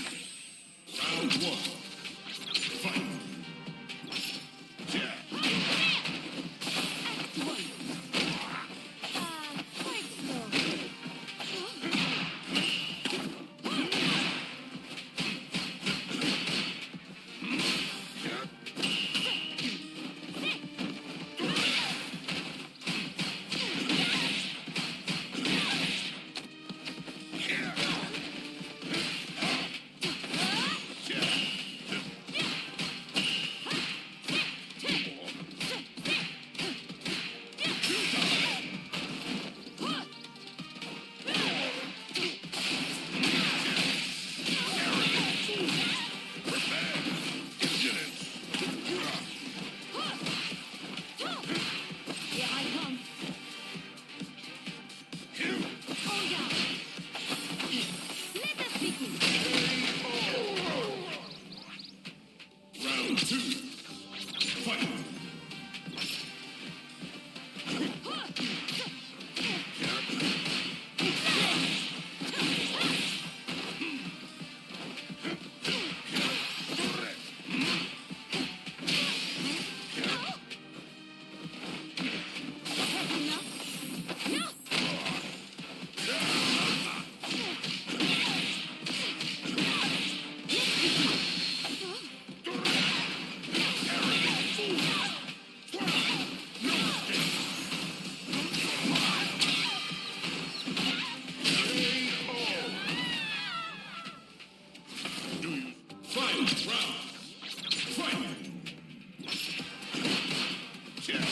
Round one. Fight. Yeah. Round two. Fight. Fight. Round. Fight. Yeah.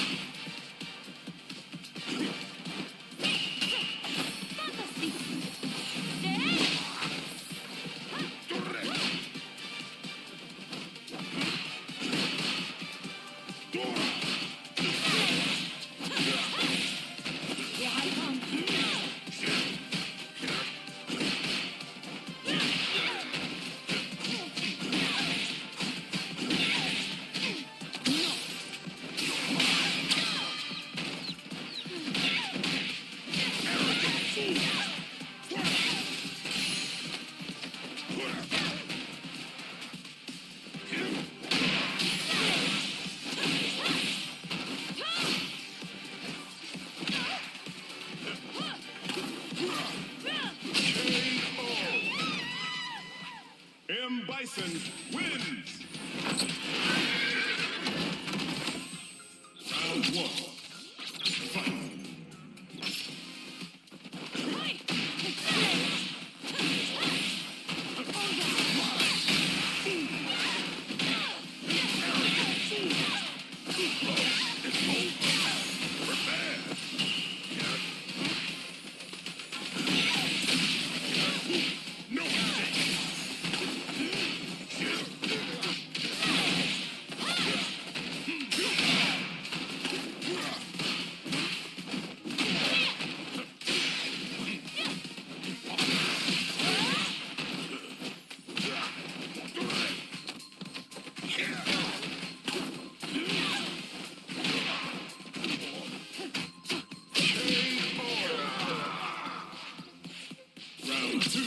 M. Bison wins. Round one. Fight. Round two.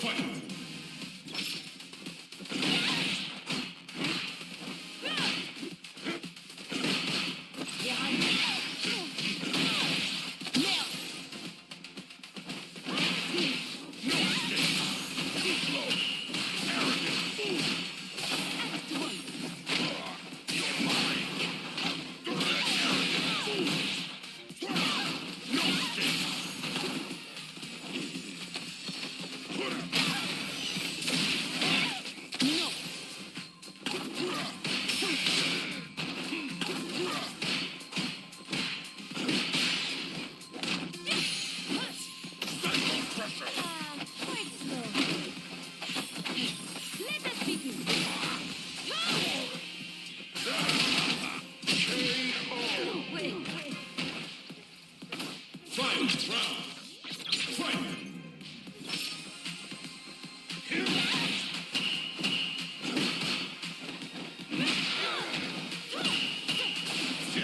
Fight. Fight. Round. Fight. Yeah.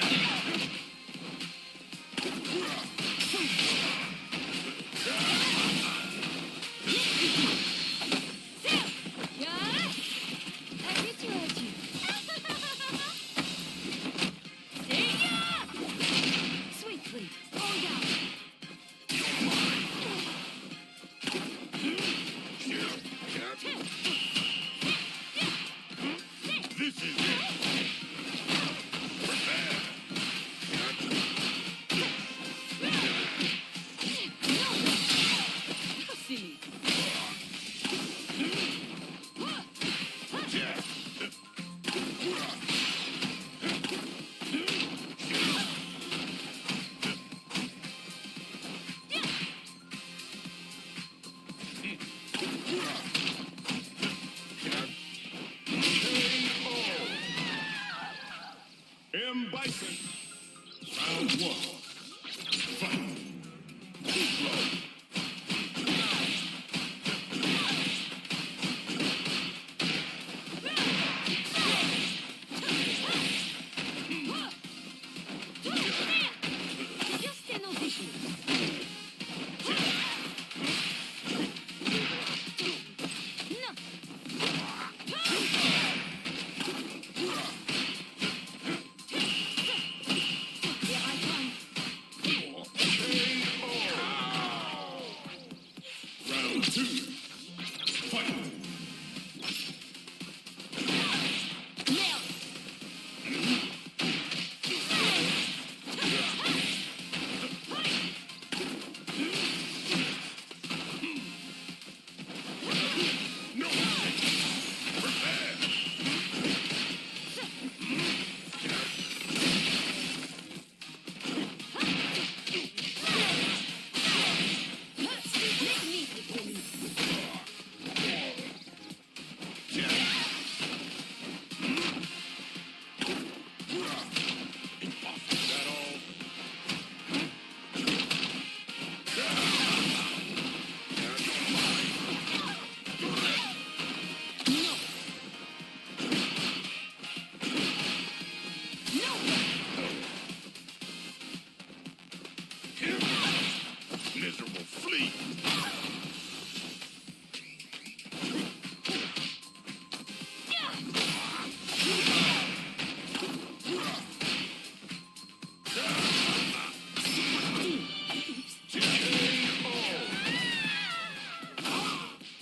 Flee.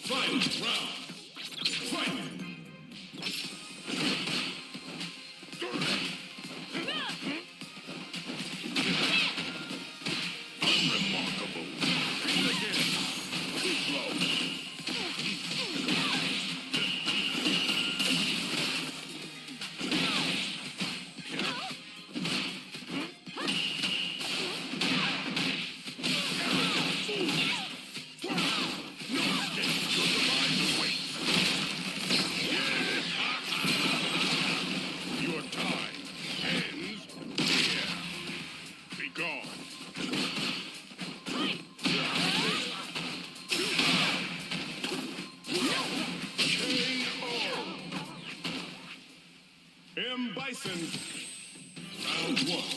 Final round. Fight. Unremarkable. Begin again. Too slow. Your time ends here. Be gone. M. Bison. Round one.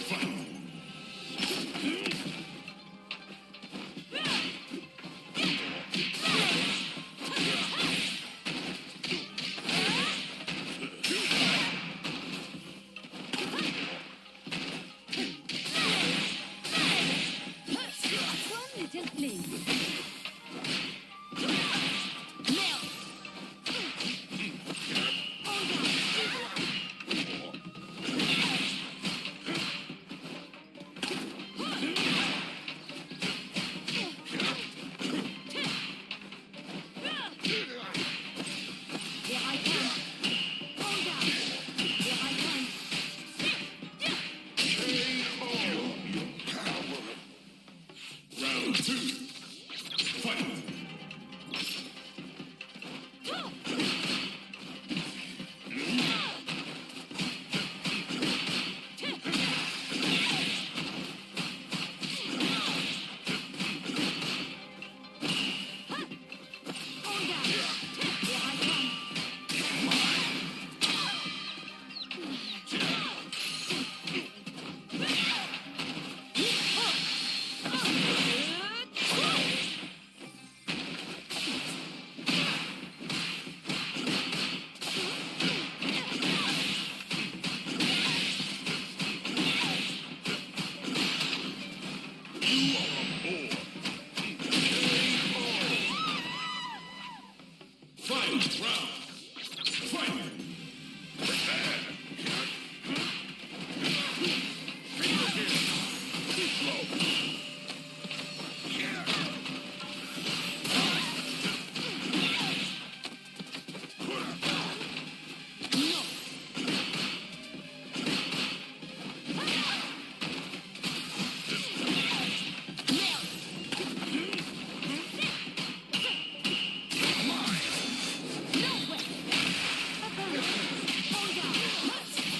Fight. One little fling. Here I come. Hold on. Here I come. Round two. Fight. Final round. Fight. Too slow.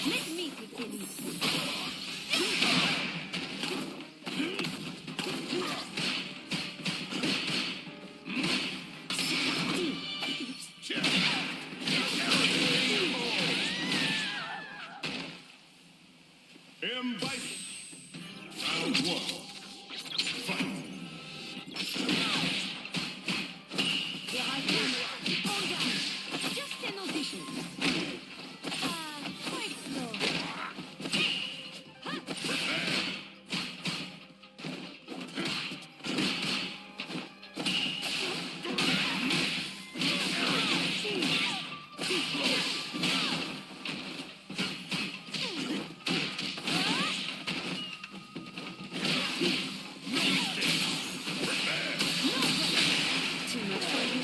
Let me begin. M. Bison. Round one. Fight. Here I come. Hold on. Just an audition. Quite slow. Too much for you.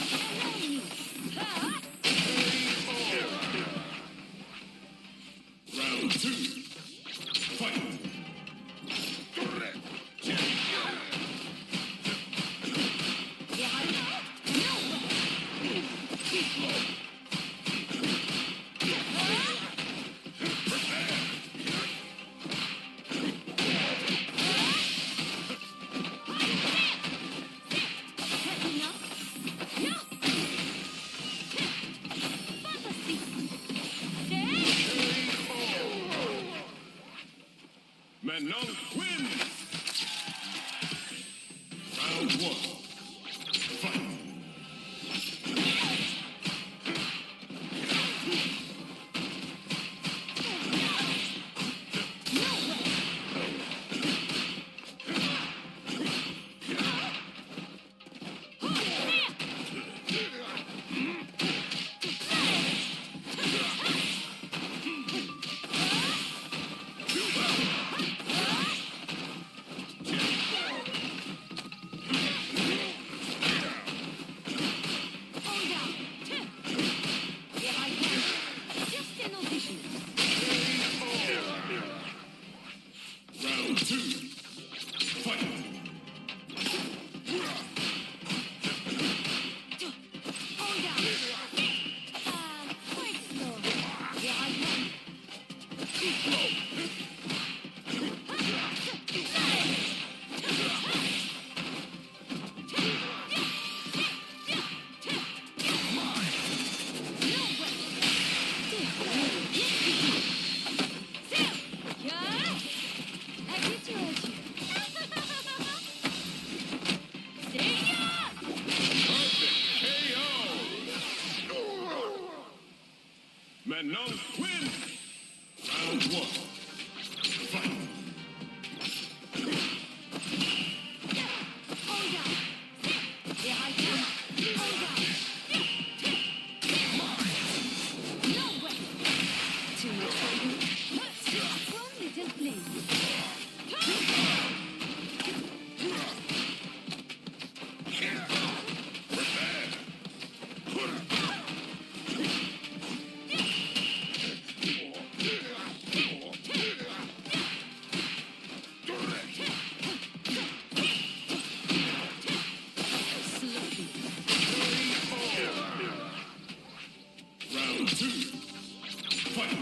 Round two. Fight. Here I come. No. Too slow. Catching up. No. Fantasy. Manon wins. Round one. Fight. Round two. Fight. Manon win. Round one. Fight. Round two. Fight.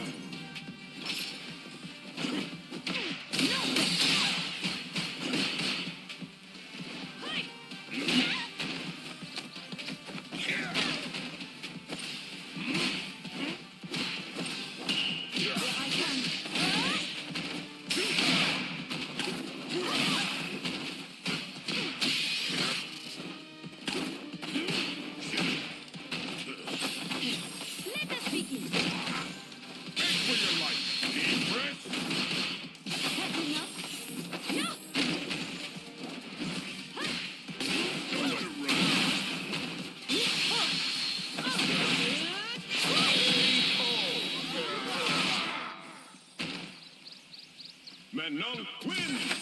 Manon wins.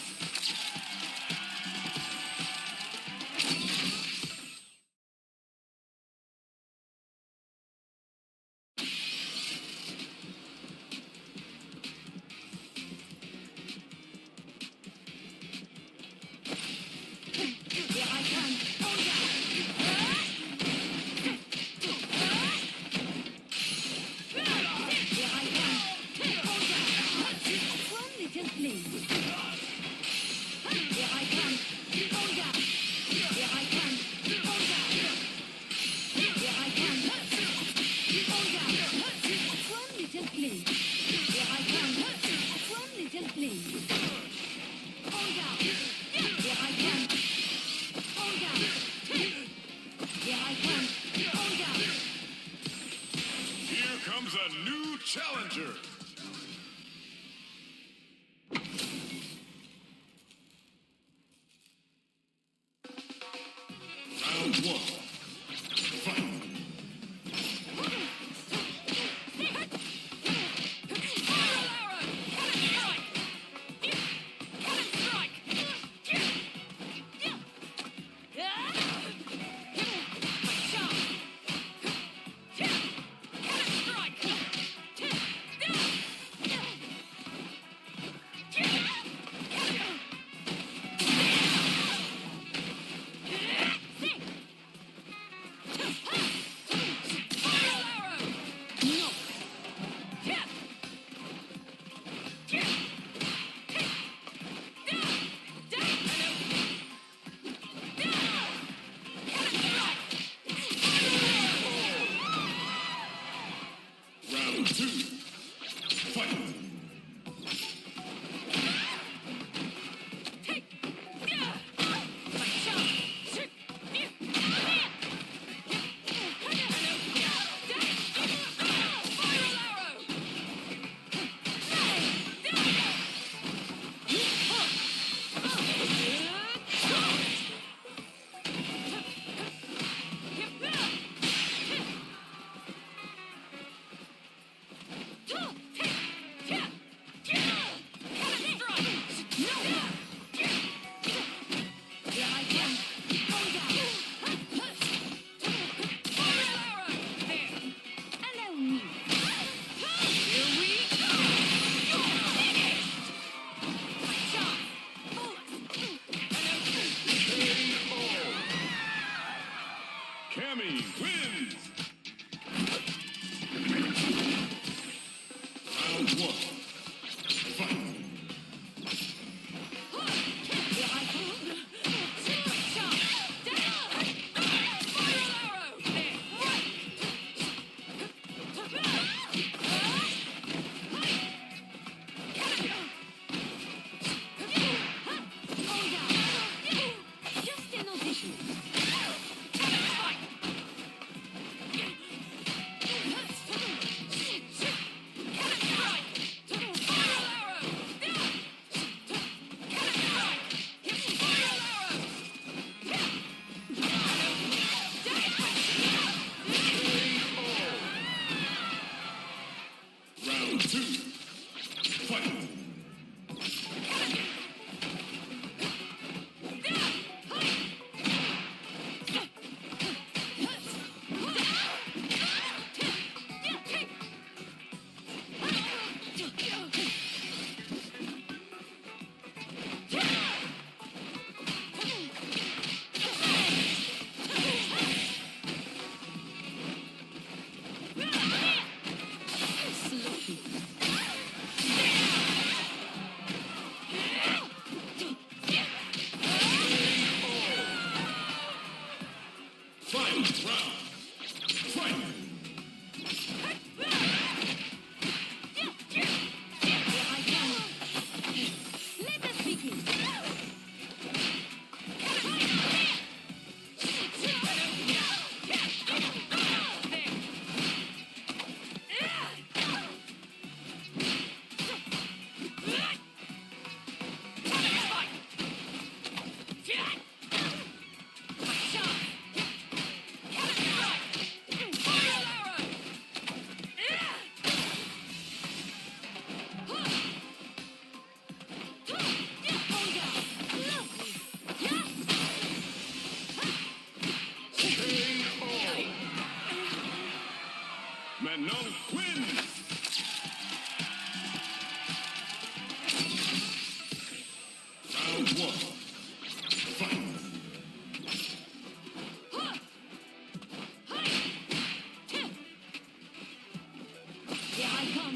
Here comes a new challenger. Round one. Fight. one. Fight. Here I come.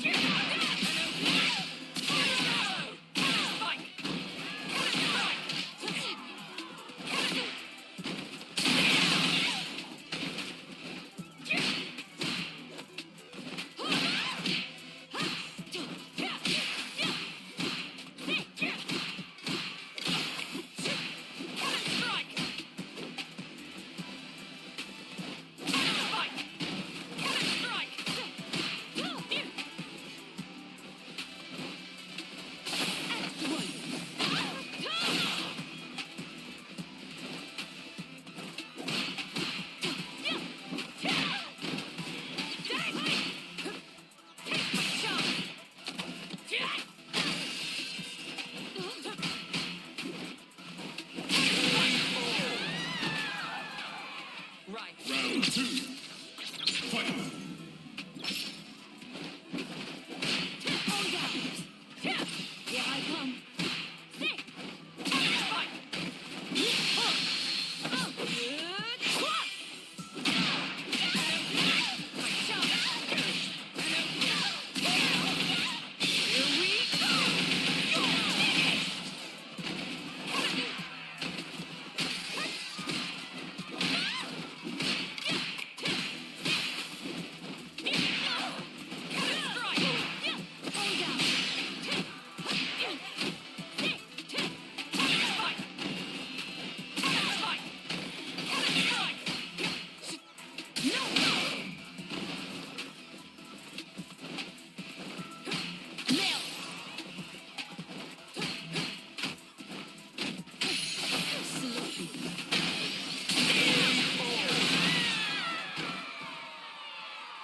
Round two. Fight. Here I come.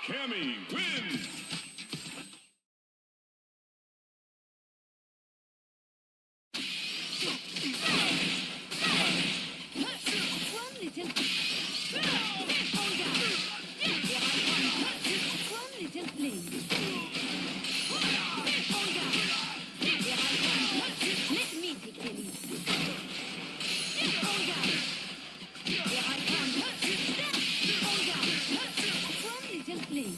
Cammy wins. One little. One little flame. Let me take the lead. Here I come. One little flame.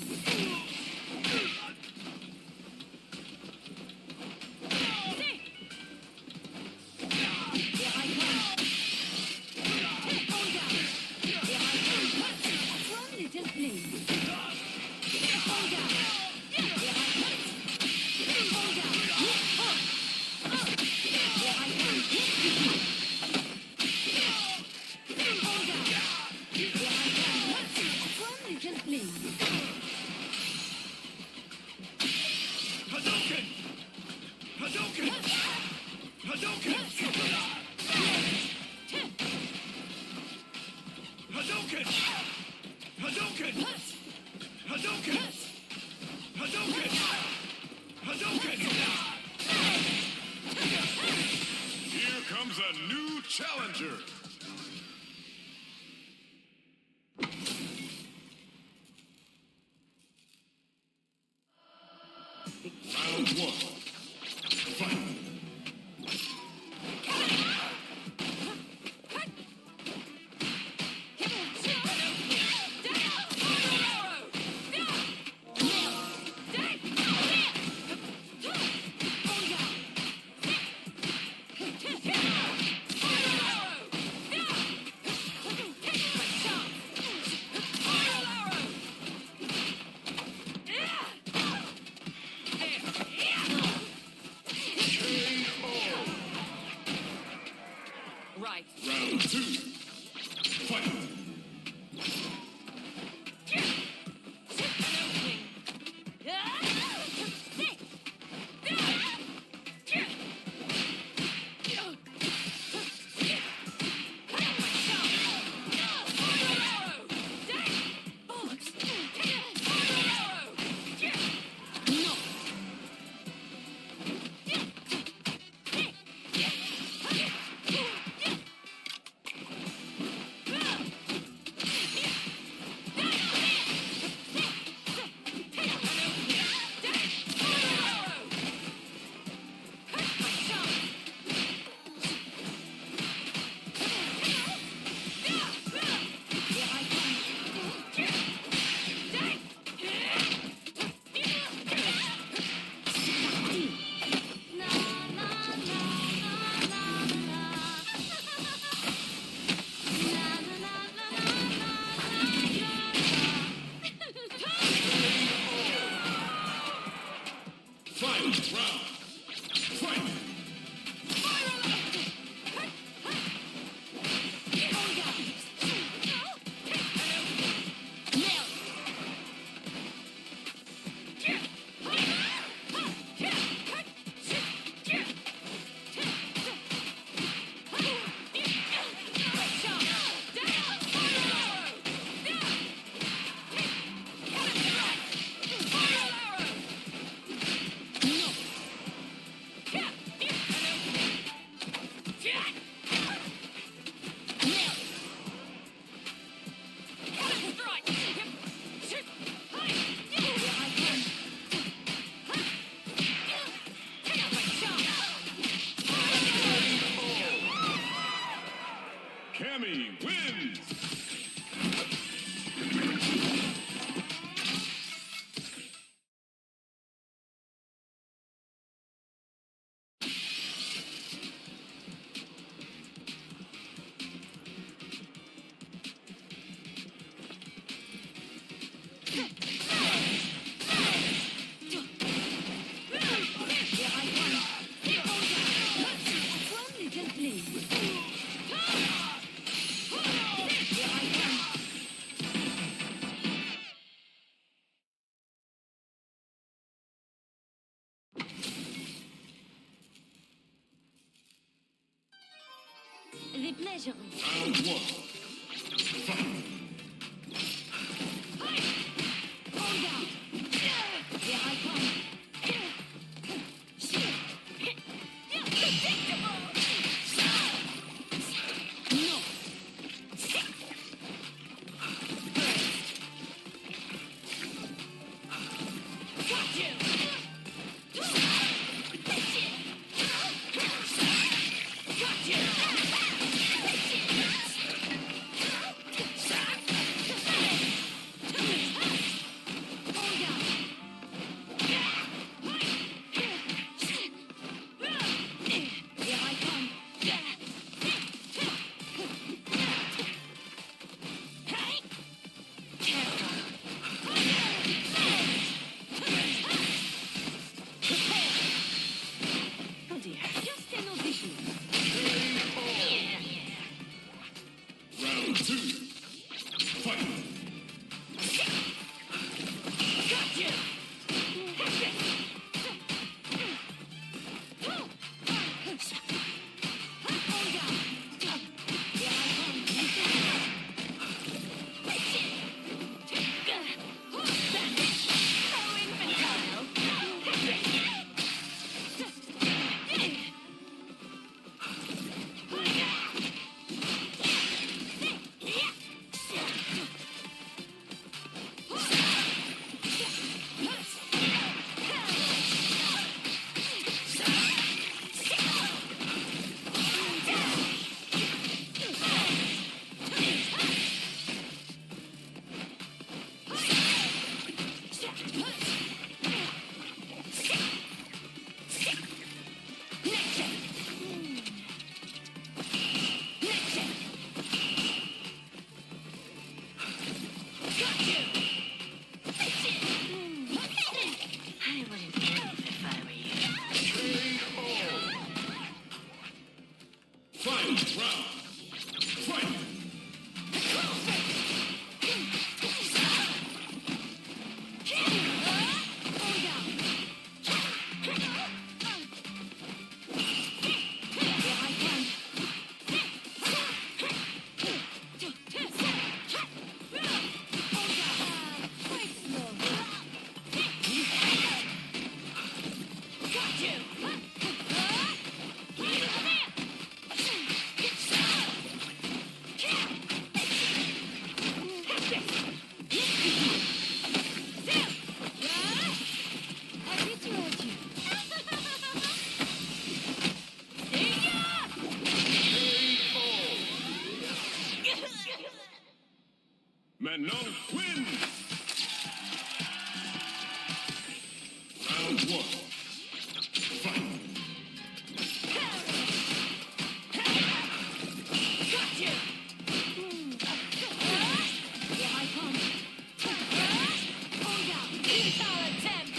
Hadouken! Hadouken! Hadouken! Hadouken! Hadouken! Hadouken! Hadouken! Hadouken! Here comes a new challenger. Round one. Fight. Right. Round two. Fight. Cammy wins. The pleasure. Round one. Fight. Hold down. Here I come. Predictable. No. Got you. Got you. Round two. Fight. Got you. Fight. Round. Fight. Manon wins. Round one. Fight. Got you. Here I come. Hold down. Futile attempt.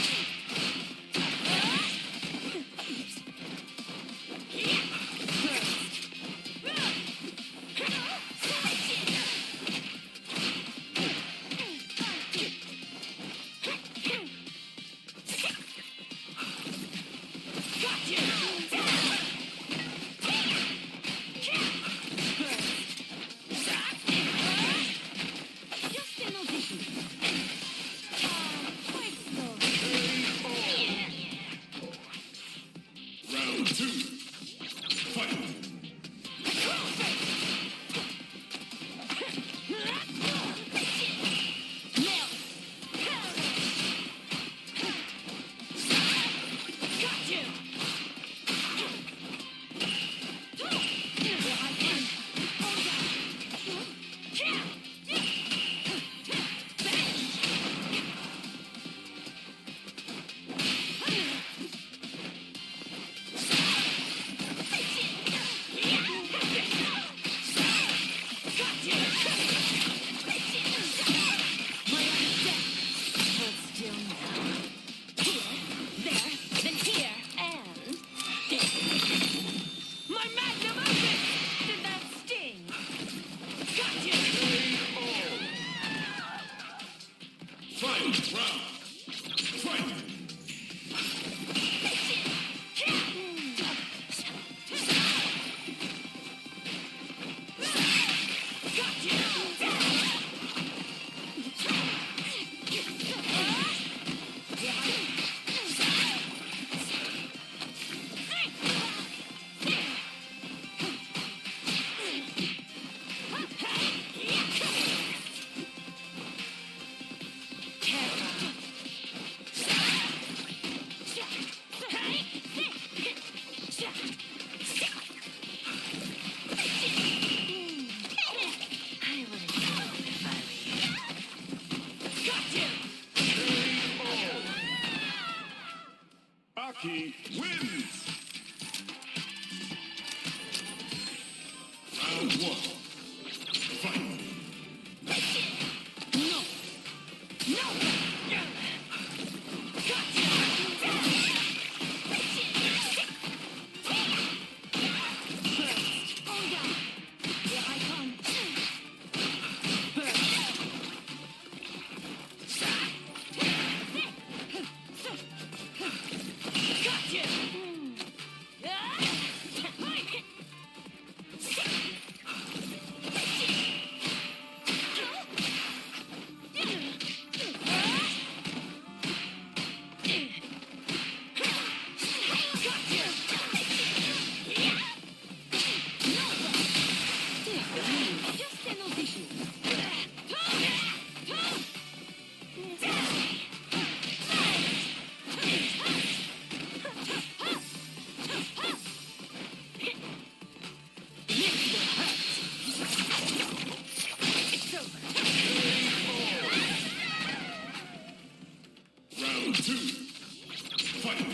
one. Fight. Round two. Fight.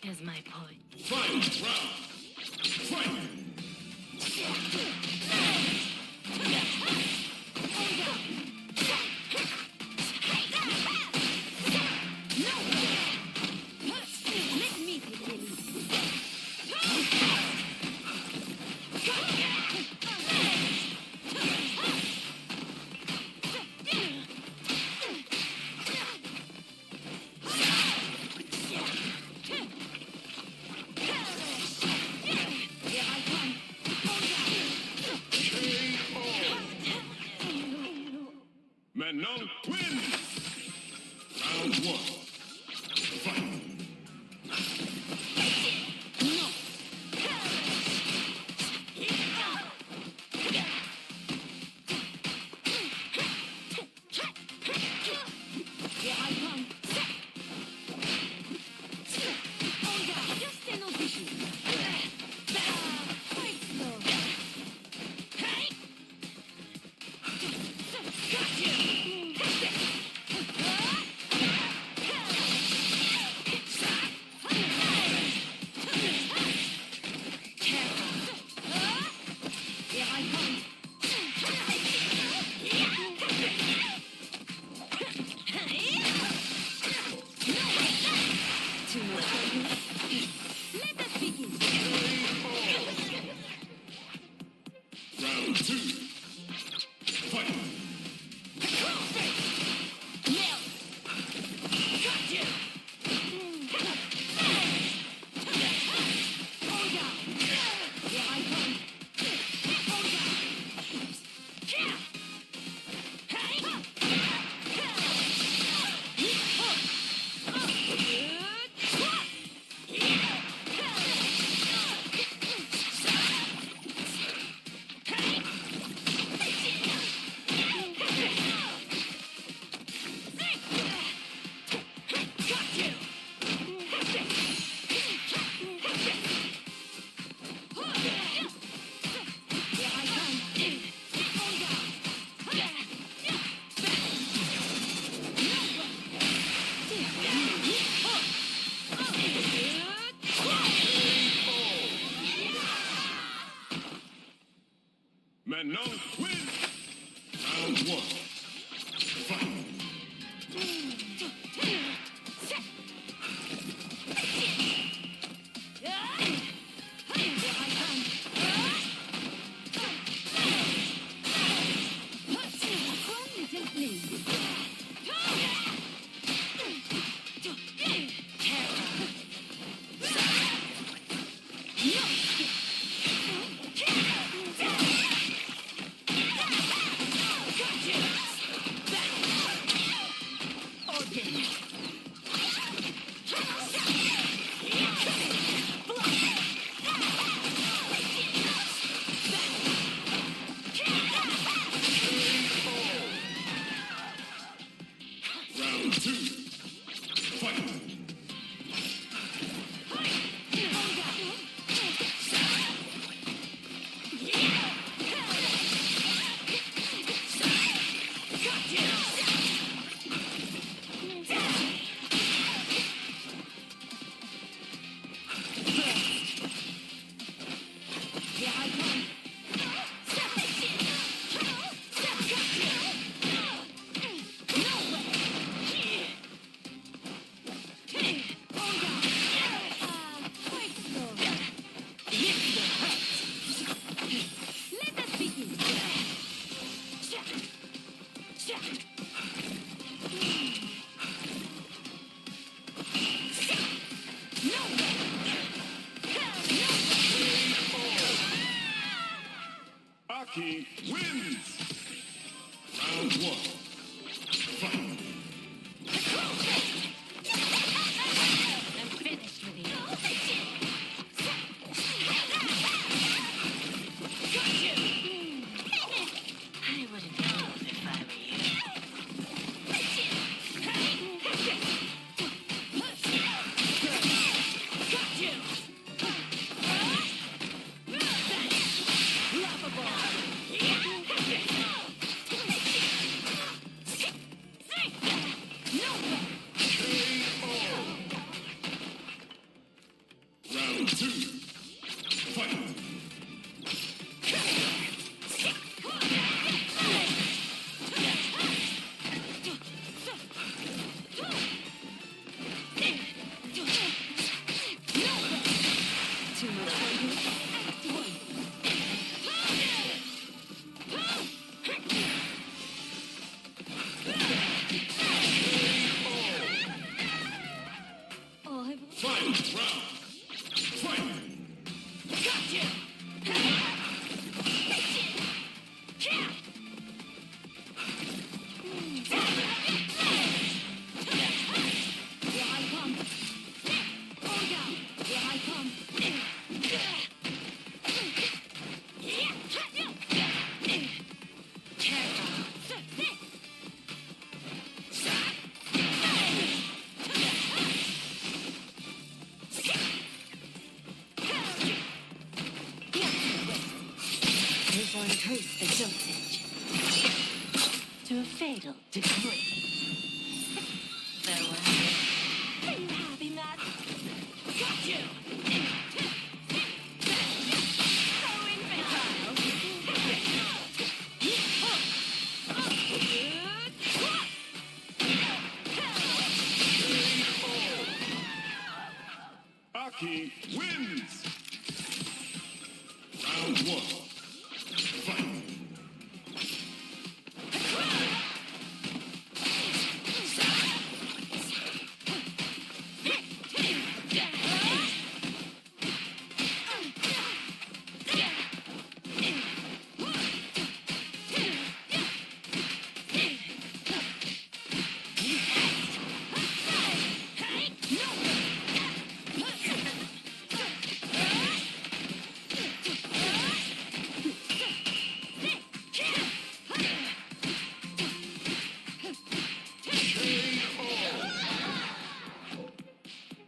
Here's my point. Fight. Round. Fight. Manon wins. Round one. Fight. Round two. Fight. Manon wins. Round one. Fight. Round 2. Fight. Aki wins. Round 1. Fight. I'm finished with you. I wouldn't move if I were you. Round 2. Fight. Too much for you. Final round. Fight. Here I come. Orga. Here I come. We're going to increase the dosage to a fatal degree. Farewell. Are you happy, Matt? Got you! Aki wins. Round 1. Fight.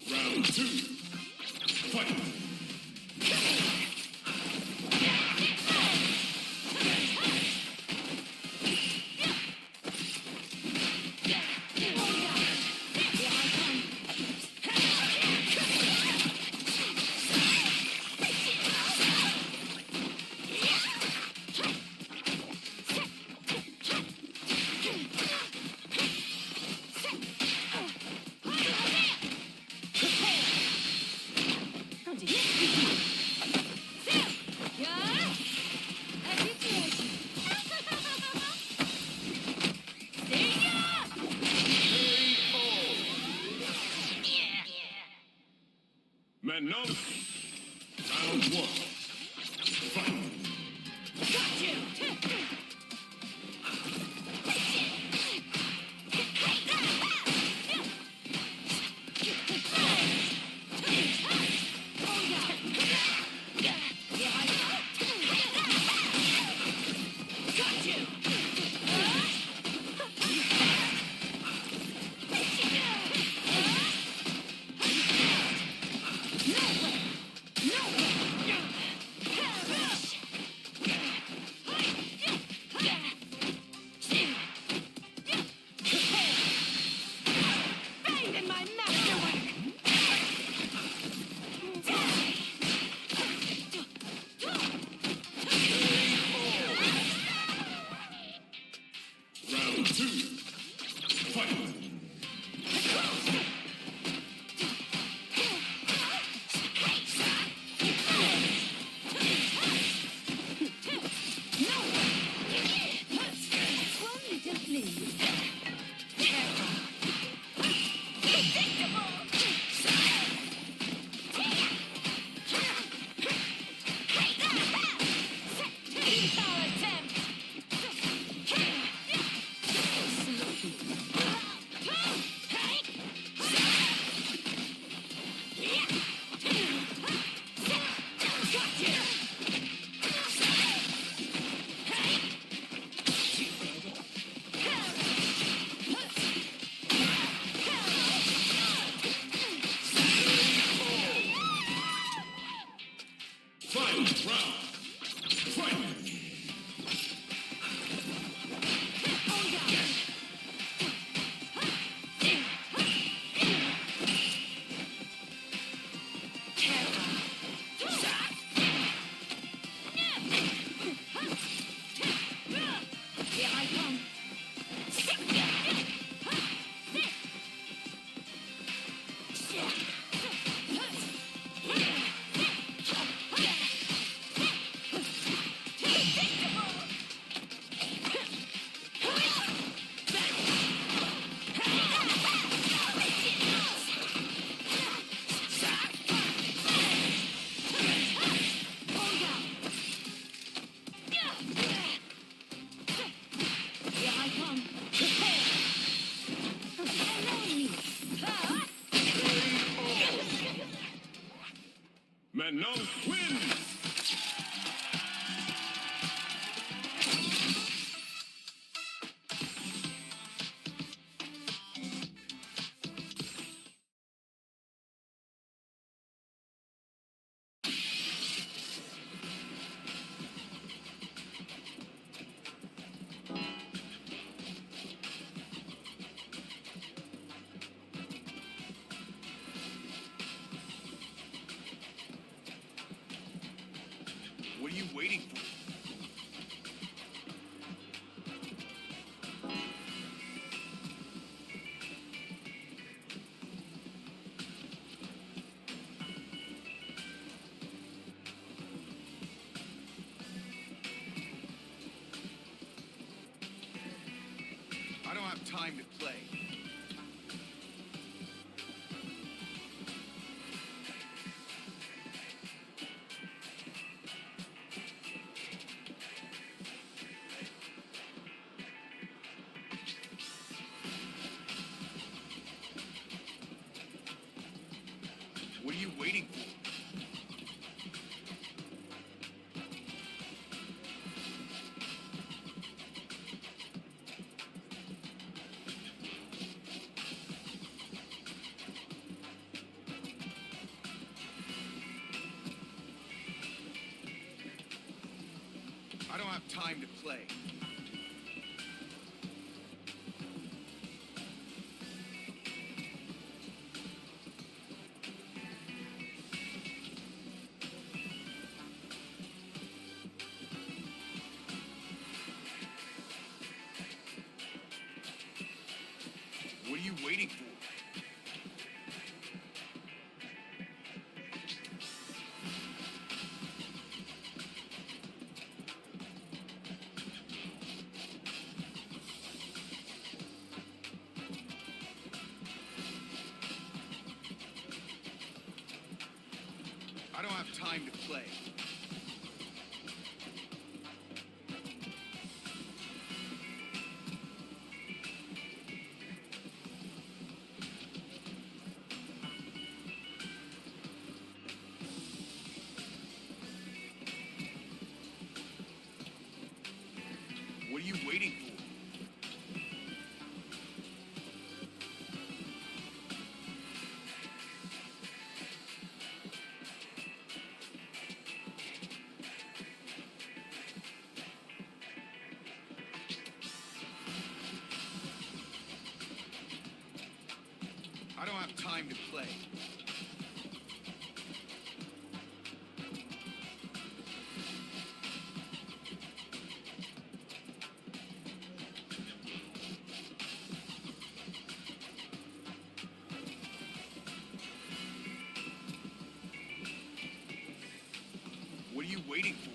Round 2. Fight. Manon. Round 1. Fight. Venom wins! What are you waiting for? I don't have time to play. What are you waiting for? I don't have time to play. What are you waiting for? I don't have time to play. What are you waiting for? I don't have time to play. What are you waiting for?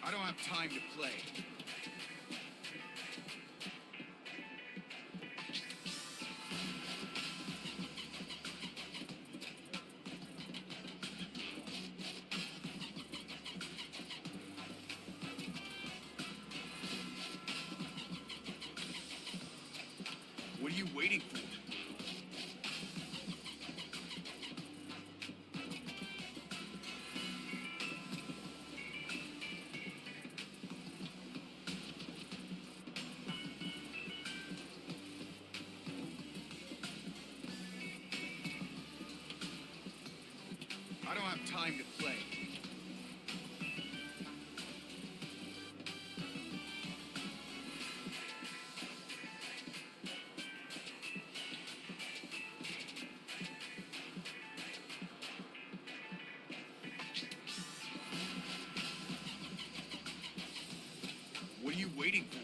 I don't have time to play. What are you waiting for? I don't have time to play. What are you waiting for?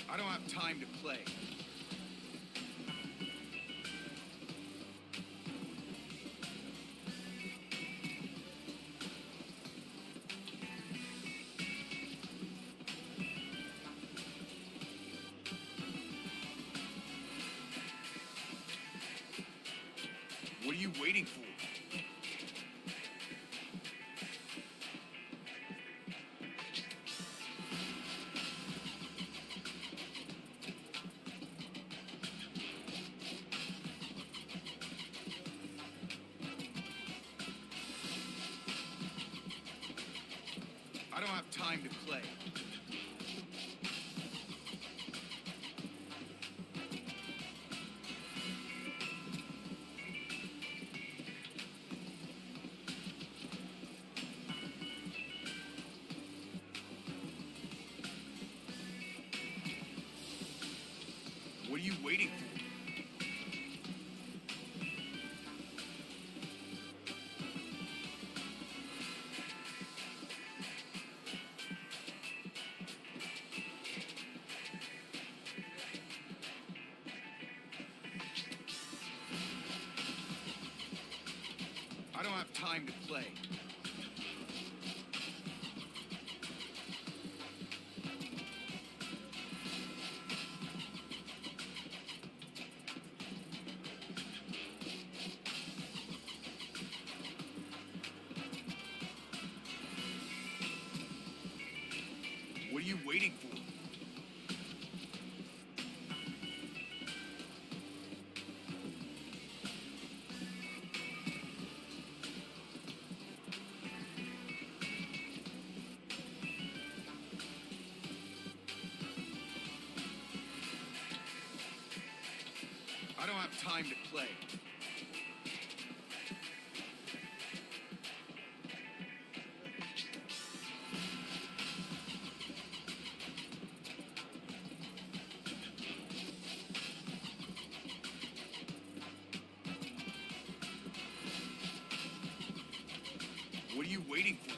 I I don't have time to play. What are you waiting for? I don't have time to play. What are you waiting for? I don't have time to play. What are you waiting for? I don't have time to play. What are you waiting for?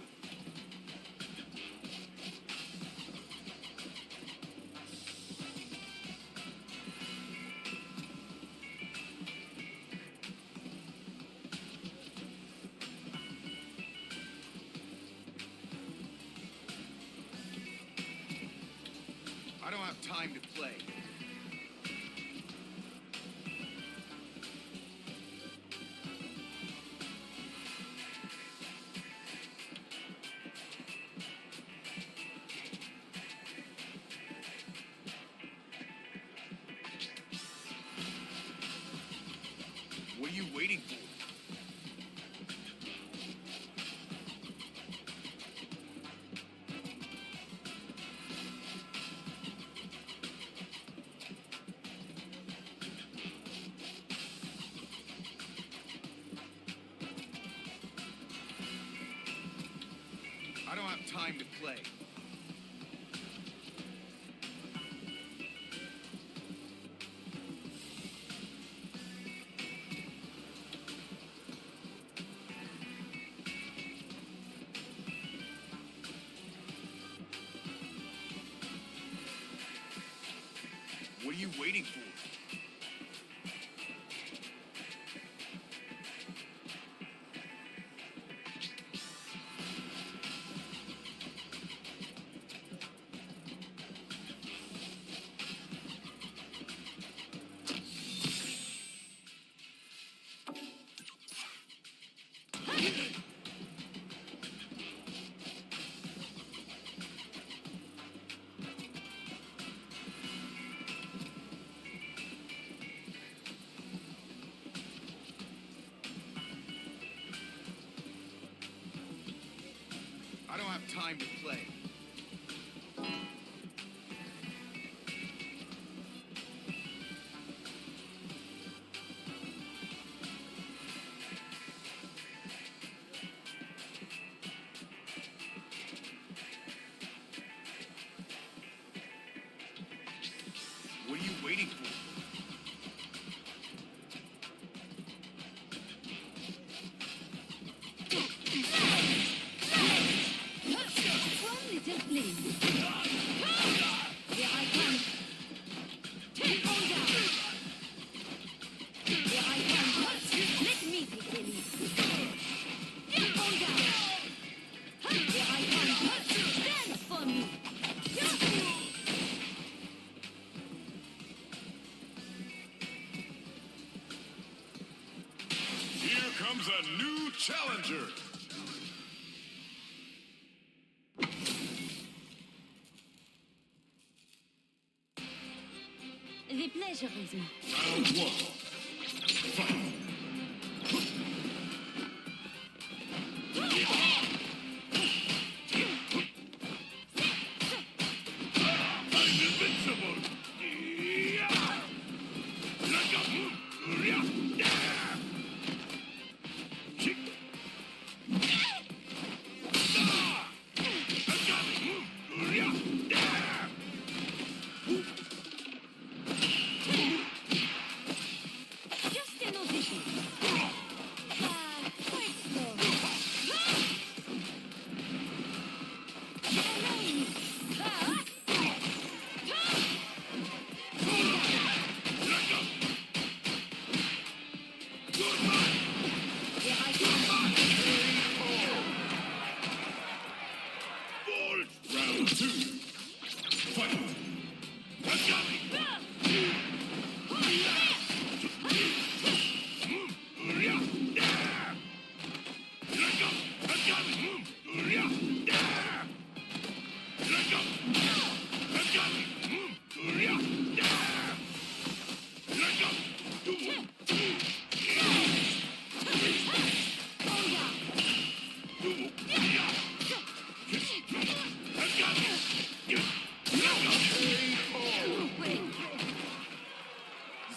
I don't have time to play. What are you waiting for? I don't have time to play. What are you waiting for? I don't have time to play. What are you waiting for? One little flame. Here I come. With plagiarism. Round one. Fight. I'm invincible. Just an audition. Questo. Round two. Fight.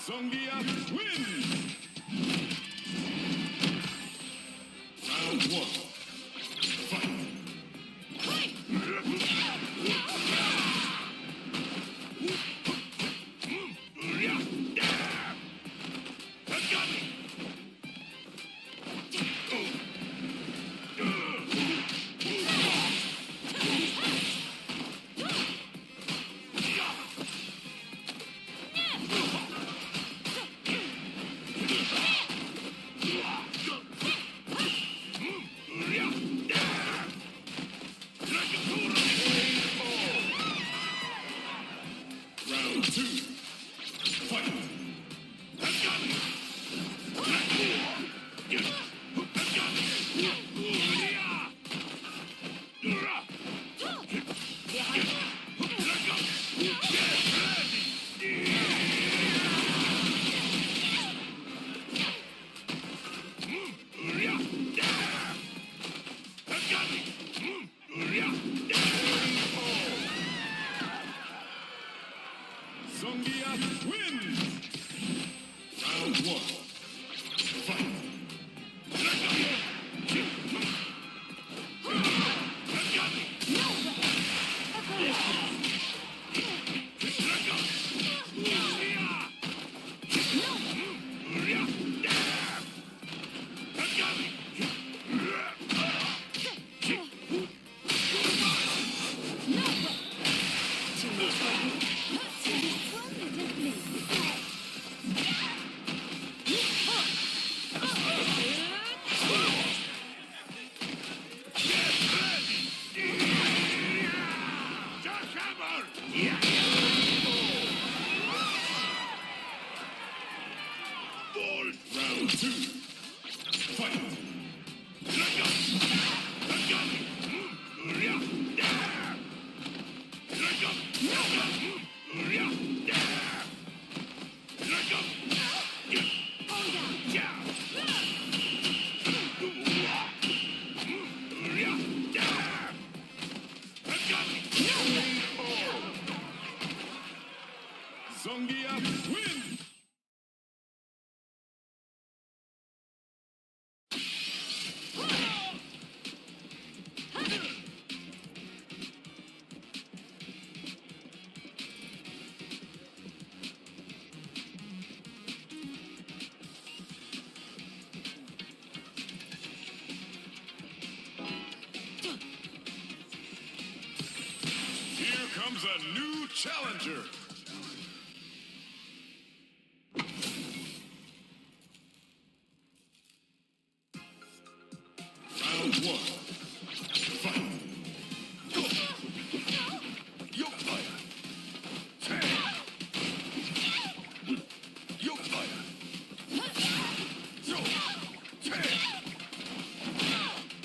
Zongia wins. Round one. Round two. Fight. Zongia wins. Round one. Fight. Round two. Fight. Zongia wins. Here comes a new challenger. Round one. Fight. Go. Yo fire. Ten. Yo fire. Yo. Ten.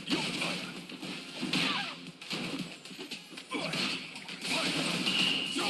Yo fire. Fight. Yo.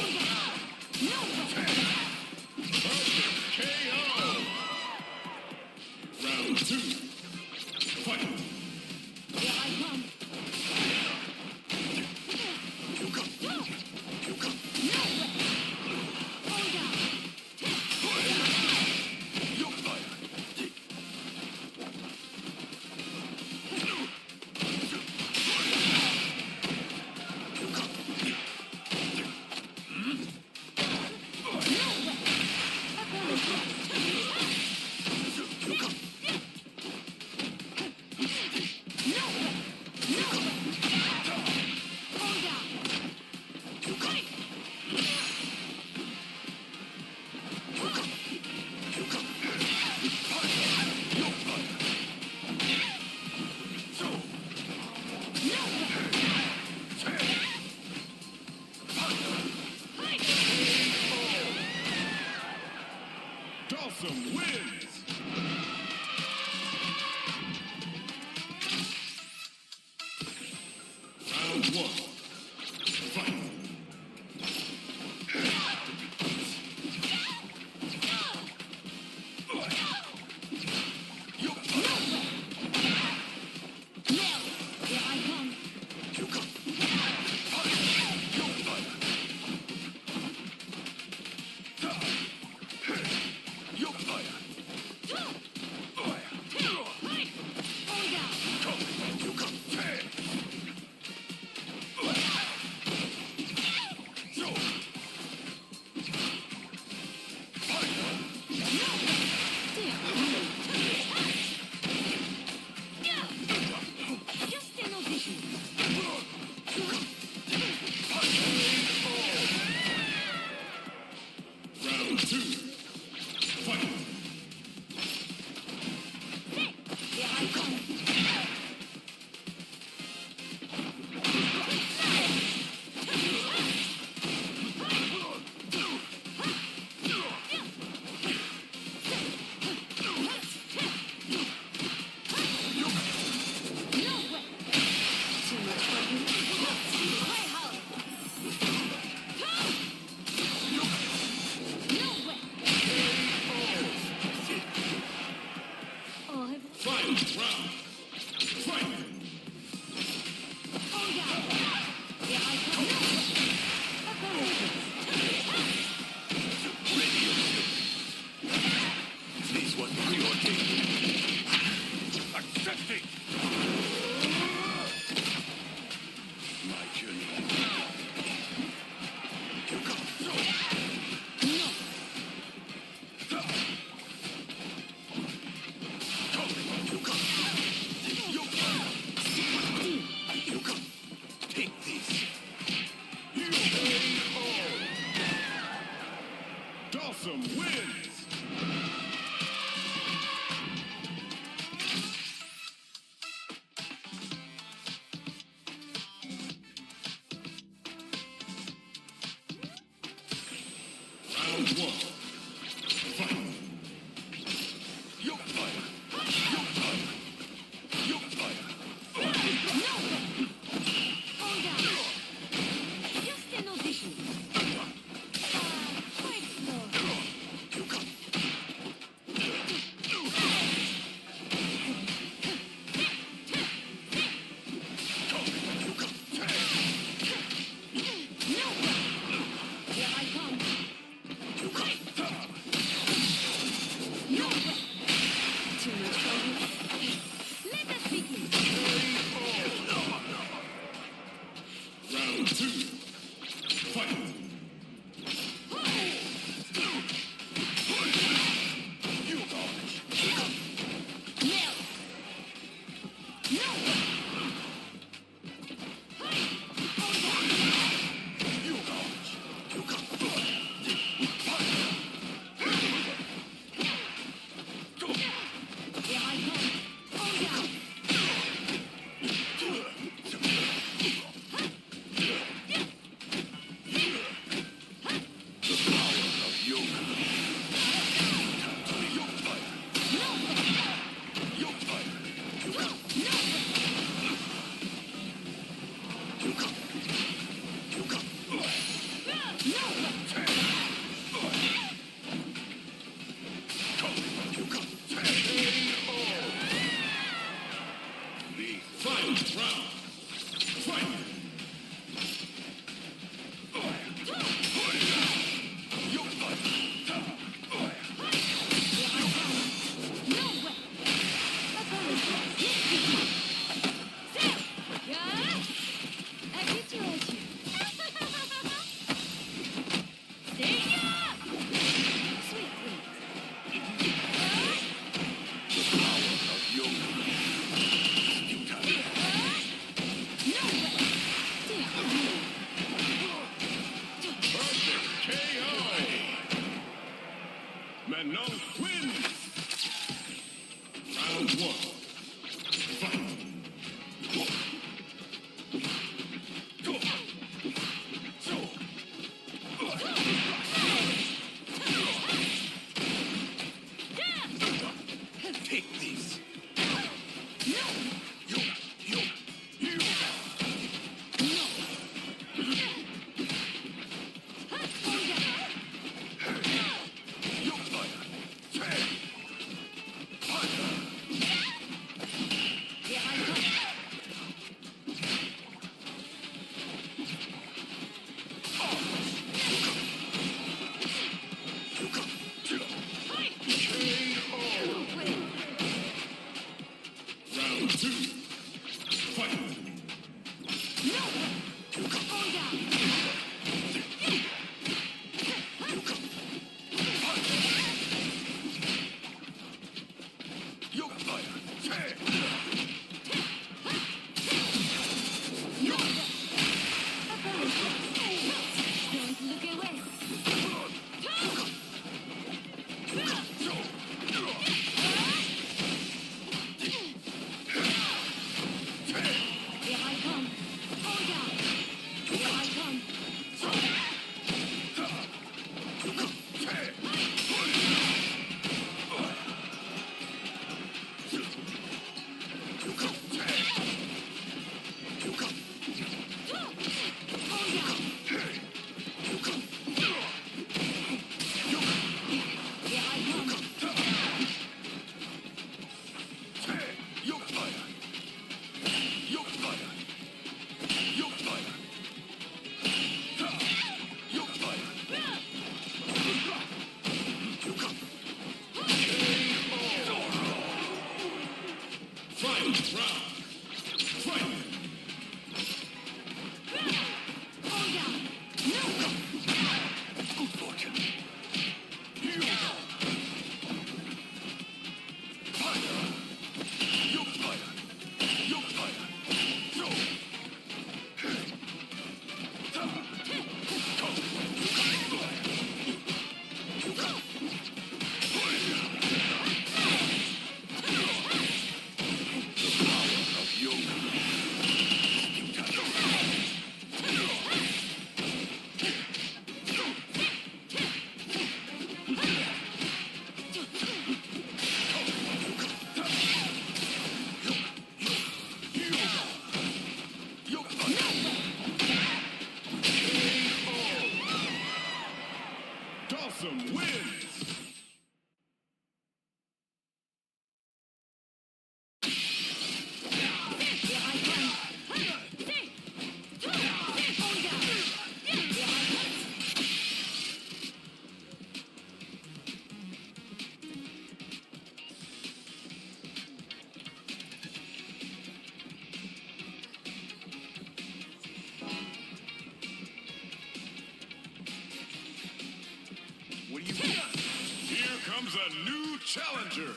comes a new challenger.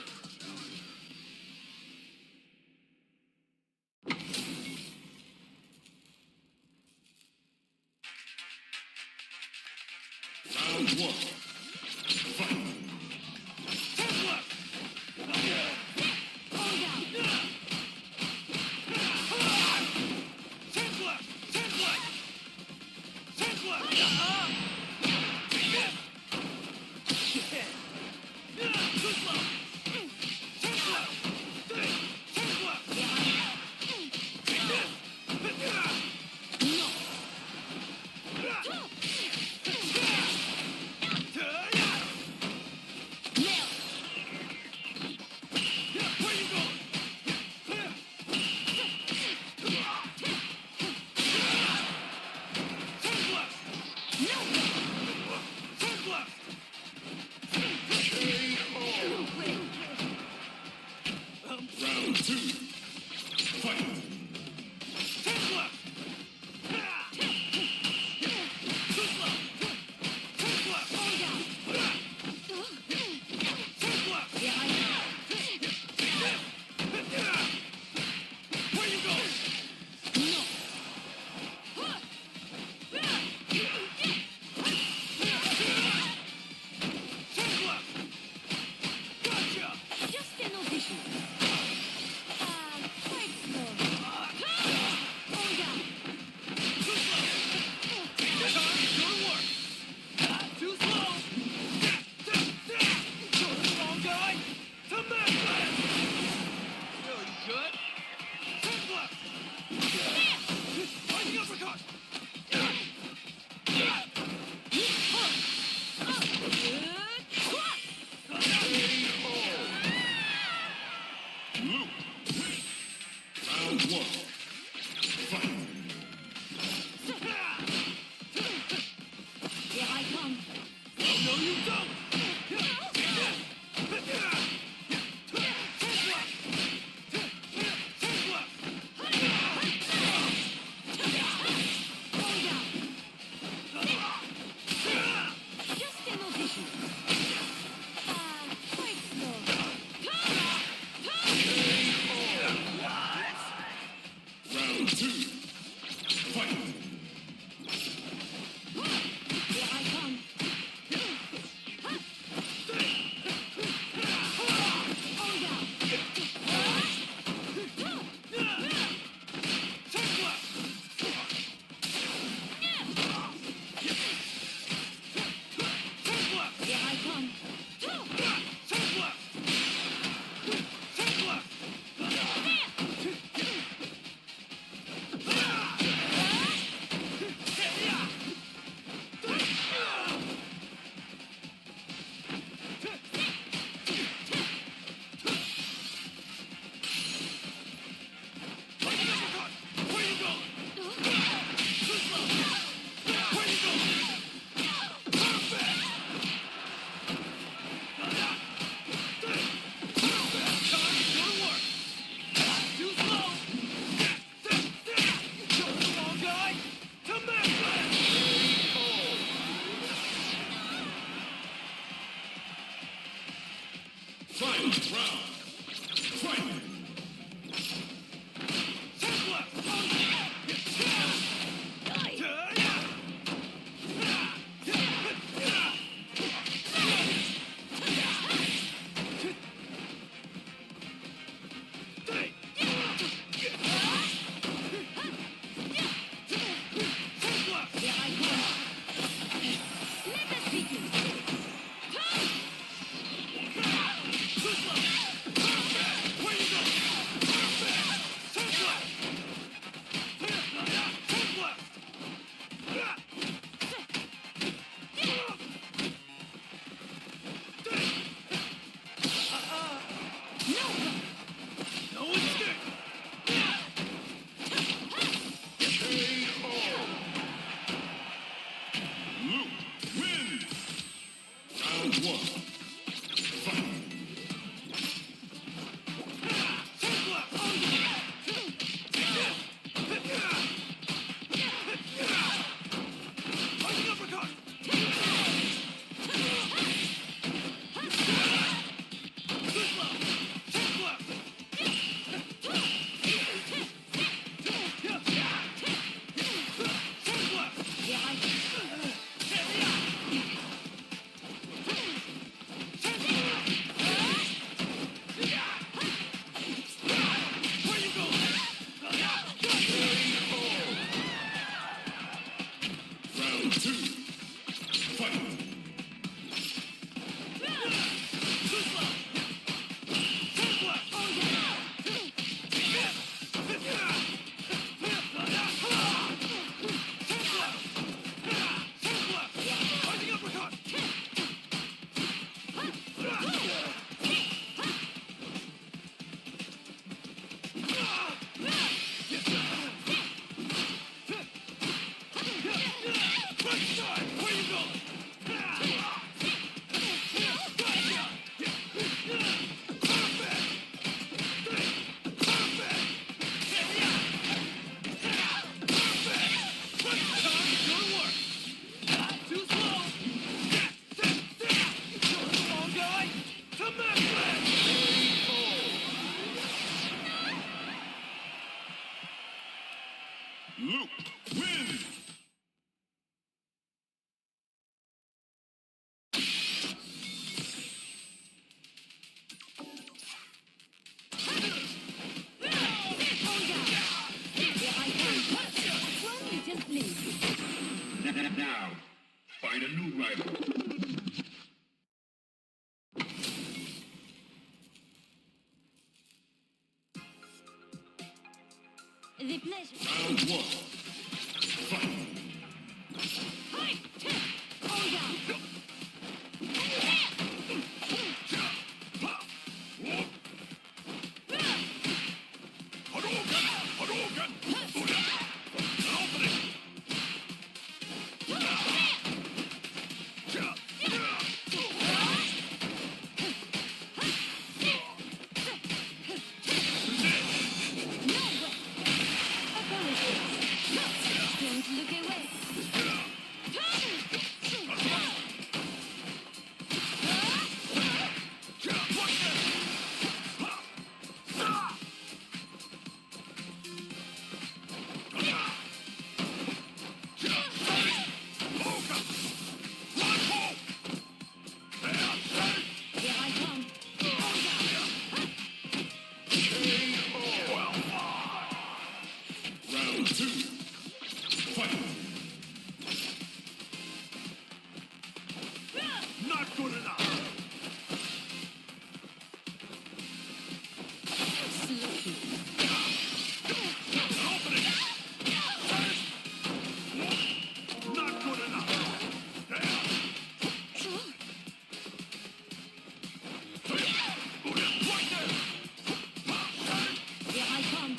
Round one. Fight. No! two. Fight. Luke wins. Now, find a new rival. The pleasure. Round one. Fight. Round two. Fight. Not good enough. Not good enough. Here I come.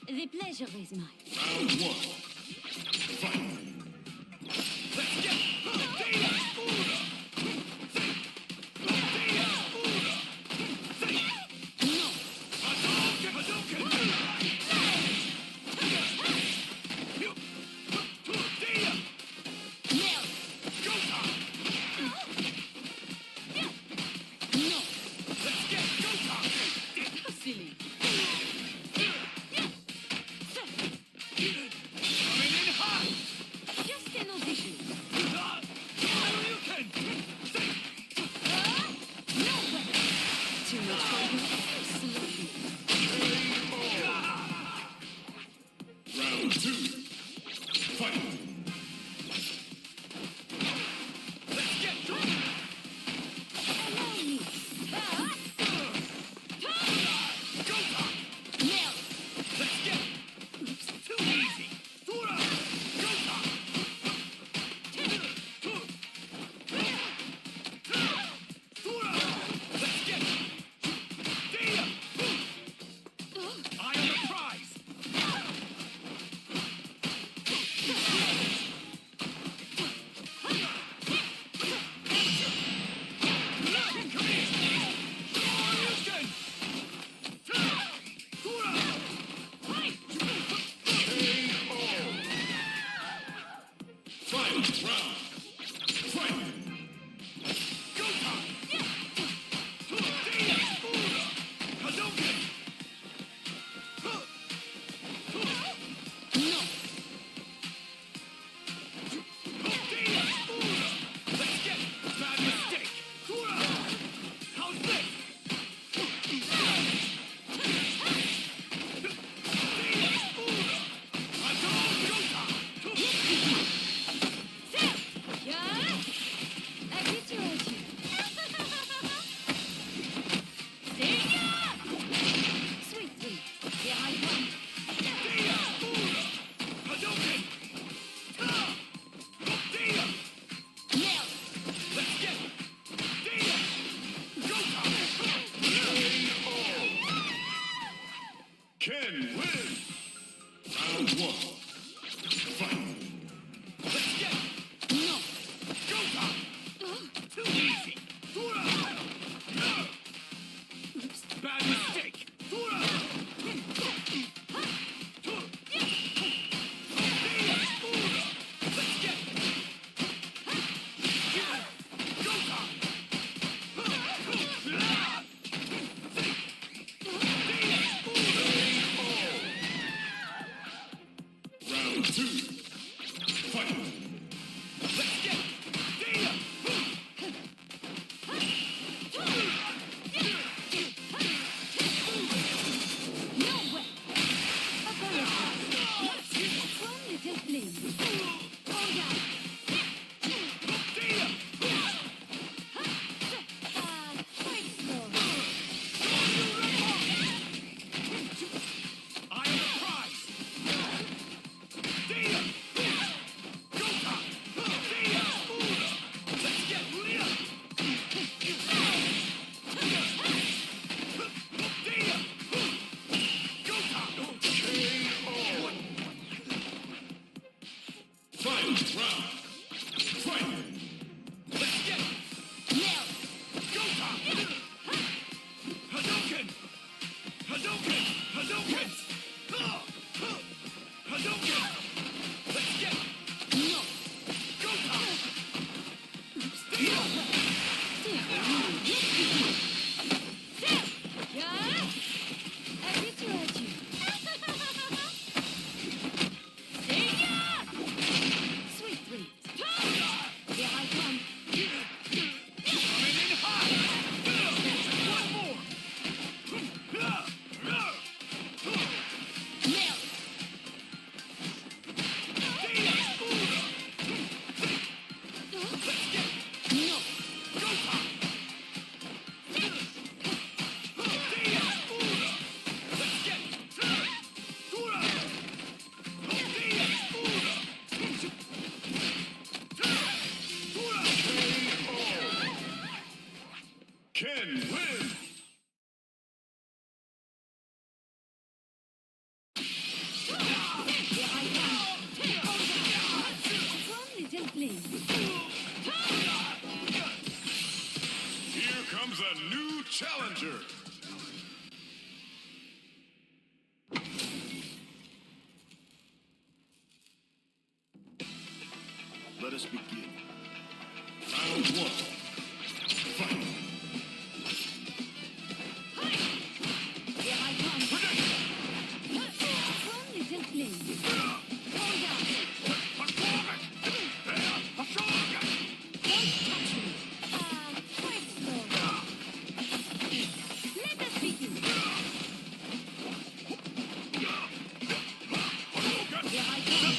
The pleasure is mine. Round one. Fight. Let's get Round two. Fight. Let's get going. Allow me. Go time. Nail. Let's get. Too easy. Tura. Go time. Tura. Let's get. Dia. Eye on the prize. Fight round. Fight. Go time. Hadouken. Let's get bad mistake. How's this? Sweet dreams. Here I come. Nail. Let's get Go Ken wins. Round one. Fight. Let's get Go Too easy. Bad mistake. Let's get Round two. Fight. Let's get No way. Apologies. One little flame. Calm down. Quite slowly. Eye on the prize. Go time. Let's get Go time. Fight round. Fight. Let's get Nail. Go time. Hadouken. Hadouken. Hadouken. Hadouken. Let's get Go time. I get you at you. Sweet dreams. Here I come. Coming in hot. One more. Nail. Let's get No. Go time. Let's get Ken wins. comes a new challenger. Let us begin. Round one. Fight. Here I come. Strong little flame. Hold down. Don't touch me. Quite slow. Let us begin. Here I come.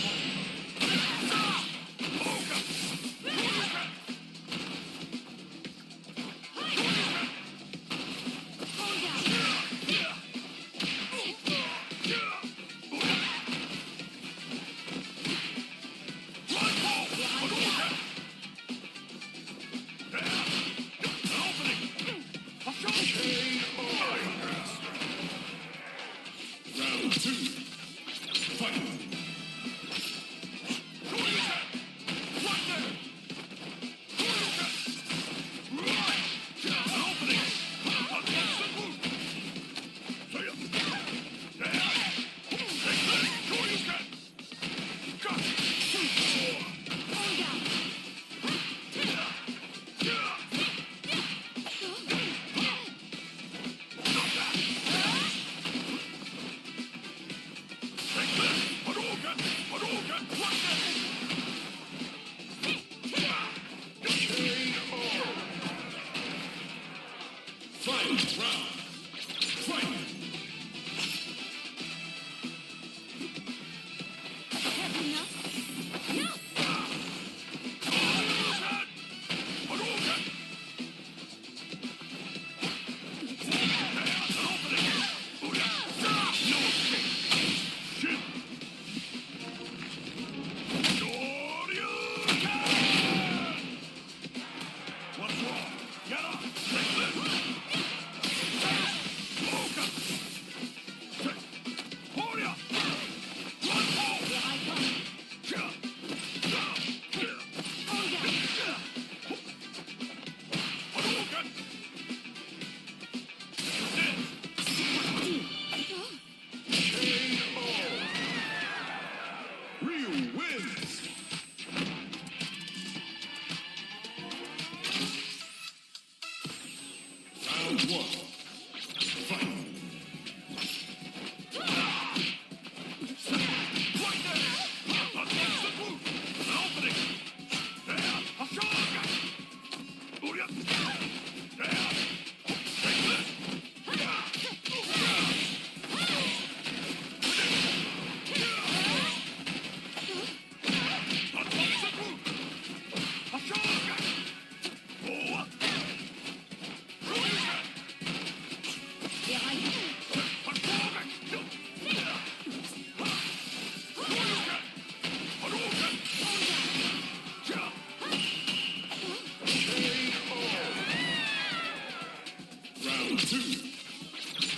Round two.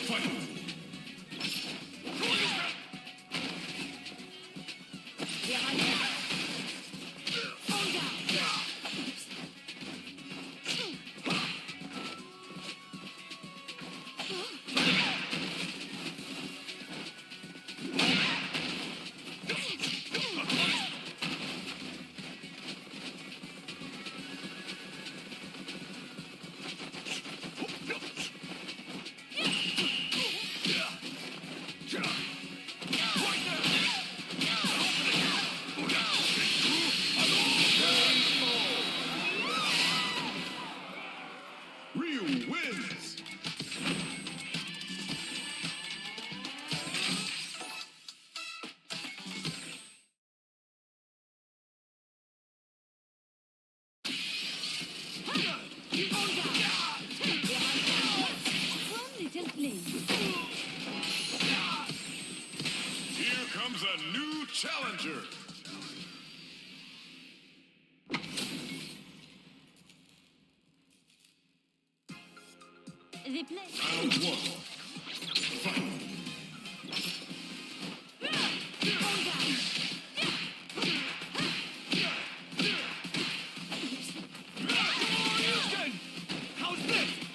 Fight. Here comes a new challenger. Replay. Round one. Fight. How's this?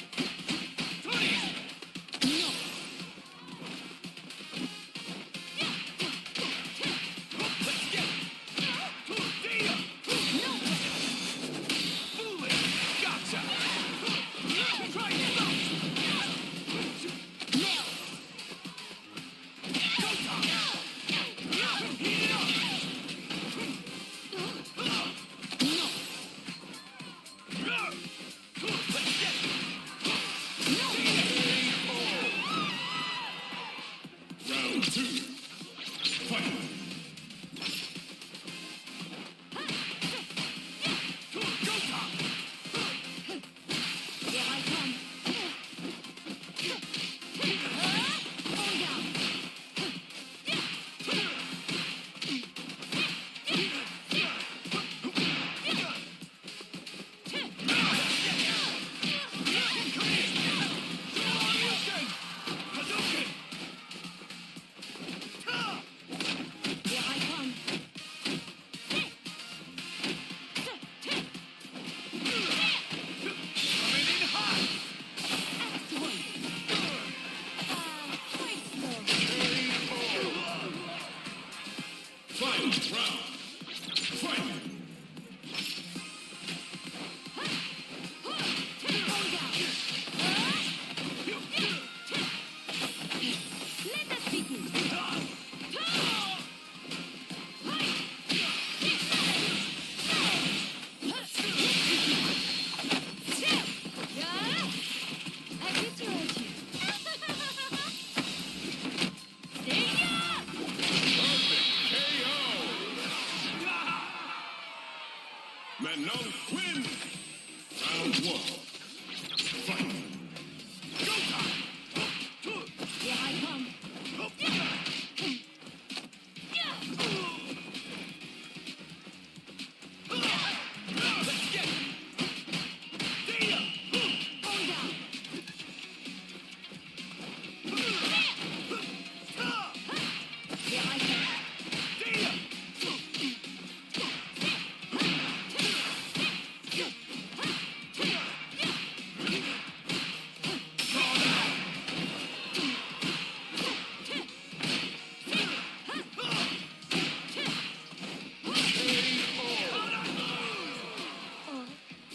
Round 2. Fight. Here I come. Hold down. Here I come. Fight. Round. Fight. Let us begin. I betrayed you. See ya! Manon win. Round 1. Fight. Here I come. Hold down. Here I come.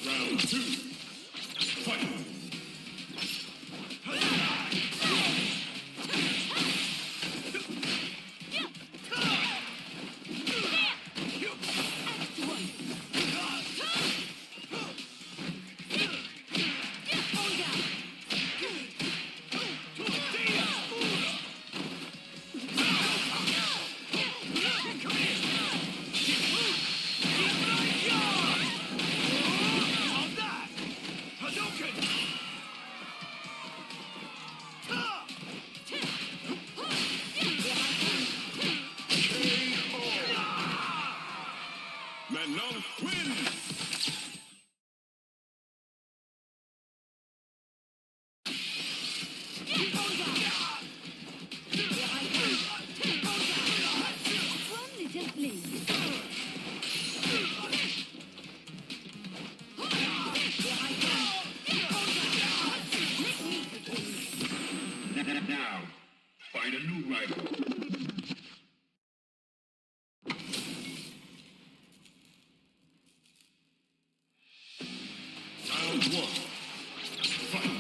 Round 2. Fight. Manon wins. Only gently. Now, find a new rival. Round 1. Fight.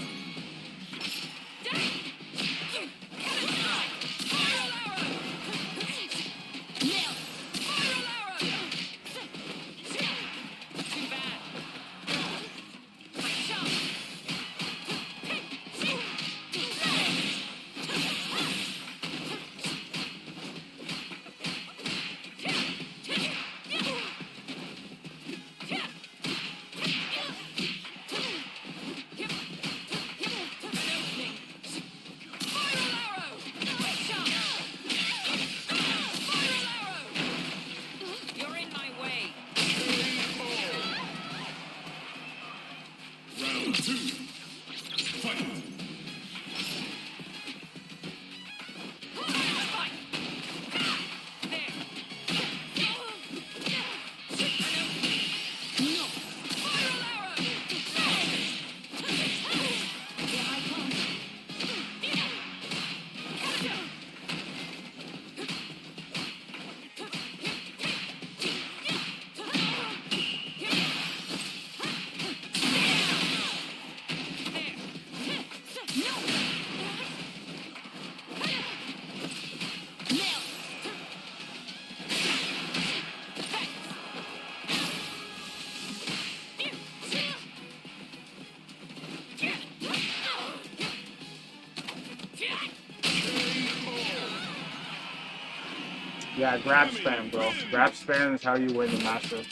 Yeah, grab spam, bro. Grab spam is how you win the master.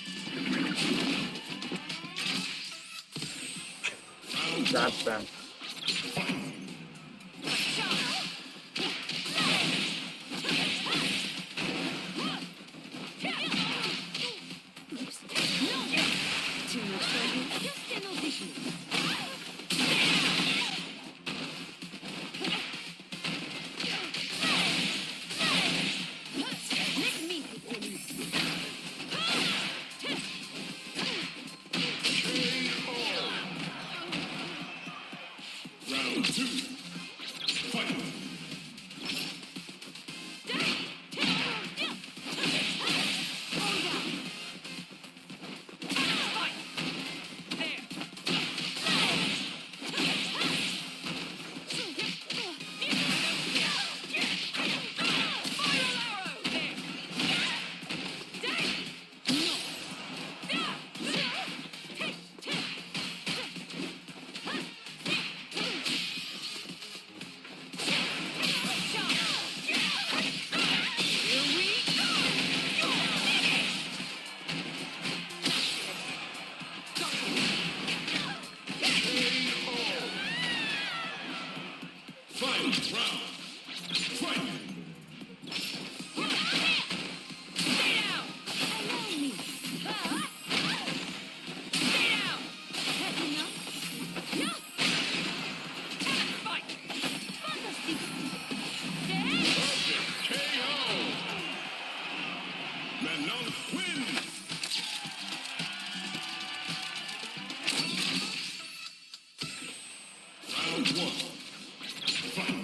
Grab spam. Too much for you. Just an audition. Let me Round 2. Fight. Final round. Fight. Manon wins. Round 1. Fight.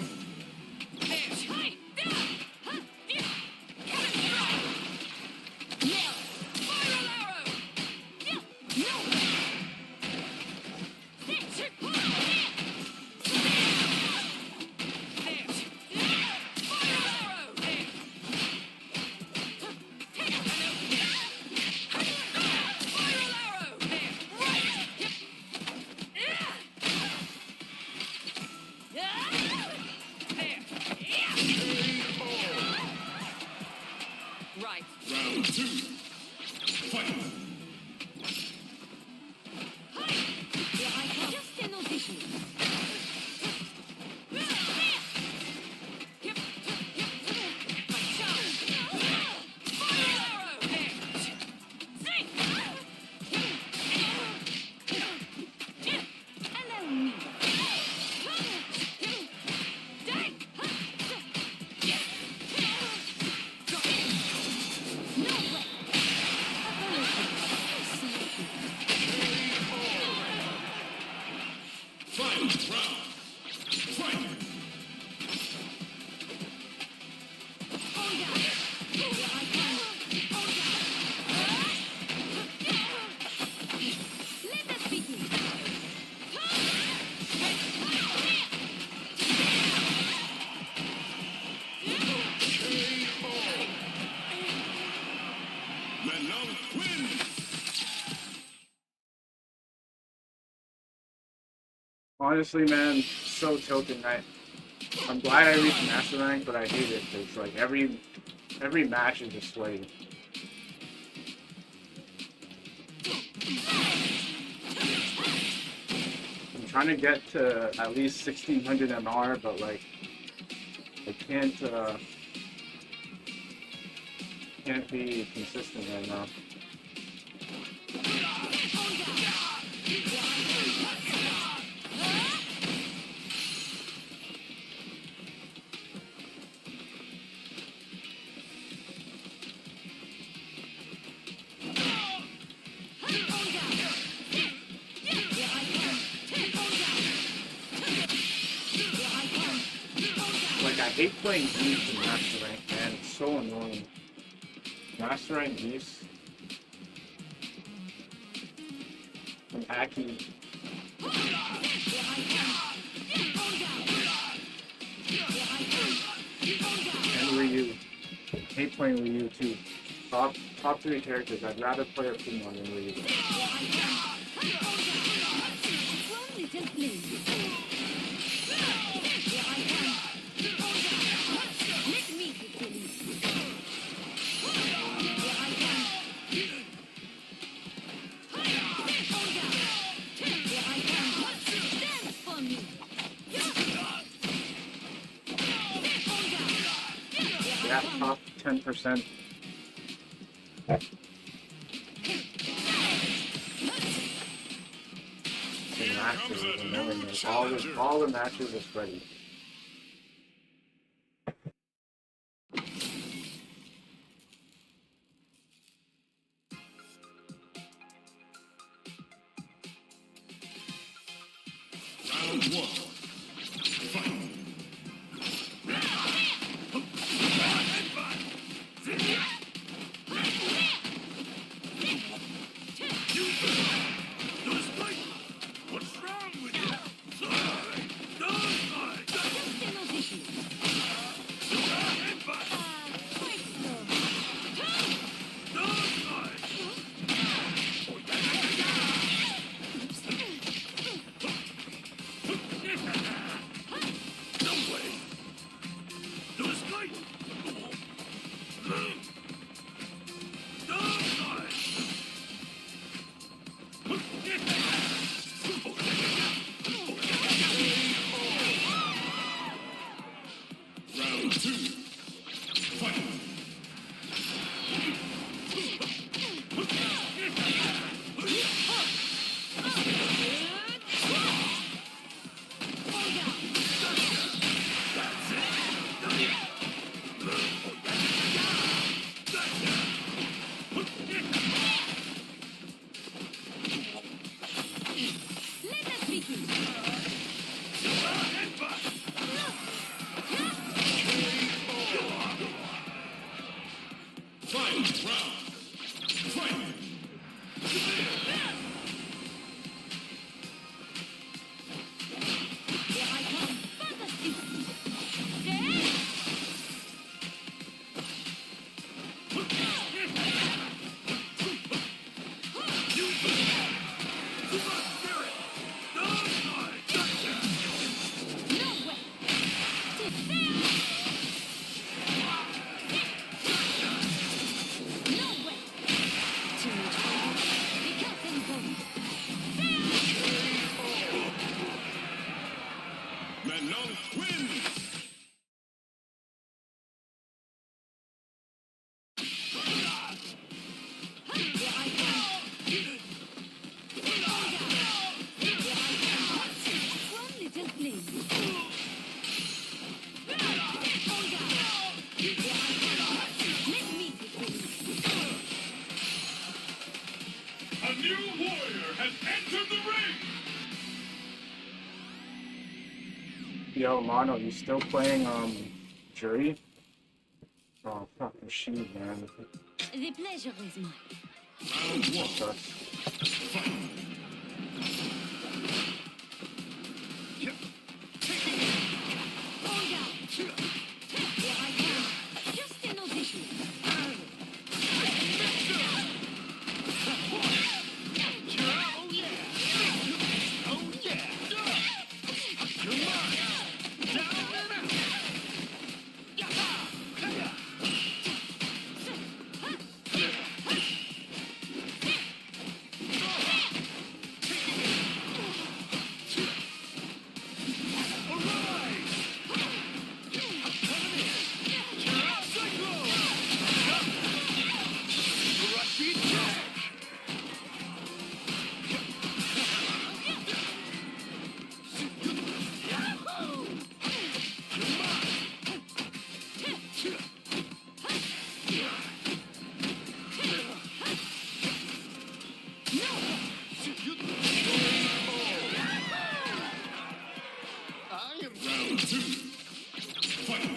Right. Round 2. Fight. Here I come. Just an audition. Final round. Fight. Let us begin. Manon wins. Honestly, man, so tilting. I'm glad I reached master rank, but I hate it because like every match is a slave. I'm trying to get to at least 1600 MR, but like I can't be consistent right now. Like, I hate playing Beast in Master Rank, man. It's so annoying. Master Rank Beast. And Aki. And Ryu. Hate playing Ryu, too. Top 3 characters. I'd rather play a Puma than Ryu. One little play. Let me begin. Yeah, top 10%. The matches and everything. All the matches are spready. Round one. Fight. What's wrong with you? Round two. Fight. Fight. Round. Fight. Manon wins! A new warrior has entered the ring! Yo, Mono, you still playing Jury? Oh, fucking shoot, man. The pleasure is mine. Round one. Sucks. Fight. Here I come. Just in position. Round two. Fight.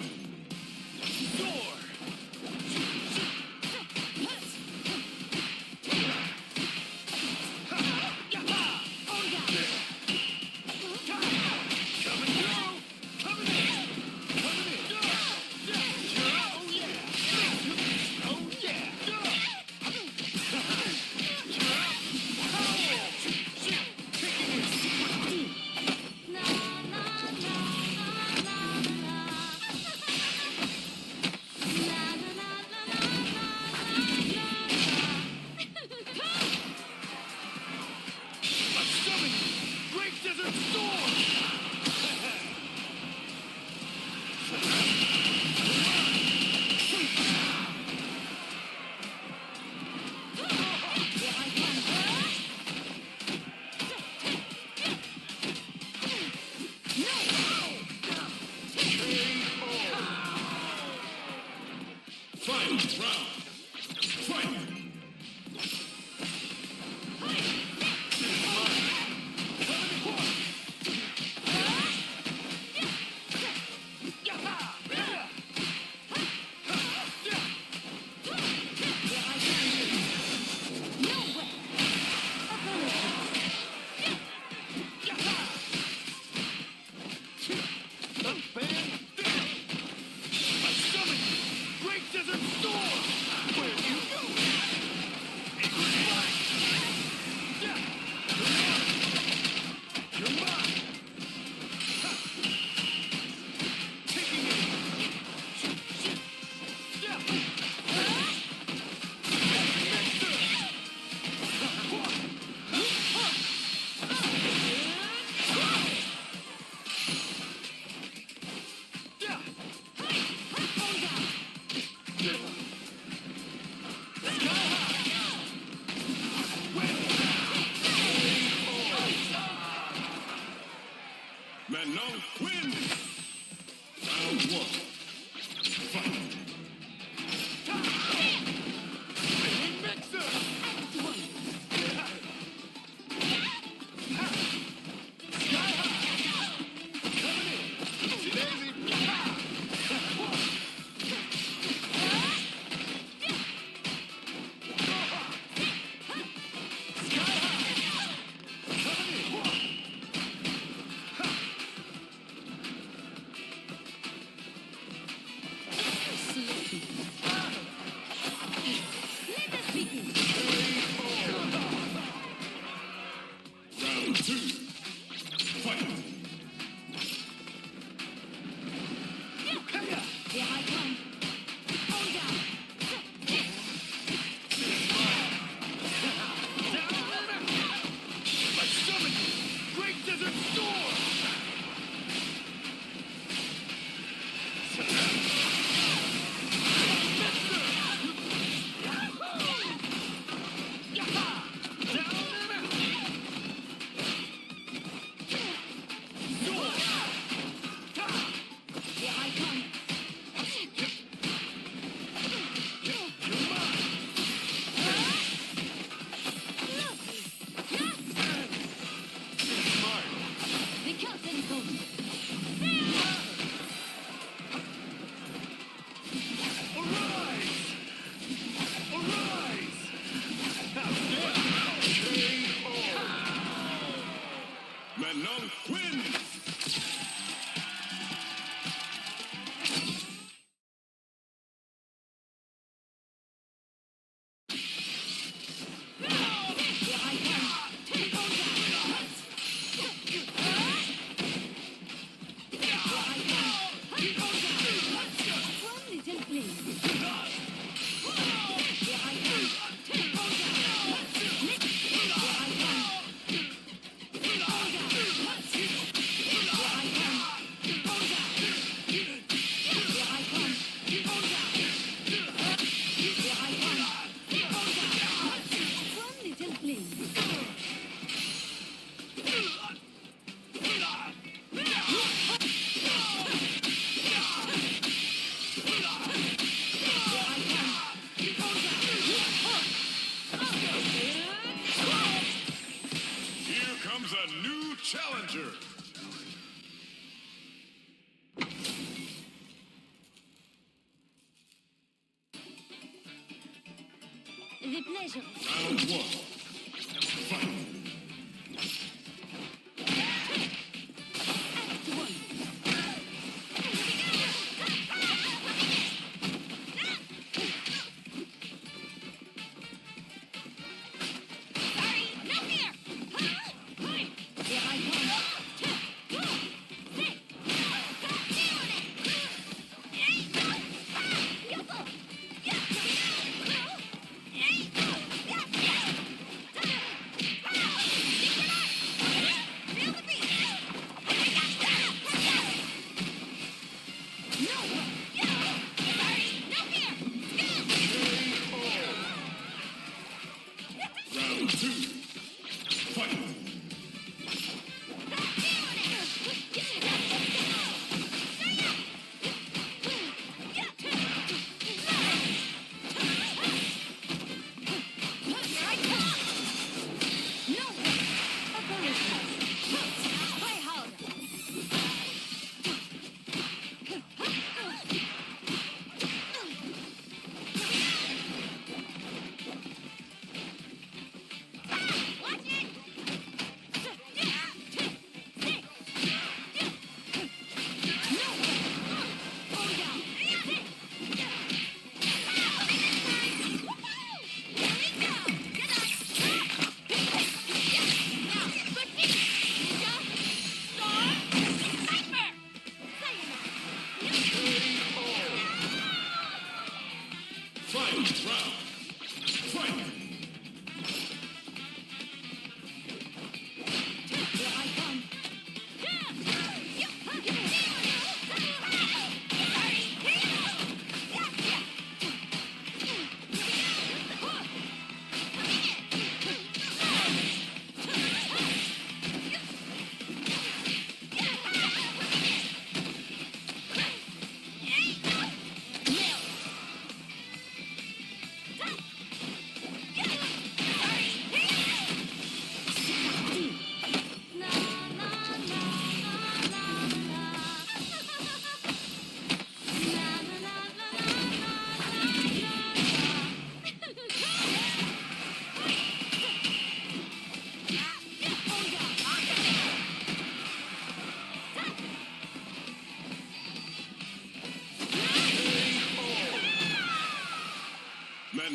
I summon you! Great Desert Storm! Where do you go? Eagle Strike! Yeah! You're mine! Ha! Taking it! Yeah! Manon wins! Round one. Fight! Mixer! Sky high! Coming in! Oopsie daisy! Round two. Fight! Here I come. Hold down. I summon you! Great Desert Storm! Here I come. The curtain comes. Arise! Arise! Manon wins! Here I come. Hold down. Here I come. Hold down. One little flame. Here I come. Hold down. Here I come. Hold down. Here I come. Hold down. Here I come. Hold down. Here I come. Hold down. One little flame. Here comes a new challenger! The pleasure. Round one. Fight! Act one. Sorry, no fear. Here I come.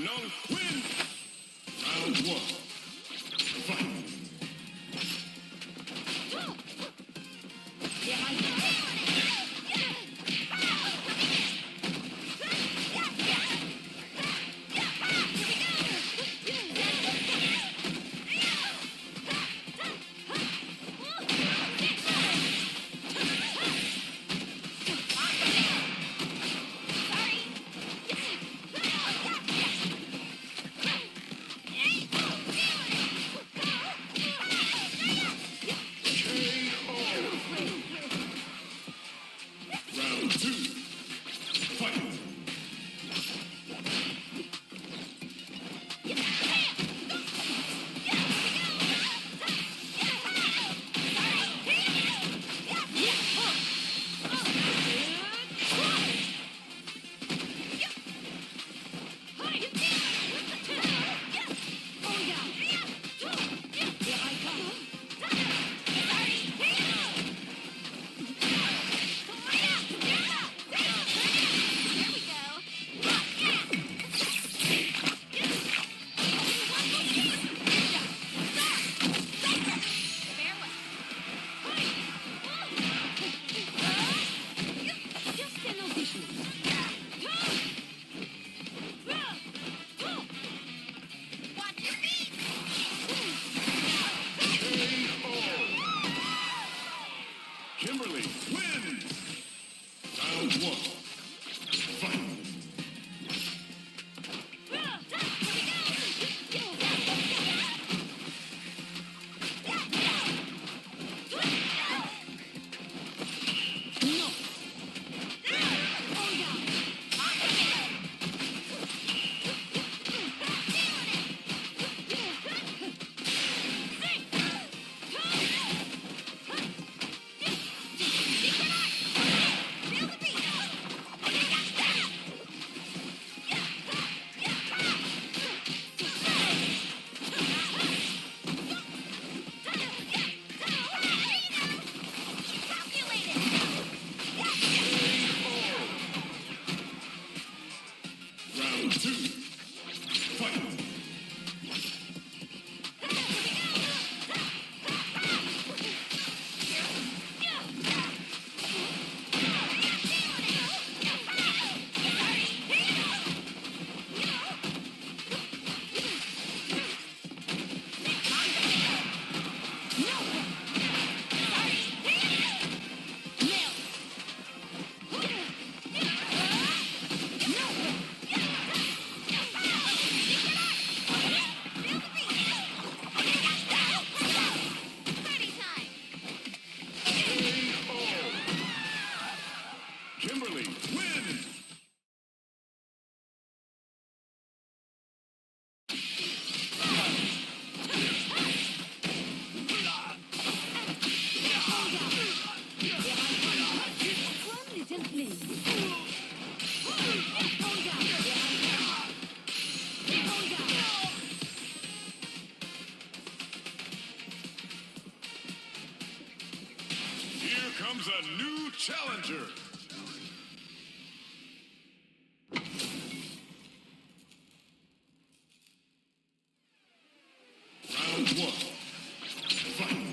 Long win. Round one. Fight. Round two. Fight. Kimberly wins. Round one. Fight. Round two. Fight. Kimberly wins. Here comes a new challenger. Round one. Fight.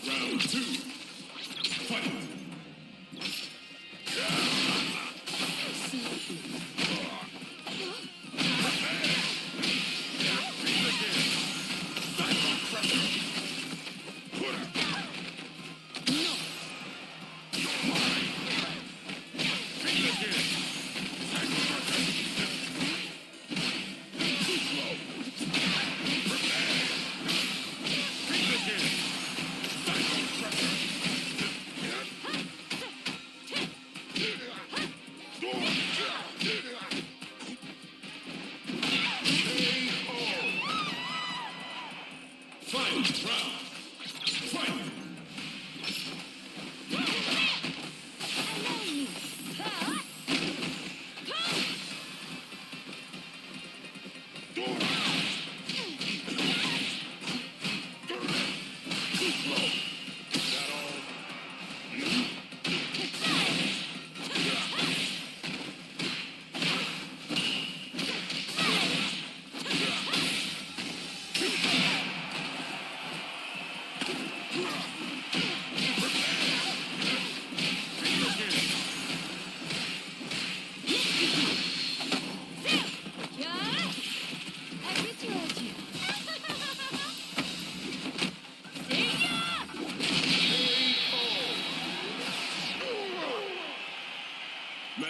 Round two. Fight.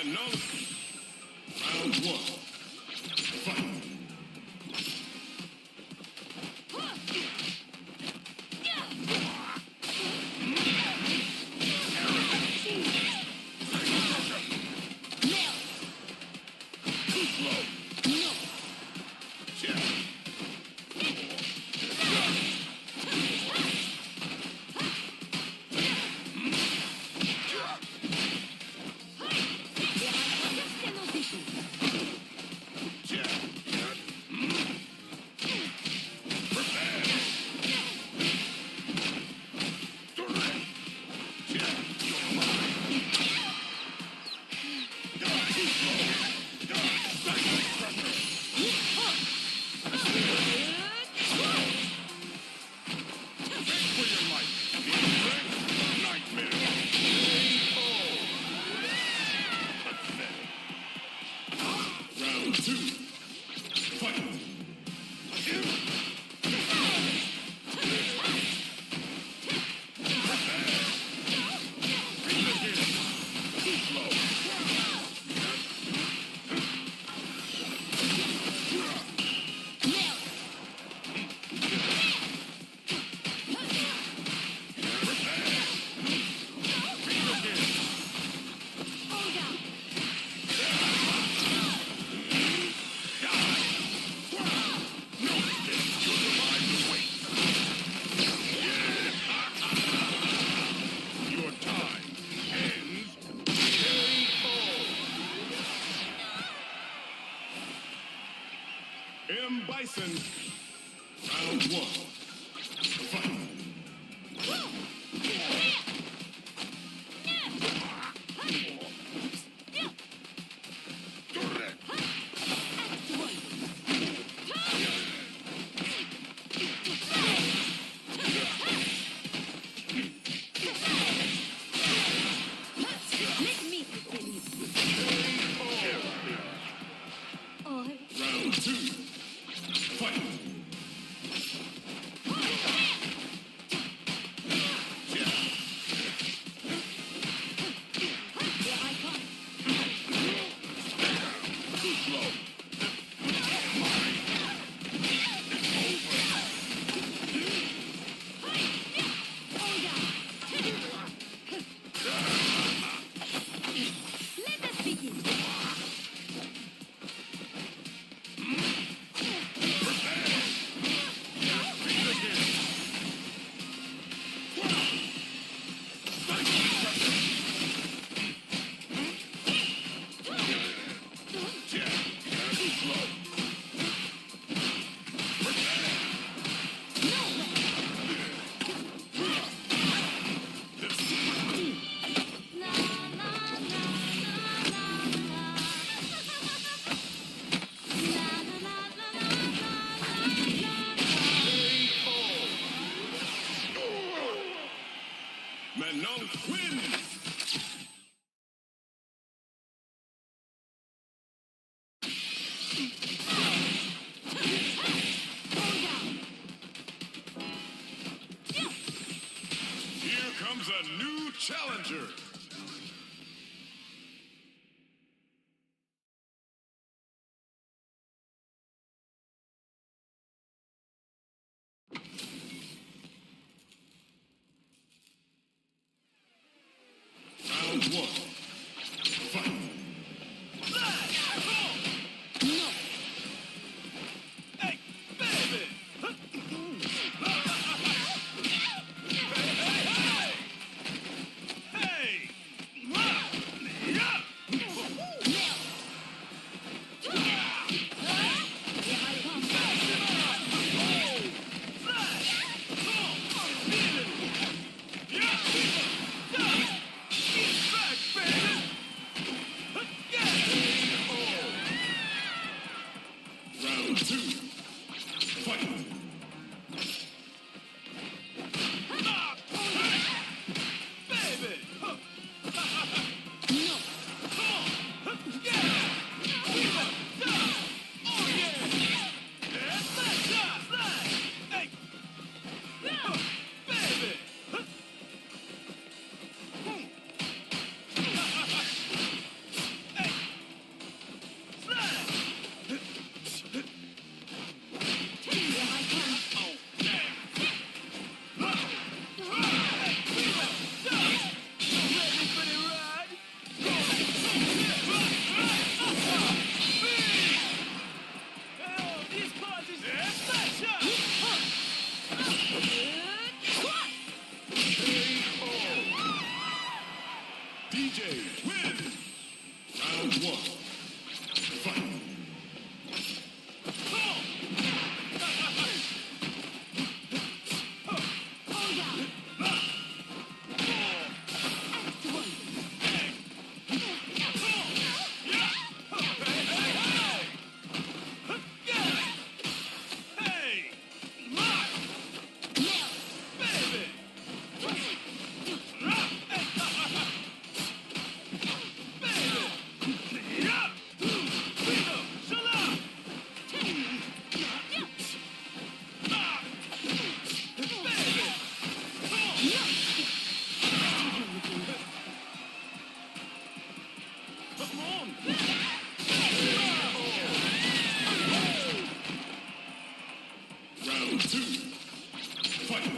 Manon. Round one. Fight. Bison. Round one. Fight. Round two. Fight. Manon wins! Here comes a new challenger. Round one. Fight. Hey, baby! Hey! Back, baby! DJ wins. Round 1. Fight. Round 2. Fight.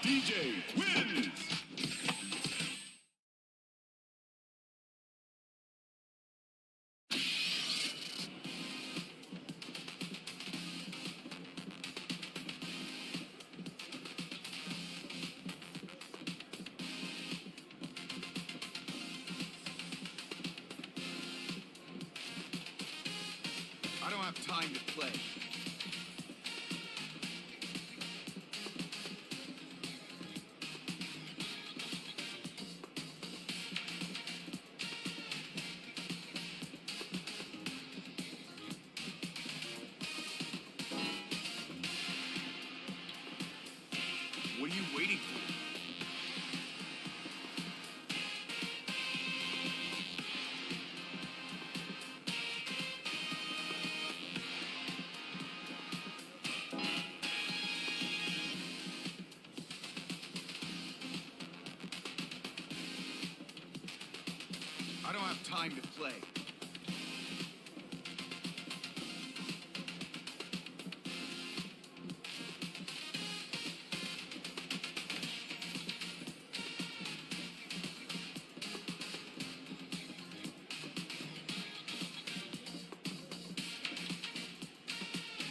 DJ wins. I don't have time to play. What are you waiting for? I don't have time to play.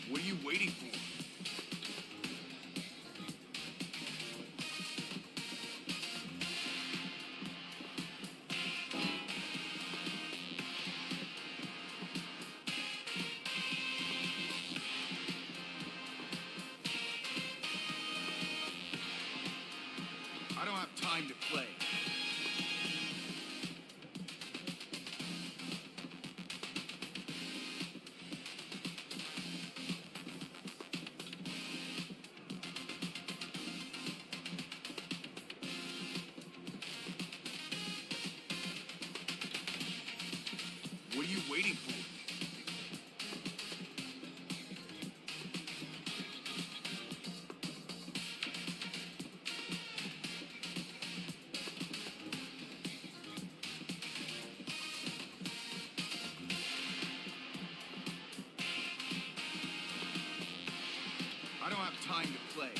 What are you waiting for? I don't have time to play. What are you waiting for? I don't have time to play.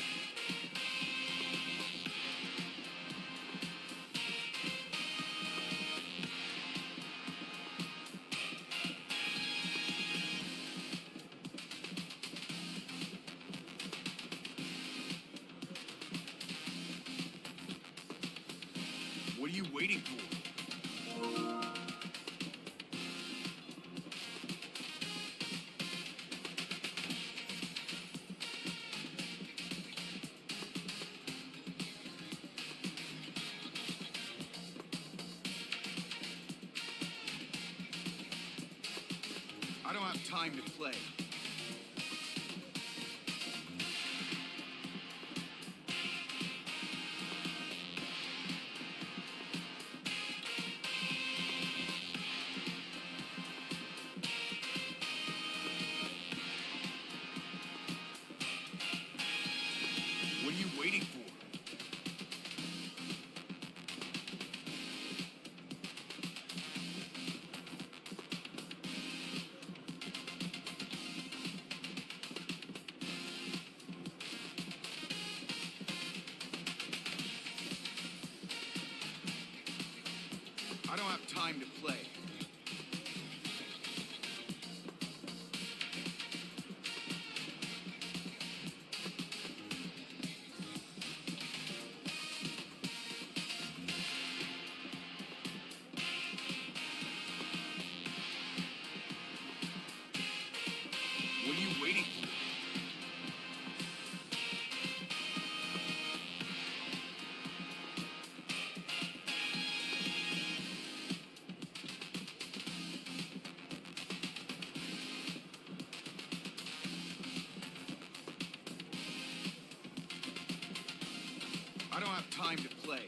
What are you waiting for? I don't have time to play. What are you waiting for? I don't have time to play. What are you waiting for? I don't have time to play.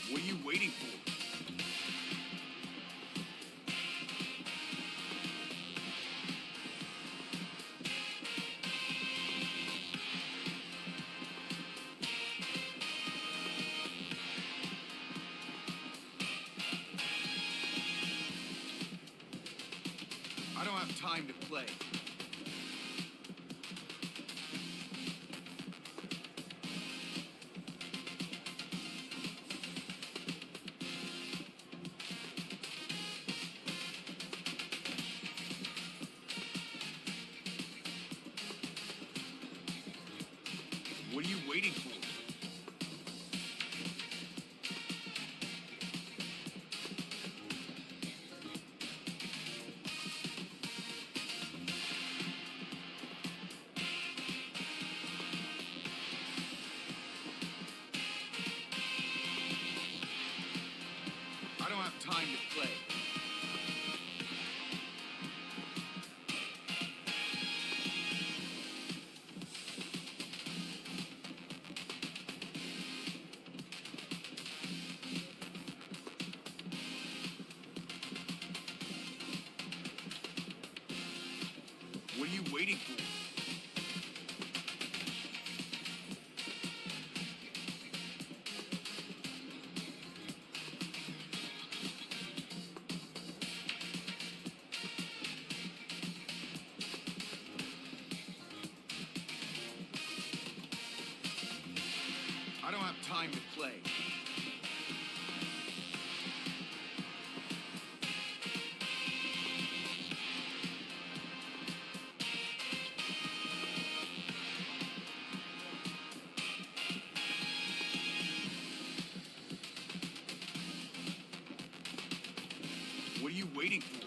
What are you waiting for? I don't have time to play. What are you waiting for? I don't have time to play. What are you waiting for? I don't have time to play. What are you waiting for?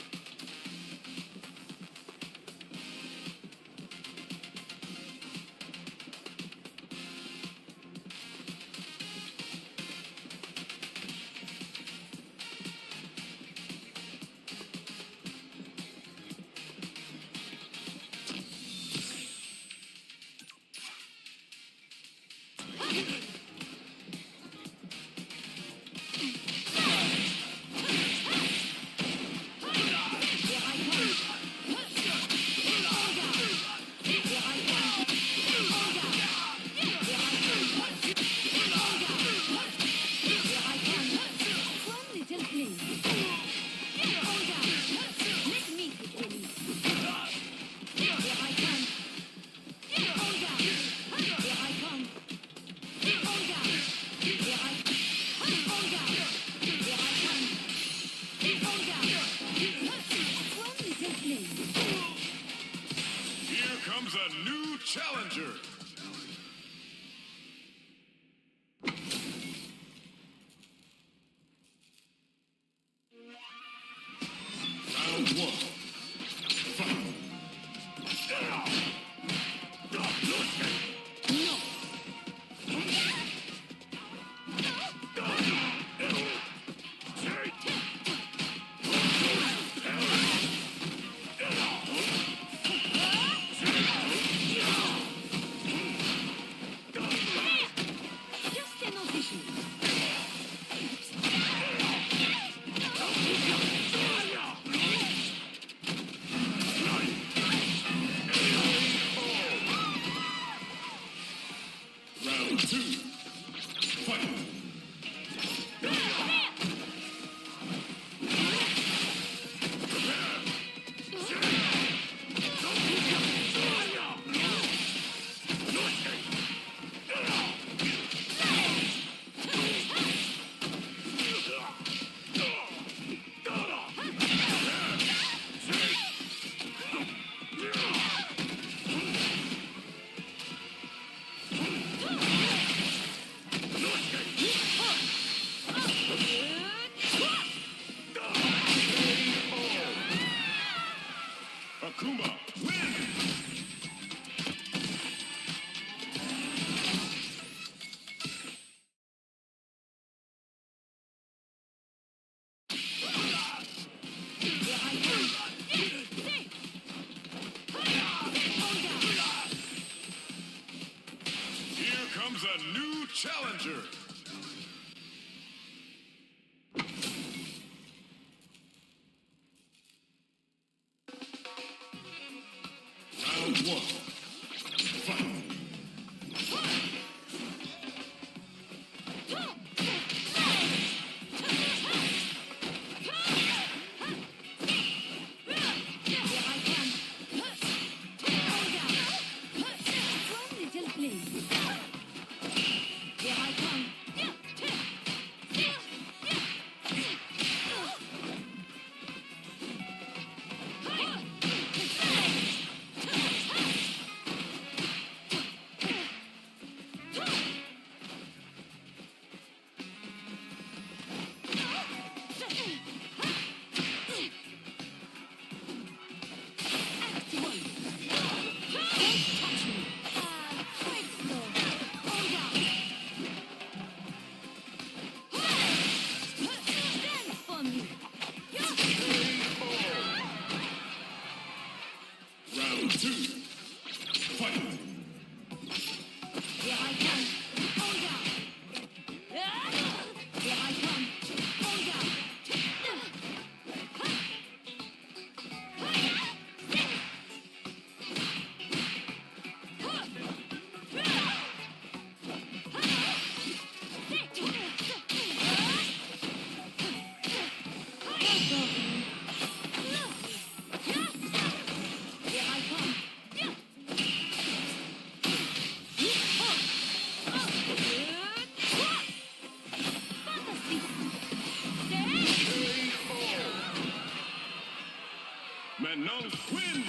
Manon wins.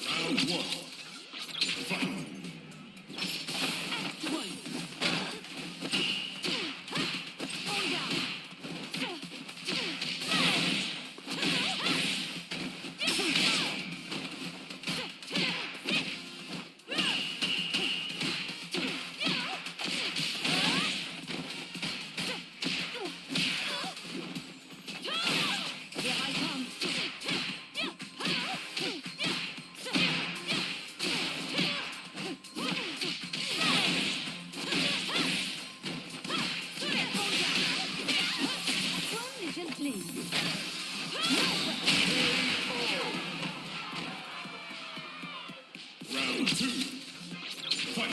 Round 1. Fight. Round 2. Fight.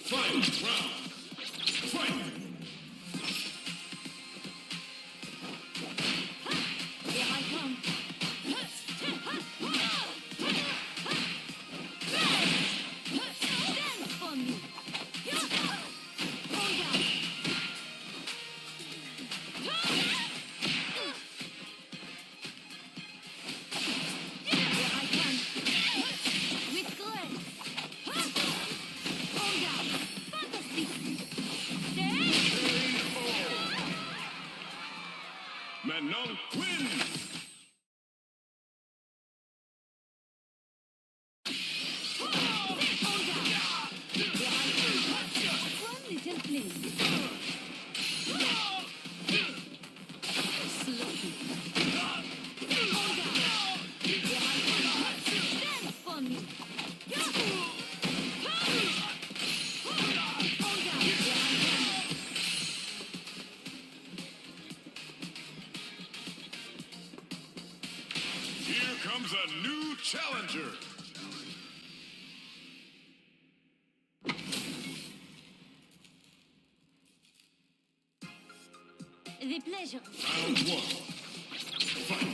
Fight. Round. Fight. Manon wins. Here comes a new challenger. The pleasure. Round 1. Fight.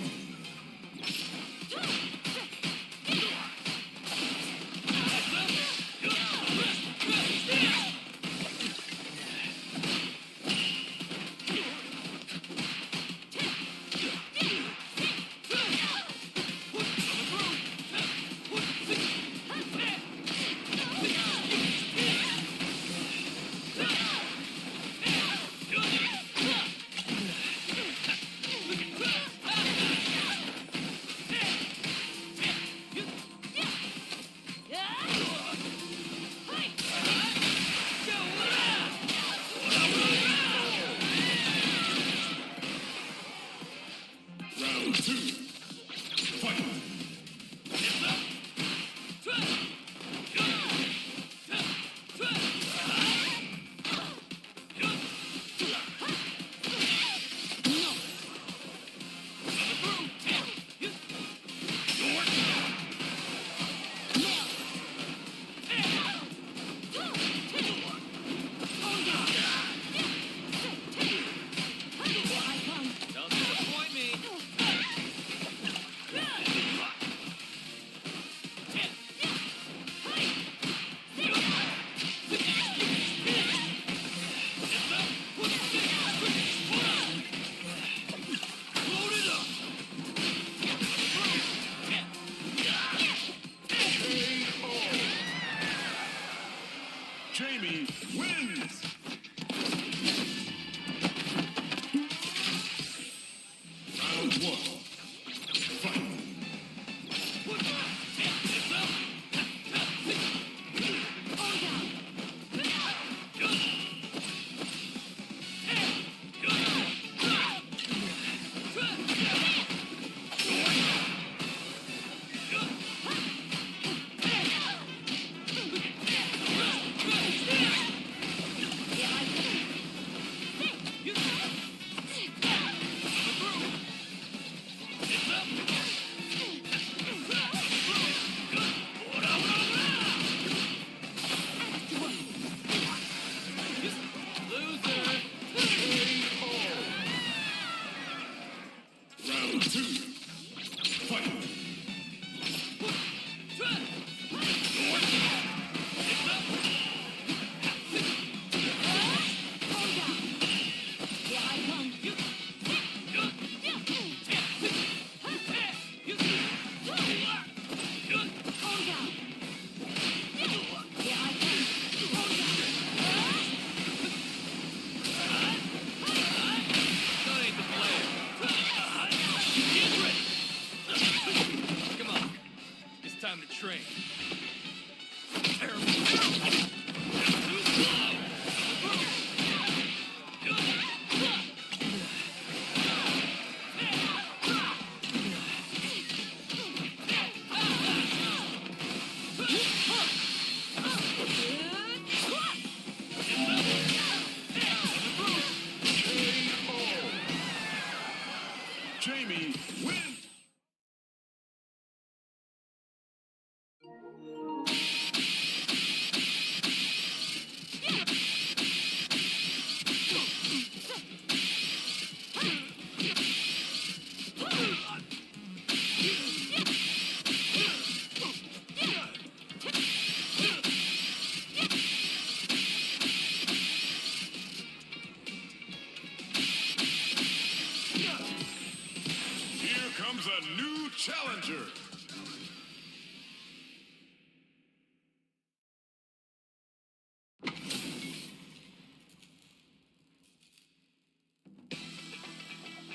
comes a new challenger.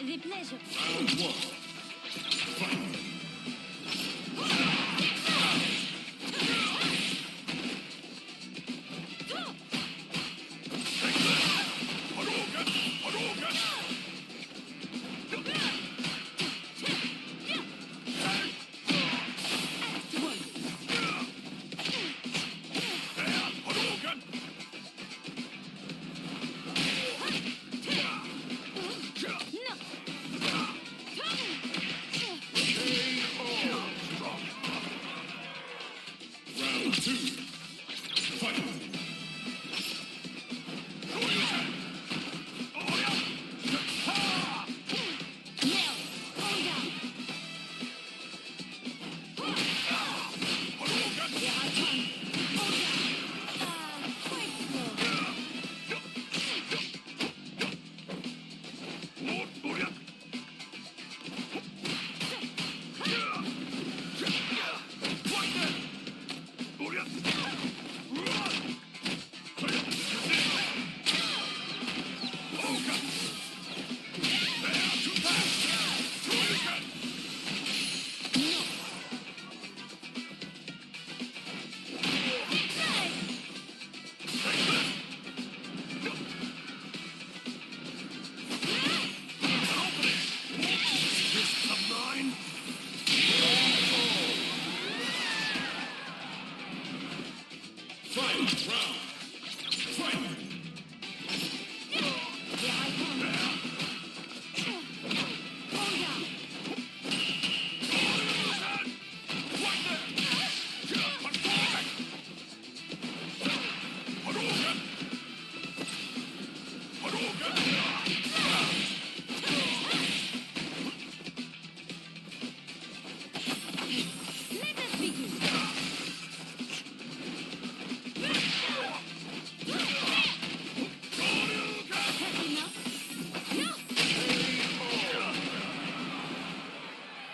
The pleasure. Round one. Fight. Round two. Fight.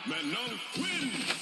Manon wins!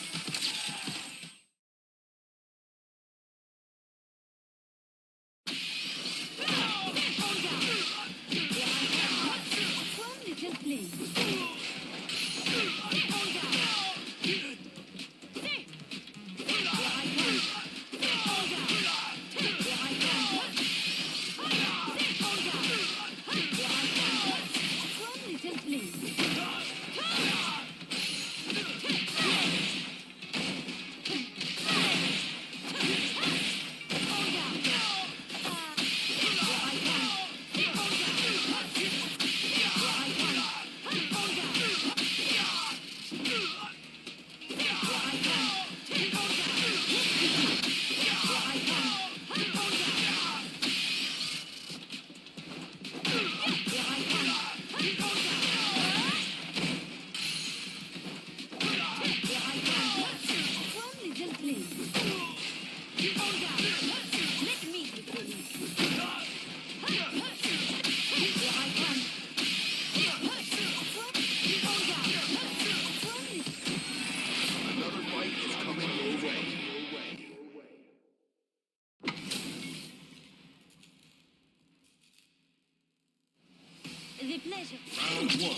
The pleasure. Round one.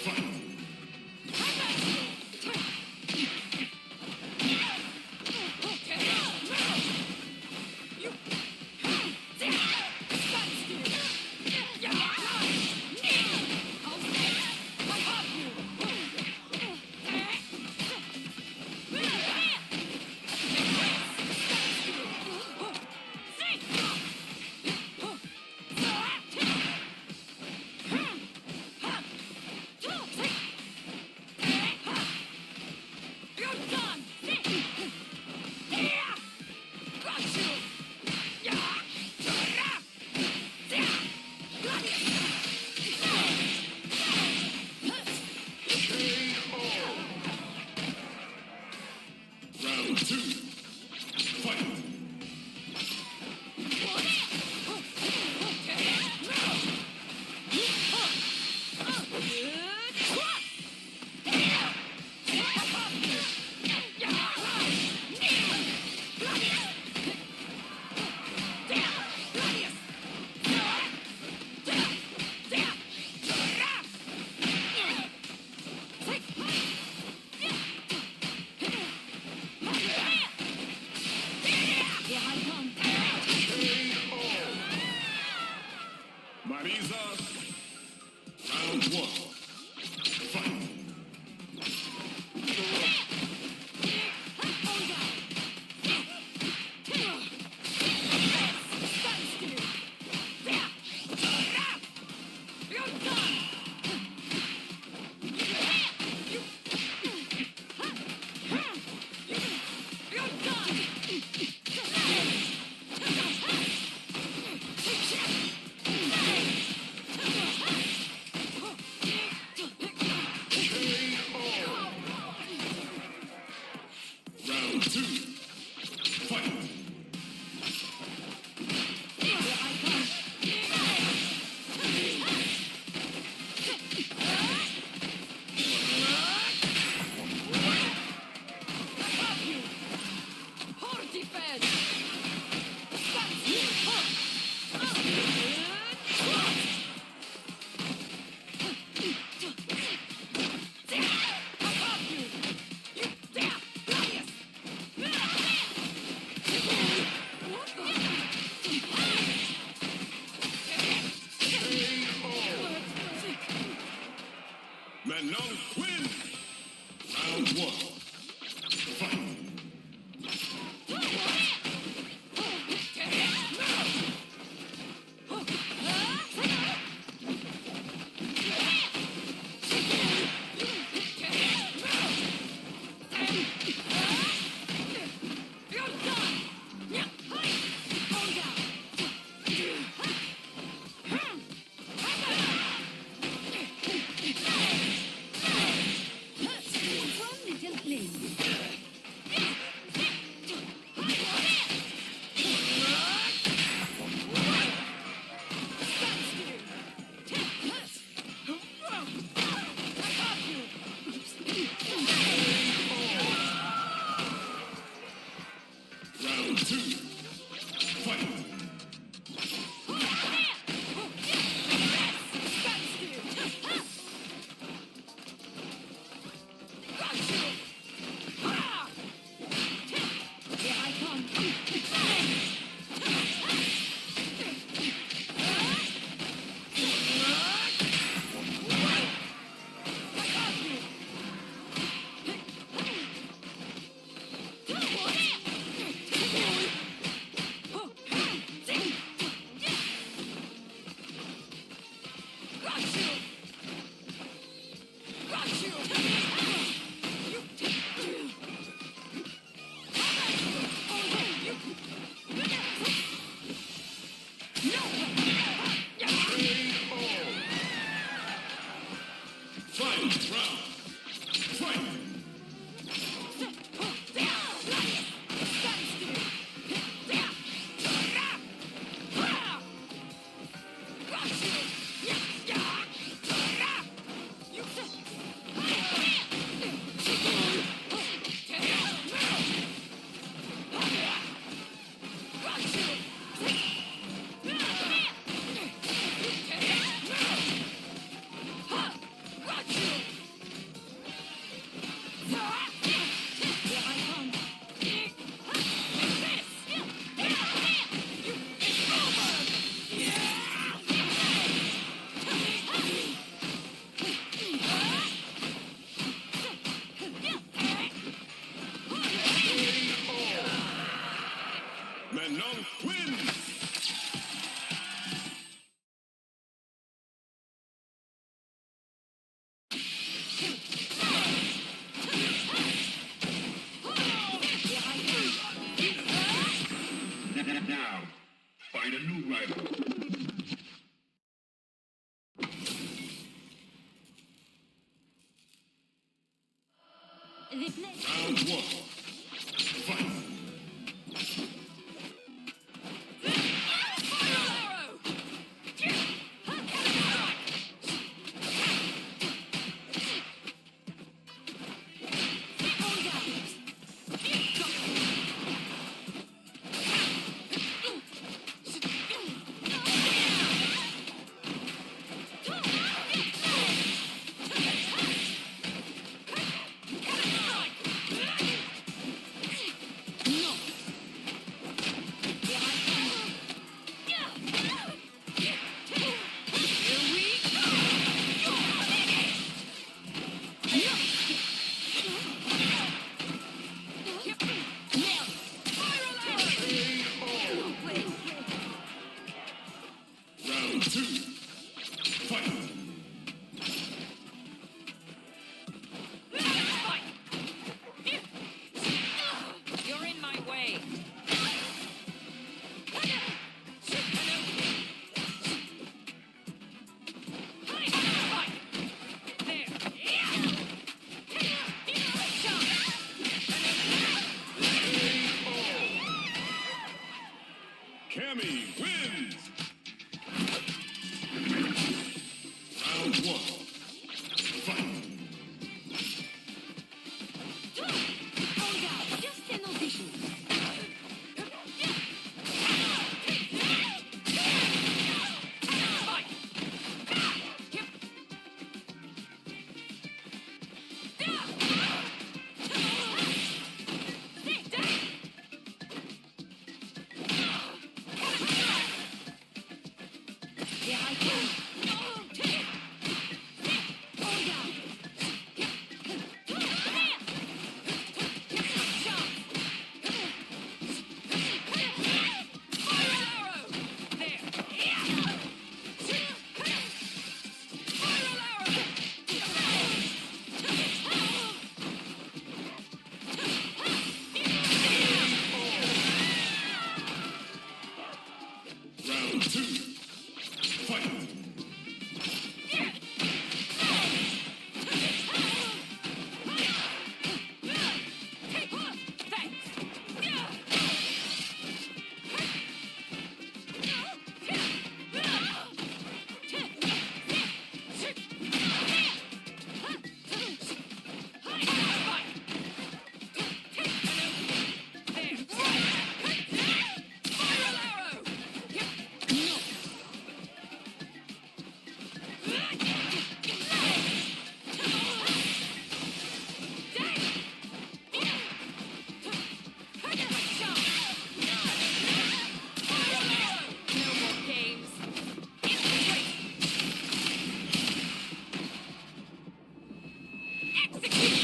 Fight. Marisa, round one. Fight. Round two. Fight. Hard defense! Manon wins. Round one. Fight. Round two. Fight. Final round. Fight. Manon wins. Now, find a new rival. Round one. Fight. Round 2. Fight. You're in my way. Cammy wins! Round 1. Fight! Just an audition. Here I come. Round 2. Fight! Execute!